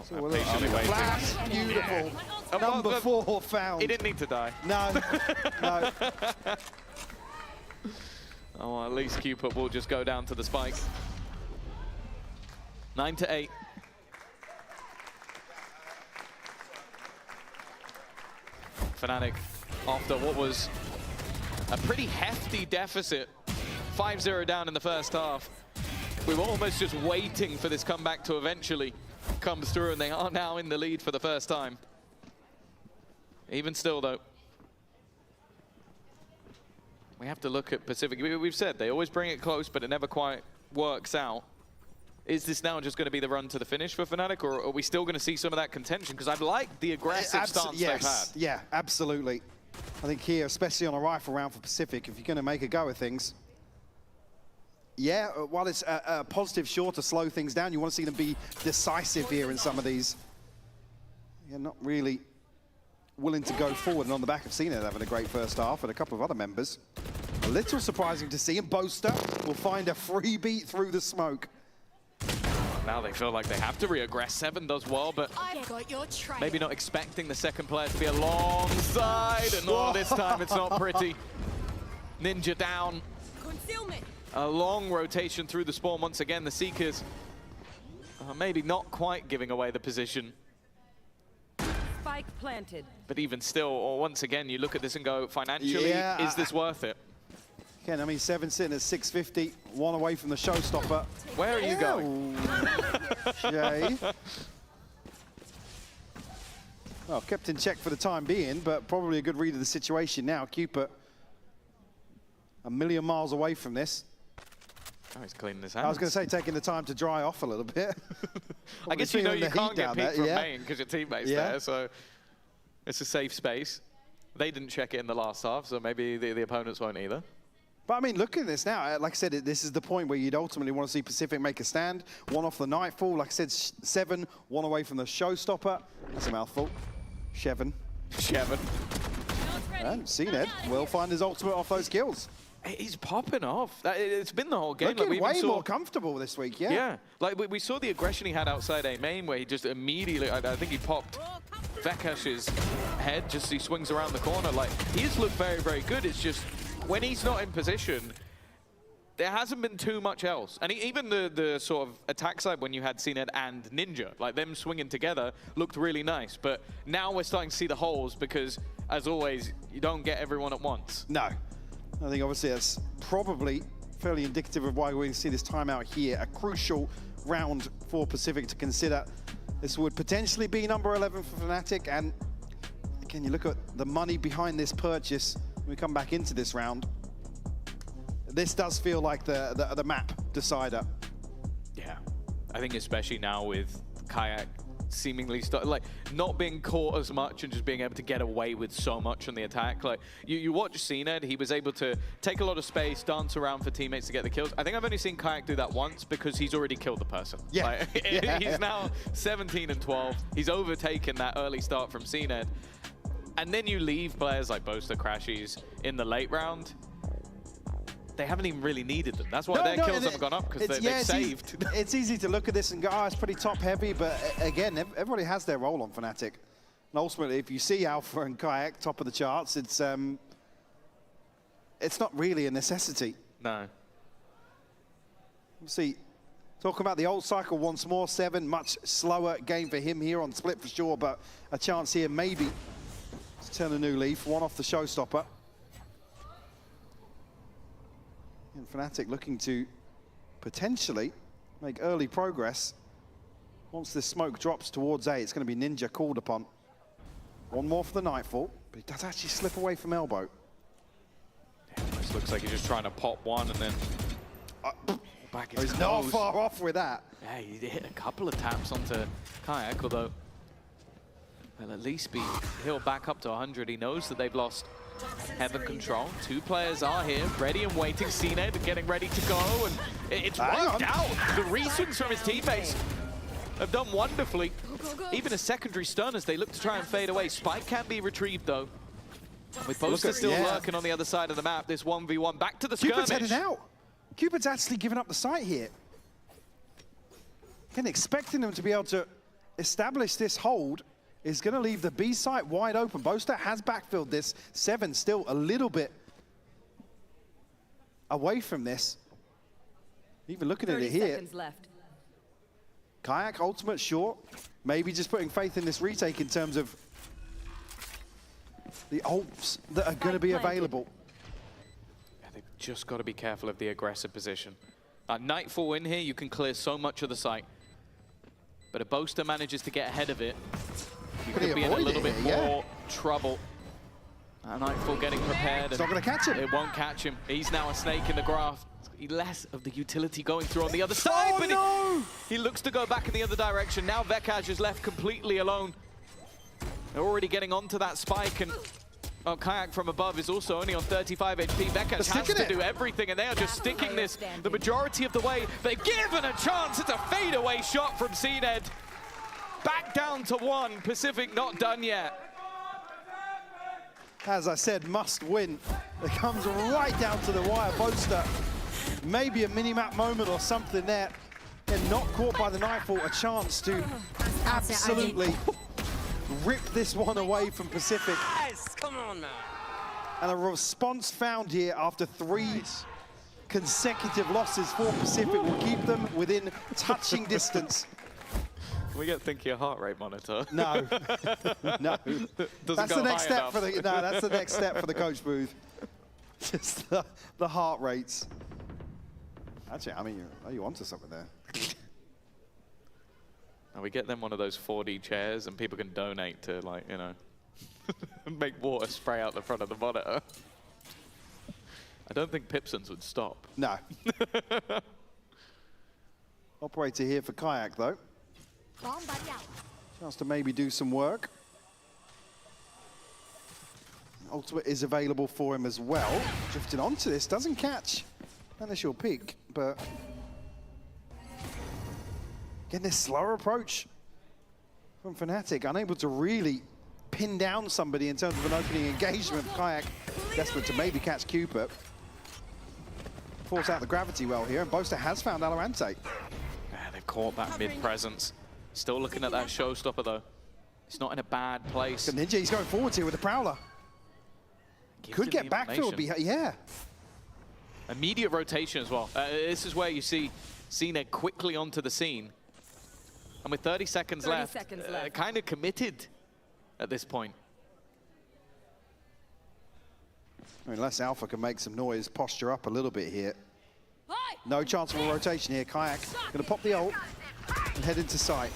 So flash, beautiful. Number 4 found. He didn't need to die. No, no. Oh, well, at least Cupid will just go down to the spike. 9-8. Fnatic, after what was a pretty hefty deficit, 5-0 down in the first half. We were almost just waiting for this comeback to eventually come through, and they are now in the lead for the first time. Even still, though, we have to look at Pacific. We've said they always bring it close, but it never quite works out. Is this now just going to be the run to the finish for Fnatic, or are we still going to see some of that contention? Because I've liked the aggressive stance they've had. Yeah, absolutely. I think here, especially on a rifle round for Pacific, if you're going to make a go of things, yeah, while it's a positive sure to slow things down, you want to see them be decisive here in some of these. You're not really willing to go forward, and on the back of CNED having a great first half, and a couple of other members. A little surprising to see, and Boaster will find a free beat through the smoke. Now they feel like they have to re-aggress. 7 does well, but maybe not expecting the second player to be alongside, and oh, this time it's not pretty. Ninja down. A long rotation through the spawn once again. The Seekers maybe not quite giving away the position. Spike planted. But even still, or once again, you look at this and go, financially, is this worth it? Again, I mean, 7 sitting at 650, 1 away from the showstopper. Where are you going? Jay. Well, kept in check for the time being, but probably a good read of the situation now. Cupid, a million miles away from this. Oh, he's cleaning his hands. I was going to say, taking the time to dry off a little bit. I guess you know you can't get peeked from main because your teammate's there, so it's a safe space. They didn't check it in the last half, so maybe the opponents won't either. But I mean, look at this now. Like I said, this is the point where you'd ultimately want to see Pacific make a stand. 1 off the Nightfall. Like I said, 7, 1 away from the showstopper. That's a mouthful. Shevin. And CNED will find his ultimate off those kills. He's popping off. It's been the whole game. Looking like way more comfortable this week, yeah. Yeah, like we saw the aggression he had outside A main, where he just immediately, I think he popped Vekash's head, just he swings around the corner. Like, he's looked very, very good. It's just, when he's not in position, there hasn't been too much else. And even the sort of attack side when you had CNED and Ninja, like them swinging together, looked really nice. But now we're starting to see the holes because, as always, you don't get everyone at once. No. I think obviously that's probably fairly indicative of why we see this timeout here. A crucial round for Pacific to consider. This would potentially be number 11 for Fnatic. And again, you look at the money behind this purchase when we come back into this round. This does feel like the map decider. Yeah, I think especially now with Kayak seemingly not being caught as much and just being able to get away with so much on the attack. Like you watch CNED, he was able to take a lot of space, dance around for teammates to get the kills. I think I've only seen Kayak do that once because he's already killed the person. Yeah. Like, he's now 17 and 12. He's overtaken that early start from CNED. And then you leave players like Boaster, Crashies in the late round. They haven't even really needed them. That's why their kills haven't gone up, because they've saved. It's easy to look at this and go, oh, it's pretty top heavy, but again, everybody has their role on Fnatic. And ultimately, if you see Alpha and Kayak top of the charts, it's not really a necessity. No. See, talking about the old cycle once more, 7, much slower game for him here on split for sure, but a chance here maybe to turn a new leaf, one off the showstopper. And Fnatic looking to potentially make early progress. Once this smoke drops towards A, it's going to be Ninja called upon. One more for the Nightfall, but he does actually slip away from elbow. Yeah, this looks like he's just trying to pop one and then back his He's not far off with that. Yeah, he hit a couple of taps onto Kayak, although he'll at least be he'll back up to 100. He knows that they've lost Heaven control. 2 players are here, ready and waiting. CNED getting ready to go, and it's worked out. The reswings from his teammates have done wonderfully. Even a secondary stun as they look to try and fade away. Spike can be retrieved though. With Boaster still lurking on the other side of the map. This 1v1 back to the skirmish. Cupid's headed out. Cupid's actually given up the site here. Again, expecting them to be able to establish this hold is going to leave the B site wide open. Boaster has backfilled this. 7 still a little bit away from this. Even looking at it here. 30 seconds left. Kayak ultimate, sure. Maybe just putting faith in this retake in terms of the ults that are going to be available. Yeah, they've just got to be careful of the aggressive position. Nightfall in here, you can clear so much of the site. But if Boaster manages to get ahead of it, you could be in a little bit more trouble. Nightfall getting prepared. It's not going to catch him. It won't catch him. He's now a snake in the grass. Less of the utility going through on the other side, but he looks to go back in the other direction. Now Vekaj is left completely alone. They're already getting onto that spike, and Kayak from above is also only on 35 HP. Vekaj has to do everything, and they are just sticking this the majority of the way. They're given a chance. It's a fadeaway shot from CNED. Back down to 1. Pacific not done yet. As I said, must win. It comes right down to the wire. Boaster, maybe a mini-map moment or something there. And not caught by the Nightfall. A chance to absolutely rip this one away from Pacific. Guys, come on, man. And a response found here after 3 consecutive losses for Pacific will keep them within touching distance. We get think your heart rate monitor. No, no. That's the next step for the that's the next step for the coach booth. Just the heart rates. Actually, I mean, you're onto something there. And we get them one of those 4D chairs, and people can donate to, like, you know, make water spray out the front of the monitor. I don't think Pipsons would stop. No. Operator here for Kayak, though. Chance to maybe do some work. Ultimate is available for him as well. Drifting onto this, doesn't catch initial peak, but again, this slower approach from Fnatic, unable to really pin down somebody in terms of an opening engagement. Kayak desperate to maybe catch Cupid. Force out the gravity well here, and Boaster has found VALORANT. Yeah, they've caught that mid-presence. Still looking at that showstopper, though. It's not in a bad place. Ninja, he's going forwards here with the Prowler. Could get backfield, yeah. Immediate rotation as well. This is where you see CNED quickly onto the scene. And with 30 seconds left, kind of committed at this point. Unless Alpha can make some noise, posture up a little bit here. No chance for a rotation here. Kayak going to pop the ult and head into sight.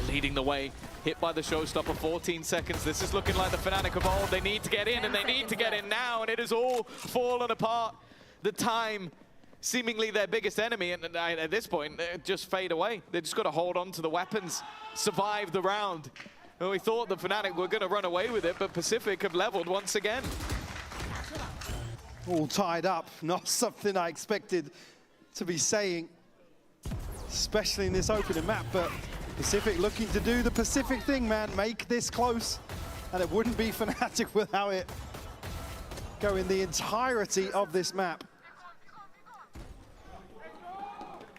Leading the way, hit by the showstopper, 14 seconds. This is looking like the Fnatic of old. They need to get in, and they need to get in now, and it has all fallen apart. The time, seemingly their biggest enemy, and at this point, they just fade away. They just got to hold on to the weapons, survive the round. And we thought the Fnatic were going to run away with it, but Pacific have leveled once again. All tied up, not something I expected to be saying, especially in this opening map, but Pacific looking to do the Pacific thing, man, make this close, and it wouldn't be Fnatic without it going the entirety of this map.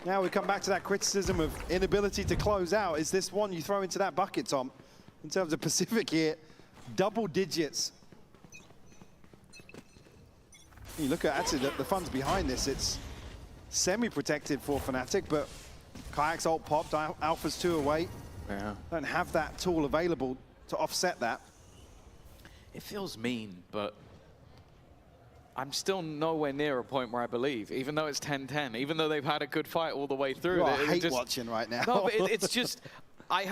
Now we come back to that criticism of inability to close out. Is this one you throw into that bucket, Tom? In terms of Pacific here, double digits. You look at actually the funds behind this, it's semi-protected for Fnatic, but Kayak's ult popped, Alpha's 2 away. Yeah. Don't have that tool available to offset that. It feels mean, but I'm still nowhere near a point where I believe, even though it's 10-10, even though they've had a good fight all the way through. I hate watching right now. No, but it's just, I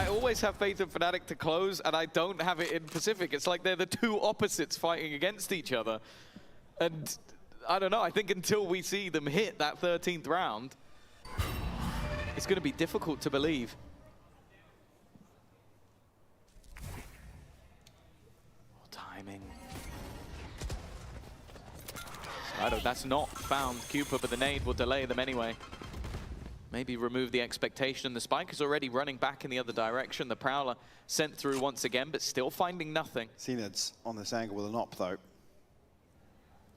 always have faith in Fnatic to close, and I don't have it in Pacific. It's like they're the two opposites fighting against each other. And I don't know, I think until we see them hit that 13th round, it's going to be difficult to believe. Timing. That's not found Cooper, but the nade will delay them anyway. Maybe remove the expectation. The Spike is already running back in the other direction. The Prowler sent through once again, but still finding nothing. CNED's on this angle with an op, though.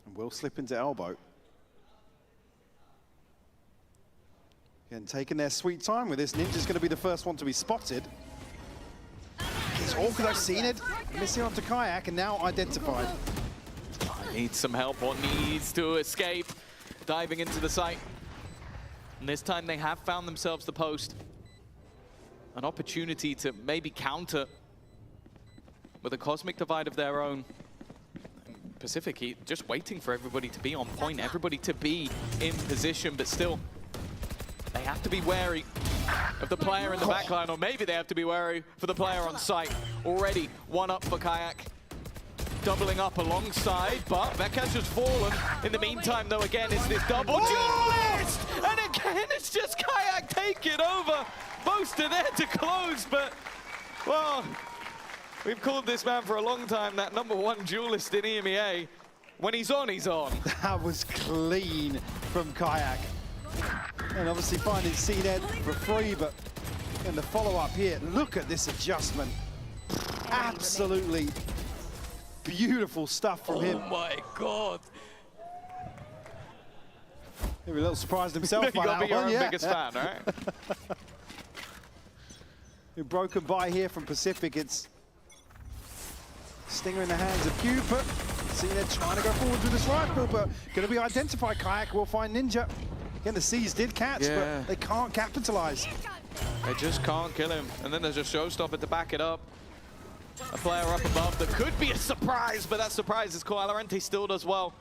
And will slip into elbow. Again, taking their sweet time with this. Ninja's going to be the first one to be spotted. It's all because I've seen it. Missing onto Kayak and now identified. Needs some help or needs to escape. Diving into the site. And this time they have found themselves the post. An opportunity to maybe counter with a cosmic divide of their own. Pacific just waiting for everybody to be on point, everybody to be in position, but still, they have to be wary of the player in the backline, or maybe they have to be wary for the player on site. Already one up for Kayak, doubling up alongside, but Veka's just fallen. In the meantime, though, again, it's this double duelist! And again, it's just Kayak taking over. Most are there to close, but, well, we've called this man for a long time that #1 duelist in EMEA. When he's on, he's on. That was clean from Kayak. And obviously finding CNED for free, but in the follow-up here, look at this adjustment. Absolutely beautiful stuff from him. Oh my God. Maybe a little surprised himself by You gotta that be your one, own yeah. biggest fan, right? Broken by here from Pacific. It's Stinger in the hands of Cooper. CNED trying to go forward with this rifle, but going to be identified. Kayak will find Ninja. Again, the C's did catch, but they can't capitalize. They just can't kill him. And then there's a showstopper to back it up. A player up above that could be a surprise, but that surprise is cool. VALORANT still does well.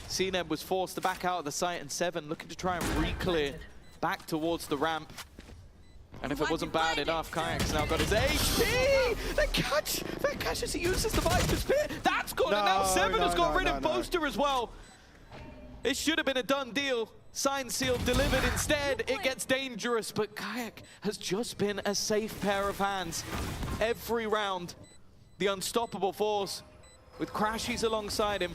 CNED was forced to back out of the site, and 7 looking to try and re-clear back towards the ramp. And if it wasn't bad enough, Kayak's now got his HP! That catch as he uses the Viper's Pit! That's gone, and now 7 has got rid of Boaster as well. It should have been a done deal. Signed, sealed, delivered. Instead, it gets dangerous, but Kayak has just been a safe pair of hands. Every round, the unstoppable force with Crashies alongside him.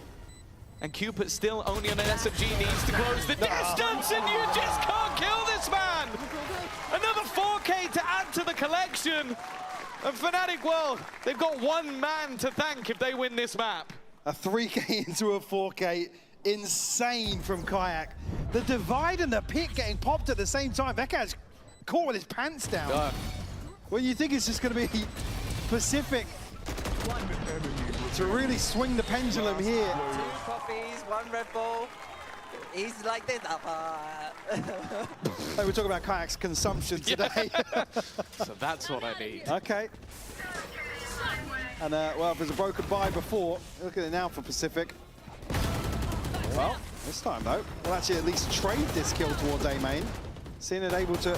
And Cupid still only on an SMG needs to close the distance, and you just can't kill this man! Another 4K to add to the collection. And Fnatic, well, they've got one man to thank if they win this map. A 3K into a 4K. Insane from Kayak. The divide and the pit getting popped at the same time. Veka's caught with his pants down. When you think it's just going to be Pacific to really swing the pendulum here. 2 coffees, 1 Red Bull. He's like this. Hey, we're talking about Kayak's consumption today. So that's what I need. Okay. And, well, if there's a broken buy before, look at it now for Pacific. Well, this time, though, we'll actually at least trade this kill towards A main. Seeing it able to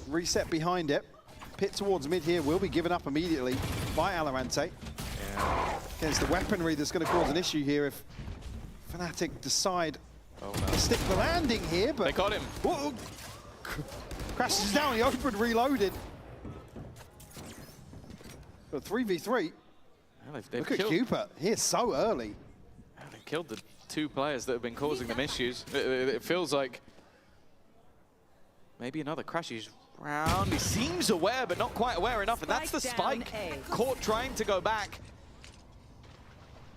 reset behind it. Pit towards mid here will be given up immediately by Valorant. Yeah. Against the weaponry that's going to cause an issue here if Fnatic decide to stick the landing here, but... They got him. Whoa, crashes down, he opened, reloaded. But 3v3. Yeah, look at Cooper, here so early. Yeah, they killed the 2 players that have been causing them issues. It feels like maybe another crash. He's round. He seems aware, but not quite aware enough, and that's the spike. Caught trying to go back.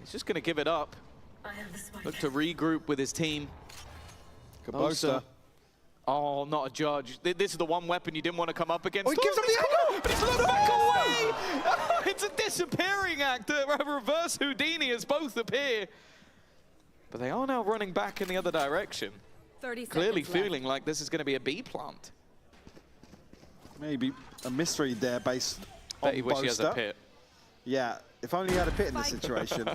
He's just going to give it up. Look to regroup with his team. Cabosa. Oh, not a judge. This is the one weapon you didn't want to come up against. Oh, he gives him the angle! But he's looked back away! Oh, it's a disappearing act. Reverse Houdini as both appear. But they are now running back in the other direction. 30 Clearly seconds feeling like this is going to be a B plant. Maybe a misread there based on Bet you wish he has a Boaster. pit. Yeah, if only he had a pit in this situation.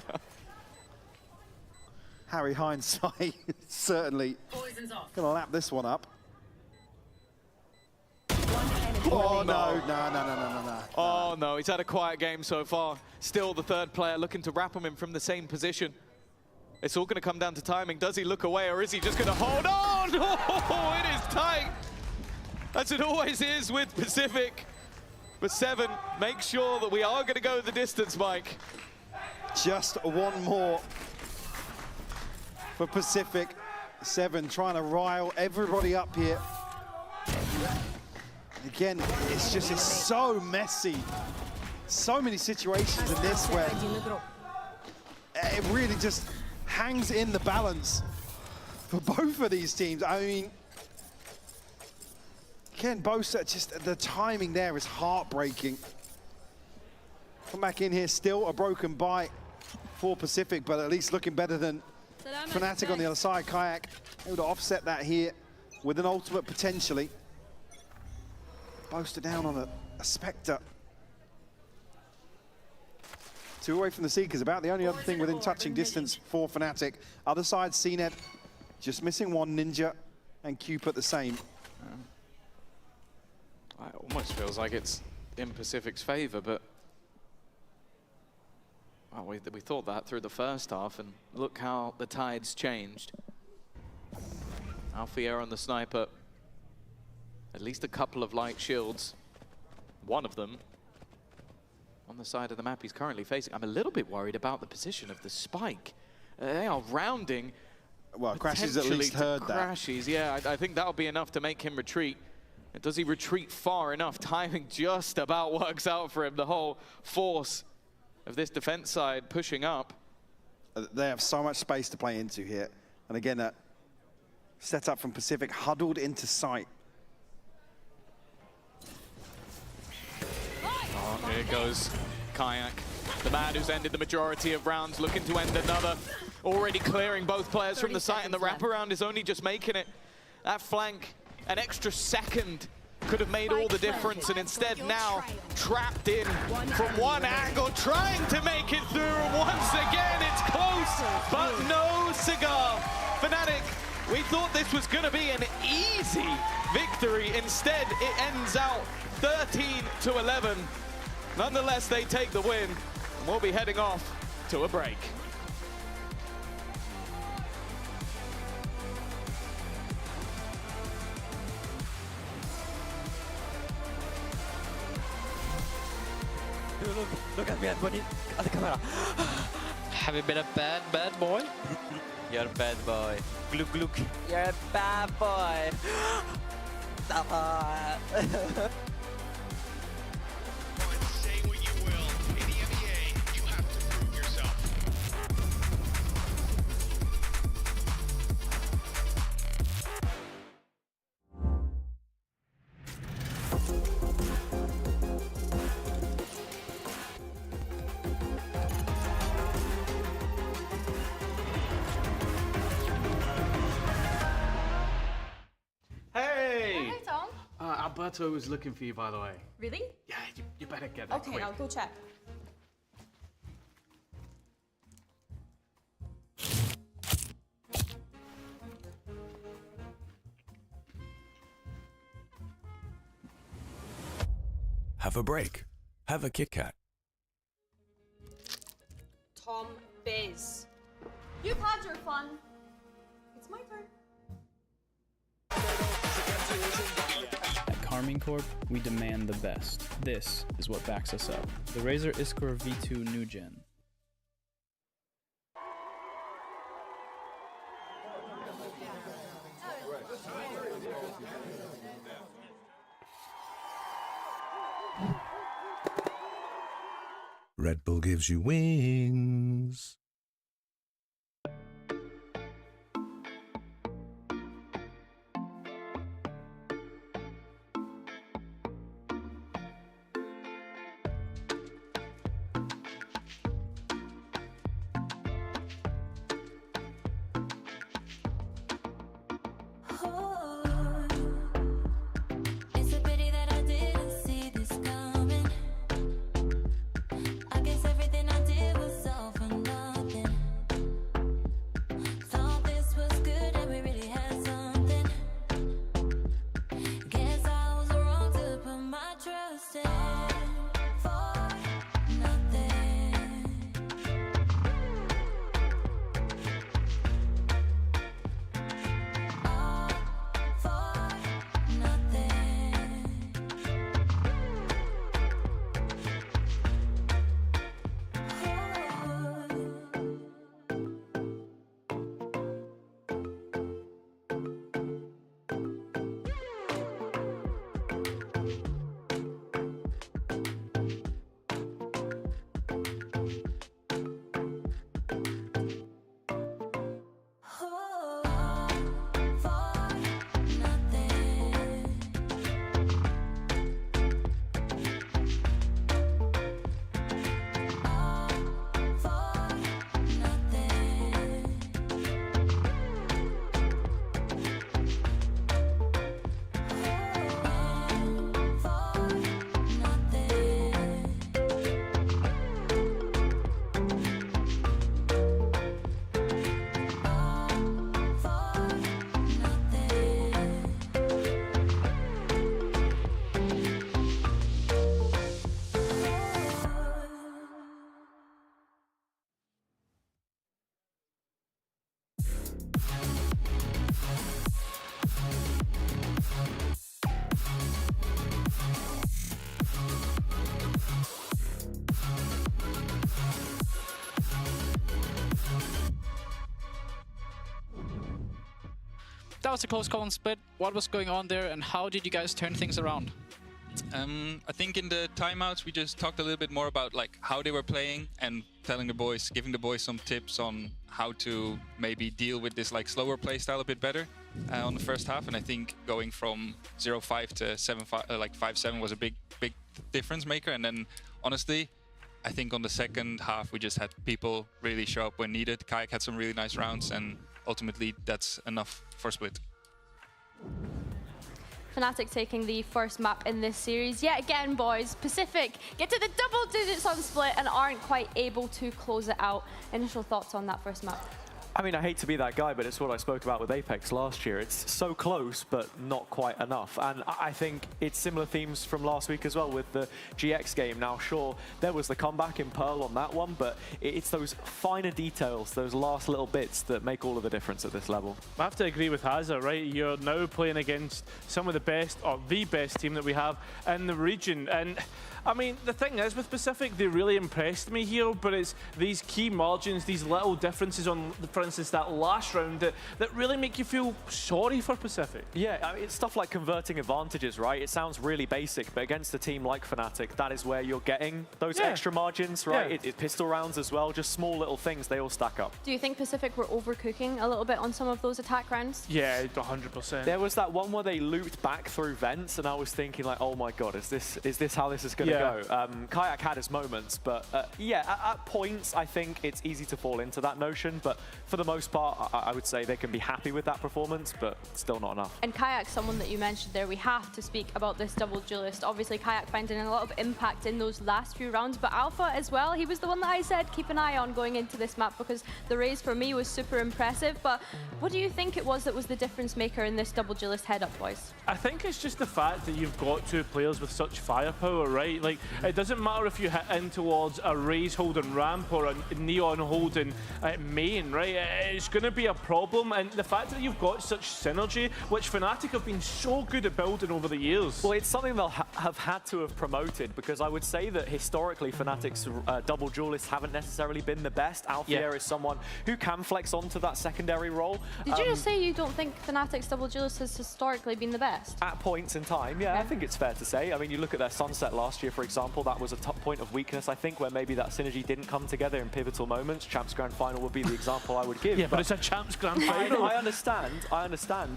Harry Hindsight certainly going to lap this one up. Oh, no. Oh, no, he's had a quiet game so far. Still the 3rd player looking to wrap him from the same position. It's all going to come down to timing. Does he look away, or is he just going to hold on? Oh, it is tight. As it always is with Pacific. But 7, make sure that we are going to go the distance, Mike. Just one more for Pacific. 7 trying to rile everybody up here. Again, it's so messy. So many situations in this where it really just hangs in the balance for both of these teams. I mean, Ken Bosa, just the timing there is heartbreaking. Come back in here, still a broken bite for Pacific, but at least looking better than Fnatic on the other side. Kayak able to offset that here with an ultimate potentially. Boaster down on a Spectre. 2 away from the Seekers, about the only other thing within touching distance for Fnatic. Other side, CNED just missing 1 Ninja, and Cupid the same. It almost feels like it's in Pacific's favor, but well, we thought that through the first half, and look how the tides changed. Alfier on the sniper. At least a couple of light shields. One of them on the side of the map he's currently facing. I'm a little bit worried about the position of the spike. They are rounding. Well, Crashes at least heard that. Crashes, yeah, I think that'll be enough to make him retreat. And does he retreat far enough? Timing just about works out for him. The whole force of this defense side pushing up. They have so much space to play into here. And again, that setup from Pacific huddled into sight. Oh, here goes Kayak, the man who's ended the majority of rounds, looking to end another. Already clearing both players from the site, and the wraparound is only just making it. That flank, an extra second could have made all the difference, and instead now trapped in from one angle, trying to make it through, and once again it's close, but no cigar. Fnatic, we thought this was going to be an easy victory. Instead, it ends out 13-11. Nonetheless, they take the win, and we'll be heading off to a break. Look at me, Anthony, at the camera. Have you been a bad boy? You're a bad boy. Glug glug. You're a bad boy. Say what you will, in the EMEA, you have to prove yourself. Alberto was looking for you, by the way. Really? Yeah, you better get there Okay, quick. I'll go check. Have a break. Have a Kit Kat. Tom Biz. You've had your fun. It's my turn. At Carmine Corp, we demand the best. This is what backs us up. The Razer Iskor V2 New Gen. Red Bull gives you wings. It's a pity that I didn't see this coming. I guess everything I did was all for nothing. Thought this was good and we really had something. Guess I was wrong to put my trust in for nothing. All for nothing. That was a close call on split. What was going on there and how did you guys turn things around? I think in the timeouts we just talked a little bit more about like how they were playing and telling the boys, giving the boys some tips on how to maybe deal with this like slower play style a bit better on the first half. And I think going from 0-5 to 7-5, like 5-7 was a big difference maker. And then honestly, I think on the second half we just had people really show up when needed. Kayak had some really nice rounds and ultimately that's enough for split. Fnatic taking the first map in this series. Yet again, boys, Pacific get to the double digits on split and aren't quite able to close it out. Initial thoughts on that first map? I mean, I hate to be that guy, but it's what I spoke about with Apex last year. It's so close, but not quite enough. And I think it's similar themes from last week as well with the GX game. Now, sure, there was the comeback in Pearl on that one, but it's those finer details, those last little bits that make all of the difference at this level. I have to agree with Hazza, right? You're now playing against some of the best, or the best team that we have in the region. And I mean, the thing is with Pacific, they really impressed me here, but it's these key margins, these little differences on, for instance, that last round that really make you feel sorry for Pacific. Yeah, I mean, it's stuff like converting advantages, right? It sounds really basic, but against a team like Fnatic, that is where you're getting those extra margins, right? Yeah. It pistol rounds as well, just small little things, they all stack up. Do you think Pacific were overcooking a little bit on some of those attack rounds? Yeah, 100%. There was that one where they looped back through vents, and I was thinking like, oh my god, is this how this is going to go? Kayak had his moments, but yeah, at points I think it's easy to fall into that notion, but for the most part, I would say they can be happy with that performance, but still not enough. And Kayak, someone that you mentioned there, we have to speak about this double duelist. Obviously, Kayak finding a lot of impact in those last few rounds, but Alpha as well. He was the one that I said keep an eye on going into this map because the Raze for me was super impressive. But what do you think it was that was the difference maker in this double duelist head-up, boys? I think it's just the fact that you've got two players with such firepower, right? Like, it doesn't matter if you hit in towards a Raze holding ramp or a Neon holding main, right? It's going to be a problem, and the fact that you've got such synergy, which Fnatic have been so good at building over the years. Well, it's something they'll have had to have promoted, because I would say that historically Fnatic's double duelists haven't necessarily been the best. Alfier is someone who can flex onto that secondary role. Did you just say you don't think Fnatic's double duelist has historically been the best? At points in time, yeah, I think it's fair to say. I mean, you look at their Sunset last year, for example, that was a top point of weakness, I think, where maybe that synergy didn't come together in pivotal moments. Champs Grand Final would be the example I would give. Yeah, but it's a Champs Grand Final. I understand,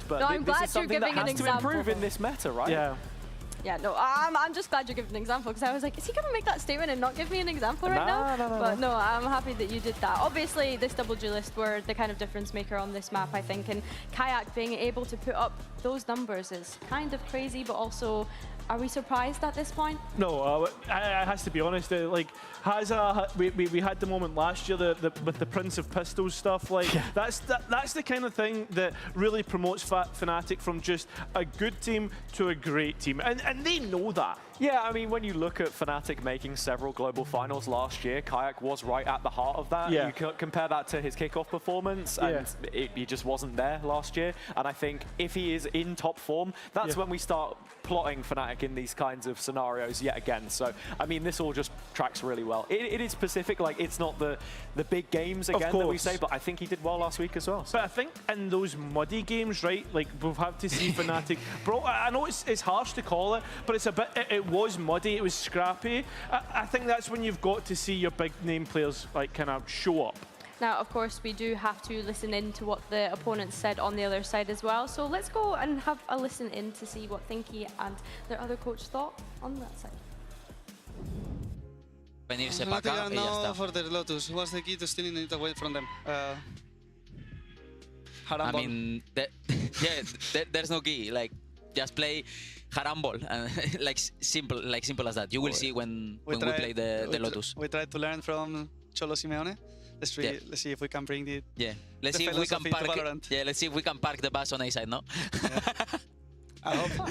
but no, I'm this glad is something you're that giving has an to example. improve in this meta, right? Yeah. Yeah, no, I'm just glad you're giving an example because I was like, is he going to make that statement and not give me an example right now? But no, I'm happy that you did that. Obviously, this double duelist were the kind of difference maker on this map, I think, and Kayak being able to put up those numbers is kind of crazy, but also, are we surprised at this point? No, I has to be honest. Like, we had the moment last year with the Prince of Pistols stuff. Like, that's the kind of thing that really promotes Fnatic from just a good team to a great team, and they know that. Yeah, I mean, when you look at Fnatic making several global finals last year, Kayak was right at the heart of that. Yeah. You can compare that to his kickoff performance, and he just wasn't there last year. And I think if he is in top form, that's when we start plotting Fnatic in these kinds of scenarios yet again. So, I mean, this all just tracks really well. It is specific, like, it's not the big games again that we say, but I think he did well last week as well. So. But I think in those muddy games, right, like, we've had to see Fnatic. Bro, I know it's harsh to call it, but it's a bit, it was muddy, it was scrappy. I think that's when you've got to see your big name players, like, kind of show up. Now, of course, we do have to listen in to what the opponents said on the other side as well. So let's go and have a listen in to see what Thinky and their other coach thought on that side. Venirse para acá y ya está. For the Lotus, what's the key to stealing it away from them? I mean, there's no key. Like, just play Harambol, and like simple as that. You will see when we play the Lotus. We try to learn from Cholo Simeone. Let's see if we can bring it. Yeah. Let's see if we can park. Let's see if we can park the bus on A side, no? I hope.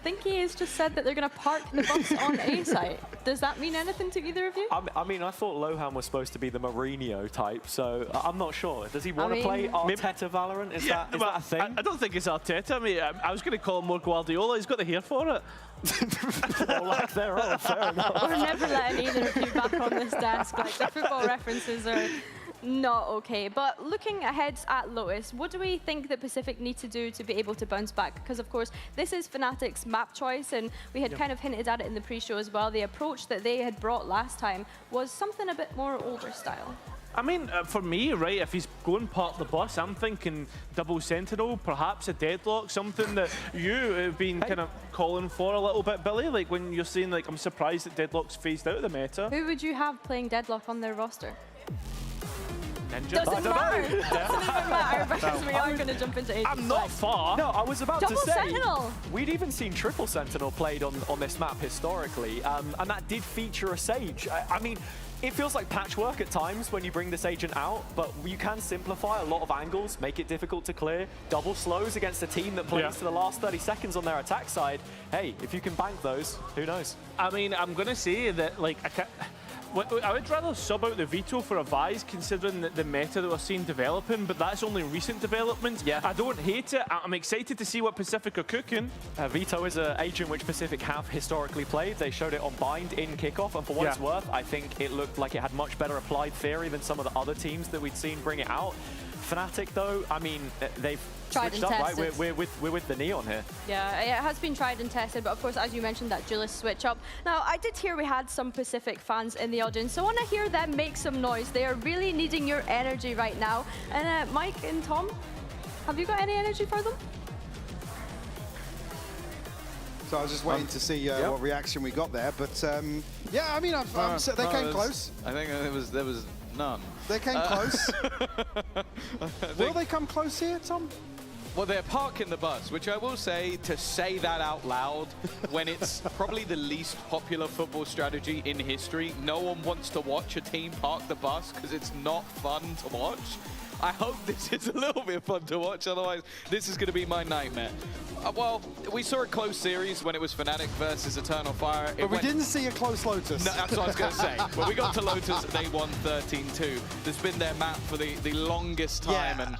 Thinky has just said that they're going to park the bus on A site. Does that mean anything to either of you? I mean, I thought Lohan was supposed to be the Mourinho type, so I'm not sure. Does he want to play Arteta Valorant? Is that a thing? I don't think it's Arteta. I mean, I was going to call him more Guardiola. He's got the hair for it. Well, like they're all fair enough. We're never letting either of you back on this desk. Like, the football references are not okay. But looking ahead at Lotus, what do we think that Pacific need to do to be able to bounce back? Because, of course, this is Fnatic's map choice, and we had kind of hinted at it in the pre-show as well. The approach that they had brought last time was something a bit more older style. I mean, for me, right, if he's going park the bus, I'm thinking double sentinel, perhaps a deadlock, something that you have been kind of calling for a little bit, Billy. Like, when you're saying, like, I'm surprised that deadlock's phased out of the meta. Who would you have playing deadlock on their roster? Ninja? Doesn't matter. Doesn't even matter because we are going to jump into 80. I'm not far. No, I was about Double to say, Sentinel. We'd even seen Triple Sentinel played on this map historically, and that did feature a Sage. I mean, it feels like patchwork at times when you bring this agent out, but you can simplify a lot of angles, make it difficult to clear. Double slows against a team that plays to the last 30 seconds on their attack side. Hey, if you can bank those, who knows? I mean, I'm going to say that, like, I would rather sub out the Veto for a Vise, considering the meta that we're seeing developing, but that's only recent development. Yeah. I don't hate it. I'm excited to see what Pacific are cooking. Veto is an agent which Pacific have historically played. They showed it on Bind in kickoff, and for what it's worth, I think it looked like it had much better applied theory than some of the other teams that we'd seen bring it out. Fnatic, though, I mean, they've switched up, right? We're with the Neon here. Yeah, it has been tried and tested, but of course, as you mentioned, that duelist switch up. Now, I did hear we had some Pacific fans in the audience, so I want to hear them make some noise. They are really needing your energy right now. And Mike and Tom, have you got any energy for them? So I was just waiting to see what reaction we got there, but yeah, I mean, they came close. I think there was none. They came close. Will they come close here, Tom? Well, they're parking the bus, which I will say, to say that out loud, when it's probably the least popular football strategy in history, no one wants to watch a team park the bus because it's not fun to watch. I hope this is a little bit fun to watch, otherwise this is going to be my nightmare. Well, we saw a close series when it was Fnatic versus Eternal Fire. But we didn't see a close Lotus. No, that's what I was going to say. When we got to Lotus, they won 13-2. This has been their map for the longest time, and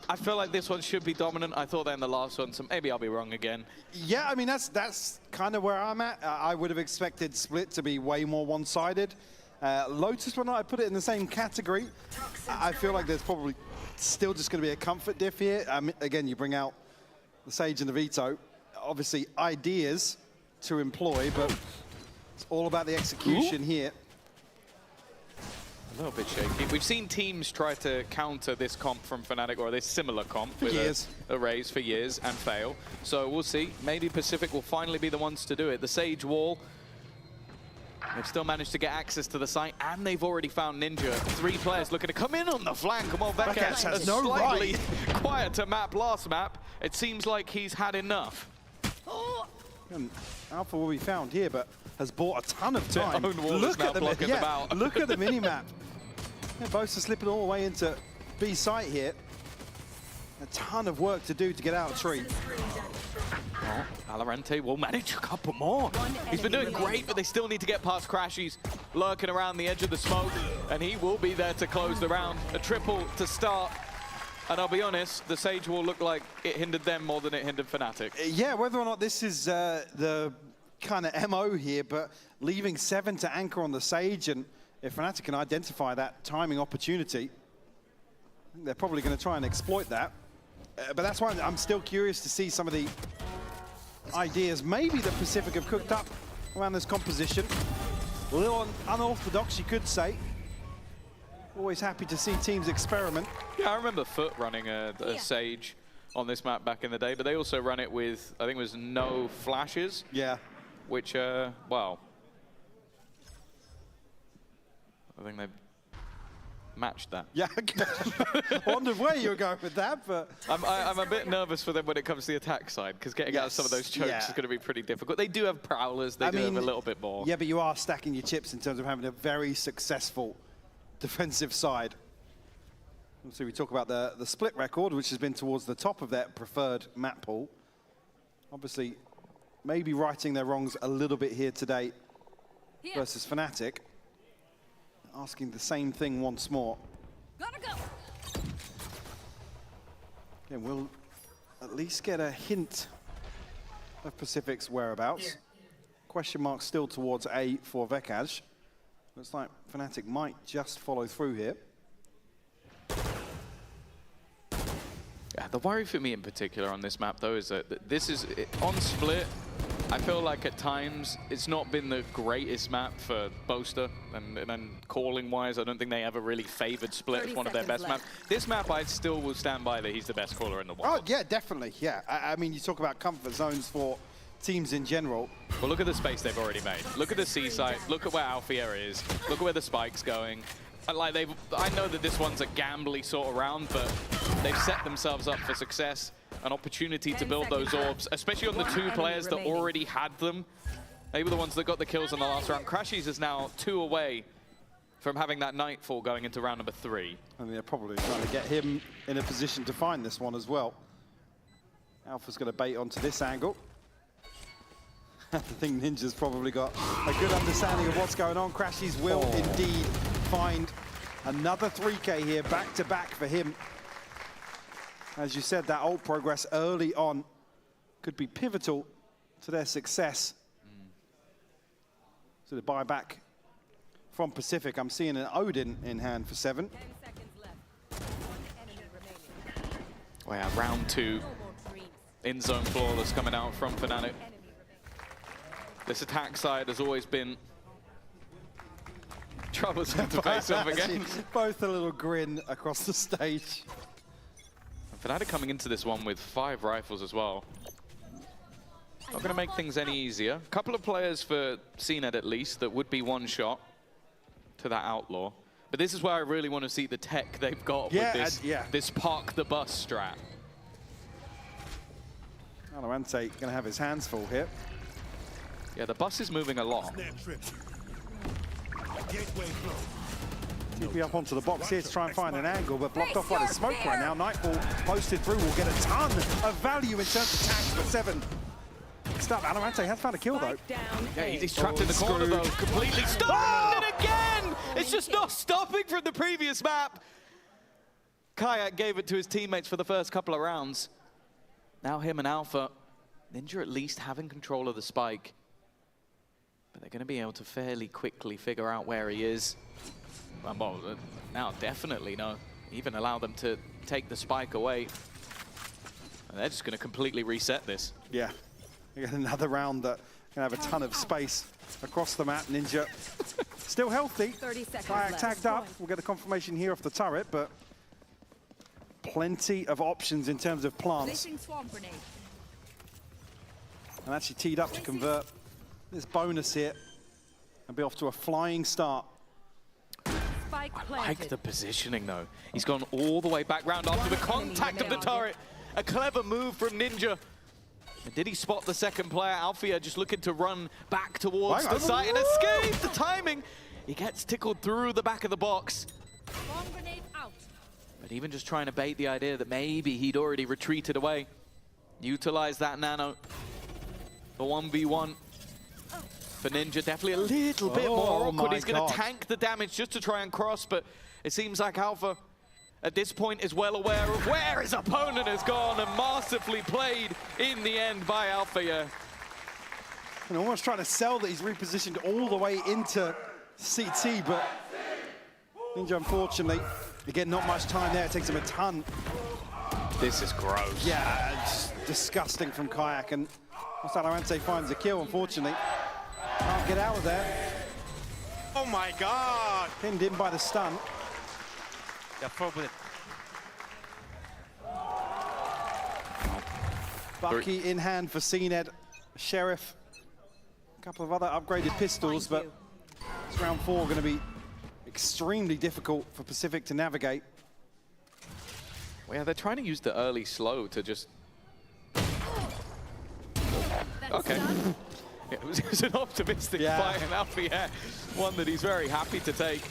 I feel like this one should be dominant. I thought that in the last one, so maybe I'll be wrong again. Yeah, I mean, that's kind of where I'm at. I would have expected Split to be way more one-sided. Lotus, when I put it in the same category, I feel like there's probably still just going to be a comfort diff here. Again, you bring out the Sage and the Veto. Obviously, ideas to employ, but it's all about the execution here. A little bit shaky. We've seen teams try to counter this comp from Fnatic, or this similar comp with a raise for years, and fail. So we'll see. Maybe Pacific will finally be the ones to do it. The Sage wall, they've still managed to get access to the site, and they've already found Ninja. 3 players looking to come in on the flank. Come on, Vekas has no slightly quieter map last map. It seems like he's had enough. And Alpha will be found here, but has bought a ton of time. Their own wall is now blocking them out. Look at the mini-map. They're both slipping all the way into B site here. A ton of work to do to get out of tree. Oh, VALORANT will manage a couple more. He's been doing great, but they still need to get past Crash. He's lurking around the edge of the smoke, and he will be there to close the round. A triple to start. And I'll be honest, the Sage will look like it hindered them more than it hindered Fnatic. Yeah, whether or not this is the kind of MO here, but leaving 7 to anchor on the Sage, and if Fnatic can identify that timing opportunity, I think they're probably going to try and exploit that. But that's why I'm still curious to see some of the ideas maybe the Pacific have cooked up around this composition. A little unorthodox, you could say. Always happy to see teams experiment. Yeah, I remember Foot running a Sage on this map back in the day, but they also run it with, I think it was no flashes. Yeah. Which, well, I think they've matched that. Yeah, I wondered where you were going with that, but... I'm a bit nervous for them when it comes to the attack side, because getting out of some of those chokes is going to be pretty difficult. They do have prowlers, they do have a little bit more. Yeah, but you are stacking your chips in terms of having a very successful defensive side. So we talk about the split record, which has been towards the top of their preferred map pool. Obviously, maybe righting their wrongs a little bit here today versus Fnatic. Asking the same thing once more. Gotta go. Yeah, we'll at least get a hint of Pacific's whereabouts. Question mark still towards A for Vekas. Looks like Fnatic might just follow through here. Yeah, the worry for me in particular on this map, though, is that this is, on Split, I feel like at times it's not been the greatest map for Boaster, and calling-wise, I don't think they ever really favored Split as one of their best maps. This map, I still will stand by that he's the best caller in the world. Oh, yeah, definitely, yeah. I mean, you talk about comfort zones for teams in general. Well, look at the space they've already made. Look at the C site. Look at where Alfiera is. Look at where the spike's going. Like I know that this one's a gambly sort of round, but they've set themselves up for success. An opportunity to build those orbs, especially on the 2 players that already had them. They were the ones that got the kills in the last round. Crashies is now 2 away from having that Nightfall going into round number 3. And they're probably trying to get him in a position to find this one as well. Alpha's going to bait onto this angle. I think Ninja's probably got a good understanding of what's going on. Crashies will indeed find another 3K here, back-to-back for him. As you said, that ult progress early on could be pivotal to their success. So the buyback from Pacific, I'm seeing an Odin in hand for 7. 10 seconds left. 1 enemy remaining. Oh yeah, round 2. In-zone flawless coming out from Fnatic. This attack side has always been troublesome to face off again. Both a little grin across the stage. Fnatic coming into this one with 5 rifles as well. Not going to make things any easier. A couple of players for CNET at least that would be one shot. to that Outlaw. But this is where I really want to see the tech they've got with this, this park the bus strat. VALORANT going to have his hands full here. Yeah, the bus is moving a lot. TP up onto the box here to try and find an angle, but blocked off by the smoke right now. Nightfall posted through will get a ton of value in terms of tax for 7. Stop, VALORANT has found a kill though. Yeah, he's trapped in the corner though, completely stunned, and again! It's just not stopping from the previous map. Kayak gave it to his teammates for the first couple of rounds. Now him and Alpha, Ninja at least having control of the spike. But they're going to be able to fairly quickly figure out where he is. Well, now definitely no. Even allow them to take the spike away. And they're just going to completely reset this. Yeah, we get another round that can have a ton of space across the map. Ninja still healthy. 30 seconds Kayak left. tagged up. We'll get a confirmation here off the turret, but plenty of options in terms of plants. Placing swamp grenade. And actually teed up to convert this bonus here and be off to a flying start. Spike I planted. like the positioning though. He's gone all the way back round after the contact of the turret. A clever move from Ninja. And did he spot the second player? Alfia just looking to run back towards the site and escape. The timing. He gets tickled through the back of the box. Bomb grenade out. But even just trying to bait the idea that maybe he'd already retreated away. Utilize that nano. The 1v1 for Ninja. Definitely a little bit more awkward. He's going to tank the damage just to try and cross, but it seems like Alpha at this point is well aware of where his opponent has gone and masterfully played in the end by Alpha. And almost trying to sell that he's repositioned all the way into CT, but Ninja, unfortunately, again, not much time there. It takes him a ton. This is gross. Yeah, it's disgusting from Kayak, and VALORANT finds a kill, unfortunately. Can't get out of there. Oh my god! Pinned in by the stun. Bucky in hand for CNED. Sheriff. A couple of other upgraded pistols, but it's round 4 going to be extremely difficult for Pacific to navigate. Well, yeah, they're trying to use the early slow to just... Okay. It was an optimistic fight in Alfie, one that he's very happy to take.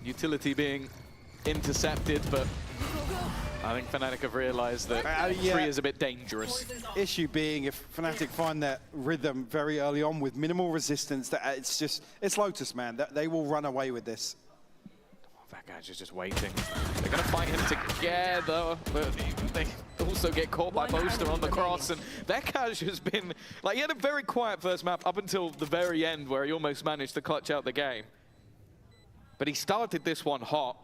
Utility being intercepted, but I think Fnatic have realized that Tree is a bit dangerous. Issue being if Fnatic find that rhythm very early on with minimal resistance, that it's Lotus, man. They will run away with this. That guy's just waiting. They're going to fight him together, but they also get caught by Boaster on the cross. And Vekash has been, like, he had a very quiet first map up until the very end where he almost managed to clutch out the game. But he started this one hot.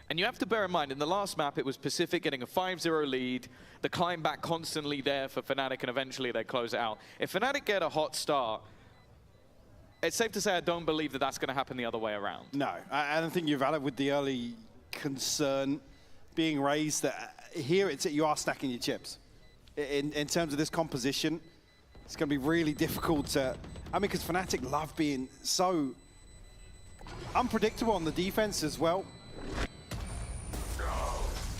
And you have to bear in mind, in the last map, it was Pacific getting a 5-0 lead, the climb back constantly there for Fnatic, and eventually they close it out. If Fnatic get a hot start, it's safe to say I don't believe that that's going to happen the other way around. No, I don't think you're valid with the early concern being raised that here you are stacking your chips. In terms of this composition, it's going to be really difficult to... I mean, because Fnatic love being so unpredictable on the defense as well.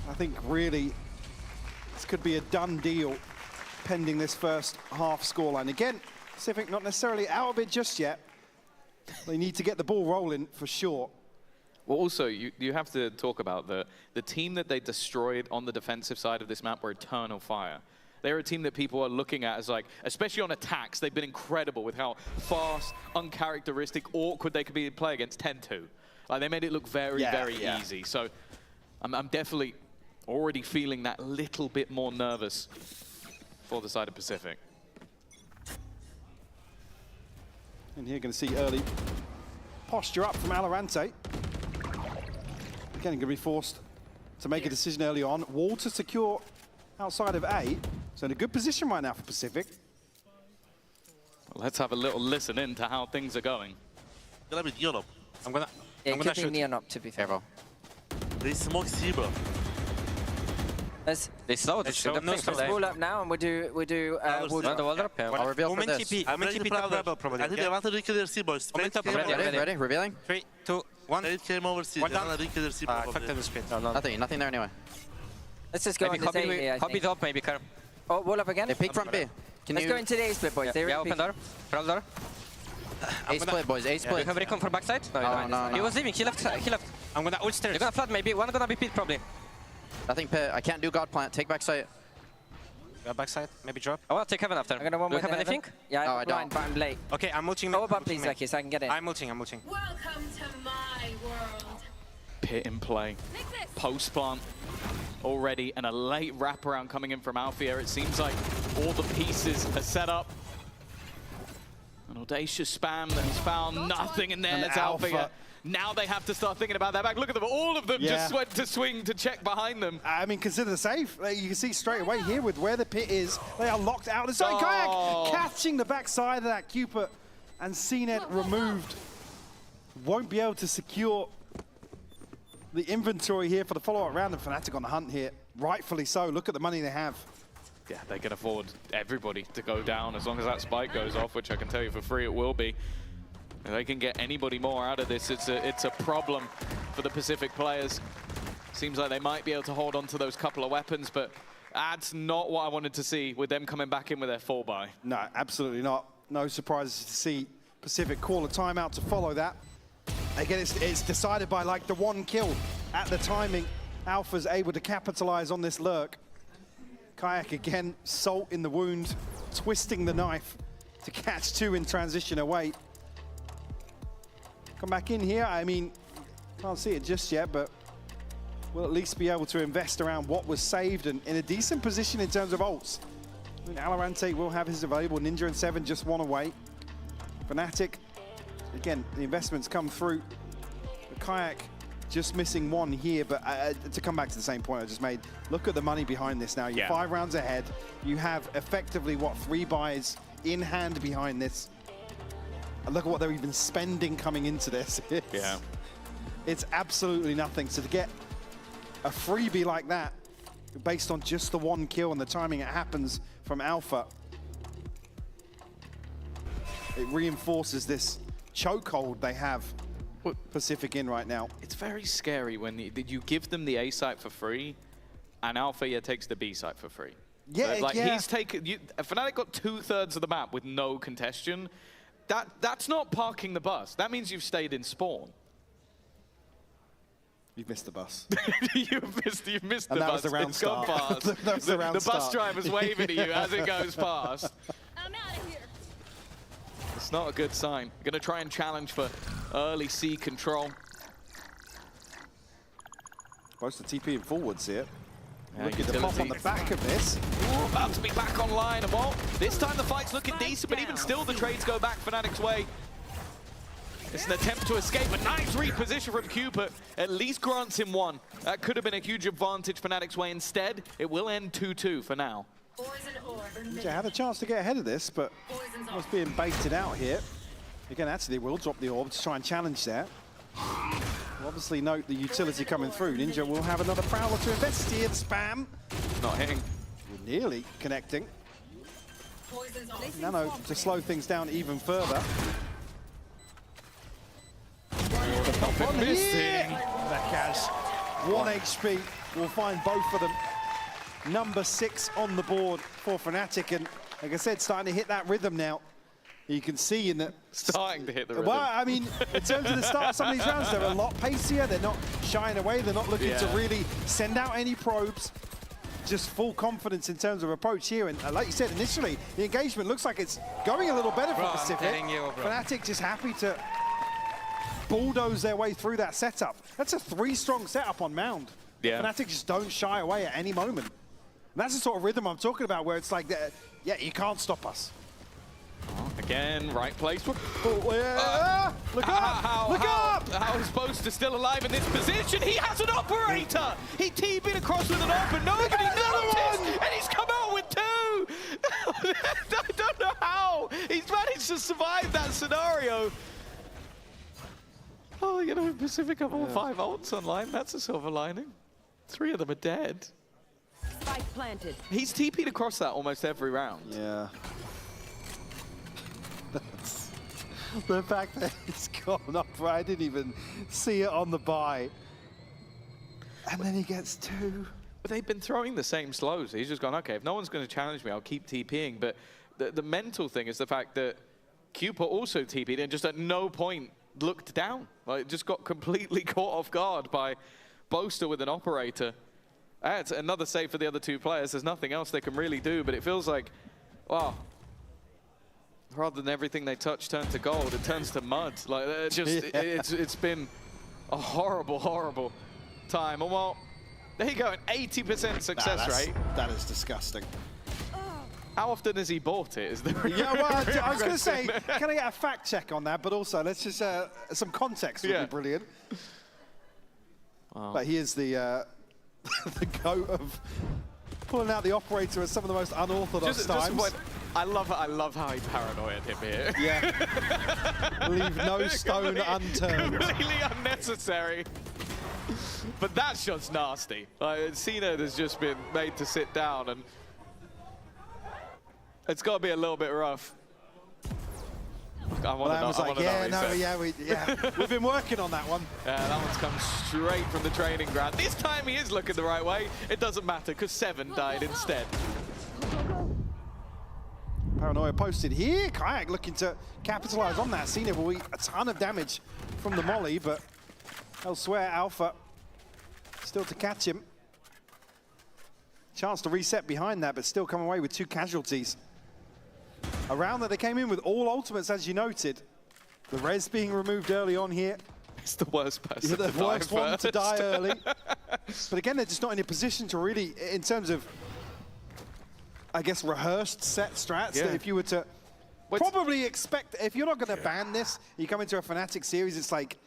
I think really this could be a done deal pending this first half scoreline. Again, Pacific not necessarily out of it just yet. They need to get the ball rolling for sure. Well, also, you have to talk about the team that they destroyed on the defensive side of this map were Eternal Fire. They're a team that people are looking at as, like, especially on attacks, they've been incredible with how fast, uncharacteristic, awkward they could be to play against 10-2. Like, they made it look very, very easy. So I'm definitely already feeling that little bit more nervous for the side of Pacific. And here, going to see early posture up from VALORANT. Again, going to be forced to make a decision early on. Wall to secure outside of A. So in a good position right now for Pacific. Well, let's have a little listen in to how things are going. I'm gonna shoot. Neon up, to be fair. They smoke Zebra. Let's slow. pull up now, and we do I'll reveal for this. I'm ready to rebel, probably. I think they want to kill their C boys. Ready, revealing. 3, 2, 1. They came over C. They want to kill their C probably. Nothing there anyway. Let's just go maybe on this A here, I hobby think. top, maybe Carm. Oh, wall up again? They peek from B. Let's go into the A split, boys. Yeah, open door. Front door. A split, boys. A split. You have recon for backside? No. He was leaving. He left. I'm gonna ult stairs. You're gonna flood maybe. One gonna be pit probably. Nothing pit. I can't do God plant. Take backside. Backside. Maybe drop. I want to take heaven after. I'm gonna one do you with have anything? Yeah, I don't. But I'm late. Okay, I'm mulching. Go above, please, Lucky, so I can get in. I'm mulching. Welcome to my world. Pit in play. Post plant already, and a late wraparound coming in from Alfia. It seems like all the pieces are set up. An audacious spam that has found nothing in there. It's Alfia. Now they have to start thinking about that back. Look at them. All of them just went to swing to check behind them. I mean, consider the safe. You can see straight away here with where the pit is. They are locked out. And so Kayak catching the backside of that Cupid, and CNET removed. Won't be able to secure the inventory here for the follow-up round, and Fnatic on the hunt here. Rightfully so. Look at the money they have. Yeah, they can afford everybody to go down as long as that spike goes off, which I can tell you for free it will be. If they can get anybody more out of this, it's a problem for the Pacific players. Seems like they might be able to hold on to those couple of weapons, but that's not what I wanted to see with them coming back in with their 4-buy. No, absolutely not. No surprises to see Pacific call a timeout to follow that. Again, it's decided by like the one kill at the timing. Alpha's able to capitalize on this lurk. Kayak again, salt in the wound, twisting the knife to catch two in transition away. Come back in here. I mean, can't see it just yet, but we'll at least be able to invest around what was saved and in a decent position in terms of ults. I mean, Valorant will have his available. Ninja and Seven just one away. Fnatic, again, the investments come through. The Kayak just missing one here, but to come back to the same point I just made, look at the money behind this now. You're 5 rounds ahead. You have effectively, what, 3 buys in hand behind this. And look at what they're even spending coming into this. It's absolutely nothing. So to get a freebie like that, based on just the one kill and the timing it happens from Alpha, it reinforces this chokehold they have Pacific in right now. It's very scary when you give them the A site for free, and Alpha takes the B site for free. Yeah, so like he's taken. Fnatic got 2/3 of the map with no congestion. That's not parking the bus. That means you've stayed in spawn. You've missed the bus. you've missed the bus. That was the round it's start. gone past. That was the round bus start. driver's waving at you as it goes past. I'm out of here. It's not a good sign. Gonna try and challenge for early C control. Supposed to TP in forwards here. Yeah, Look at the pop on the back of this. Ooh, about to be back online. And well, this time the fight's looking decent, but even still the trades go back Fnatic's way. It's an attempt to escape, a nice reposition from Cupid. At least grants him one. That could have been a huge advantage Fnatic's way. Instead, it will end 2-2 for now. Ninja had a chance to get ahead of this, but was being baited out here. Again, actually, will drop the orb to try and challenge that. We'll obviously note the utility coming through. Ninja will have another Prowler to invest here. The spam. Not hitting. We're nearly connecting. Nano to slow things down even further. Missing. Vakaz, 1 HP. We'll find both of them. Number 6 on the board for Fnatic, and like I said, starting to hit that rhythm now. You can see in the... Starting to hit the rhythm. Well, I mean, in terms of the start of some of these rounds, they're a lot pacier. They're not shying away. They're not looking to really send out any probes. Just full confidence in terms of approach here. And like you said, initially, the engagement looks like it's going a little better for Pacific. Fnatic just happy to bulldoze their way through that setup. That's a 3-strong setup on Mound. Fnatic just don't shy away at any moment. And that's the sort of rhythm I'm talking about, where it's like, yeah, you can't stop us. Again, right place. Look up! Look up! How is Boaster still alive in this position? He has an operator! He TB'd across with an open, nobody noticed! And he's come out with 2! I don't know how he's managed to survive that scenario. Oh, you know, Pacific have all 5 ults online. That's a silver lining. 3 of them are dead. Spike planted. He's TP'd across that almost every round. Yeah. The fact that it's gone up, I didn't even see it on the buy. And then he gets two. But they've been throwing the same slows. He's just gone, okay, if no one's going to challenge me, I'll keep TPing. But the mental thing is the fact that Cooper also TP'd and just at no point looked down. Like, just got completely caught off guard by Boaster with an operator. That's another save for the other two players. There's nothing else they can really do, but it feels like, wow. Rather than everything they touch turn to gold, it turns to mud. Like, it's been a horrible, horrible time. And well, there you go, an 80% success rate. That is disgusting. How often has he bought it? Is there Yeah, well, I was going to say, can I get a fact check on that? But also, let's just, some context would be brilliant. Wow. But he is the goat of pulling out the operator at some of the most unorthodox times. I love how he paranoid him here. Yeah. Leave no stone unturned. Completely unnecessary. But that shot's nasty. Cena has just been made to sit down, and it's got to be a little bit rough. I want we've been working on that one. Yeah, that one's come straight from the training ground. This time he is looking the right way. It doesn't matter, because 7 died instead. Paranoia posted here. Kayak looking to capitalize on that. Cena will eat a ton of damage from the molly, but elsewhere, Alpha still to catch him. Chance to reset behind that, but still come away with 2 casualties. A round that they came in with all ultimates, as you noted. The res being removed early on here. It's the worst person the worst one to die early. But again, they're just not in a position to really, in terms of, I guess, rehearsed set strats, that if you were to probably expect, if you're not going to ban this, you come into a Fnatic series, it's like,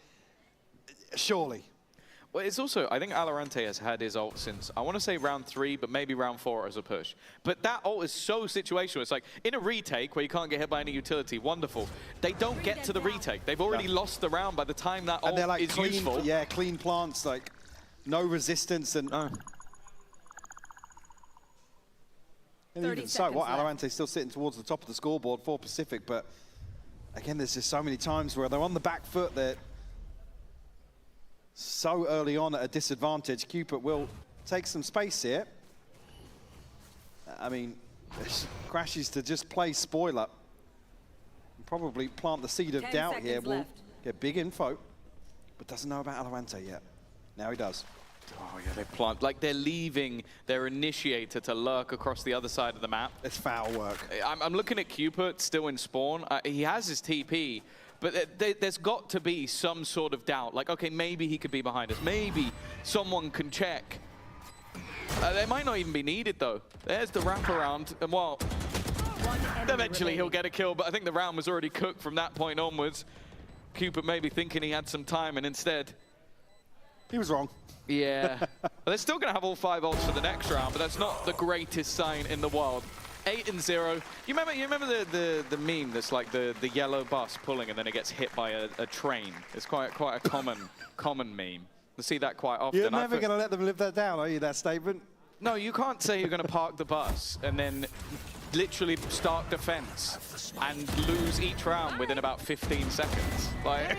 surely. Well, it's also, I think Valorant has had his ult since, I want to say round 3, but maybe round 4 as a push. But that ult is so situational. It's like, in a retake where you can't get hit by any utility, wonderful. They don't get to the retake. They've already lost the round by the time that ult like is clean, useful. Yeah, clean plants, like, no resistance. And even so, Valorant still sitting towards the top of the scoreboard for Pacific, but again, there's just so many times where they're on the back foot, they're so early on at a disadvantage. Cupid will take some space here. I mean, crashes to just play spoiler. Probably plant the seed of doubt here. Will get big info, but doesn't know about Valorant yet. Now he does. Oh yeah, they plant, like they're leaving their initiator to lurk across the other side of the map. It's foul work. I'm looking at Cupid still in spawn. He has his TP, but there's got to be some sort of doubt. Like, okay, maybe he could be behind us. Maybe someone can check. They might not even be needed though. There's the wraparound, and well, eventually he'll get a kill, but I think the round was already cooked from that point onwards. Cupid maybe thinking he had some time, and instead he was wrong. Yeah. Well, they're still going to have all 5 ults for the next round, but that's not the greatest sign in the world. 8-0. You remember the meme that's like the yellow bus pulling and then it gets hit by a train? It's quite a common meme. You see that quite often. You're never going to let them live that down, are you, that statement? No, you can't say you're going to park the bus and then literally start defense and lose each round within about 15 seconds. Like,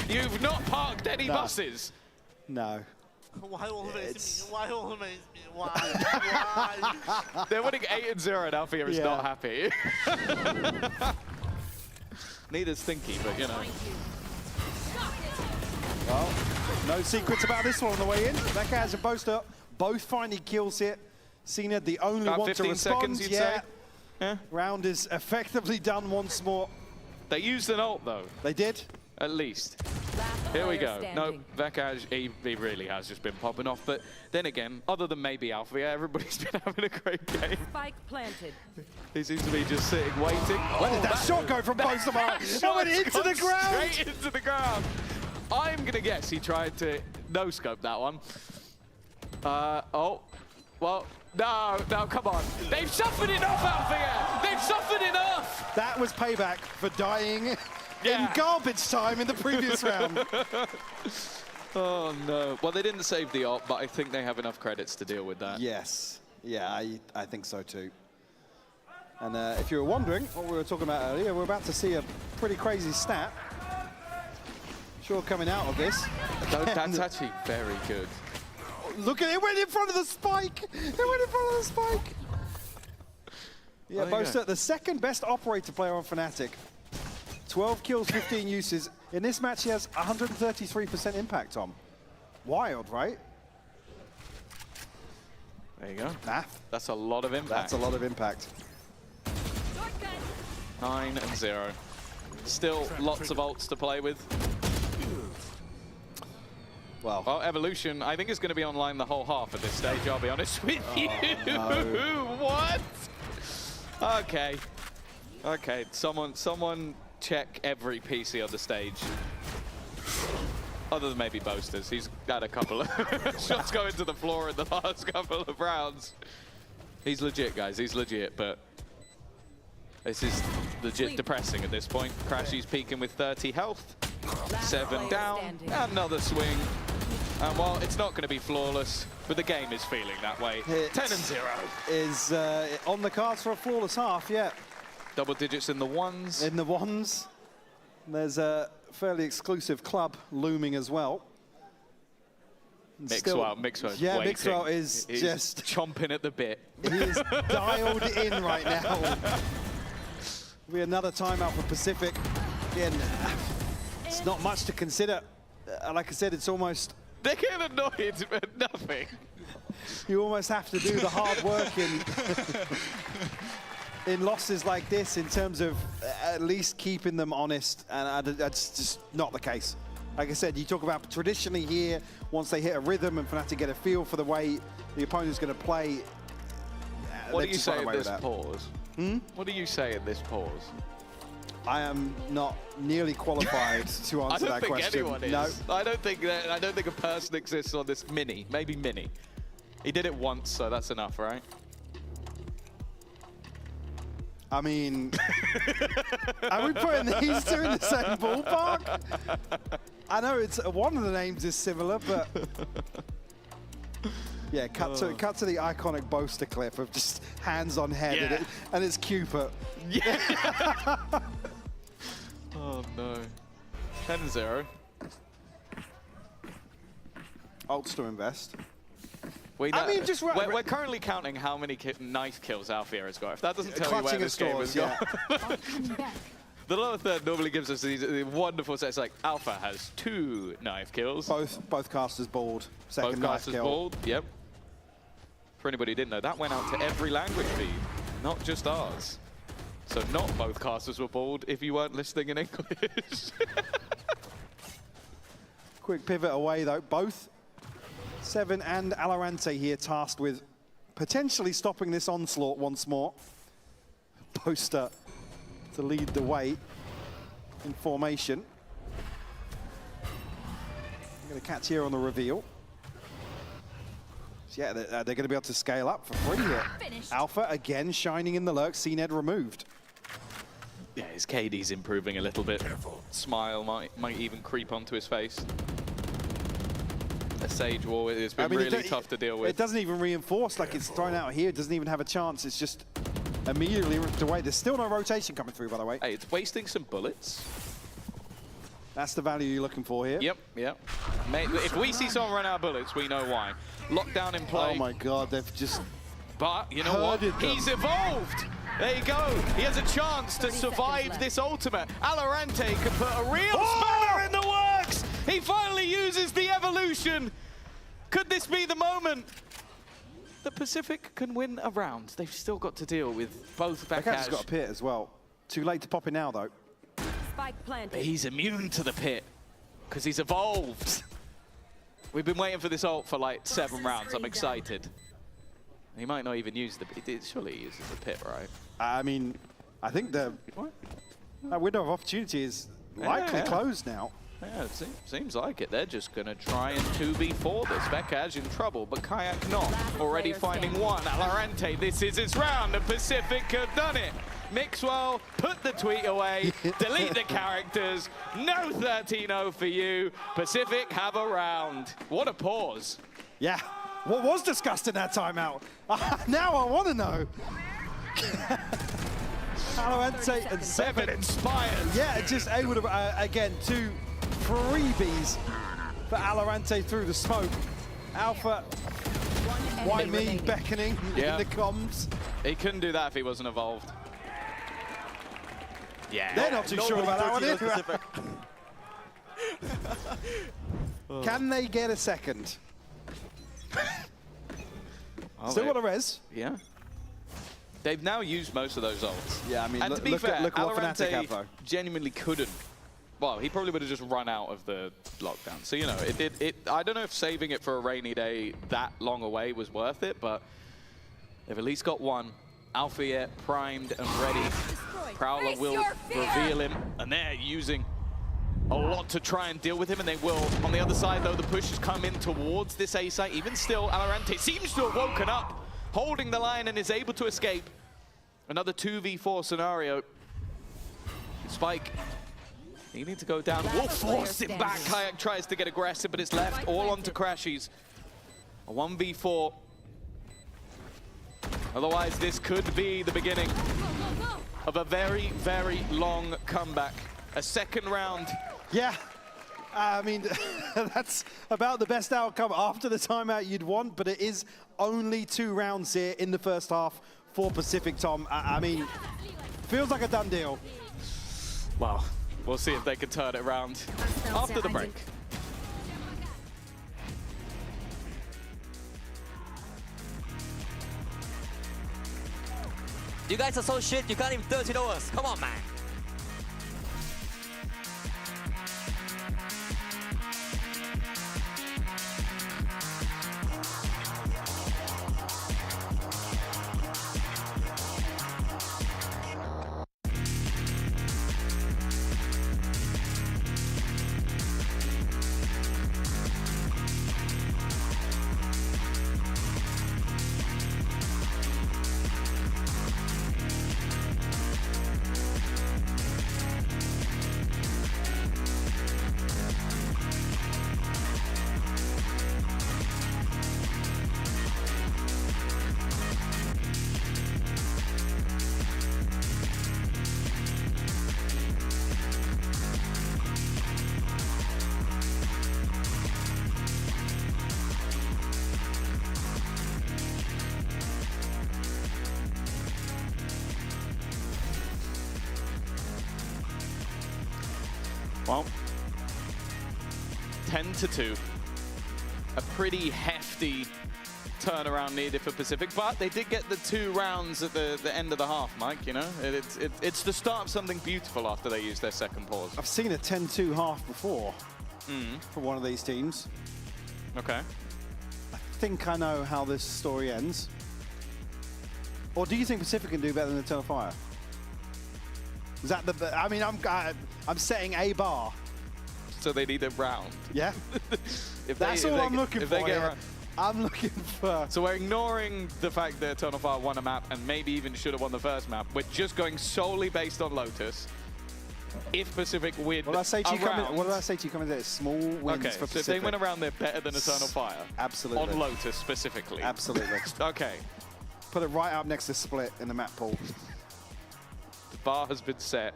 you've not parked any buses. No. Why always me? Why always me? Why? They're winning 8-0 and Althea is not happy. Neither's Thinky, but you know. Well, no secrets about this one on the way in. Becca and Boaster both finding kills here. Cena the only one to respond. 15 seconds, you'd say? Yeah. Round is effectively done once more. They used an ult though. They did. At least. Here we go. No, Vekaj, he really has just been popping off. But then again, other than maybe Althea, everybody's been having a great game. Spike planted. He seems to be just sitting, waiting. Where did that shot go from both of them? It went into the ground. Straight into the ground. I'm going to guess he tried to no-scope that one. Oh, well, no, come on. They've suffered enough, Althea. They've suffered enough. That was payback for dying in garbage time in the previous round. Oh no. Well, they didn't save the ult, but I think they have enough credits to deal with that. Yes. Yeah, I think so too. And if you were wondering what we were talking about earlier, we're about to see a pretty crazy stat. Sure, coming out of this. That's actually very good. Look at it, it went in front of the spike! It went in front of the spike! Yeah, Boaster, the second best operator player on Fnatic. 12 kills, 15 uses. In this match, he has 133% impact on. Wild, right? There you go. Math. That's a lot of impact. That's a lot of impact. 9-0. Still lots of ults to play with. Well, Evolution, I think, is going to be online the whole half at this stage, I'll be honest with you. No. What? Okay. Okay, someone check every PC on the stage. Other than maybe Boasters. He's had a couple of shots going to the floor in the last couple of rounds. He's legit, guys. He's legit, but this is legit depressing at this point. Crashy's peaking with 30 health. 7 down. Another swing. And while it's not going to be flawless, but the game is feeling that way. 10-0. Is on the cards for a flawless half, yeah. Double digits in the ones. In the ones. There's a fairly exclusive club looming as well. Mixwell yeah, waiting. Mixwell is He's just chomping at the bit. He is dialed in right now. Be another timeout for Pacific. Again, it's not much to consider. Like I said, it's almost... They get annoyed, but nothing. You almost have to do the hard work in losses like this in terms of at least keeping them honest, and that's just not the case. Like I said, you talk about traditionally here, once they hit a rhythm and Fnatic get a feel for the way the opponent's going to play. What do you say in this pause? What do you say in this pause? I am not nearly qualified to answer that question. I don't think anyone is. No. I don't think a person exists on this mini. Maybe mini. He did it once, so that's enough, right? I mean, are we putting these two in the same ballpark? I know it's one of the names is similar, but yeah, cut to the iconic Boaster clip of just hands on head, and it's Cupid. Yeah. Oh no. 10-0. Ults to invest. We're currently counting how many knife kills Alfia has got. If that doesn't tell you where this game has gone. The lower third normally gives us these wonderful sets. Like Alpha has 2 knife kills. Both casters bald. Both casters bald. Yep. For anybody who didn't know, that went out to every language feed, not just ours. So not both casters were bald if you weren't listening in English. Quick pivot away though. Both Seven and Valorant here tasked with potentially stopping this onslaught once more. Boaster to lead the way in formation. I'm going to catch here on the reveal. So yeah, they're going to be able to scale up for free here. Alpha again shining in the lurk. CNED removed. Yeah, his KD's improving a little bit. Smile might even creep onto his face. A Sage wall, it's been really tough to deal with. It doesn't even reinforce, like it's thrown out here. It doesn't even have a chance. It's just immediately ripped away. There's still no rotation coming through, by the way. Hey, it's wasting some bullets. That's the value you're looking for here. Yep, yep. Mate, if we see someone run out of bullets, we know why. Lockdown in play. Oh my God, they've just... But you know what? He's evolved! There you go. He has a chance to survive this ultimate. Valorant can put a real spanner in the works! He finally uses the evolution! Could this be the moment? The Pacific can win a round. They've still got to deal with both back He's got a pit as well. Too late to pop it now, though. Spike planted. But he's immune to the pit, because he's evolved. We've been waiting for this ult for like 7 rounds. I'm excited. He might not even use the pit. Surely he uses the pit, right? I mean, I think the window of opportunity is likely closed now. Yeah, it seems like it. They're just going to try and 2v4 this. Bekaj in trouble, but Kayak not. Already finding one. Valorant, this is his round, and Pacific have done it. Mixwell, put the tweet away, delete the characters. No 13-0 for you. Pacific have a round. What a pause. Yeah. What was discussed in that timeout? Now I want to know. Valorant and 7 inspired. Yeah, just able to, again, 2 freebies for Valorant through the smoke. Alpha, why me beckoning in the comms? He couldn't do that if he wasn't evolved. Yeah. They're not too sure about that one either. Can they get a second? Still got a res. Yeah. They've now used most of those ults. Yeah, I mean, and to be fair, look what Fnatic have, Valorant though. genuinely couldn't. Well, he probably would have just run out of the lockdown. So, you know, I don't know if saving it for a rainy day that long away was worth it, but they've at least got one. Alpha yet primed and ready. Prowler will reveal him, and they're using a lot to try and deal with him, and they will. On the other side, though, the push has come in towards this A site. Even still, Valorant seems to have woken up, holding the line, and is able to escape. Another 2v4 scenario. Spike needing to go down. Will force it back. Kayak tries to get aggressive, but it's left all onto Crashies. A 1v4. Otherwise, this could be the beginning of a very, very long comeback. A second round. Yeah, I mean, that's about the best outcome after the timeout you'd want, but it is only 2 rounds here in the first half for Pacific, Tom. I mean, feels like a done deal. Well, we'll see if they can turn it around after the break. You guys are so shit, you can't even 13 us. Come on, man. Well, 10-2. A pretty hefty turnaround needed for Pacific, but they did get the 2 rounds at the end of the half, Mike, you know? It's the start of something beautiful after they use their second pause. I've seen a 10-2 half before for one of these teams. Okay. I think I know how this story ends. Or do you think Pacific can do better than Eternal Fire? Is that the? I mean, I'm setting a bar. So they need a round. Yeah. That's all I'm looking for. Yeah. I'm looking for. So we're ignoring the fact that Eternal Fire won a map and maybe even should have won the first map. We're just going solely based on Lotus. If Pacific win, what did I say to you coming there? Small wins okay, for Pacific. So if they win around, they're better than Eternal Fire. Absolutely. On Lotus specifically. Absolutely. Okay. Put it right up next to Split in the map pool. The bar has been set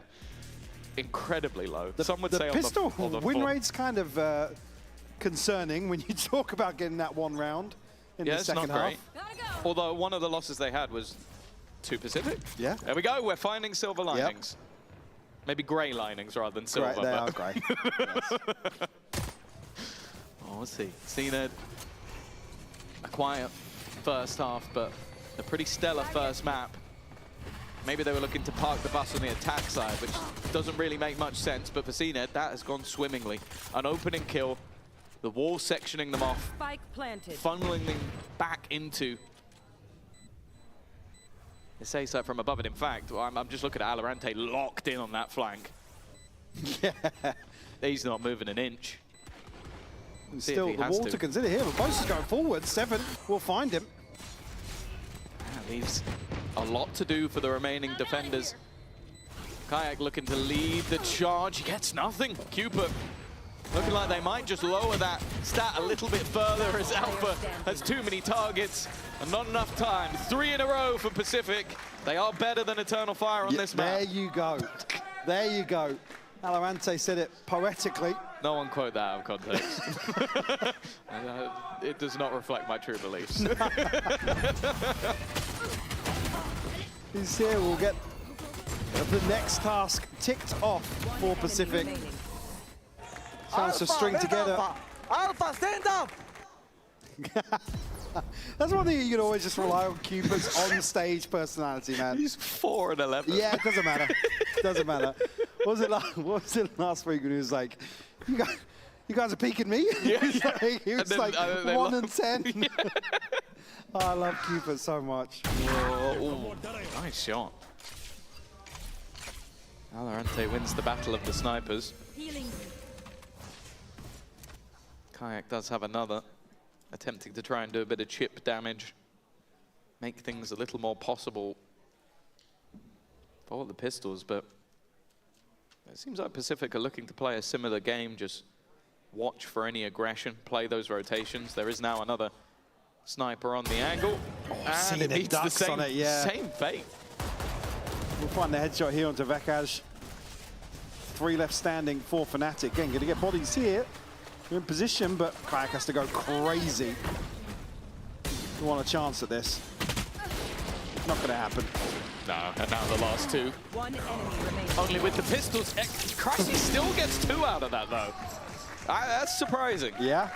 incredibly low. Some would say the pistol on the win rate's kind of concerning when you talk about getting that 1 round in the second half. Although one of the losses they had was to Pacific. Yeah. There we go. We're finding silver linings. Yep. Maybe grey linings rather than silver. They are grey. Yes. Oh, let's see. Seen a quiet first half, but a pretty stellar first map. Maybe they were looking to park the bus on the attack side, which doesn't really make much sense, but for CNED, that has gone swimmingly. An opening kill, the wall sectioning them off, Spike planted. funneling them back into the say so from above it. In fact, I'm just looking at Valorant locked in on that flank. Yeah, He's not moving an inch. Still the wall to consider here, but Bosa's going forward. 7 will find him. That leaves a lot to do for the remaining defenders. Kayak looking to lead the charge. He gets nothing. Cupid looking like they might just lower that stat a little bit further as Alpha has too many targets and not enough time. 3 in a row for Pacific. They are better than Eternal Fire on this map. There you go. There you go. Valorant said it poetically. No one quote that out of context. It does not reflect my true beliefs. He's here. We'll get the next task ticked off for Pacific. Chance to string together. Alpha, stand up! That's one thing you can always just rely on Cupid's on-stage personality, man. He's 4 and 11. Yeah, it doesn't matter. Doesn't matter. What was it last week when he was like, you guys are peeking me? Yeah. He was like 1 and 10. Yeah. Oh, I love Cupid so much. Oh, nice shot. Valorant wins the battle of the snipers. Kayak does have another, attempting to try and do a bit of chip damage, make things a little more possible for the pistols, but it seems like Pacific are looking to play a similar game, just watch for any aggression, play those rotations. There is now another sniper on the angle, and it meets the same, same fate. We'll find the headshot here onto Vekaj. 3 left standing for Fnatic. Again, going to get bodies here. They're in position, but Kayak has to go crazy. You want a chance at this. Not going to happen. No, and now the last 2. One enemy remaining. Only with the pistols. Crashy still gets 2 out of that, though. That's surprising. Yeah.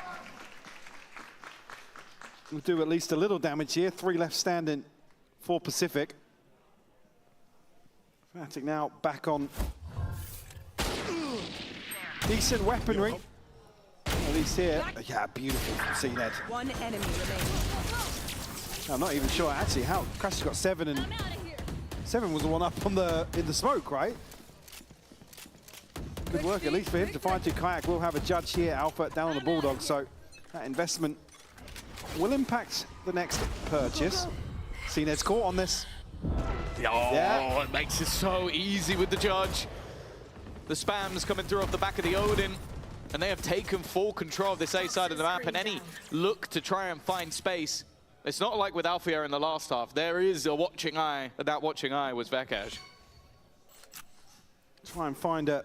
We'll do at least a little damage here. 3 left standing for Pacific. Fnatic now back on decent weaponry. At least here. Yeah, beautiful. CNED. One enemy remaining. I'm not even sure actually how Crash has got 7, and 7 was the one up on in the smoke, right? Good work at least for him to find 2. Kayak will have a judge here. Alpha down on the Bulldog, so that investment will impact the next purchase. CNED's caught on this. Oh, it makes it so easy with the judge. The spam's coming through off the back of the Odin, and they have taken full control of this A side of the map, and any look to try and find space. It's not like with Althea in the last half. There is a watching eye, and that watching eye was Vekaj. Try and find an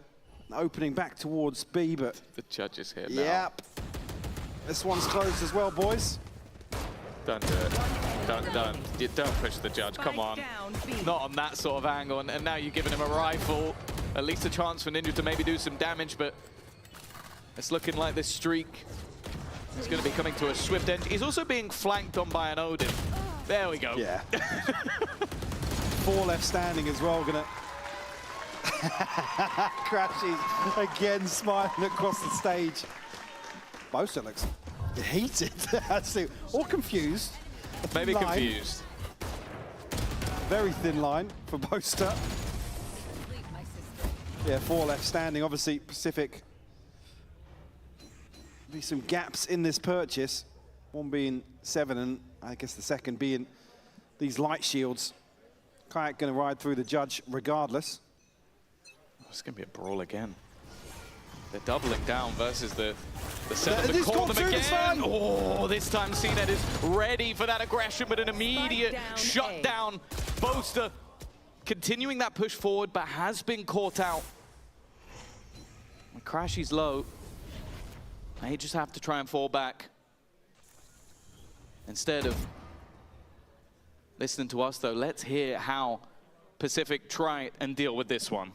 opening back towards B, but... The judge is here now. Yep. This one's closed as well, boys. Don't do it. Don't push the judge, come on. Not on that sort of angle, and now you're giving him a rifle. At least a chance for Ninja to maybe do some damage, but it's looking like this streak is going to be coming to a swift end. He's also being flanked on by an Odin. There we go. Yeah. 4 left standing as well, gonna... Crashy again smiling across the stage. Bosa looks heated, or confused. Maybe line. confused. Very thin line for Bosta. Yeah, 4 left standing. Obviously, Pacific. Be some gaps in this purchase. One being 7, and I guess the second being these light shields. Kayak going to ride through the judge regardless. It's going to be a brawl again. They're doubling down versus the setup that caught them again. Oh, this time CNED is ready for that aggression, but an immediate shutdown. Boaster continuing that push forward, but has been caught out. And Crashy's low. They just have to try and fall back. Instead of listening to us, though, let's hear how Pacific try and deal with this one.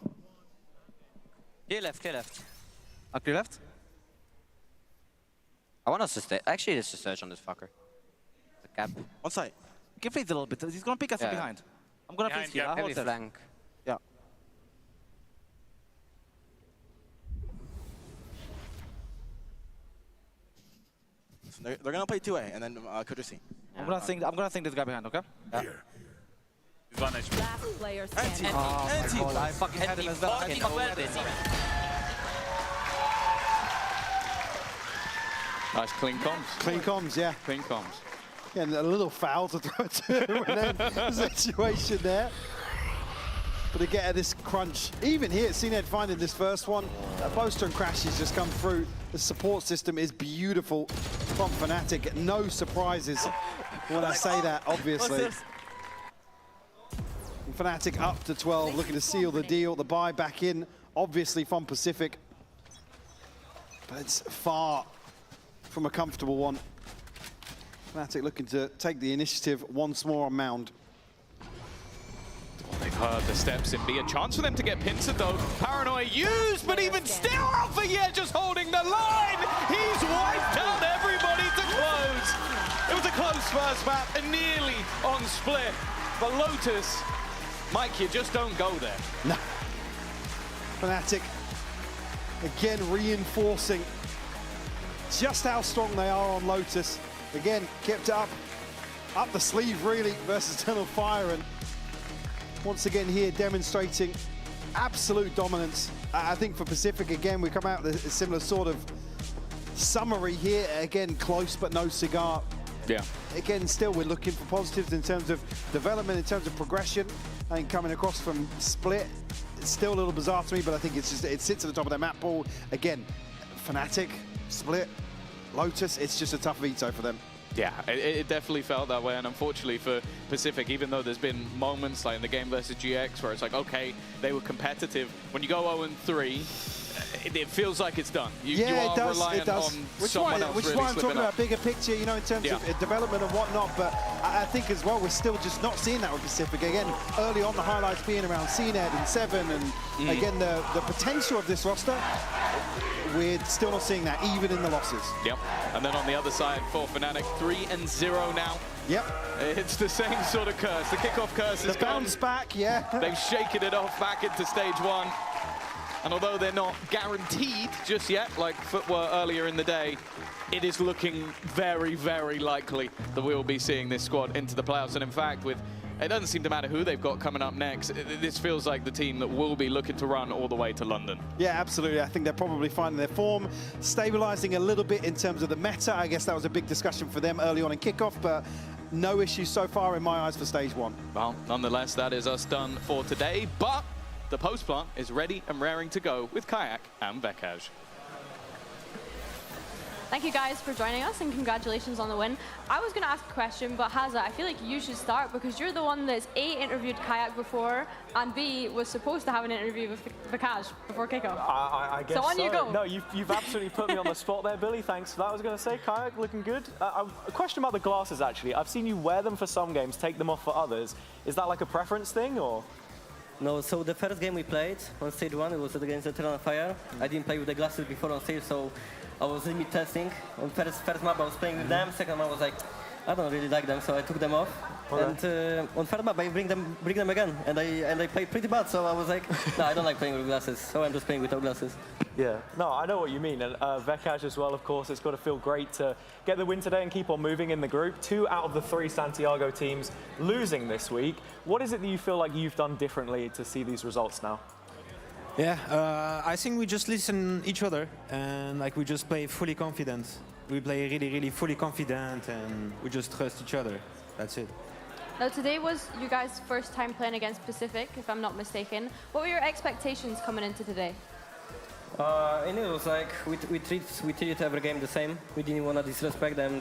Clear left, clear left. Clear left? I want us to stay. Actually, let's just search on this fucker. The cap. One side. Give Fleet a little bit. He's gonna pick us from behind. I'm gonna place here. I'll hold that. Flank. Yeah. So they're gonna play 2A and then could you see? I'm gonna think this guy behind, okay? Yeah. He's 1 HP. Last player standing. Anti. I fucking had him as well. Nice clean comms. Clean comms, yeah. Clean comms. Yeah, and a little foul to throw to an situation there. But to get at this crunch, even here, CNED finding this first one, Boaster and Crashes just come through. The support system is beautiful from Fnatic. No surprises when I say that, obviously. Fnatic up to 12, looking to seal the deal. The buy back in, obviously from Pacific. But it's far from a comfortable one. Fnatic looking to take the initiative once more on Mound. They've heard the steps in B. A chance for them to get pincered though. Paranoia used, but even still, Alpha just holding the line. He's wiped out everybody to close. It was a close first map and nearly on split. But Lotus, Mike, you just don't go there. No. Fnatic again reinforcing just how strong they are on Lotus. Again, kept up the sleeve really versus Eternal Fire, and once again here demonstrating absolute dominance. I think for Pacific, again, we come out with a similar sort of summary here. Again, close but no cigar. Yeah. Again, still we're looking for positives in terms of development, in terms of progression. I think coming across from Split, it's still a little bizarre to me, but I think it's just, it sits at the top of their map pool. Again, Fnatic, Split, Lotus, it's just a tough veto for them. Yeah, it definitely felt that way, and unfortunately for Pacific, even though there's been moments like in the game versus GX where it's like, okay, they were competitive, when you go 0-3, it feels like it's done. You are reliant on someone else which is really why I'm talking slipping up. about bigger picture, you know, in terms of development and whatnot, but I think as well, we're still just not seeing that with Pacific. Again, early on, the highlights being around CNED and Seven, and again, the potential of this roster, we're still not seeing that, even in the losses. Yep, and then on the other side for Fnatic, 3-0 now. Yep. It's the same sort of curse. The kickoff curse is gone. The bounce back, yeah. They've shaken it off back into stage 1. And although they're not guaranteed just yet, like Foot were earlier in the day, it is looking very, very likely that we'll be seeing this squad into the playoffs. And in fact, it doesn't seem to matter who they've got coming up next. This feels like the team that will be looking to run all the way to London. Yeah, absolutely. I think they're probably finding their form, stabilizing a little bit in terms of the meta. I guess that was a big discussion for them early on in kickoff, but no issues so far in my eyes for stage 1. Well, nonetheless, that is us done for today, but the post plant is ready and raring to go with Kayak and Vekaj. Thank you guys for joining us, and congratulations on the win. I was going to ask a question, but Haza, I feel like you should start because you're the one that's A, interviewed Kayak before, and B, was supposed to have an interview with Vekaj before kickoff. I guess so. On you go. No, you've absolutely put me on the spot there, Billy. Thanks for that. I was going to say, Kayak, looking good. A question about the glasses, actually. I've seen you wear them for some games, take them off for others. Is that like a preference thing, or...? No, so the first game we played on stage 1, it was against Eternal Fire. I didn't play with the glasses before on stage, so I was limit testing. On first map I was playing with them, second map I was like, I don't really like them, so I took them off. Okay. And on third map I bring them again, and I played pretty bad, so I was like, no, I don't like playing with glasses, so I'm just playing without glasses. Yeah, no, I know what you mean, and Vekaj as well, of course. It's got to feel great to get the win today and keep on moving in the group. 2 out of the 3 Santiago teams losing this week. What is it that you feel like you've done differently to see these results now? Yeah, I think we just listen each other, and like we just play fully confident. We play really, really fully confident, and we just trust each other. That's it. Now, today was you guys' first time playing against Pacific, if I'm not mistaken. What were your expectations coming into today? And it was like we treated every game the same. We didn't want to disrespect them.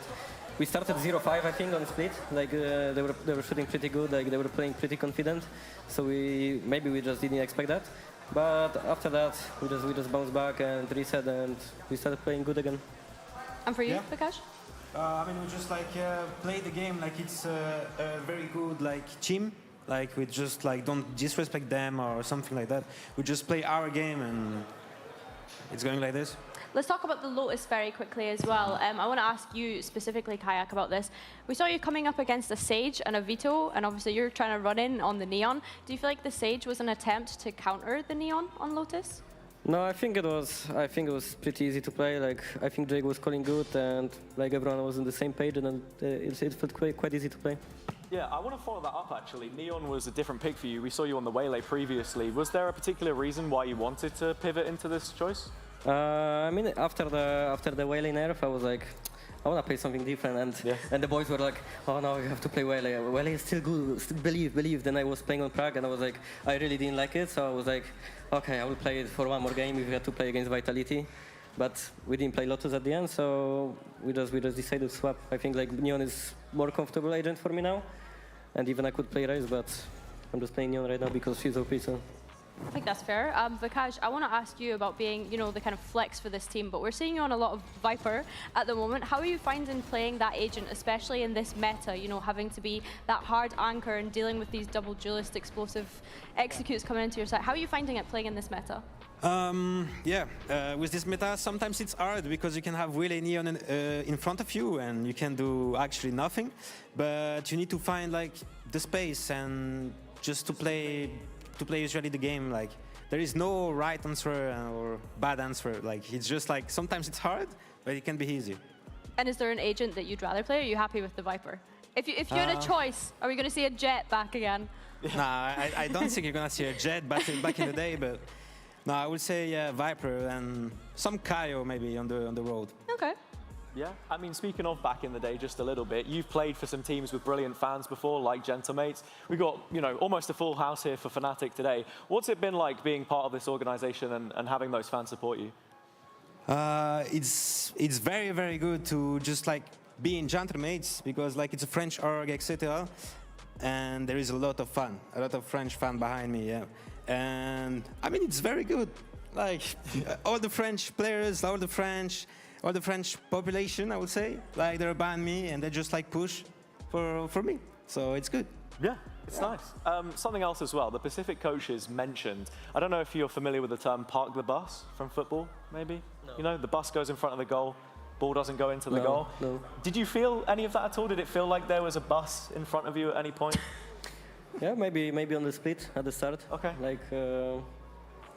We started 0-5, I think, on split. Like they were shooting pretty good. Like they were playing pretty confident. So maybe we just didn't expect that. But after that, we just bounced back and reset, and we started playing good again. And for you, Vekaj? I mean, we just like play the game like it's a very good like team. Like we just like don't disrespect them or something like that. We just play our game, and it's going like this. Let's talk about the Lotus very quickly as well. I want to ask you specifically, Kayak, about this. We saw you coming up against a Sage and a Vito, and obviously you're trying to run in on the Neon. Do you feel like the Sage was an attempt to counter the Neon on Lotus? No, I think it was pretty easy to play. Like I think Jake was calling good, and like everyone was on the same page, and it felt quite easy to play. Yeah, I want to follow that up actually. Neon was a different pick for you. We saw you on the Waylay previously. Was there a particular reason why you wanted to pivot into this choice? I mean, after the Whaley nerf, I was like, I want to play something different, and the boys were like, oh no, you have to play Whaley. Whaley is still good, still believe. Then I was playing on Prague, and I was like, I really didn't like it, so I was like, okay, I will play it for one more game if we had to play against Vitality. But we didn't play Lotus at the end, so we just decided to swap. I think like Neon is more comfortable agent for me now, and even I could play Raze, but I'm just playing Neon right now because she's OP. So. I think that's fair. Vikash, I want to ask you about being, you know, the kind of flex for this team, but we're seeing you on a lot of Viper at the moment. How are you finding playing that agent, especially in this meta, you know, having to be that hard anchor and dealing with these double duelist explosive executes coming into your side? How are you finding it playing in this meta? With this meta, sometimes it's hard because you can have Will and Neon in front of you and you can do actually nothing, but you need to find like the space and just to play usually the game. Like there is no right answer or bad answer. Like it's just like sometimes it's hard, but it can be easy. And is there an agent that you'd rather play, or are you happy with the Viper? If you had a choice, are we going to see a Jet back again? Nah, I don't think you're gonna see a Jet back in the day, but no, I would say Viper and some Kaio maybe on the road. Okay. Yeah, I mean, speaking of back in the day just a little bit, you've played for some teams with brilliant fans before, like Gentlemates. We've got, you know, almost a full house here for Fnatic today. What's it been like being part of this organization and having those fans support you? It's very, very good to just like be in Gentlemates because like it's a French org, etc. And there is a lot of fun, a lot of French fan behind me, yeah. And I mean, it's very good. Like all the French players, all the French population, I would say, like they're behind me and they just like push for me. So it's good. Yeah, it's nice. Something else as well, the Pacific coaches mentioned, I don't know if you're familiar with the term park the bus from football, maybe? No. You know, the bus goes in front of the goal, ball doesn't go into the goal. No. Did you feel any of that at all? Did it feel like there was a bus in front of you at any point? Yeah, maybe on the split at the start. Okay. Like,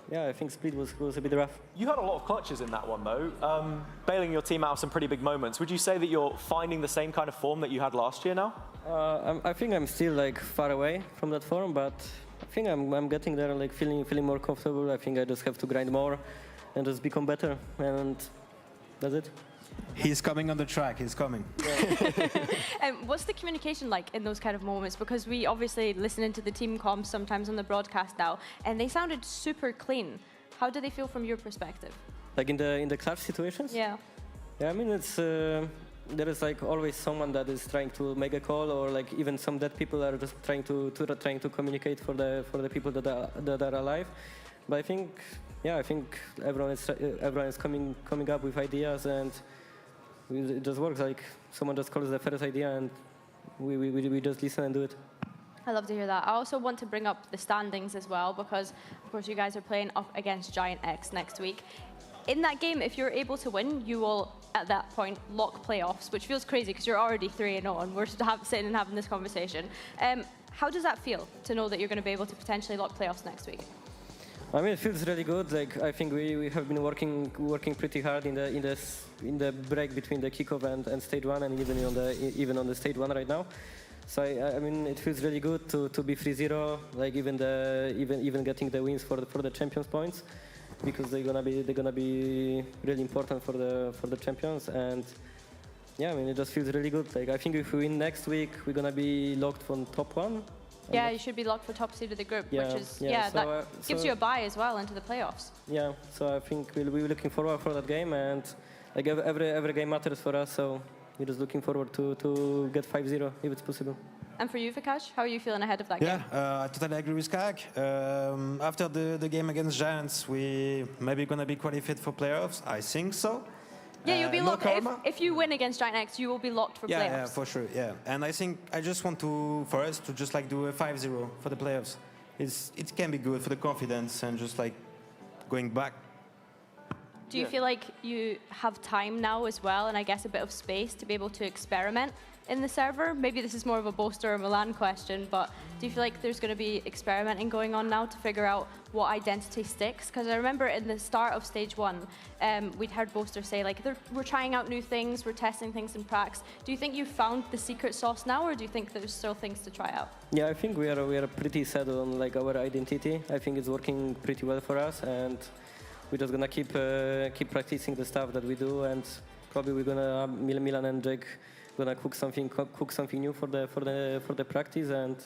yeah, I think split was a bit rough. You had a lot of clutches in that one, though, bailing your team out of some pretty big moments. Would you say that you're finding the same kind of form that you had last year now? I think I'm still like far away from that form, but I think I'm getting there, like feeling more comfortable. I think I just have to grind more and just become better, and that's it. He's coming on the track, he's coming. What's the communication like in those kind of moments? Because we obviously listen into the team comms sometimes on the broadcast now, and they sounded super clean. How do they feel from your perspective? Like in the clutch situations? Yeah. Yeah, I mean, it's there is like always someone that is trying to make a call, or like even some dead people are just trying to communicate for the people that are alive. But I think, yeah, I think everyone is coming up with ideas, and it just works. Like someone just calls the first idea, and we just listen and do it. I love to hear that. I also want to bring up the standings as well, because of course you guys are playing up against Giant X next week. In that game, if you're able to win, you will at that point lock playoffs, which feels crazy because you're already 3-0 and we're sitting and having this conversation. How does that feel to know that you're going to be able to potentially lock playoffs next week? I mean, it feels really good. Like I think we have been working pretty hard in the break between the kickoff and stage 1, and even on the stage 1 right now. So I mean, it feels really good to be 3-0. Like even getting the wins for the champions points, because they're gonna be really important for the champions. And yeah, I mean, it just feels really good. Like I think if we win next week, we're gonna be locked on top 1. Yeah, you should be locked for top seed of the group, yeah, which is, so, that gives you a bye as well into the playoffs. Yeah, so I think we'll be looking forward for that game, and like every game matters for us, so we're just looking forward to get 5-0 if it's possible. And for you, Vikash, how are you feeling ahead of that game? Yeah, I totally agree with Kak. After the game against Giants, we maybe gonna be qualified for playoffs. I think so. Yeah, you'll be locked. If you win against Giant X, you will be locked for playoffs. Yeah, for sure. Yeah, and I think I just want for us to just like do a 5-0 for the playoffs. It can be good for the confidence and just like going back. Do you feel like you have time now as well, and I guess a bit of space to be able to experiment in the server? Maybe this is more of a Boaster or Milan question, but do you feel like there's going to be experimenting going on now to figure out what identity sticks? Because I remember in the start of stage 1, we'd heard Boaster say like we're trying out new things, we're testing things in pracs. Do you think you found the secret sauce now, or do you think there's still things to try out? Yeah, I think we are pretty set on like our identity. I think it's working pretty well for us, and we're just gonna keep practicing the stuff that we do, and probably we're gonna Milan and Jake gonna cook something new for the practice, and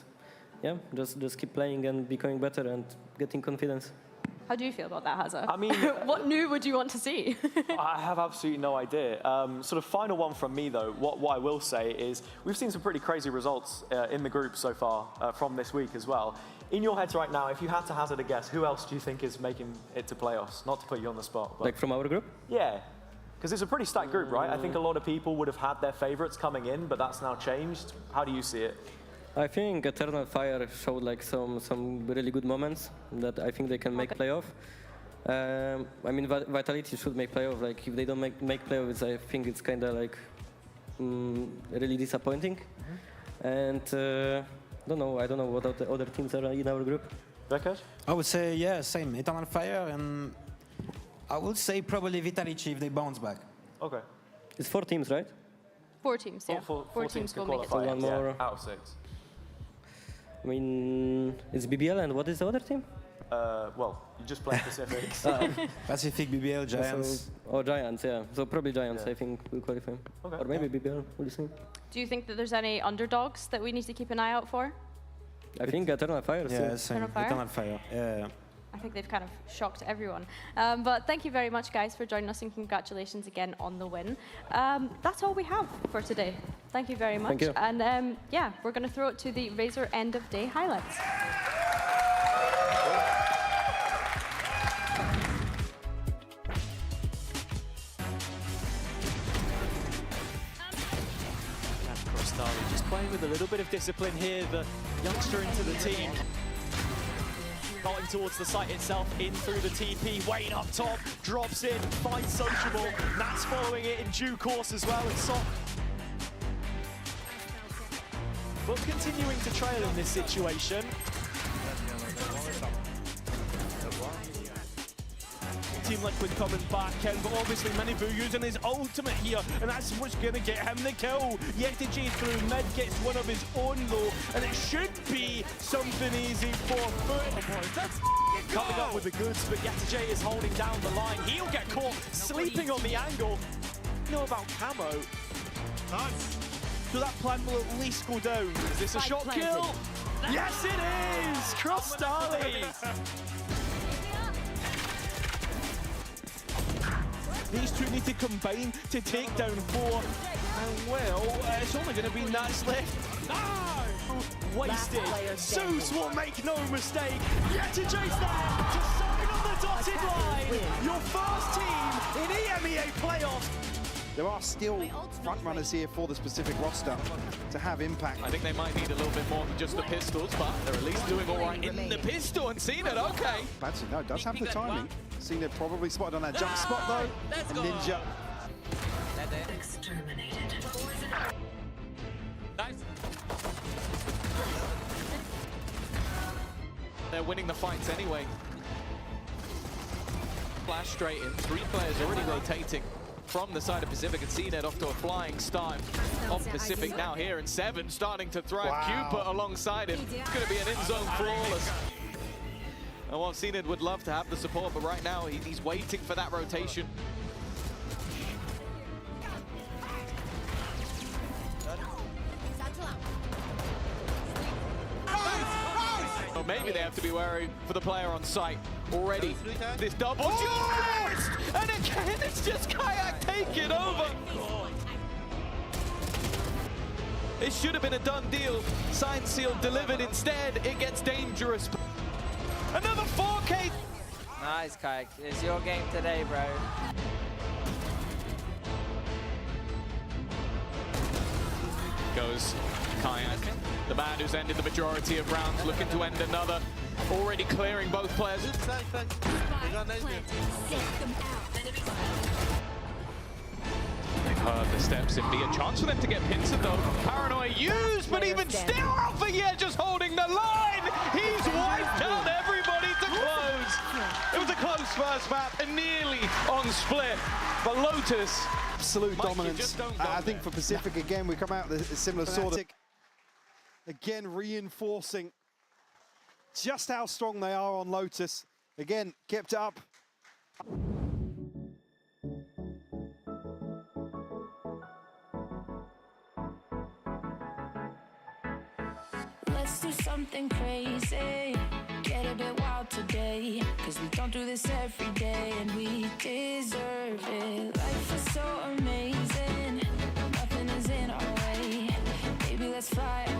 yeah, just keep playing and becoming better and getting confidence. How do you feel about that, Hazza? I mean, what new would you want to see? I have absolutely no idea. Sort of final one from me, though. What I will say is we've seen some pretty crazy results in the group so far from this week as well. In your heads right now, if you had to hazard a guess, who else do you think is making it to playoffs? Not to put you on the spot. But like from our group? Yeah. Because it's a pretty stacked group, right? I think a lot of people would have had their favorites coming in, but that's now changed. How do you see it? I think Eternal Fire showed like some really good moments that I think they can make playoff. I mean, Vitality should make playoff. Like if they don't make playoffs, I think it's kind of like really disappointing. And I don't know what the other teams are in our group. Vekas? I would say yeah, same Eternal Fire, and I would say probably Vitality if they bounce back. Okay. It's 4 teams, right? 4 teams, yeah. Four teams will can make it. qualify. So one more. Yeah, out of 6. I mean, it's BBL, and what is the other team? Well, you just played Pacific. Pacific, BBL, Giants. So, Giants, yeah. So probably Giants, Yeah. I think, will qualify. Okay. Or maybe BBL, we'll see. Do you think that there's any underdogs that we need to keep an eye out for? I think Eternal Fire. Yeah, same. Eternal Fire? Eternal Fire. Yeah. I think they've kind of shocked everyone. But thank you very much, guys, for joining us, and congratulations again on the win. That's all we have for today. Thank you very much. Thank you. And yeah, we're going to throw it to the Razor end of day highlights. Just playing with a little bit of discipline here, the youngster into the team. Going towards the site itself, in through the TP, Wayne up top, drops in, finds Sociable, Nat's following it in due course as well, and Sock. But continuing to trail in this situation. Team Liquid coming back in, but obviously Manibu using his ultimate here, and that's what's going to get him the kill. Yetigy through mid gets one of his own though, and it should be something easy for Foot. That's coming up with the goods, but Yetigy is holding down the line. He'll get caught sleeping on the angle. Know about Camo. Nice. So that plan will at least go down. Is this a shot kill? Yes, it is! Crostali! These two need to combine to take down 4. And well, it's only going to be Nats left. No! Wasted. Zeus will make no mistake. Yetigy's there to sign on the dotted line. Your first team in EMEA playoffs. There are still front runners here for the specific roster to have impact. I think they might need a little bit more than just the pistols, but they're at least doing all right in the pistol. And Zenit, okay. Patsy, no, does have the timing. Zenit probably spotted on that jump spot though. And Ninja. Exterminated. Nice. They're winning the fights anyway. Flash straight in. 3 players already rotating from the side of Pacific, and Zenit off to a flying start on Pacific now here, and 7 starting to thrive. Wow. Cupid alongside him. It's going to be an in-zone flawless. And while Zenit would love to have the support, but right now he's waiting for that rotation. Or maybe they have to be wary for the player on site already. This double twist! And again, it's just Kayak taking over. It should have been a done deal. Sign seal delivered instead. It gets dangerous. Another 4K. Nice, Kayak. It's your game today, bro. Goes Kayak, the man who's ended the majority of rounds, looking to end another. Already clearing both players. They've heard the steps in. Be a chance for them to get Pinsent though. Paranoia used, but even still Alpha just holding the line. He's wiped out everybody to close. It was a close first map and nearly on split. But Lotus, absolute Mike, dominance. I think for Pacific again, we come out with a similar sort of. Again, reinforcing just how strong they are on Lotus. Again, kept up. Let's do something crazy, get a bit wild today, cause we don't do this every day and we deserve it. Life is so amazing, nothing is in our way, baby let's fly away.